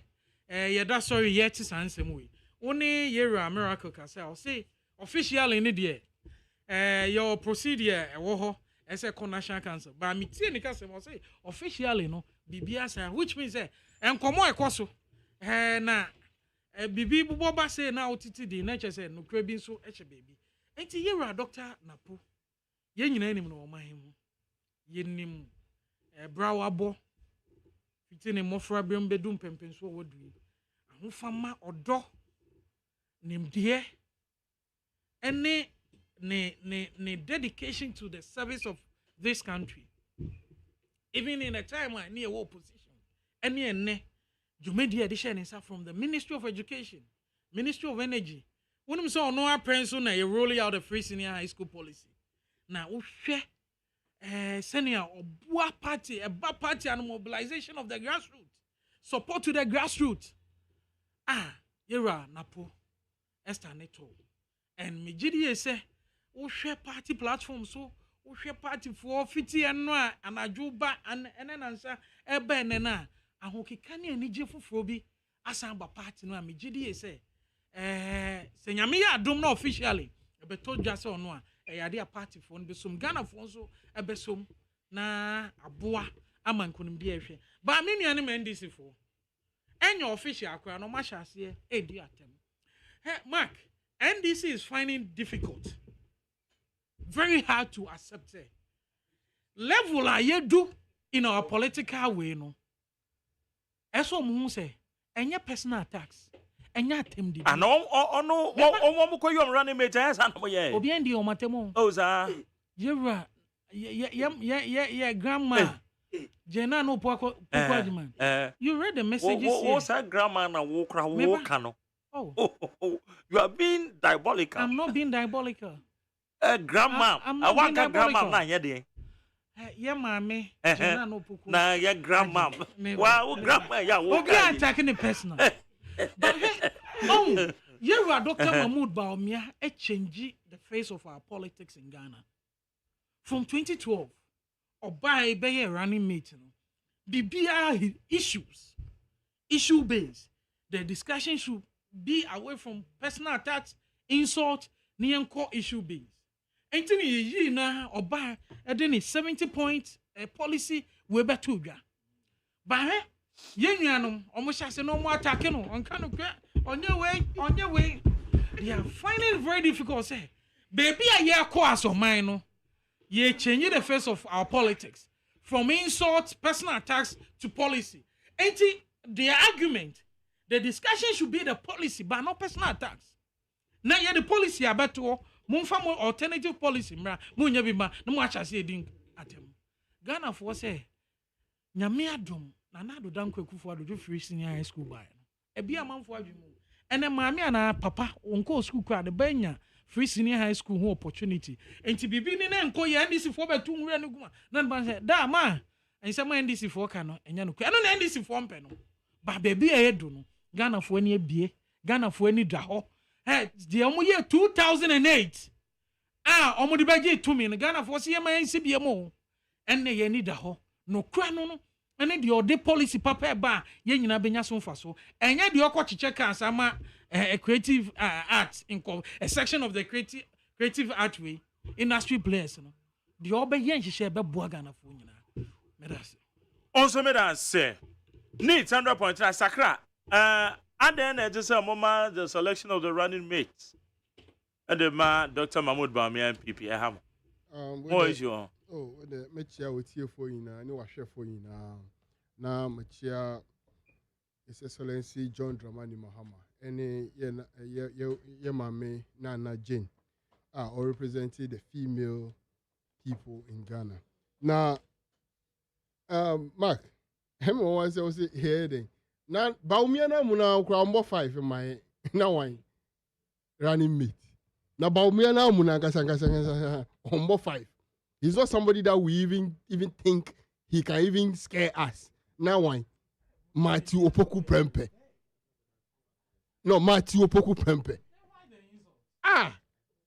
yeda sorry ye ti sansem we woni yera miracle ka se o say officially ni de your procedure ewo ho ese national council ba mi tie ni ka se mo say officially no bibia sa which means enkomo ekoso na bibi bubo ba say na otiti di na che say no kra bi nso eche baby enti yera doctor napo ye nyina enim no man mu yenim brawabo fitine mofra bem bedum pempenso wodui ahofama odo nimdie ene ne dedication to the service of this country even in a time when near opposition ene jumedi edition is from the Ministry of Education, Ministry of Energy. When so no apprentice na you roll out the free senior high school policy now we share senior or party, a bad party and mobilization of the grassroots. Support to the grassroots. Yera Napo, Esther Neto. And Mijidi say, we share party platform so, we share party for 50 and noa, and a juba and then answer, benena, and hoki kani and nijifu frobi, asamba party no, Mijidi say, Senyamia don't know officially, but told just or no. A party for be some Ghana for so a besom na aboa aman kunim de ehwe ba me nuane mandisi for enyo official akwa no machase e di atem Mark NDC is finding difficult very hard to accept level I do in our political way no eso mu say enye personal attacks enya atem di ano no koyo running mate esa no ye obi endi o matemo o za yewra ye grandma jena no poko AGYEMAN you read the messages here what's that grandma na wo kra wo ka no you are being diabolical. I'm not being diabolical. Grandma awaka grandma na ye de ye mama jena no poko na ye grandma wa grandma ya wo obi attacking the personal. But you are Dr. Mahmoud Baumia change the face of our politics in Ghana. From 2012, or by running meeting, the issues, issue based. The discussion should be away from personal attacks, insult, near core issue based. Anthony ye na or by a 70-point policy we better. By Yenyanum, almost as no more attacking on your way. They are finding it very difficult. Say, baby, a year course of mine. Ye changing the face of our politics from insults, personal attacks to policy. Ain't it the argument? The discussion should be the policy, but not personal attacks. Now, yeah, the policy are better. More alternative policy. Munya bima no much as ding atem. Ghana for say, Nyame adom. Na do dan kwaku fo do free senior high school by no e bia manfo adwemu ene maami ana papa onko school kwa de banya free senior high school ho opportunity enti bibi ni na enko ye NDC for betu nwura ne guma na ban say da ma ense ma NDC for ka no enya no kwa no na NDC for mpe no ba baby e do no Ghana for ani abie Ghana for ani da ho de omo ye 2008 omo de beje to me no Ghana for se ye ma ense bie mo enne ye ni da ho no kwa no ene de ode policy papa ba ye nyina benya so mfa so enya de okochiche kan sama a creative art in a section of the creative art way industry players no de obe ye nhihye be boa Ghana fo nyina medase also medase need 100.3 sakra and then just mama the selection of the running mates and the man Dr. Mahmoud Bawumia MPP eham what is your the mechia with here for you na ni wahwe for you na mechia His Excellency John Dramani Mahama any ye mame na Jane or representing the female people in Ghana. Now Mark him one say here na Bawumia na muna ukra 5 in my na wine running mate. Na Bawumia na muna kasa 5. He's not somebody that we even think he can even scare us. Now why? Matthew Opoku Prempe. No, Matthew Opoku Prempe.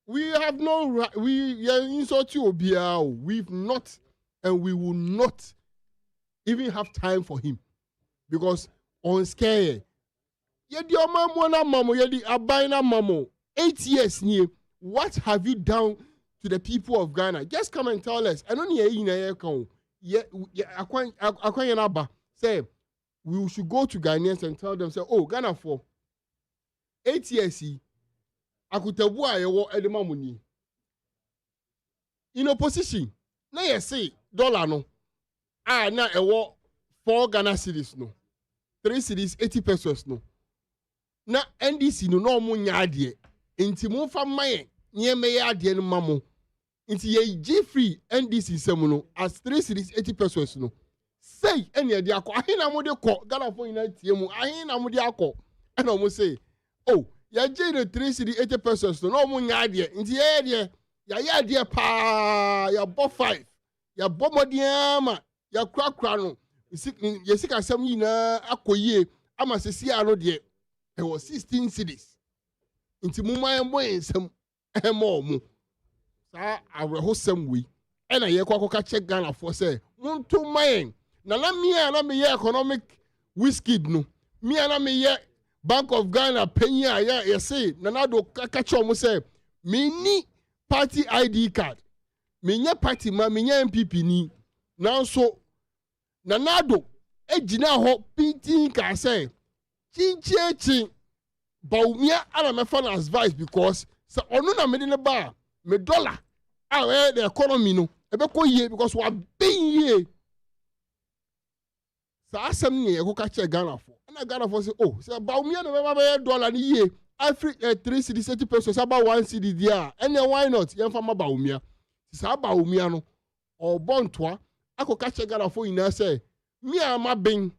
We have no right. We insult you, Obiao. We've not, and we will not even have time for him because on scare. Yedi omamona mamo, yedi abaina mamo. 8 years near. What have you done to the people of Ghana? Just come and tell us. I don't hear you in say we should go to Ghanaians and tell them, say, oh, Ghana for 8 years, I could tell why I want the money. In opposition, now you say dollar no. Now I want 4 Ghana cedis no. 3 cedis 80 pesos no. Now NDC no mo nyadie. Inti mo fa maye nye me yadie no mamo. Inti ye G free NDC semuno as 3 cedis 80 pesos no. Say any de akọ ahina mo de kọ Ghana for United mu ahina mo de akọ and mo say oh ya je the 3 cedis 80 pesos no mo nyadie inti ye de ya de pa ya bo 5 ya bo modiama ya krakra no yesika sam yina akoyie ama sesi ano de e was 16 cedis inti mo man boy ensam e mo mo sa awreho sam wi e na ye kwakoka check Ghana for say muntu man na me ye economic whiskey no me ye Bank of Ghana penya ya say na do catch o mo say me ni party ID card me nya party ma me nya MPP ni now so na do ejina ho pintin ka say chinchechi Bawumia ana me fan advice because so onu na me de ba me dollar the economy no e be ko ye because we been ye sa asem ni e ko ka che Ghana for na Ghana for say oh say Bawumia no be dollar ni ye every 3 cedis 80 pesos about 1 cedi dia and why not yen fa ma Bawumia sa Bawumia no o bontoa akoka che Ghana for ina say me ama ben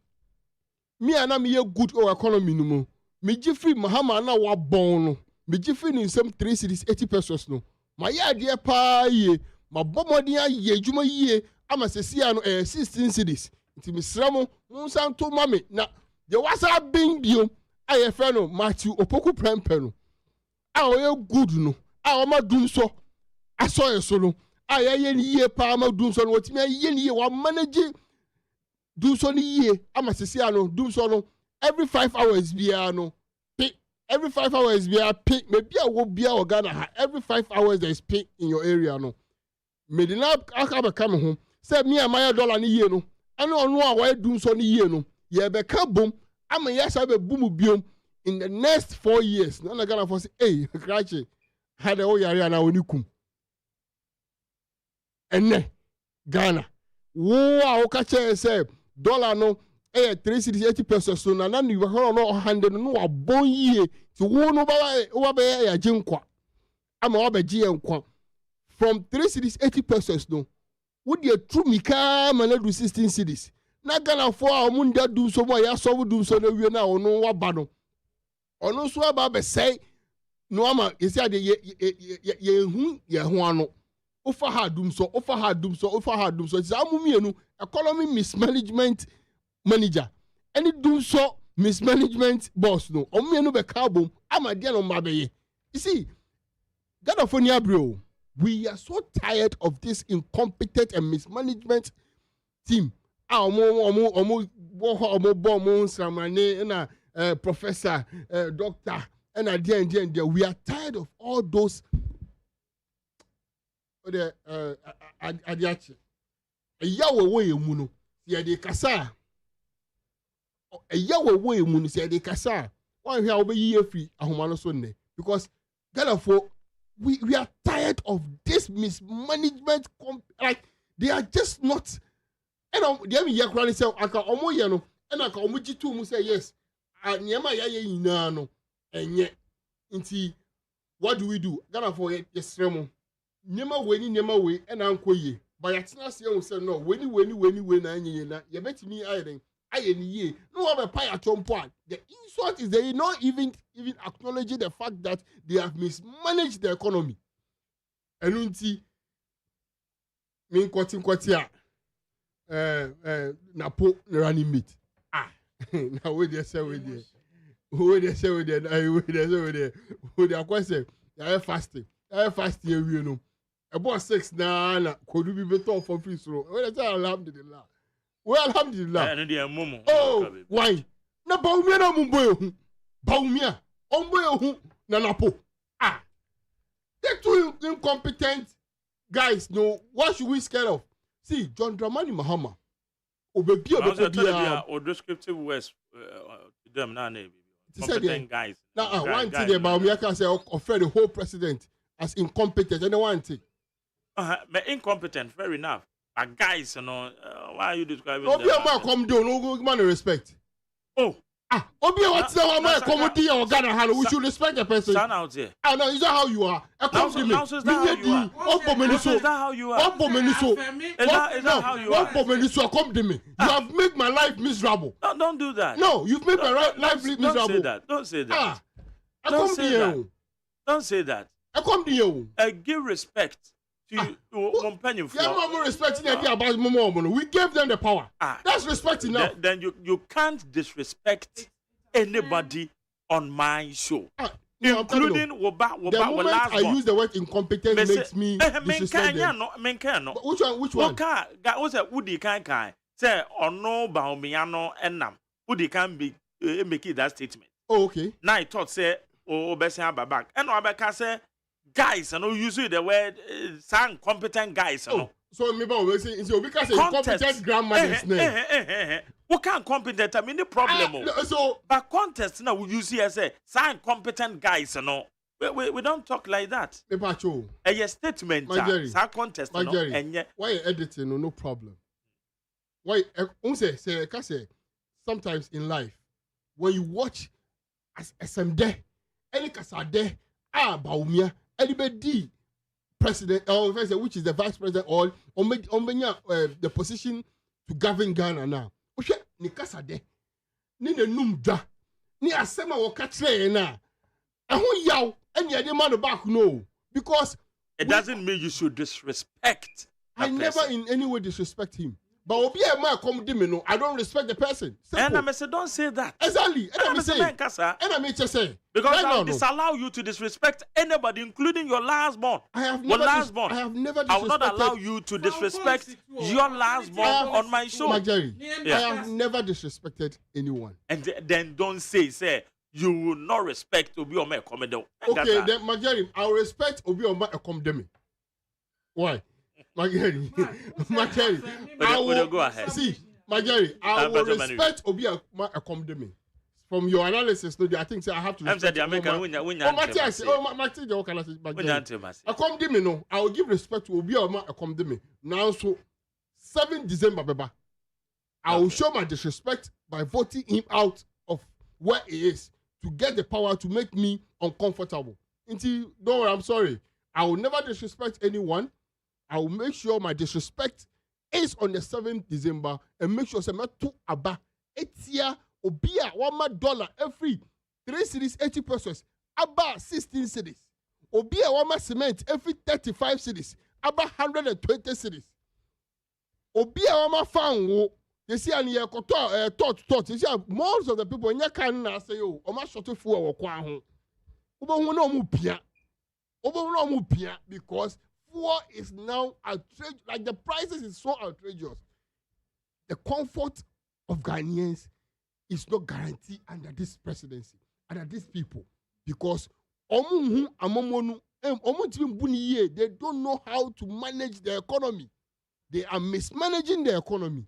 me ana me ye good economy no mo me Jeffrey Mahama na wa bon no me Jeffrey ni some 3 cedis 80 pesos no ma ya de pa ye ma bomodin aye adwuma ye ama sesia no 16 cedis nti me sramo nsan to mame na de wasa bin bio aye fe no Matthew Opoku Prempe no a o ye good no a o ma dum so aso eso no a ye ni ye pa ma dum so no otimi ye ni ye wa manage dum so ni ye ama sesia no dum so no every 5 hours bia no pick every 5 hours bia pick maybe a wo bia o Ghana every 5 hours there is pick in your area no medina akaba come home say me amaya dollar ni ye no and onu a wa dum so ni ye no ye be ka bom ama ya sa be bum biom in the next 4 years na Ghana for say hey krache had o yare na oni kum enne Ghana wo a o ka che say dollar no 3 cedis 80 pesos so na ni wa no 100 no wa bon yie ti wo no ba wa be ya jinkwa ama wa be ji enkwa from 3 cedis 80 pesos no wo de true mika ma na do 16 cedis na Ghana for a mu nda do so mo ya so do so na wie na ono wa ba no ono so aba be say no ama you say ye hu ano ofa ha dum so it's amumienu economy mismanagement manager any dum so mismanagement boss no omumienu be carbon ama dia no mabeye. You see, Gadafonia bro, we are so tired of this incompetent and mismanagement team. Professor, doctor, and we are tired of all those. Adiachi, a yawo way muno, see de kasa. A yawo way muno, see de kasa. Why we are year free? Ahumano Sunday because Gadafo, we are tired of this mismanagement. Like they are just not. And the other year, Granny said, "I can almost yano." And I can almost two say yes. And Yama Yaye no, and yet, inti, what do we do? Gadafo yes, Remo. Nema way, and Uncle ye. But it's not say no. When you bet me iron. No have a pie at some point. The insult is they not even acknowledging the fact that they have mismanaged the economy. And unti mean kwatia napo running meat. Now wait there say with there. Who they say with there. Who they question? They fasting. You know. About 6 na could be better for free so. When say alhamdulillah. Well, alhamdulillah. Oh, why? Na baumia na mumboyo. Baumia. Omboyo na napo. They're two incompetent guys. No, what should we scared of? See, John Dramani Mahama. Or descriptive words to them now, competent guys. Now, one thing about me, I can say, offer the whole president as incompetent. And one thing. But incompetent, fair enough. But guys, you know, why are you describing them? Obi come down, no man respect. Oh. Obi what's the one come do or Ghana hand? We should respect the person. Stand out here. No, is that how you are? Now is that how you are? Is that how you are? Come to me. You have made my life miserable. No, don't do that. No, you've made my life miserable. Don't say that. Don't say that. I come to you. Give respect to companion. Yeah, respecting the idea about Momo. We gave them the power. That's respect enough. Then you can't disrespect anybody on my show. Including Woba the moment last I use the word incompetent makes me disrespect them. Which one? What's that? Woody can say or no Baumiano and Nam. Woody can be making that statement. Oh, okay. Now I thought say Bessia back. And Abaka say guys, I know usually the word some competent guys. So maybe we say because incompetent grandmother's name. What kind of competent? I mean the problem. But contest now we use here say some competent guys. We don't talk like that. A statement. Some contest. Why editing? No problem. Why? Say sometimes in life when you watch as SMD, any kasade Baumia. Anybody president or which is the vice president or the position to govern Ghana now. Oshe ni kasa de ni na numdwa ni asema wo ka kire na ehun yaw eni ade man back no because it doesn't mean you should disrespect. I never in any way disrespect him. But obi e ma come di me no, I don't respect the person. And I say don't say that. Exactly. And I say because I'll disallow you to disrespect anybody, including your last born. I have never disrespected. I will not allow you to disrespect your last born on my show. Jerry, I have never disrespected anyone. And then don't say you will not respect Obi Oma Ekomede. Okay, then Jerry, I will respect Obi Oma Ekomede. Why? Magari, I will go ahead. See, Magari, I will respect Obi Ekomede. From your analysis, no, I think I have to. I'm saying the American I will give respect to Obi Ekomede. Now, so 7 December, Baba, I will show my disrespect by voting him out of where he is to get the power to make me uncomfortable. Don't worry, I'm sorry. I will never disrespect anyone. I will make sure my disrespect is on the 7th December and make sure I'm not too aba. Etia Obia $1 every 3 cities 80 pesos. about 16 cities. Obi a wama cement every 35 cities. About 120 cities. Obi a wama fan you see and ye thought. You see most of the people in your can na say yo, oma short fu wo kwa ho. Obo no mu pia. Because fuel is now outrageous. Like the prices is so outrageous. The comfort of Ghanaians is not guaranteed under this presidency, under these people, because they don't know how to manage the economy. They are mismanaging the economy.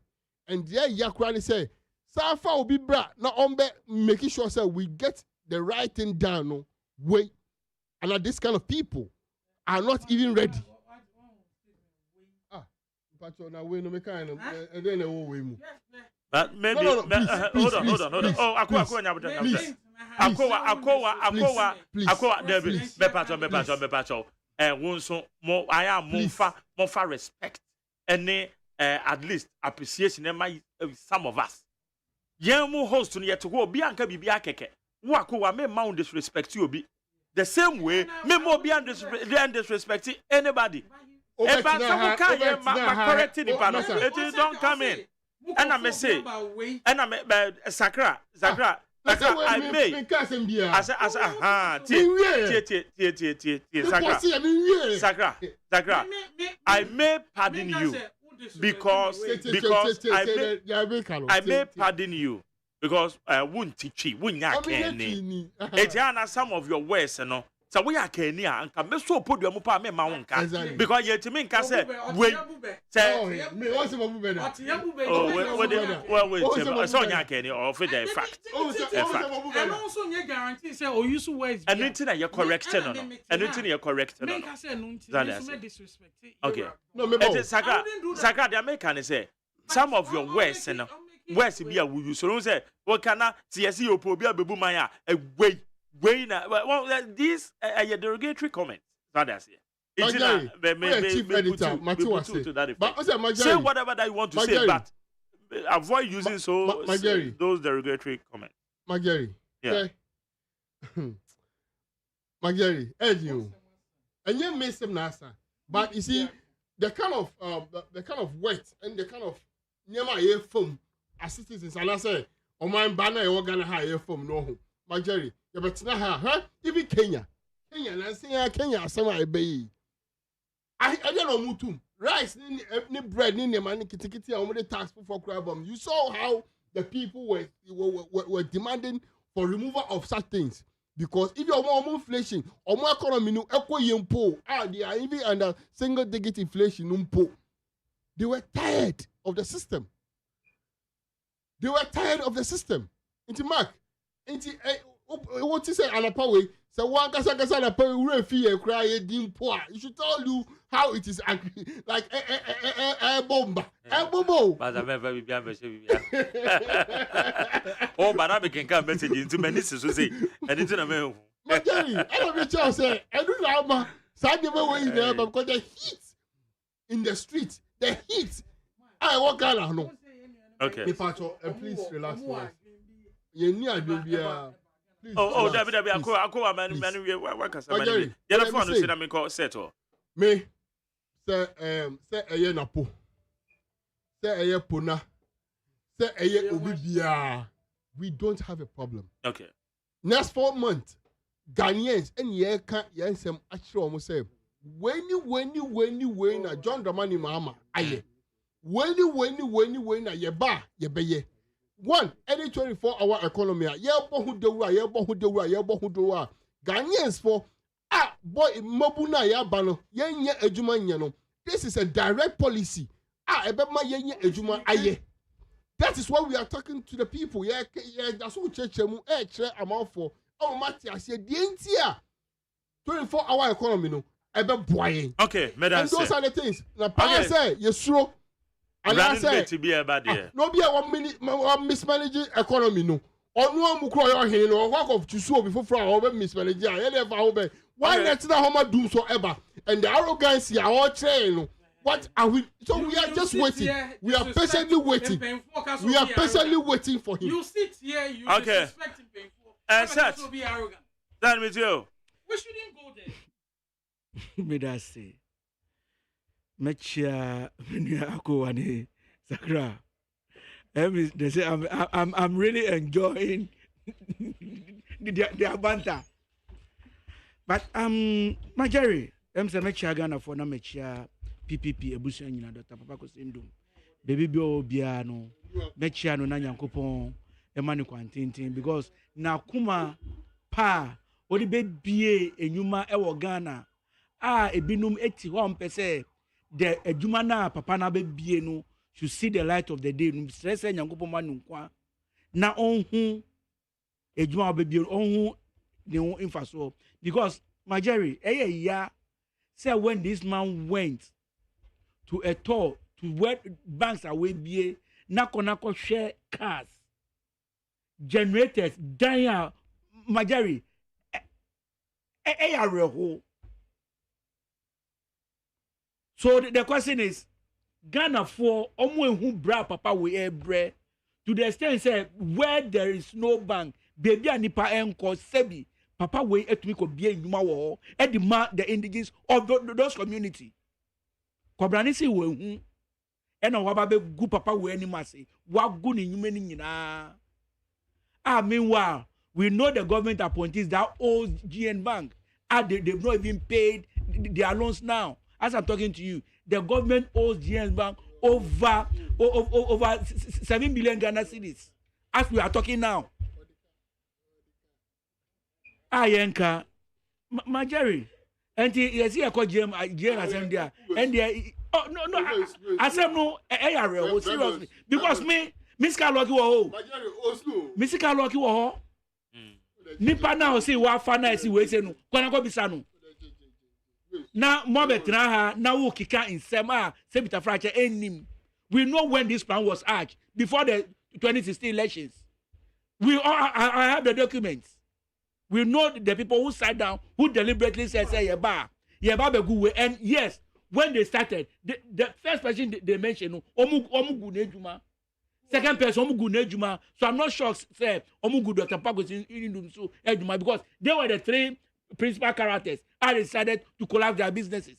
And there Yakrani say, Safa will be bra, now making sure that we get the right thing down. No way. And this kind of people are not even ready. But maybe hold on. Oh, Akowa, David, Bepacho. Wonso more I am more far respect and at least appreciation some of us. Yamu host to yet to go Bianca Bibiakeke. Wakowa may mount disrespect you be the same way, me more beyond disrespecting anybody. If I correcting the panel, it don't come in. And I may say, and I may Sakra. I may. Sakra. I may pardon you because I may pardon you because I won't teach you. Wouldn't you? It's some of your words, you know. So we are Kenya and can so put your mupa me maunka because yet to me can say wait say Sonia Kenya or for the fact and also you guarantee say or use words and anything you're correcting or anything you're correcting okay no me Saka the American say some of your words and words be a use so say what can I see opobia bebu maya a way well, these are derogatory comments. That's it. Say whatever that you want to say, but avoid using those derogatory comments. Magari, yeah. Magari, you, and you miss them nasa. But you see, the kind of weight and the kind of nyama air foam as citizens, and I say, oh my banner, you're gonna hire foam no. Magari. Yeah, but now, even Kenya, and I say Kenya, some I bay. I don't know mutum rice, ni bread, ni money, kitty, and the tax for crab. You saw how the people were demanding for removal of such things because if you're more inflation or more economy, no equal they are even under single-digit inflation. They were tired of the system. Into Mark, into. What is it? Anapawe. So one kasa anapawe ure fee cry dimpo. You should tell you how it is like a bomba. A bombo. But I never be oh, but I can come message into many sisters say anything I mean. Magari, I don't know say. I don't know ma. Side the way there because the heat in the street, the heat. I walk out no. Okay. Please relax. Please, David, Ako, man, what can somebody? The other phone said, I'm called Seto. Me, say, a year napo, say a year puna, say a year obibia. We don't have a problem. Okay. Next 4 months, Ghanaians and ye can't some actual almost say, when you na John Dramani Mama, aye. When you na ye ba, ye be. One, any 24-hour economy, Ghanaians for boy mobuna ya bano, yenye ejuma nyano. This is a direct policy. Ebema yenye ejuma aye. That is why we are talking to the people. Yeah, that's what chemu amount for. Oh, Mattia said the entire 24-hour economy no ebe boy. Okay, and those are the things. Now, pa say yesuro. And I say, no be a mismanaging economy no. Or no mukro your hin or work of Chusu before or mismanaging. Why not Homa do so ever? And the arrogance you are all trained. What are we? So we are just waiting. We are patiently waiting. We are patiently waiting for him. You sit here, you okay. disrespect him. Such. That means you. We shouldn't go there. Me that say. Mechia Akuane Sakra. They say I'm really enjoying their banter. But my Jerry, say mechia Ghana for na mechia PPP ebusu nyina Dr. Papa Kosindum. Baby bio bia no mechia no na Nyankopon e mani kwantintin because na kuma pa odi be bie enyuma e wo Ghana ebinum eti ho mpese the adwuma na papa na be bie no should see the light of the day no stress Nyankopon manu kwa na onhu adwuma be bie onhu ne ho infaso because my Jerry ya say when this man went to a tour to where banks are way bie na konako share cars generators danya my Jerry reho. So the question is Ghana for omo who bra papa we ebre to the extent say where there is no bank baby anipa enko sebi papa we etumi ko bie nyuma wo e the man the indigenous of those community kobrani si we hu e na wa ba be gu papa we anima say wa gu ni nyuma ni nyina meanwhile we know the government appointees that owes GN Bank they've not even paid their loans now. As I'm talking to you, the government owes GN Bank over 7 billion Ghana cedis. As we are talking now. Yenka, my Jerry, and you see a call GM there, and oh no, I said no, seriously, because me, Miss Carlocky wo, Miss Carlocky wo. Nipa now say wa fa na si we say no, kwana ko bisa no. Na mo betra ha na wo kika insem say Peter Frache enim. We know when this plan was hatched before the 2016 elections. I have the documents. We know the people who sat down, who deliberately said say yeba be good way. And yes, when they started, the first person they mentioned omu gu nejuma. Second person omu gu nejuma. So I'm not sure say omu gu Dr. Pagos in so ejuma because they were the three principal characters. I decided to collapse their businesses.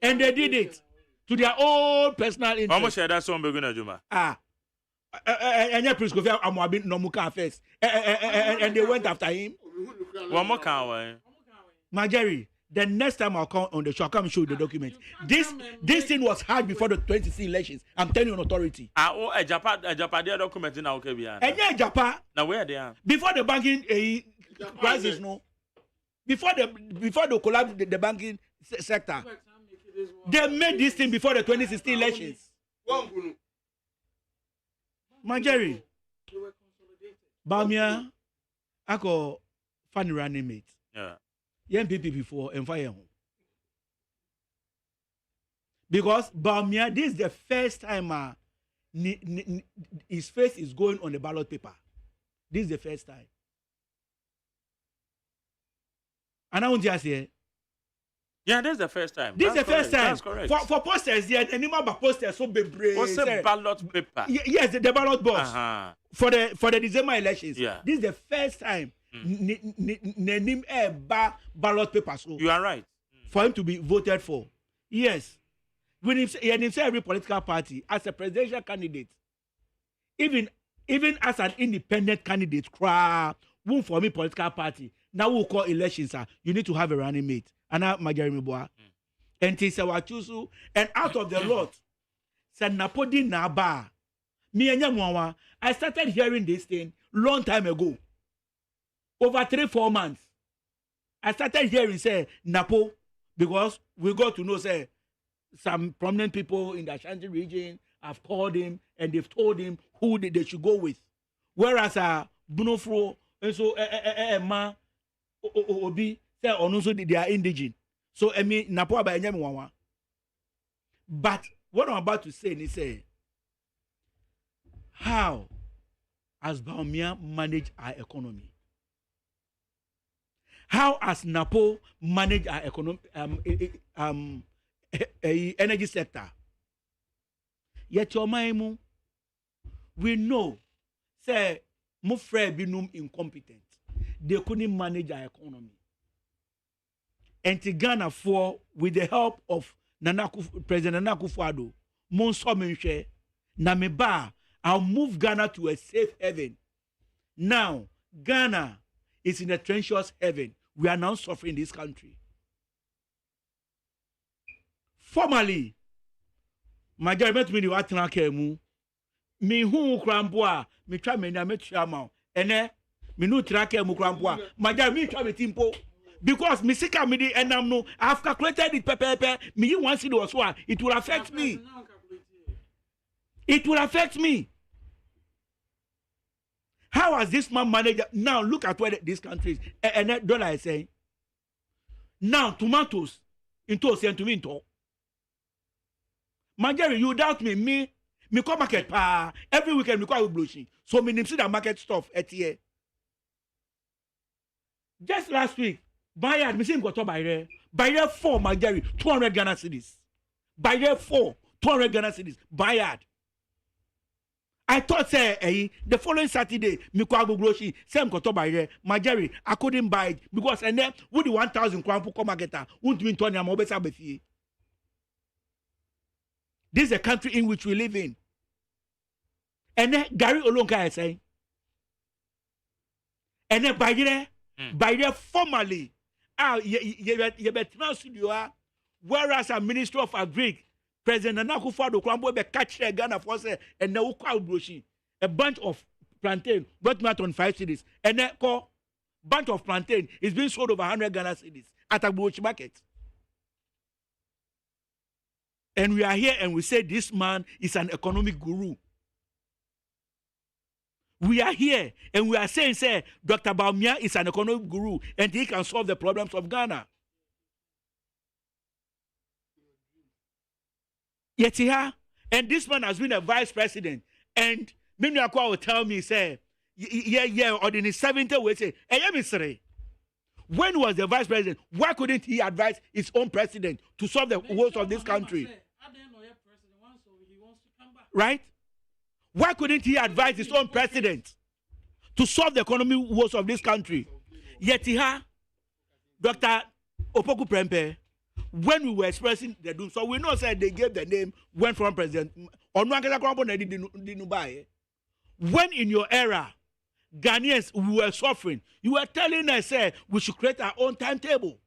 And they did it to their own personal interest. How much that song begin ejuma? And Prince Kofi Amwabin no muka first. And they went after him. One more can my Jerry, the next time I'll come on the show, I'll come and show you the documents. This thing was hard before the 2016 elections. I'm telling you on authority. Japan their document now okay behind. And Japan. Now where they are? Before the banking crisis, no. Before they collapse the banking sector. They made this thing before the 2016 elections. My Jerry, Bamia, I call funny running mate. Yeah. Young people before and fire home. Because Bamia, this is the first time his face is going on the ballot paper. This is the first time. And I want to say, yeah, this is the first time. This is the first time. That's correct. For posters, yeah, any member posters so be brave. What's the ballot paper? Yes, the ballot box. For the December elections. Yeah. This is the first time ballot paper. So you are right. For him to be voted for. Yes. When he say every political party as a presidential candidate, even as an independent candidate, won't for me political party. Now we'll call elections, sir. You need to have a running mate. And now my Jeremy Boa. And Tisawachusu. And out of the lot, said Napodi Naba. Me and Yamwawa. I started hearing this thing long time ago. Over 3-4 months. I started hearing say Napo, because we got to know say some prominent people in the Ashanti region have called him and they've told him who they should go with. Whereas Bunofro and so Obi say also they are indigent. So I mean Napo by Nyamwawa. But what I'm about to say is say how has Baumia managed our economy? How has Napo managed our energy sector? Yet your mind, we know, say, Mufre binum incompetent. they couldn't manage our economy. And to Ghana with the help of President Nana Akufo-Addo, Monso Menhwe, Nameba, I'll move Ghana to a safe haven. Now, Ghana is in a treacherous heaven. We are now suffering in this country. Formally, my government me what na kemu. Me hu krampoa, me twa me na me twa ma. Ene me no tra kemu krampoa. My government me twa me timpo. Because me sika me di enam no, I have calculated it pepe. Me you want see the so it will affect me. It will affect me. How has this man managed? Now look at where this country is. And that dollar is saying. Now tomatoes into sent to me into. Majari, you doubt me. Me come market pa every weekend me go blushing. So me see the market stuff at here. Just last week, Bayard, me see him got to buy there 4 Majari, 200 Ghana cedis. Bayard 4, 200 Ghana cedis. Bayard. I thought say the following Saturday, me go grocery, same got to buy there. Majari, I couldn't buy it because and then with the 1,000 crown come market, won't mean Tony am obesa befi. This is a country in which we live in. And then Gary Olonka is saying, and then by there formally, you better studio, whereas a minister of Agri, President Nana Akufo-Addo Krambo be catch Ghana for say, and now a bunch of plantain, but not on 5 cities, and then bunch of plantain is being sold over 100 Ghana cities at a Brochi market. And we are here and we say this man is an economic guru. We are here and we are saying, Dr. Bawumia is an economic guru and he can solve the problems of Ghana. Yet here, and this man has been a vice president. And Mimi Akwa will tell me, or in his 70th way, say, hey, when was the vice president? Why couldn't he advise his own president to solve the woes of this country? Right? Why couldn't he advise his own president to solve the economic woes of this country? Yet here, Dr. Opoku Prempeh, when we were expressing the doom, so we know that they gave the name when from president. When in your era, Ghanaians we were suffering, you were telling us we should create our own timetable.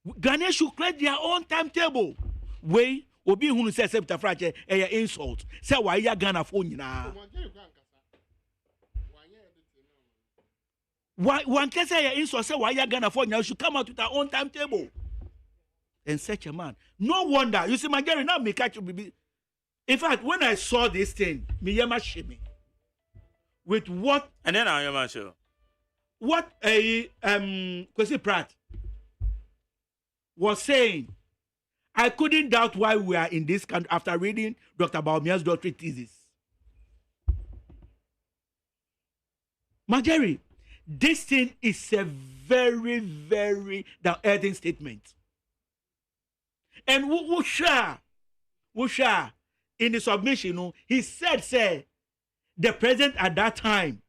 Ghanaians should create their own timetable. Way obi hunu say septa frache insult. Say why ya Ghana for nyina. Why one can say insult say why ya Ghana for nyina should come out with our own timetable. And such a man. No wonder. You see, my Jerry now me catch you. In fact, when I saw this thing, me yama shame with what and then I am sure. What Kwesi Pratt was saying. I couldn't doubt why we are in this country after reading Dr. Bawumia's doctorate thesis. Marjorie, this thing is a very, very down-earthing statement. And Wusha, in the submission, he said, the president at that time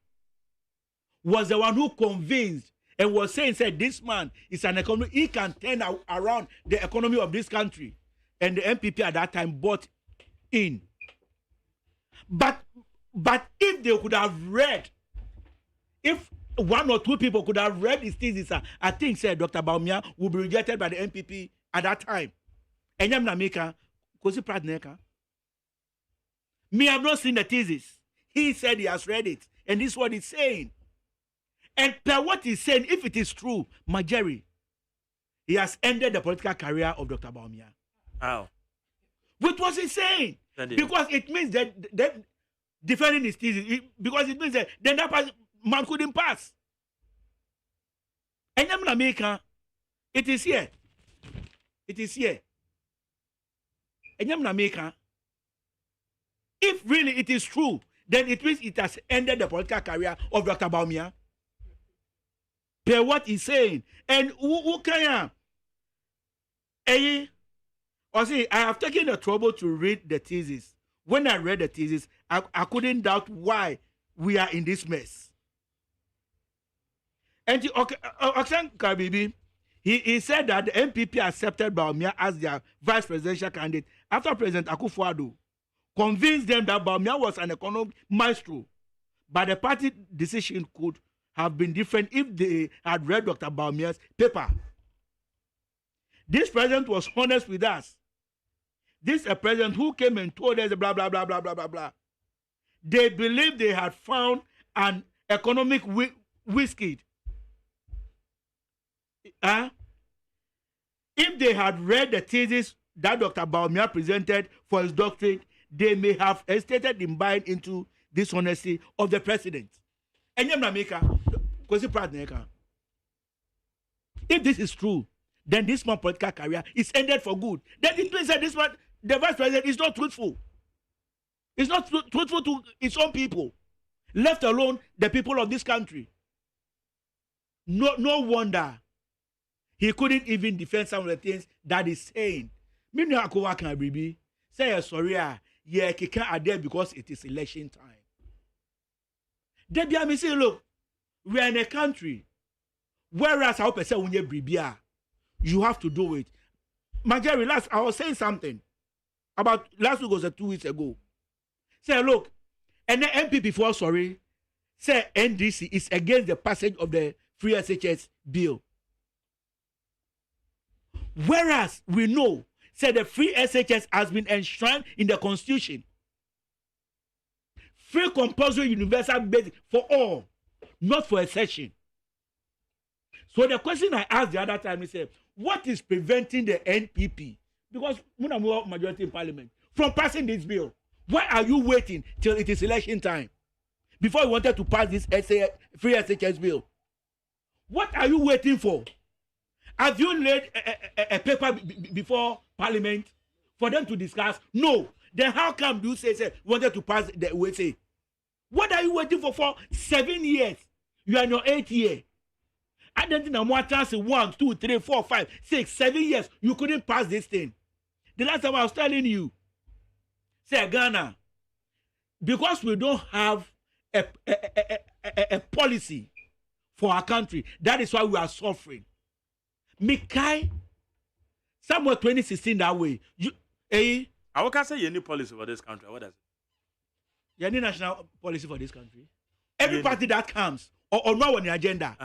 was the one who convinced and was saying, this man is an economy, he can turn around the economy of this country. And the MPP at that time bought in. But if they could have read, if 1 or 2 people could have read his thesis, I think Dr. Bawumia would be rejected by the MPP at that time. And me have not seen the thesis. He said he has read it. And this is what he's saying. And per what he's saying, if it is true, Marjorie, he has ended the political career of Dr. Bawumia. How? What was he saying? Because it means that defending his thesis, because it means that then that man couldn't pass. And in America, it is here. It is here. And in America, if really it is true, then it means it has ended the political career of Dr. Bawumia. Per what he's saying. And who can I have taken the trouble to read the thesis. When I read the thesis, I couldn't doubt why we are in this mess. And Oksan Kabibi, he said that the MPP accepted Baumia as their vice presidential candidate after President Akufo-Addo convinced them that Baumia was an economic maestro, but the party decision could have been different if they had read Dr. Baumia's paper. This president was honest with us. This is a president who came and told us blah, blah, blah, blah, blah, blah, blah. They believed they had found an economic whiskey. If they had read the thesis that Dr. Baumia presented for his doctorate, they may have hesitated in buying into dishonesty of the president. If this is true, then this man's political career is ended for good. Then it means that this man, the vice president, is not truthful. It's not truthful to its own people, let alone the people of this country. No wonder he couldn't even defend some of the things that he's saying. Me no akowa kan bibi say sorry yeah kika are there because it is election time. Debbie me say look, we are in a country whereas how person when you have to do it. Majority last I was saying something about last week was 2 weeks ago. Say look, and the MPP before sorry say NDC is against the passage of the free SHS bill. Whereas we know, say the free SHS has been enshrined in the Constitution. Free compulsory universal basic for all, not for a section. So the question I asked the other time is, what is preventing the NPP, because Munamua majority in parliament, from passing this bill? Why are you waiting till it is election time before you wanted to pass this free SHS bill? What are you waiting for? Have you laid a paper before Parliament for them to discuss? No. Then how come you say wanted to pass the OSEI? What are you waiting for 7 years? You are in your 8th year. I don't think more chance 1, 2, 3, 4, 5, 6, 7 years. You couldn't pass this thing. The last time I was telling you, say Ghana, because we don't have a policy for our country, that is why we are suffering. Mikai, somewhere 2016 that way. I can't say any policy for this country. What does it? Any national policy for this country? Every party that comes or not on the agenda.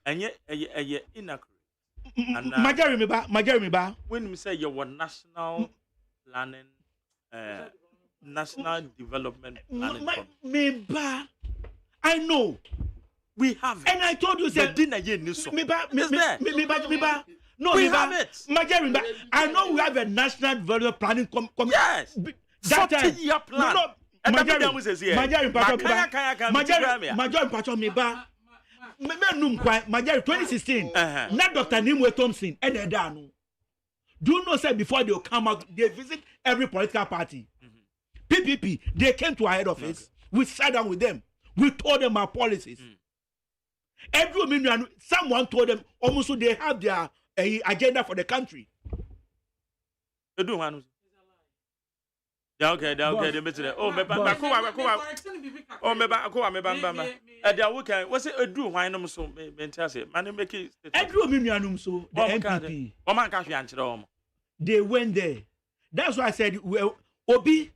And yet inaccurate. Majority. When we say you want national planning, national development planning. I know. We have it. And I told you, sir. No, we have it. I know we have a national development planning yes. That 40-year plan. No, Majority 2016. Not Dr. Nimwe Thompson. Do you know, sir, before they come out, they visit every political party. PPP, they came to our head office. We sat down with them. We told them our policies. Someone told them almost they have their agenda for the country. They do one. Yeah, okay. They made it. Oh, what's it do? Why no so? Man, make it. The MPP. They went there. That's why I said Obi,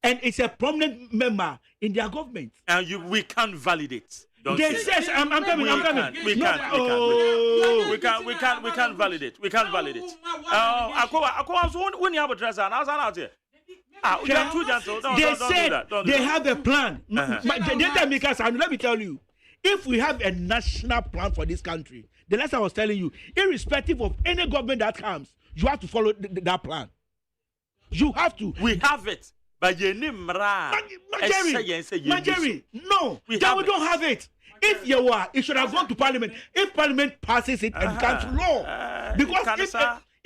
and it's a prominent member in their government. And we can't validate. They says I'm coming. We can't validate. We can't validate. When you have a dress on, out here. They said they have a plan. Let me tell you, if we have a national plan for this country, the last I was telling you, irrespective of any government that comes, you have to follow that plan. You have to. We have it. But you Majority, no, we don't have it. If you are, it should have gone to Parliament. If Parliament passes it and becomes law, because if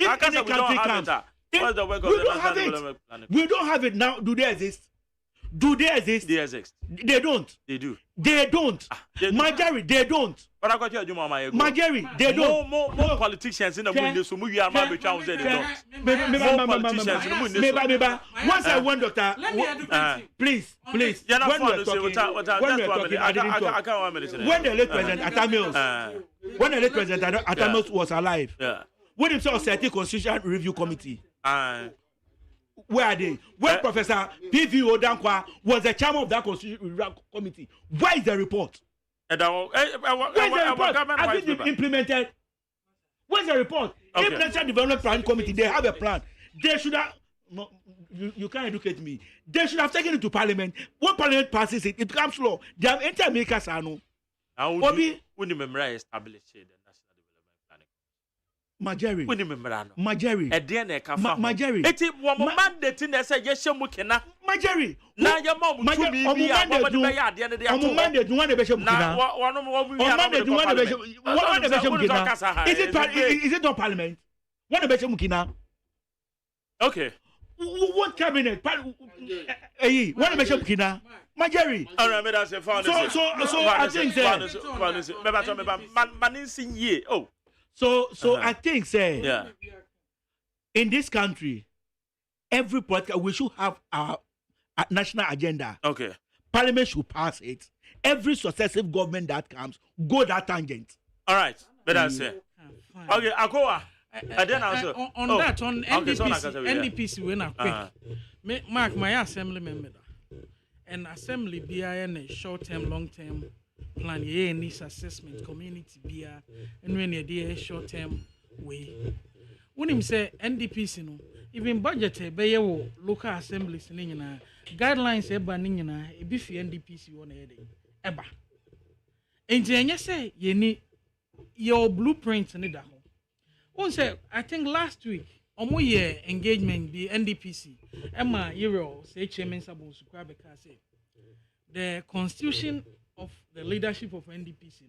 any country comes, we don't have it. We don't have it now. Do they exist? Do they exist? They exist. They don't. They do. They don't. Majority, they don't. But I got you, Mama. Majority, they don't. More politicians in the window, so we are maybe trying to say they don't. More politicians in the window. Once I went, doctor. Let me educate you. Please. When we are talking, I didn't talk. When the late President Atamos was alive, when himself set the Constitution Review Committee. Where are they? When Professor P.V. Odankwa was the chairman of that Constitution Review Committee, where is the report? Where's the report? Has it been implemented? Where's the report? Okay. If National Development Planning Committee, they have a plan. They should have. No, you can't educate me. They should have taken it to Parliament. When Parliament passes it, it becomes law. They have entered makers. Obi, when the memory established the National Development Planning. Majority. When the memory. Majority. Majority. It's one mandate in the say yes, you can. Majority. Now your mom will be at the end of the day. Mandate one evasion. Is it not Parliament? One evasion mukina. Okay. What cabinet? One evasion mukina. Majority. All right, so I think So I think say in this country, every political we should have our national agenda. Okay. Parliament should pass it. Every successive government that comes go that tangent. All right. But I say. Okay, Akoa. On that, on NDPC, when I quick, Mark, my assembly member, and assembly BI and a short-term, long-term plan, yeah, needs assessment, community BI, and when you're short-term way. When him say NDPC, no, even budget, be local assemblies, guidelines, a beefy NDPC on a headache. Eba. And then say, you need your blueprint in it. One say, I think last week, on year engagement be NDPC. Emma Euro say Chairman Sabon Sukrabeka say the constitution of the leadership of NDPC,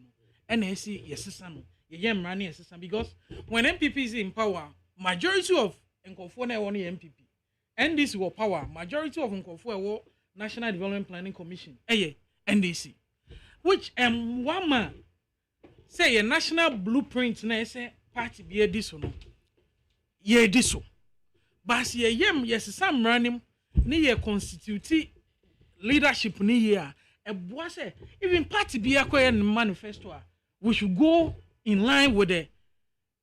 NSC, yes, son, yam running yes, because when MPP is in power, majority of Nkofone won MPP. NDC will power, majority of Nkofone National Development Planning Commission, NDC. Which one man say a national blueprint na say party be this one. Ye this one. But ye yem yes some running ni ye constitute leadership ni here. A boy say even party be a manifesto. We should go in line with the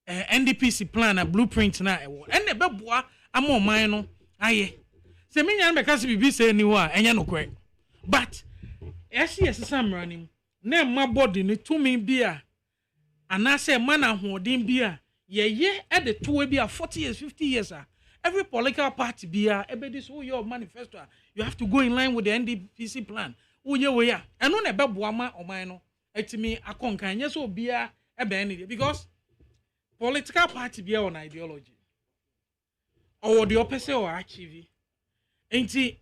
NDPC plan and blueprint na and the beboa amo mine aye. Se me nyan because be say anywhere enya no kwe. But yes some running na my body ni to me bia and I say man ahoden bia ye at the two be 40 years 50 years every political party bia ebedi so your manifesto you have to go in line with the NDPC plan uye we ya eno na beboa ma oman no etimi akonkan yes so bia ebe ni because political party bia on ideology or the opposite or achieve enti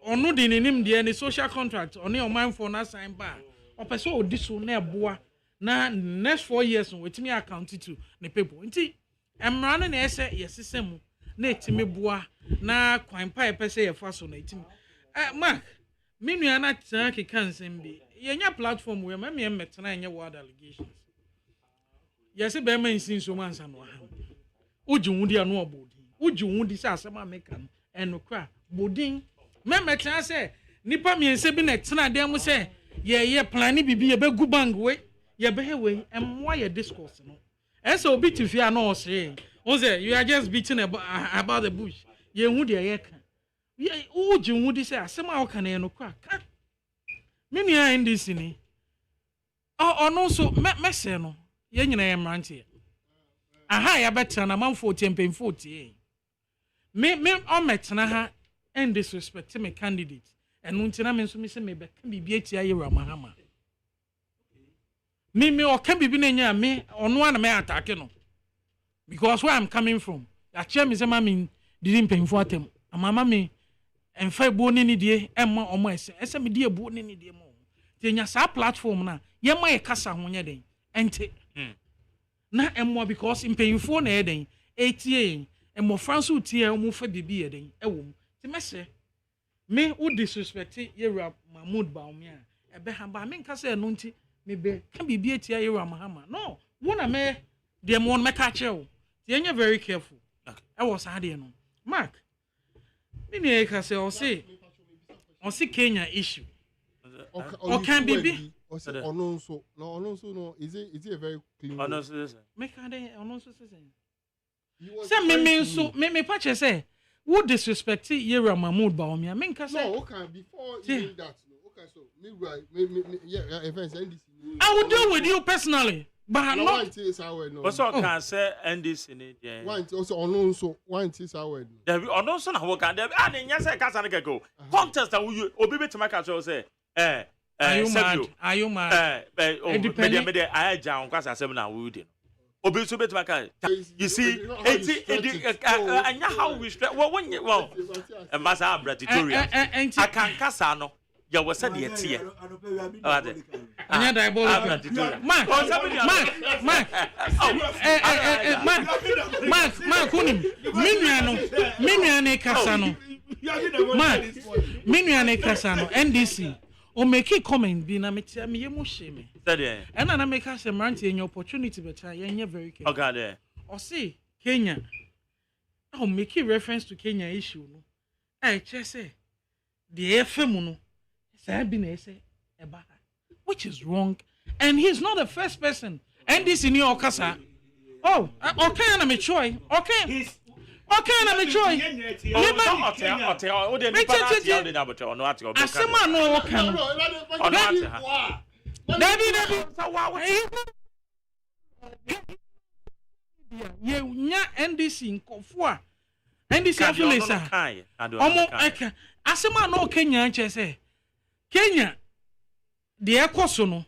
onu de nim de any social contract on your mind for na sign ba opposite o diso na eboa na next 4 years we timi account to the people nti emra na ese yesesem na etimi boa na kwan pa pese ye fa so na etimi mark menu ana tan ke kansem bi yenya platform we me metena enye word allegations yesi be man sin so man san wa uji wudi anu obodi uji wudi se asema make am enokra bodin me metena se nipa miense bi na tena dem se ye plan bibi ye be gu bang we ye be we emwa ye discourse no eso obi tifia na o say you are just beating about the bush ye hu de ye kan ye uji hu di say asema o kan ye no kwa ka me nua ndc ni ono so me say no ye nyina ye mrante aha ya betra na man 40 me o metna ha and disrespect me candidate enu ntina me so me say me be kan bibi atia ye ramahama me o kan bibi na nya me ono ana me attack no because where I'm coming from ya che me say mama didn't pay for atem mama me enfa bo ni die emma omo ese me die bo ni die mo te nya sa platform na ye ma ye kasa ho nya den ente na emmo because impayfo na ye den etie emmo franso tie omo fa bibi ye den ewom te mese me who disrespect Yera Mahmoud Baumia, a behamba, men can say nunti, maybe can be beatia Yera Mahama. No, one a me, dear one me catch you. You're very careful. I was hiding. Mark, me can say, or say Kenya issue. Or can be. No, is it a very clean? Make a day, say me patch say. Who disrespect Yera Mahmoud Baumia? Men can say. No, okay, before even that. Okay, so I will deal with you personally. But no, not. What's all can say and this in it? Yeah. One also on so one is our. There on also now work and there. And in yes, I can't go. Contest that you obey to my catcher say. Are you mad? Are you mad? I down because I said now we did. Obey to my catcher. You see, and how we when you well, a mass abratitoria. I can't casano. You was said the tear. Mark, NDC. O make a comment be na me yemu shame. And na make us a man in your opportunity but I very careful. Okay there. Or see Kenya. I'll make a reference to Kenya issue. I just say the FM which is wrong, and he's not the first person. And this in your casa. Oh, okay, I'm a choice. Okay, I'm a choice. NDC in Kofua. NDC Asema Kenya say. Kenya, the Ecosono,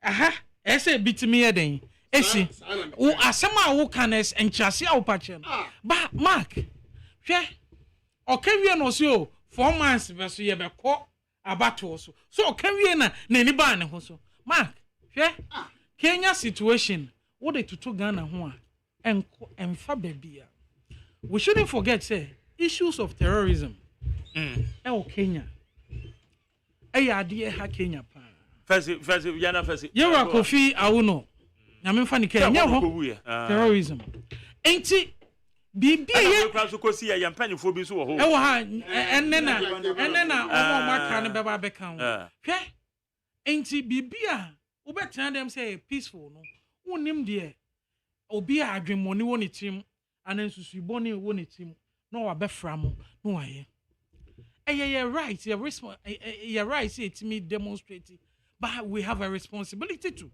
aha, ese bitimi eden, esi, u asema u canes and chassis au patchen. But Mark, okay, we are no so 4 months versus ye be caught about also. So, can we na ban also? Mark, Kenya situation, what they to Ghana one and Fabebia. We shouldn't forget, say, issues of terrorism. Kenya. Ha Kenya pa. First, yana first. Yera Kofi Awuno. Na me fa ni Kenya ho. Terrorism. Enti bibia ye kwa so kosi ya mpanyefo bi so wo ho. E wo ha enena omo maka ne beba beka ho. Hwe. Enti bibia wo betan dem say peaceful no. Wonim de obi a adwemmoni wo ne tim anansusu boni wo ne tim no wa befra mo no wa ye. You're right. You're right. See, it's me demonstrating, but we have a responsibility to.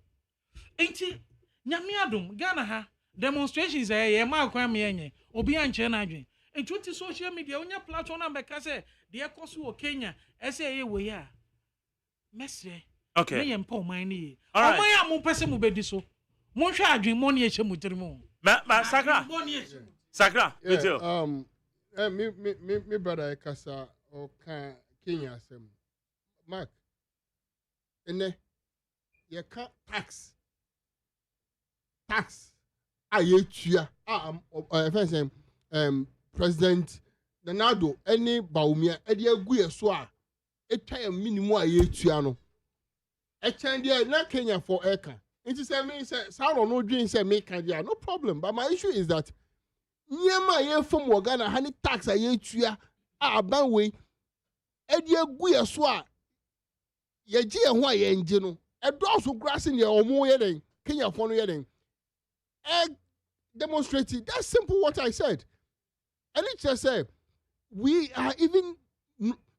Ain't it? Nyamiadum Ghana ha demonstrations. Ma kwa mienye. Obi anche na adwen. And 20 social media on your platform na beka say the ekosu o Kenya. Say we ya. Mesre. Okay. Me yempo man ni. All right. Omo ya mo pese mo bedi so. Mo hwe adwen mo ne ehye mo tirimo. Ma Sakra. Sakra. Me brother Kasa. Okay, Kenya sem. Mark. Ene ye ka tax. Ayetua. President Nanado any Baumia edi egu ye so a etwa ye minimum ayetua no. Echen dia na Kenya for eka. Nti say me say sound no dream say me can dia no problem, but my issue is that nyema ye from Ghana hani tax ayetua aban we edi egu ye so a ye gi ye ho a ye nje no edoso grass in ye omo ye den Kenya for no ye den demonstrating that's simple what I said. And it just said we are even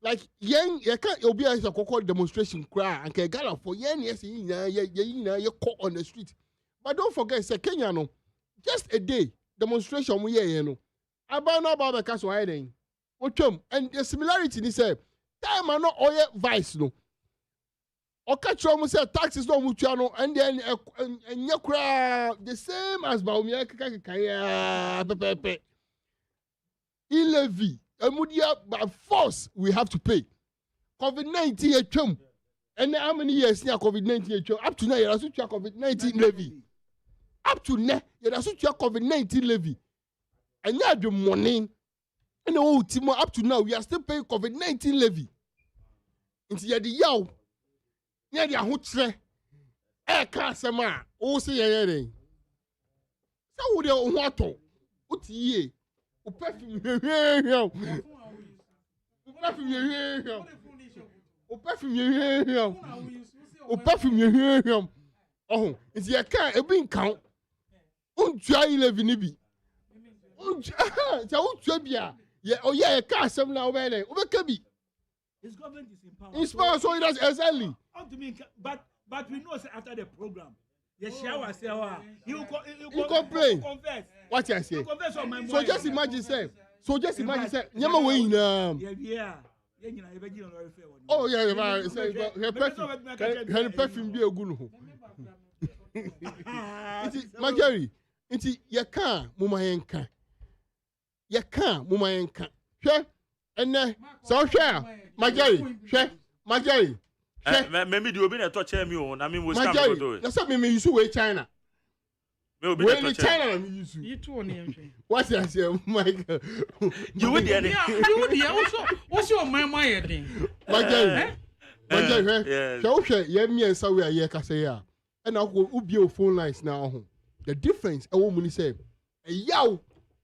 like yen ye can obi a kokko demonstration cry and ke Ghana for yen yes ye call on the street. But don't forget say Kenya no just a day demonstration we here no about no about the castle hiding. And the similarity ni say time are not oil vice no. Okachro mo say taxes no mutua no and then the same as Baumia kaya pepe. Levy emudia by force we have to pay. COVID-19 etwam. And how many years near COVID-19 etwam? Up to now you also COVID-19 levy. Up to now you also COVID-19 levy. And you have the money And the up to now, we are still paying COVID-19 levy. Into the yaw. Near the Hutre. Kasama. OSEI. So would you want to? What ye? O perfume here. O perfume here. Oh, it's your car, a being count. Try 11 nibi. Yeah, oh yeah, a car some now where they His government is in power. In power, so it does exactly. But we know after the program, the shower say, you complain. Confess. What I say? Confess on my so just imagine, say. Never win. Oh yeah, her perfume be a good. Marjorie, inti yaka mumayenka. Yaka mumayenka. Hwe enne so hwe Marjorie, hwe Marjorie. Maybe the obi na touch me o na me mo scam photo. Na say me use we China. Me obi na touch China na me use. You too on him. What you say, Michael? You with the you there also my thing. Marjorie. Marjorie, so hwe ye me ensa we aye ka say ya. And now go ubio phone lines now. The difference I want to say a yow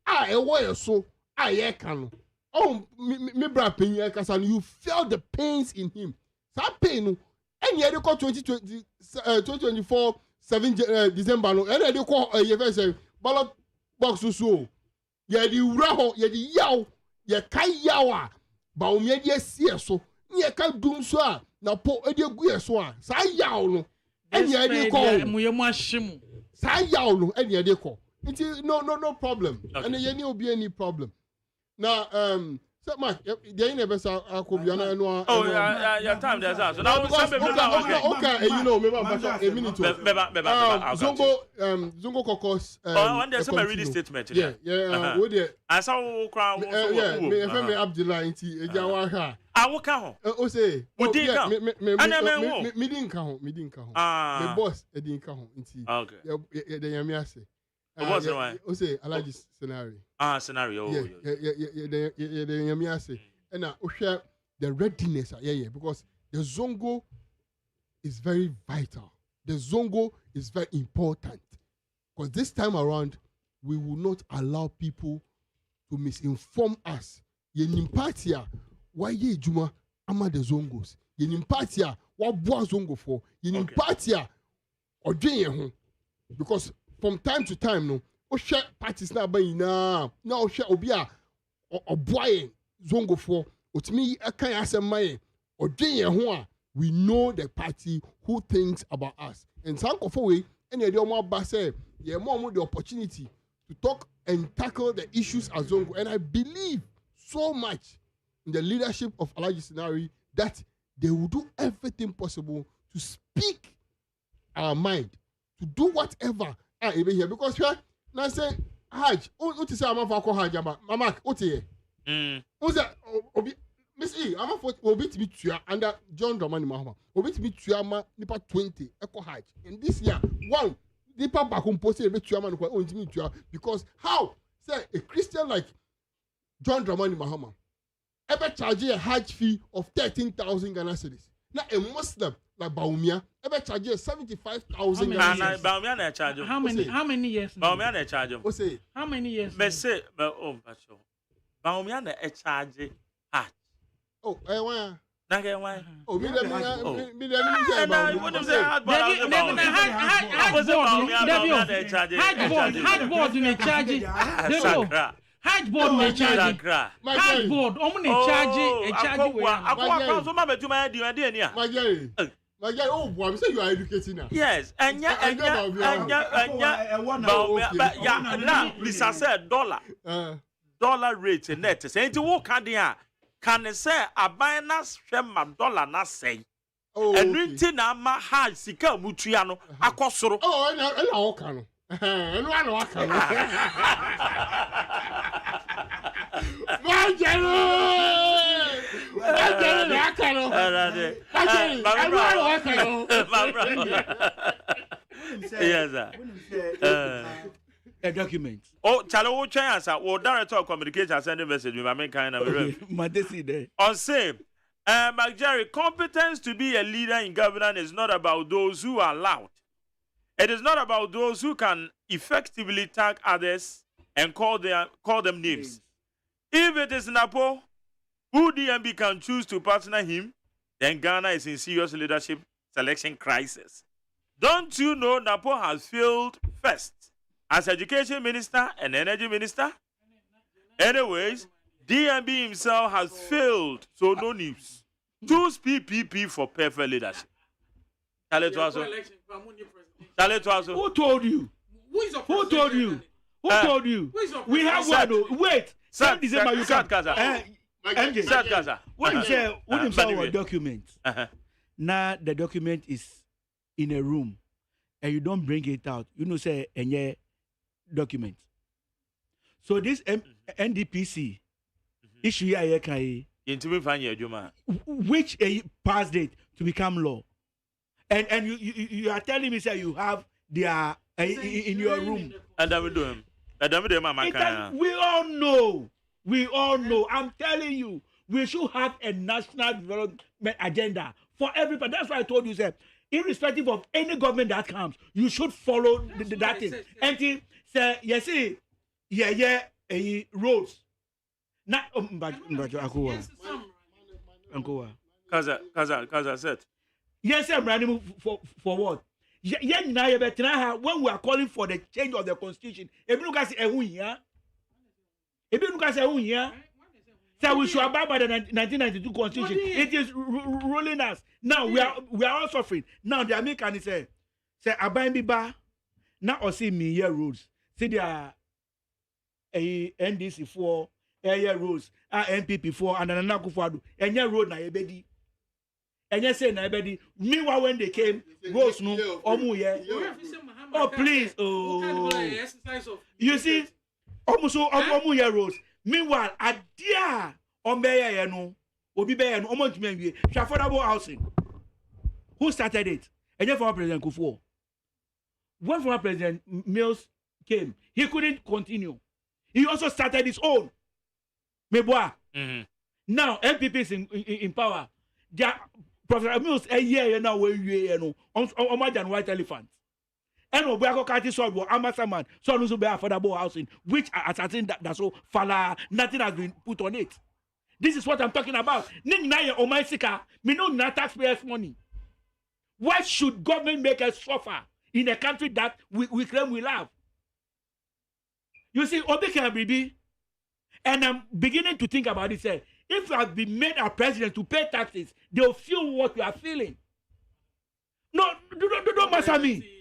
I away so I can. Oh me bra pain you feel the pains in him. That pain and yet you call 2024 7 December no and you call a say ballot box so yeah the raho yeah the yow yeah kai yawa ba o me dey see so ye ka dum so a na po e dey gu so a sa yaw no and yeah they call say yaw no and yeah they call it is no problem and yeah no be any problem now so Mark there never say akobiana no your time there's so now okay you know maybe a minute Zongo Kokos when there's some read statement yeah we there I saw crowd me Abdullah nti eja wa ha awoka ho o say me didn't count me boss e didn't count nti the yami ase what's the one o say allergy scenario scenario the yami ase and na o share the readiness because the Zongo is very vital. The Zongo is very important because this time around we will not allow people to misinform us. Yenimpatia why ye juma ama the Zongos. Yenimpatia what boa Zongo for. Yenimpatia odwen ho because from time to time no o share parties na ban na o share obi a oboa Zongo for otimi akan asem mai odwen ho a we know the party who thinks about us. And some of way, and the Omar say, yeah, more the opportunity to talk and tackle the issues as Zongo. And I believe so much in the leadership of Alaji Scenario that they will do everything possible to speak our mind, to do whatever I even here. Because here, now say, Haj, what is I'm for Haj, Mama, what is Miss E, I'm for Obi to be under John Dramani Mahama. Obi to be Tuama Nipa 20 Echo Hajj. And this year, one Nipa Bakum posted a bit Tuama who to me because how say a Christian like John Dramani Mahama ever charge a Hajj fee of 13,000 Ghana cedis. Now a Muslim like Baumia ever charge 75,000 Ghana cedis. Baumia charge how many years? Baumia charge how many years? Me say Baumia charge Hajj. Oh, why? Why? Oh, me what them say hard board in charge. Hard board in charge. Hard board, omni charge so mama do my idea. Oh, boy, I'm saying you are educating now. Yes, and now Lisa said dollar rate net. Say it will can can say a binance shema dollar na say. Oh, and winti na ma ha sika mutuano akosoro. Oh, I know. a document. Oh, chalo chance director of communication send a message with my kind of on same. McJerry, competence to be a leader in governance is not about those who are loud. It is not about those who can effectively tag others and call them names. If it is Napo, who DMB can choose to partner him, then Ghana is in serious leadership selection crisis. Don't you know Napo has failed first as education minister and energy minister? Anyways, DMB himself has failed, so no news. Choose PPP for perfect leadership. Who told you? Who told you? Who told you? We have one. Wait. 7 December you can. MJ. What you say? What you say? Our document. Now the document is in a room, and you don't bring it out. You know, say any document. So this NDPC issue here can which a pass date to become law, and you are telling me say you have their in your room. And we do him. We all know. We all know. I'm telling you, we should have a national development agenda for everybody. That's why I told you, sir, irrespective of any government that comes, you should follow that thing. And say, yes, roads. Not Kaza said. Yes, sir, running for what? When we are calling for the change of the constitution, if you guys say we should abide by the 1992 constitution, it is ruling us. Now we are all suffering. Now the American say abide biba now or see me year rules. See there a NDC 4 year rules, NPP 4 and another Kufuadu. And year road na ebedi. And you say na ebedi. Meanwhile when they came, roads no omu ye. Oh please, oh. You see, almost omu ye roads. Meanwhile, at dear Ombeye no, Obibe no, Omontimenwie, affordable housing. Who started it? And then former President Kufuor. When former President Mills came, he couldn't continue. He also started his own. Meboa. Now MPP is in power. Professor Mills a year now where you know on white elephant. And Obiako Kati saw Amasaman, so also be affordable housing, which assassin that's so fala, nothing has been put on it. This is what I'm talking about. Nina or my sika, me no na taxpayers' money. Why should government make us suffer in a country that we claim we love? You see, Obeke Bibi, and I'm beginning to think about it. Say, if you have been made a president to pay taxes, they'll feel what you are feeling. No, don't matter me.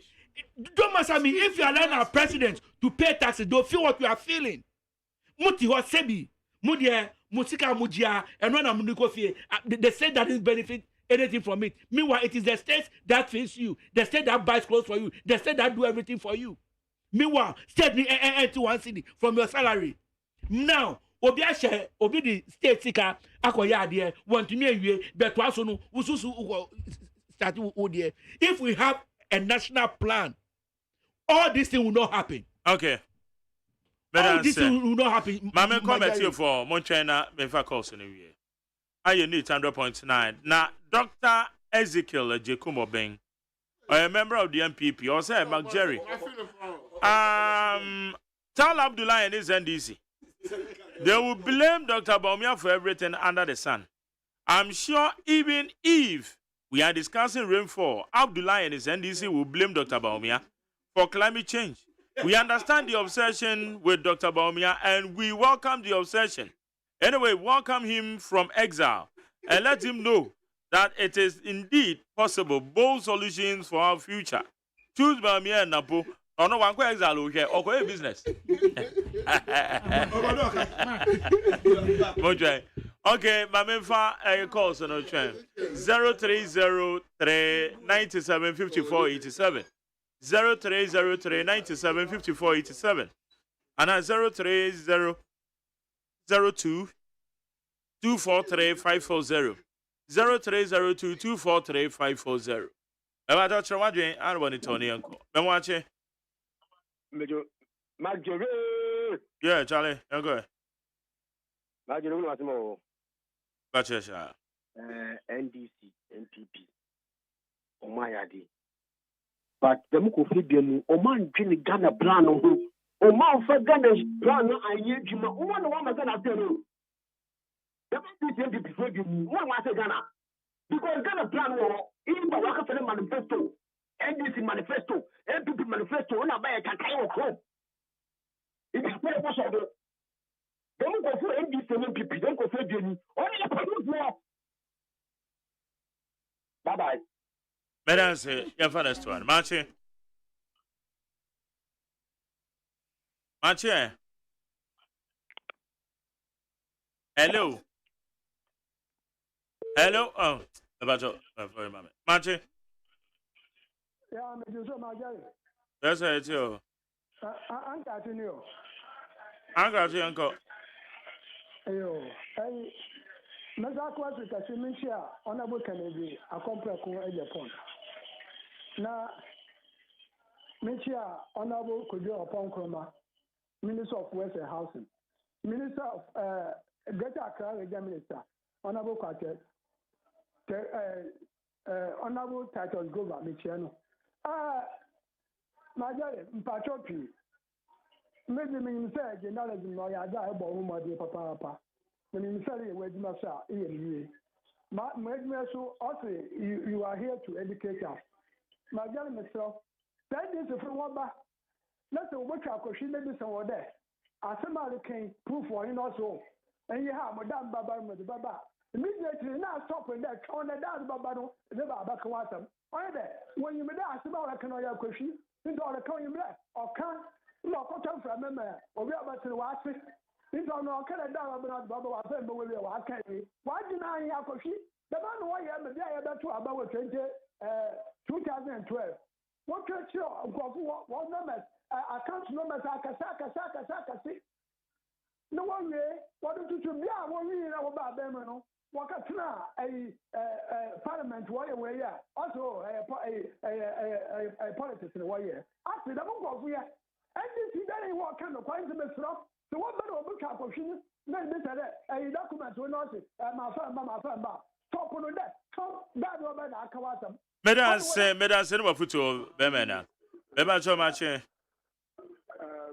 Don't matter me. If you are allowing our president to pay taxes, they'll feel what you are feeling. Muti wa sebi, mudia, musika mujia, and when I'm the state that didn't benefit anything from it. Meanwhile, it is the state that feeds you, the state that buys clothes for you, the state that do everything for you. Meanwhile, state to one city from your salary. Now, obi the state sika akoya ade want to me but also no ususu start odie. If we have a national plan, all this thing will not happen. Okay. All this thing will not happen. Mama comment here for Monchina Benfa calls in a year. I need 100.9. Now, Dr. Ezekiel Jekumo Beng, a member of the MPP, or say Mark Jerry. Tell Abdullah and his NDC. They will blame Dr. Baumia for everything under the sun. I'm sure even if we are discussing rainfall, Abdullah and his NDC will blame Dr. Baumia for climate change. We understand the obsession with Dr. Baumia and we welcome the obsession. Anyway, welcome him from exile and let him know that it is indeed possible, bold solutions for our future. Choose Baumia and Napo. Oh no, one exile here or business. Okay, my member calls on the train 0303 97 54 87 0303 97 54 87 and 0302 243 540 0302 243 540. I'm not sure what you're doing. I want to tell you. Major Magere. Yeah, Charlie, you're good. Magere, what's more? Gotcha. NDC, NPP. Omayadi. But the Mukofidian, Oman Jimmy Ghana plan, Oman for Ghana's plan, I hear you. One Ghana tell you. The NDC before you, one was Ghana. Because Ghana plan, in the Rockefeller manifesto, NDC manifesto, NPP manifesto, and I buy a cacao crop. It is very much of it. Don't go for NDC and NPP, don't go for the only a produce more. Bye bye. Madam, say, your first one. Marche. Hello. Oh, about your very moment. Marche. Yeah, I'm just my guy. That's it, too. I'm catching you. I got you, Uncle. Ayo, hey, Mr. Kwasi Kasimisha, Honorable Kennedy, a complex on Japan. Now, Michia, Honorable Kujo upon Kroma, Minister of Western Housing, Minister of Greater Accra Region Minister, Honorable Quartet, Honorable Titus Gova, Michiano. Major, Mpachopi. Maybe me say journalism no ya da ebo hu mode papa me say we aduma sha e ma so also you are here to educate us ma jare me so that is for one ba let's go twa akohwe na bi so there asema can proof for you also and you have madam baba me baba immediately now stop in that on that baba no the baba kan wasam on there when you me da asema wa kan ya akohwe into all kan you me or kan no cotton from me obi abati wa ase into no kan da baba baba wa fe mwe wa kan wa dina ya akohwe the man who ya me dia ya beto about 2012 what church what numbers account numbers akasa no one way what to bia one we na wo ba be me no wakatuna parliament why we ya also politics in why ya after the go for ya NDC that what kind of quite the so what better obu ka kwhwini na be say document we no say ma fa talk on that talk that over na akawasam Madam say no futu be me na be ba cho ma che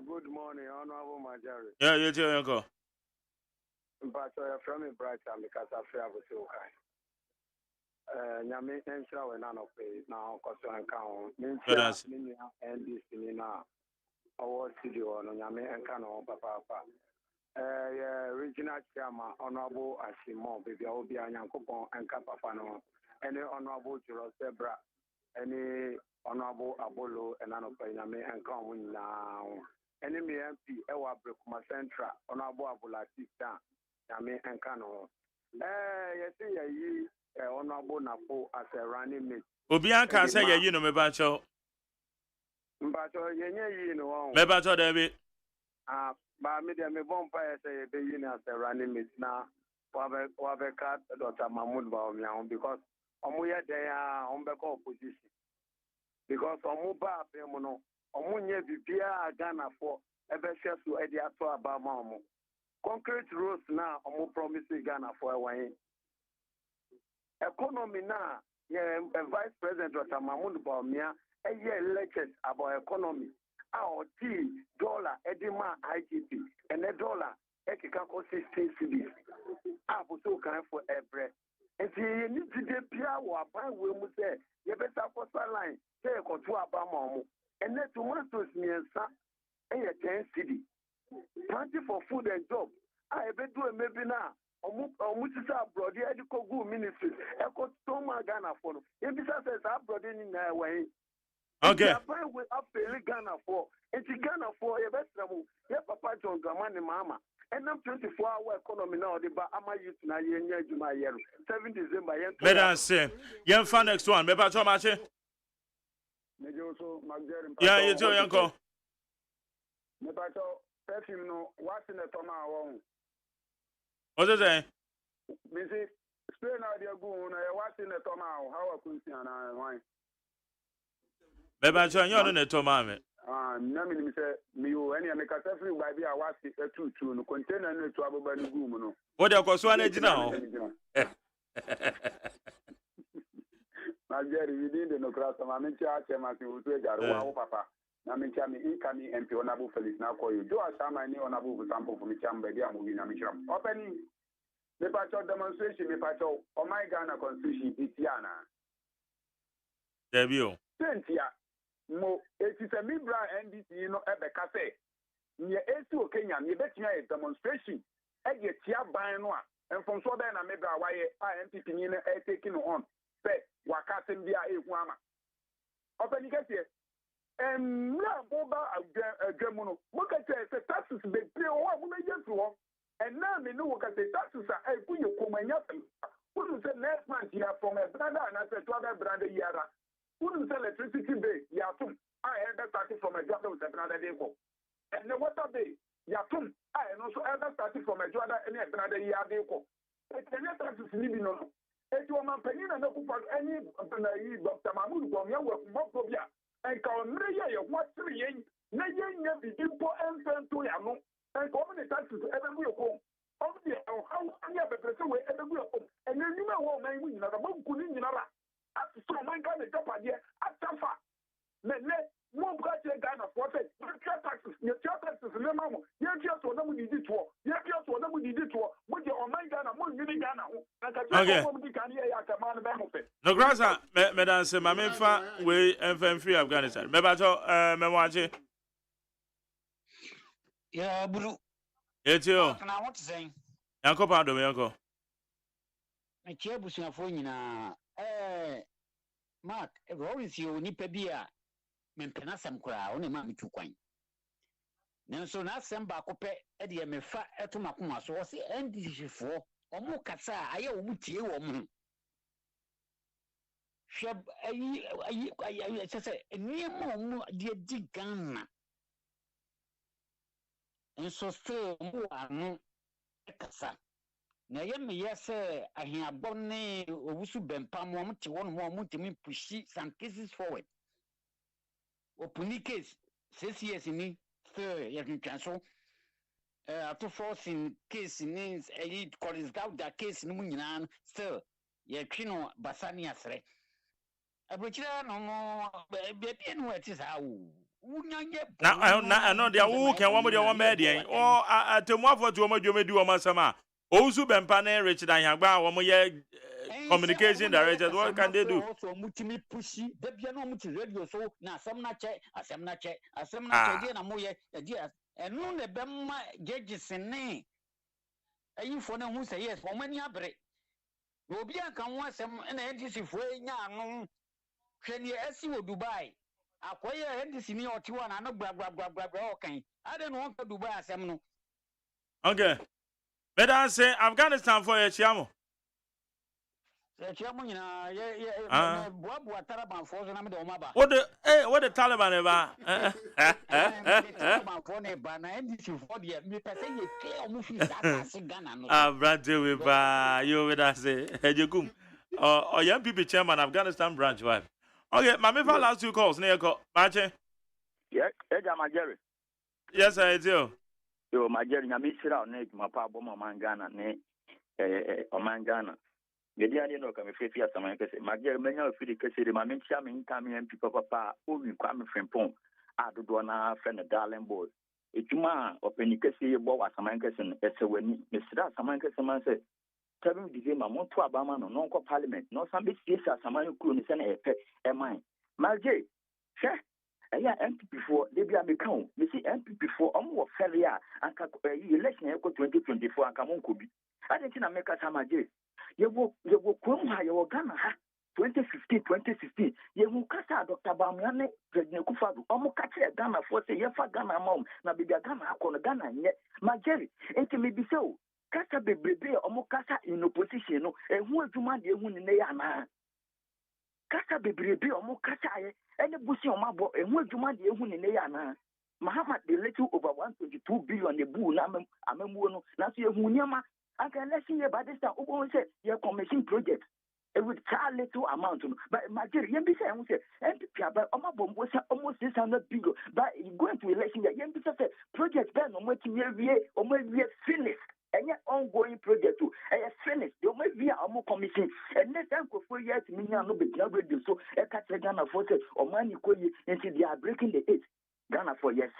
good morning honorable Majari. Yeah, you tell Uncle. But from a bright time because I feel okay. Nyame ensure we none of it now cause I count. Mean and this now. Our studio no nyame enka no papa. Regional chairman honorable Asimo baby obi anyankopon enka papa no. Any honorable Jiro Zebra. Any honorable Abolo and none of nyame enka won now. Any MP Ewa Brekuma Central honorable Abulati down. Yame Enkano. You see, ye honorable Napo as a running mate. Obianka say, you know, me bacho. Bacho, ye know, me bacho, David. But me, the me vampire say, be you as a running mate now. Wave cat, Dr. Mahmoud Baomian, because Omuya they are on the opposition. Because Omuba Bemono, Omunya Bibia Ghana for ever shares to Ediato Abamamu. Concrete roads now, I'm promising Ghana for a while. Economy now, Vice President Dr. Mahmoud Baumia, a year lectures about economy. Our dollar, Edima IGP, and a dollar, Ekikako 16 cities. I was so kind for every. And you need to get Pia or buy will say, you better for line, say a contour about and then tomatoes near San, a 10 city. Plenty for food and job. I bet do maybe now. Omuti sa abroad the Educo ministry. Eko Toma Ghana for. If this says abroad in way. Okay. We have Ghana for. It's Ghana for a best level. Yeah, Papa John Dramani Mama. And I'm 24-hour economy now. The Ama youth na year Juma year 7 December. Madam say, you find next one. Maybe how much? Yeah, you tell Uncle. Perfume no watching the toma won. What's it say? Busy spray now they go on watching the toma how I could see and wine. Beba John, you're on the toma. Naming me, you any make a free by the awas a two no container no to above the goom. What the course one now? Jerry, we didn't know class of Amincha, Chemasi, who papa. Namincha me incoming MP honorable Felix now call you. Do I some my new honorable sample for me, Chamba, they are moving Amicham. Opening the patch of demonstration, the patch of my Ghana constitution, Itiana. Debut. Sentia, Mo, it is a Libra NDC, you know, at the cafe. Near A2 Kenya, you bet me a demonstration. I get Tia Bayanoa, and from so then I made a why I am taking on. Say, Wakasim via a Wama. Open get here. And now, a German, look at the taxes they pay all when they get through. And now they know what the taxes are. I put you come and nothing. Who say next month you are from a brother and I said to other brother Yara. Who sell electricity bill? Yatum. I had that started from a job with another day. And the water bill. Yatum. I also had that started from a job and another year. It's a net taxes living on. It's one man penny and no for any Dr. Mahmoud Gomia work more phobia. And come Maria, what 3 years? Nayan be impo and send to Yamo. And come the taxes every week home. Obviously, how I have a person with every week home. And then you know what my win at the book couldn't you know. After so my kind of top idea, after far. Let one project Ghana for it. Your taxes, no mamma. You're just one of the did to. You're just one of the did to. With your my Ghana, more really Ghana. No, Grasa, Madame Semamefa, we FM free Afghanistan. Mebato, Mewaji. Yeah, Bulu. It's you. And I want to say, Uncle Pando, Uncle. My chair was your phone. Mark, if always you nipa beer, Mempenasam cry, only mammy to coin. Nanso na semba kope e de me fa etomakoma so se ndishifo omo kasa aye omutie wo mu hwe ayi se niema omu de di Ghana nso still mu anu kasa na ye me yese ahiabo ne owusu bempam wo mte wo no mo ntimi pushi some cases forward opuni case 6 years ni you can cancel. To force in case means a calls out that case no munyan still ye kino basani asre. Abuchira no baby no it is how now I know they are who can one with your one bed or atemwa for to omo do omo sama. Ozu bempane rich than yagba omo ye communication director, what can they do? Also mutimi pushi debia no muti radio so na asem na che dia na moye dia enu ne bemma judges ne ayifo na hu say yes for many abre obi anka ho asem na ndc fo nya anu hwe ne asi wo Dubai akoye ndc ni otiwa na no bra okan ade no wonka Dubai asem no. Okay, better say Afghanistan for a chiamo. What the Taliban you with us say or young people chairman Afghanistan branch wife. Okay, my last 2 calls near Mache. Yeah, Jerry. Yes, I do. Yo, my Jerry, I miss it out my papa Mangana ne Omangana. Gedi ani no kame fefi asama kese magere menya ofiri kese de mame ntia me nkame MP papa owi kwa me frempon adodo na fe ne darling boy etuma openi kese ye bo asama kese no esewani mesira asama kese man se tabi dize ma monto abama no nko parliament no sambe siesa asama kuro ni se na epe eman malje she eya MPP for de bia me kan me si MPP for omo fere ya anka election e ko 2024 anka monko bi ade na meka samaje Yewo kwom ha yewo Ghana ha 2015 yewu kasa Dr. Bamiane President Kufadu omo kache Ghana for say yefa Ghana mom na bibia Ghana akono Ghana nye majeri enti me bi se o kasa bebrebe omo kasa in opposition no ehu adwuma de ehu ne ya na kasa bebrebe omo kasa ye ene busi omo abo ehu adwuma de ehu ne ya na Muhammad de little over 122 billion ebu na amamuo no na so ehu nyama aka election year by this time obo say your commission project with a little amount. But my dear, you say, MPP, but almost 600 billion. But going to election, you say project then on what we are finished. And yet ongoing project too. And finished. You may be a more commission. And next time for years, me no be radio. So I catch a Ghana for it or money until they are breaking the eight. Ghana for yes,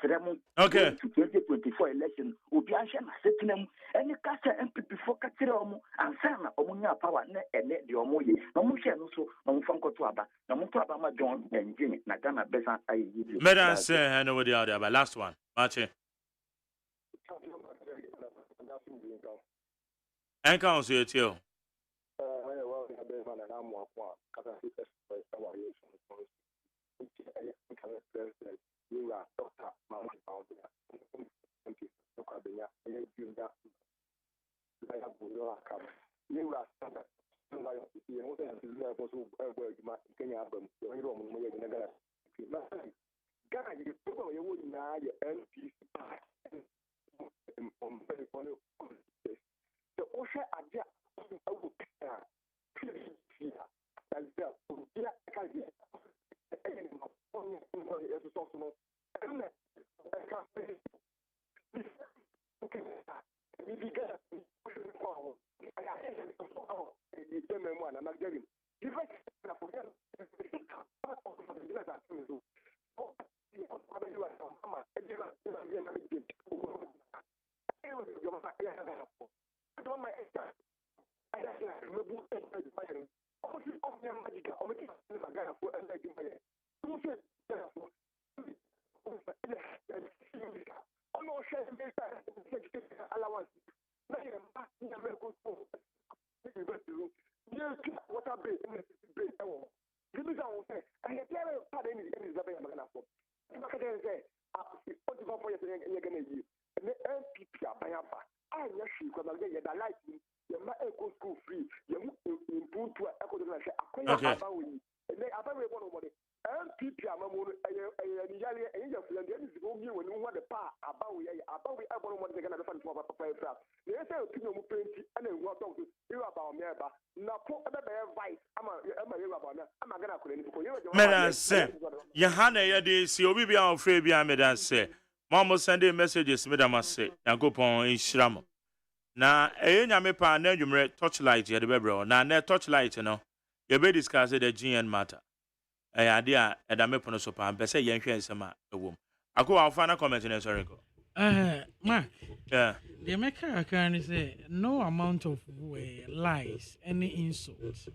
okay. 2024 election. Ubiasha setting them and the cast MPP for Catero and Sana Omunia power and let the Omoye. No Musha no so no Funko Tuaba. No Mutuaba John and Jimmy Nagana Besa. Madam say I know what the other but last one. Martin. And council it you. Okay. Madam say, Yahana yadi si obi bia ofre bia madam say. Mama sending messages madam say. Na go pon inshram. Na nyame pa na adwumre torchlight ye de bebro. Na na torchlight no. You be discuss the GN matter. Idea edame pono so pa be say yen hwe nsema ewom. Ako our final comment in sorry go. Mark. Yeah. The maker can say no amount of lies, any insults.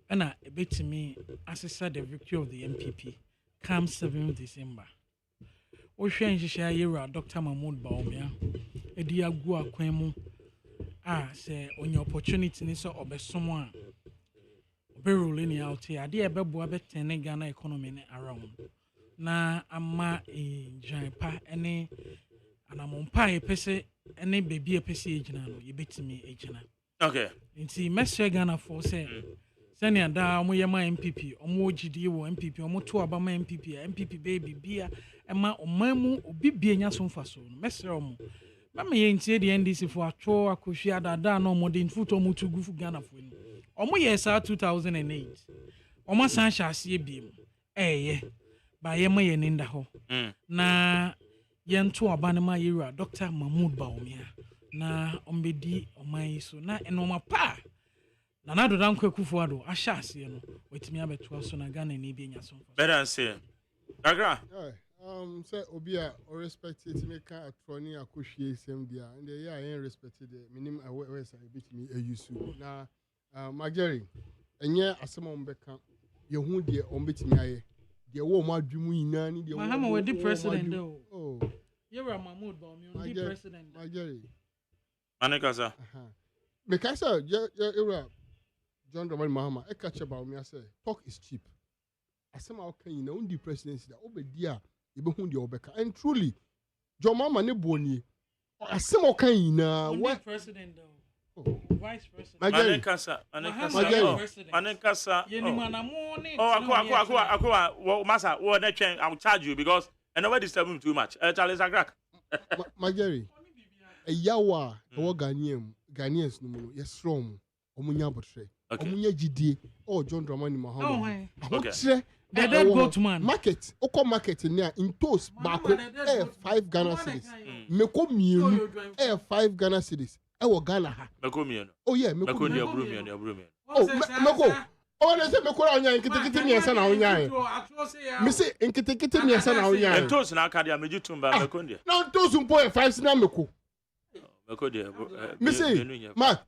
And a bit to me, as I said, the victory of the MPP comes 7th December. Ocean share year Dr. Mahmoud Baumia, a diagua quemo. Say on your opportunity, so or be someone. Be rolling out here. Dear Bebo bet 10 Ghana economy around. Na ama jaipa any and I'm on pie pese any baby a pese ejina no you bet me ejina. Okay. Inti Messi Ghana for say senior da omo yema MPP omo GD wo MPP omo to abama MPP baby bia ema omamu obi bia nya so mfa so no Messi omo mama ye ntie the NDC for atwo akohwi adada na omo de foot omo to gufu Ghana for no omo ye sa 2008 omo san hyase biem ba yema ye ninda ho na yento aba ne ma yewura Dr. Mahmoud Baumia na ombedi omai so na enoma pa na na dodan kwakufu ado ahyase no wetimi abeto so na Ghana ni bi nya so better say agra say obi a o respect it make atroni akohwie sem dia and the year I respected minim aware say bitimi ayusu na Mageri enye asem ombeka ye hu de ombetimi aye de wo mo adwumu ina ni de wo Mahama we di president oh Yewura Mahmoud Baumia di president Mageri Anekasa Mekasa Yewura John Dramani Mahama e catch about me say talk is cheap asem a okan ina undi presidency da obedi a e be hu de obeka and truly John Mahama ne boni asem okan ina what president Vice President. Anekasa. Oh, Massa, what that change? I'll charge you because I never disturb him too much. Charles Agrak. Mageri, a yawa, Ghanaians no more. Yes, strong. Omunya botre. Omunye GD or John Dramani Mahama. Okay. The dead goat man. Market. Oko market in toast bako 5 Ghana cedis. Meko mienu 5 Ghana cedis. Ewo Ghana ha. Meko mienu. Oh yeah, meko ni abru. Oh, meko. Oh, they say meko la onya nkete mi esa na onya. Me say nkete mi esa na onya. En toast na aka dia meji tumba meko dia. Na toast mpo 5 na meko. Meko dia. Me say Mark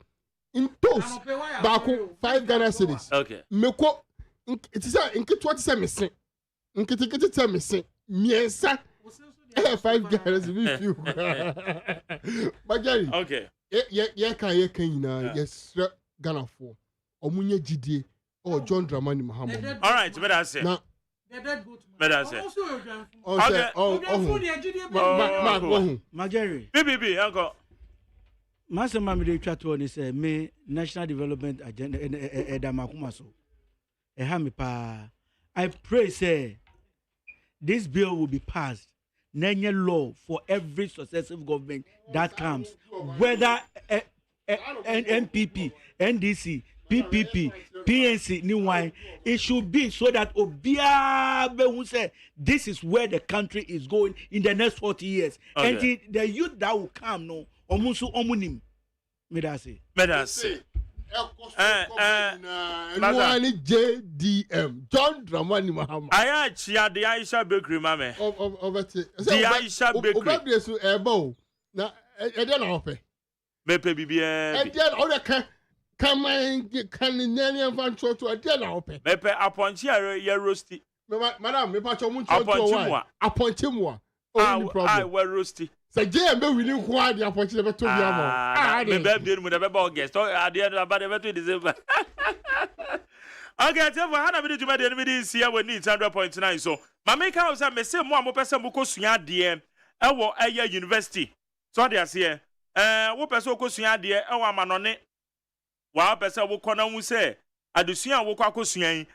in toast bako 5 Ghana cedis. Okay. Meko it is a nketwa tse mese. Nkete tse mese. Miensa 5 Ghana cedis few. Bagari. Okay. Ye kan nyina yes Ghana for. Omunye GD or John Dramani Mahama. All right, better say. Now, better say. Okay. Majeri. BBB, uncle. Master Mammy Chato ni say me national development agenda edamakumaso. I pray say this bill will be passed. Nenye law for every successive government that comes, whether NPP, NDC, PPP, PNC, new wine, it should be so that Obia will say this is where the country is going in the next 40 years. Okay. And the youth that will come, no, omusu omunim. Medase. Nwani JDM John Dramani Mahama. Aya chia the Aisha Bakery mame. Obeti. The Aisha Bakery. Obedi so ebo na e dey na ope. Mepe bibia. E dey all the kan nyanya fan chocho e dey na ope. Mepe aponchi ya roasty. Madam me pa cho mu chocho aponchi mo. Ah, we roasty. Say JM be winning who are the aponchi be to bia mo. Me be bi mu na be August. At the end about the December. Okay, tell me how na be to the enemy see we need 100.9 so. Ma make house me say mo person mo kosua de wo eye university. So they say wo person kosua de wo amanone. Wa person wo kona hu say adusua wo kwakosua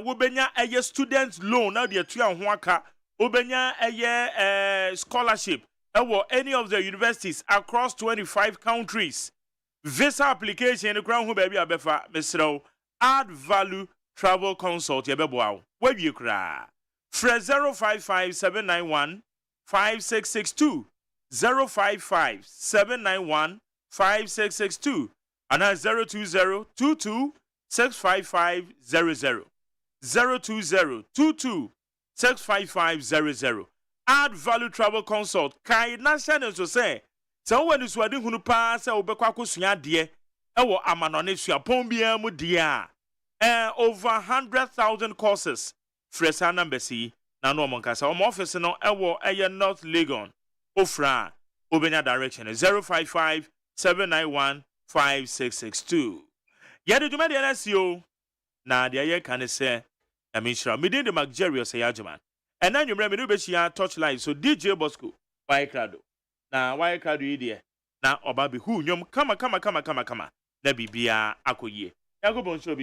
wo benya eye student loan na de tua ho aka. Wo benya eye scholarship any of the universities across 25 countries. Visa application the crown who baby abefa mesro add value travel consult yebeboa. Where you cry? Fre 055 791 5662 055 791 5662 and 020 22 65500 020 22 65500. Add value travel consult. Kai national so say. So when you swadi hunu pa say obekwa kosua de ewo amanone sua pombia mu dia. Over 100,000 courses. Fresa number C. Na no monkasa. Our office no ewo eye North Legon. Ofra obenya direction 055 791 5662. Yede dwuma de NSO. Na de ye kan say Amishra midin de McJerry say AGYEMAN. And then you remember you touchline so DJ Bosco why crado na why crado idea na obabi who nyom kama na bibia akoye yago bon show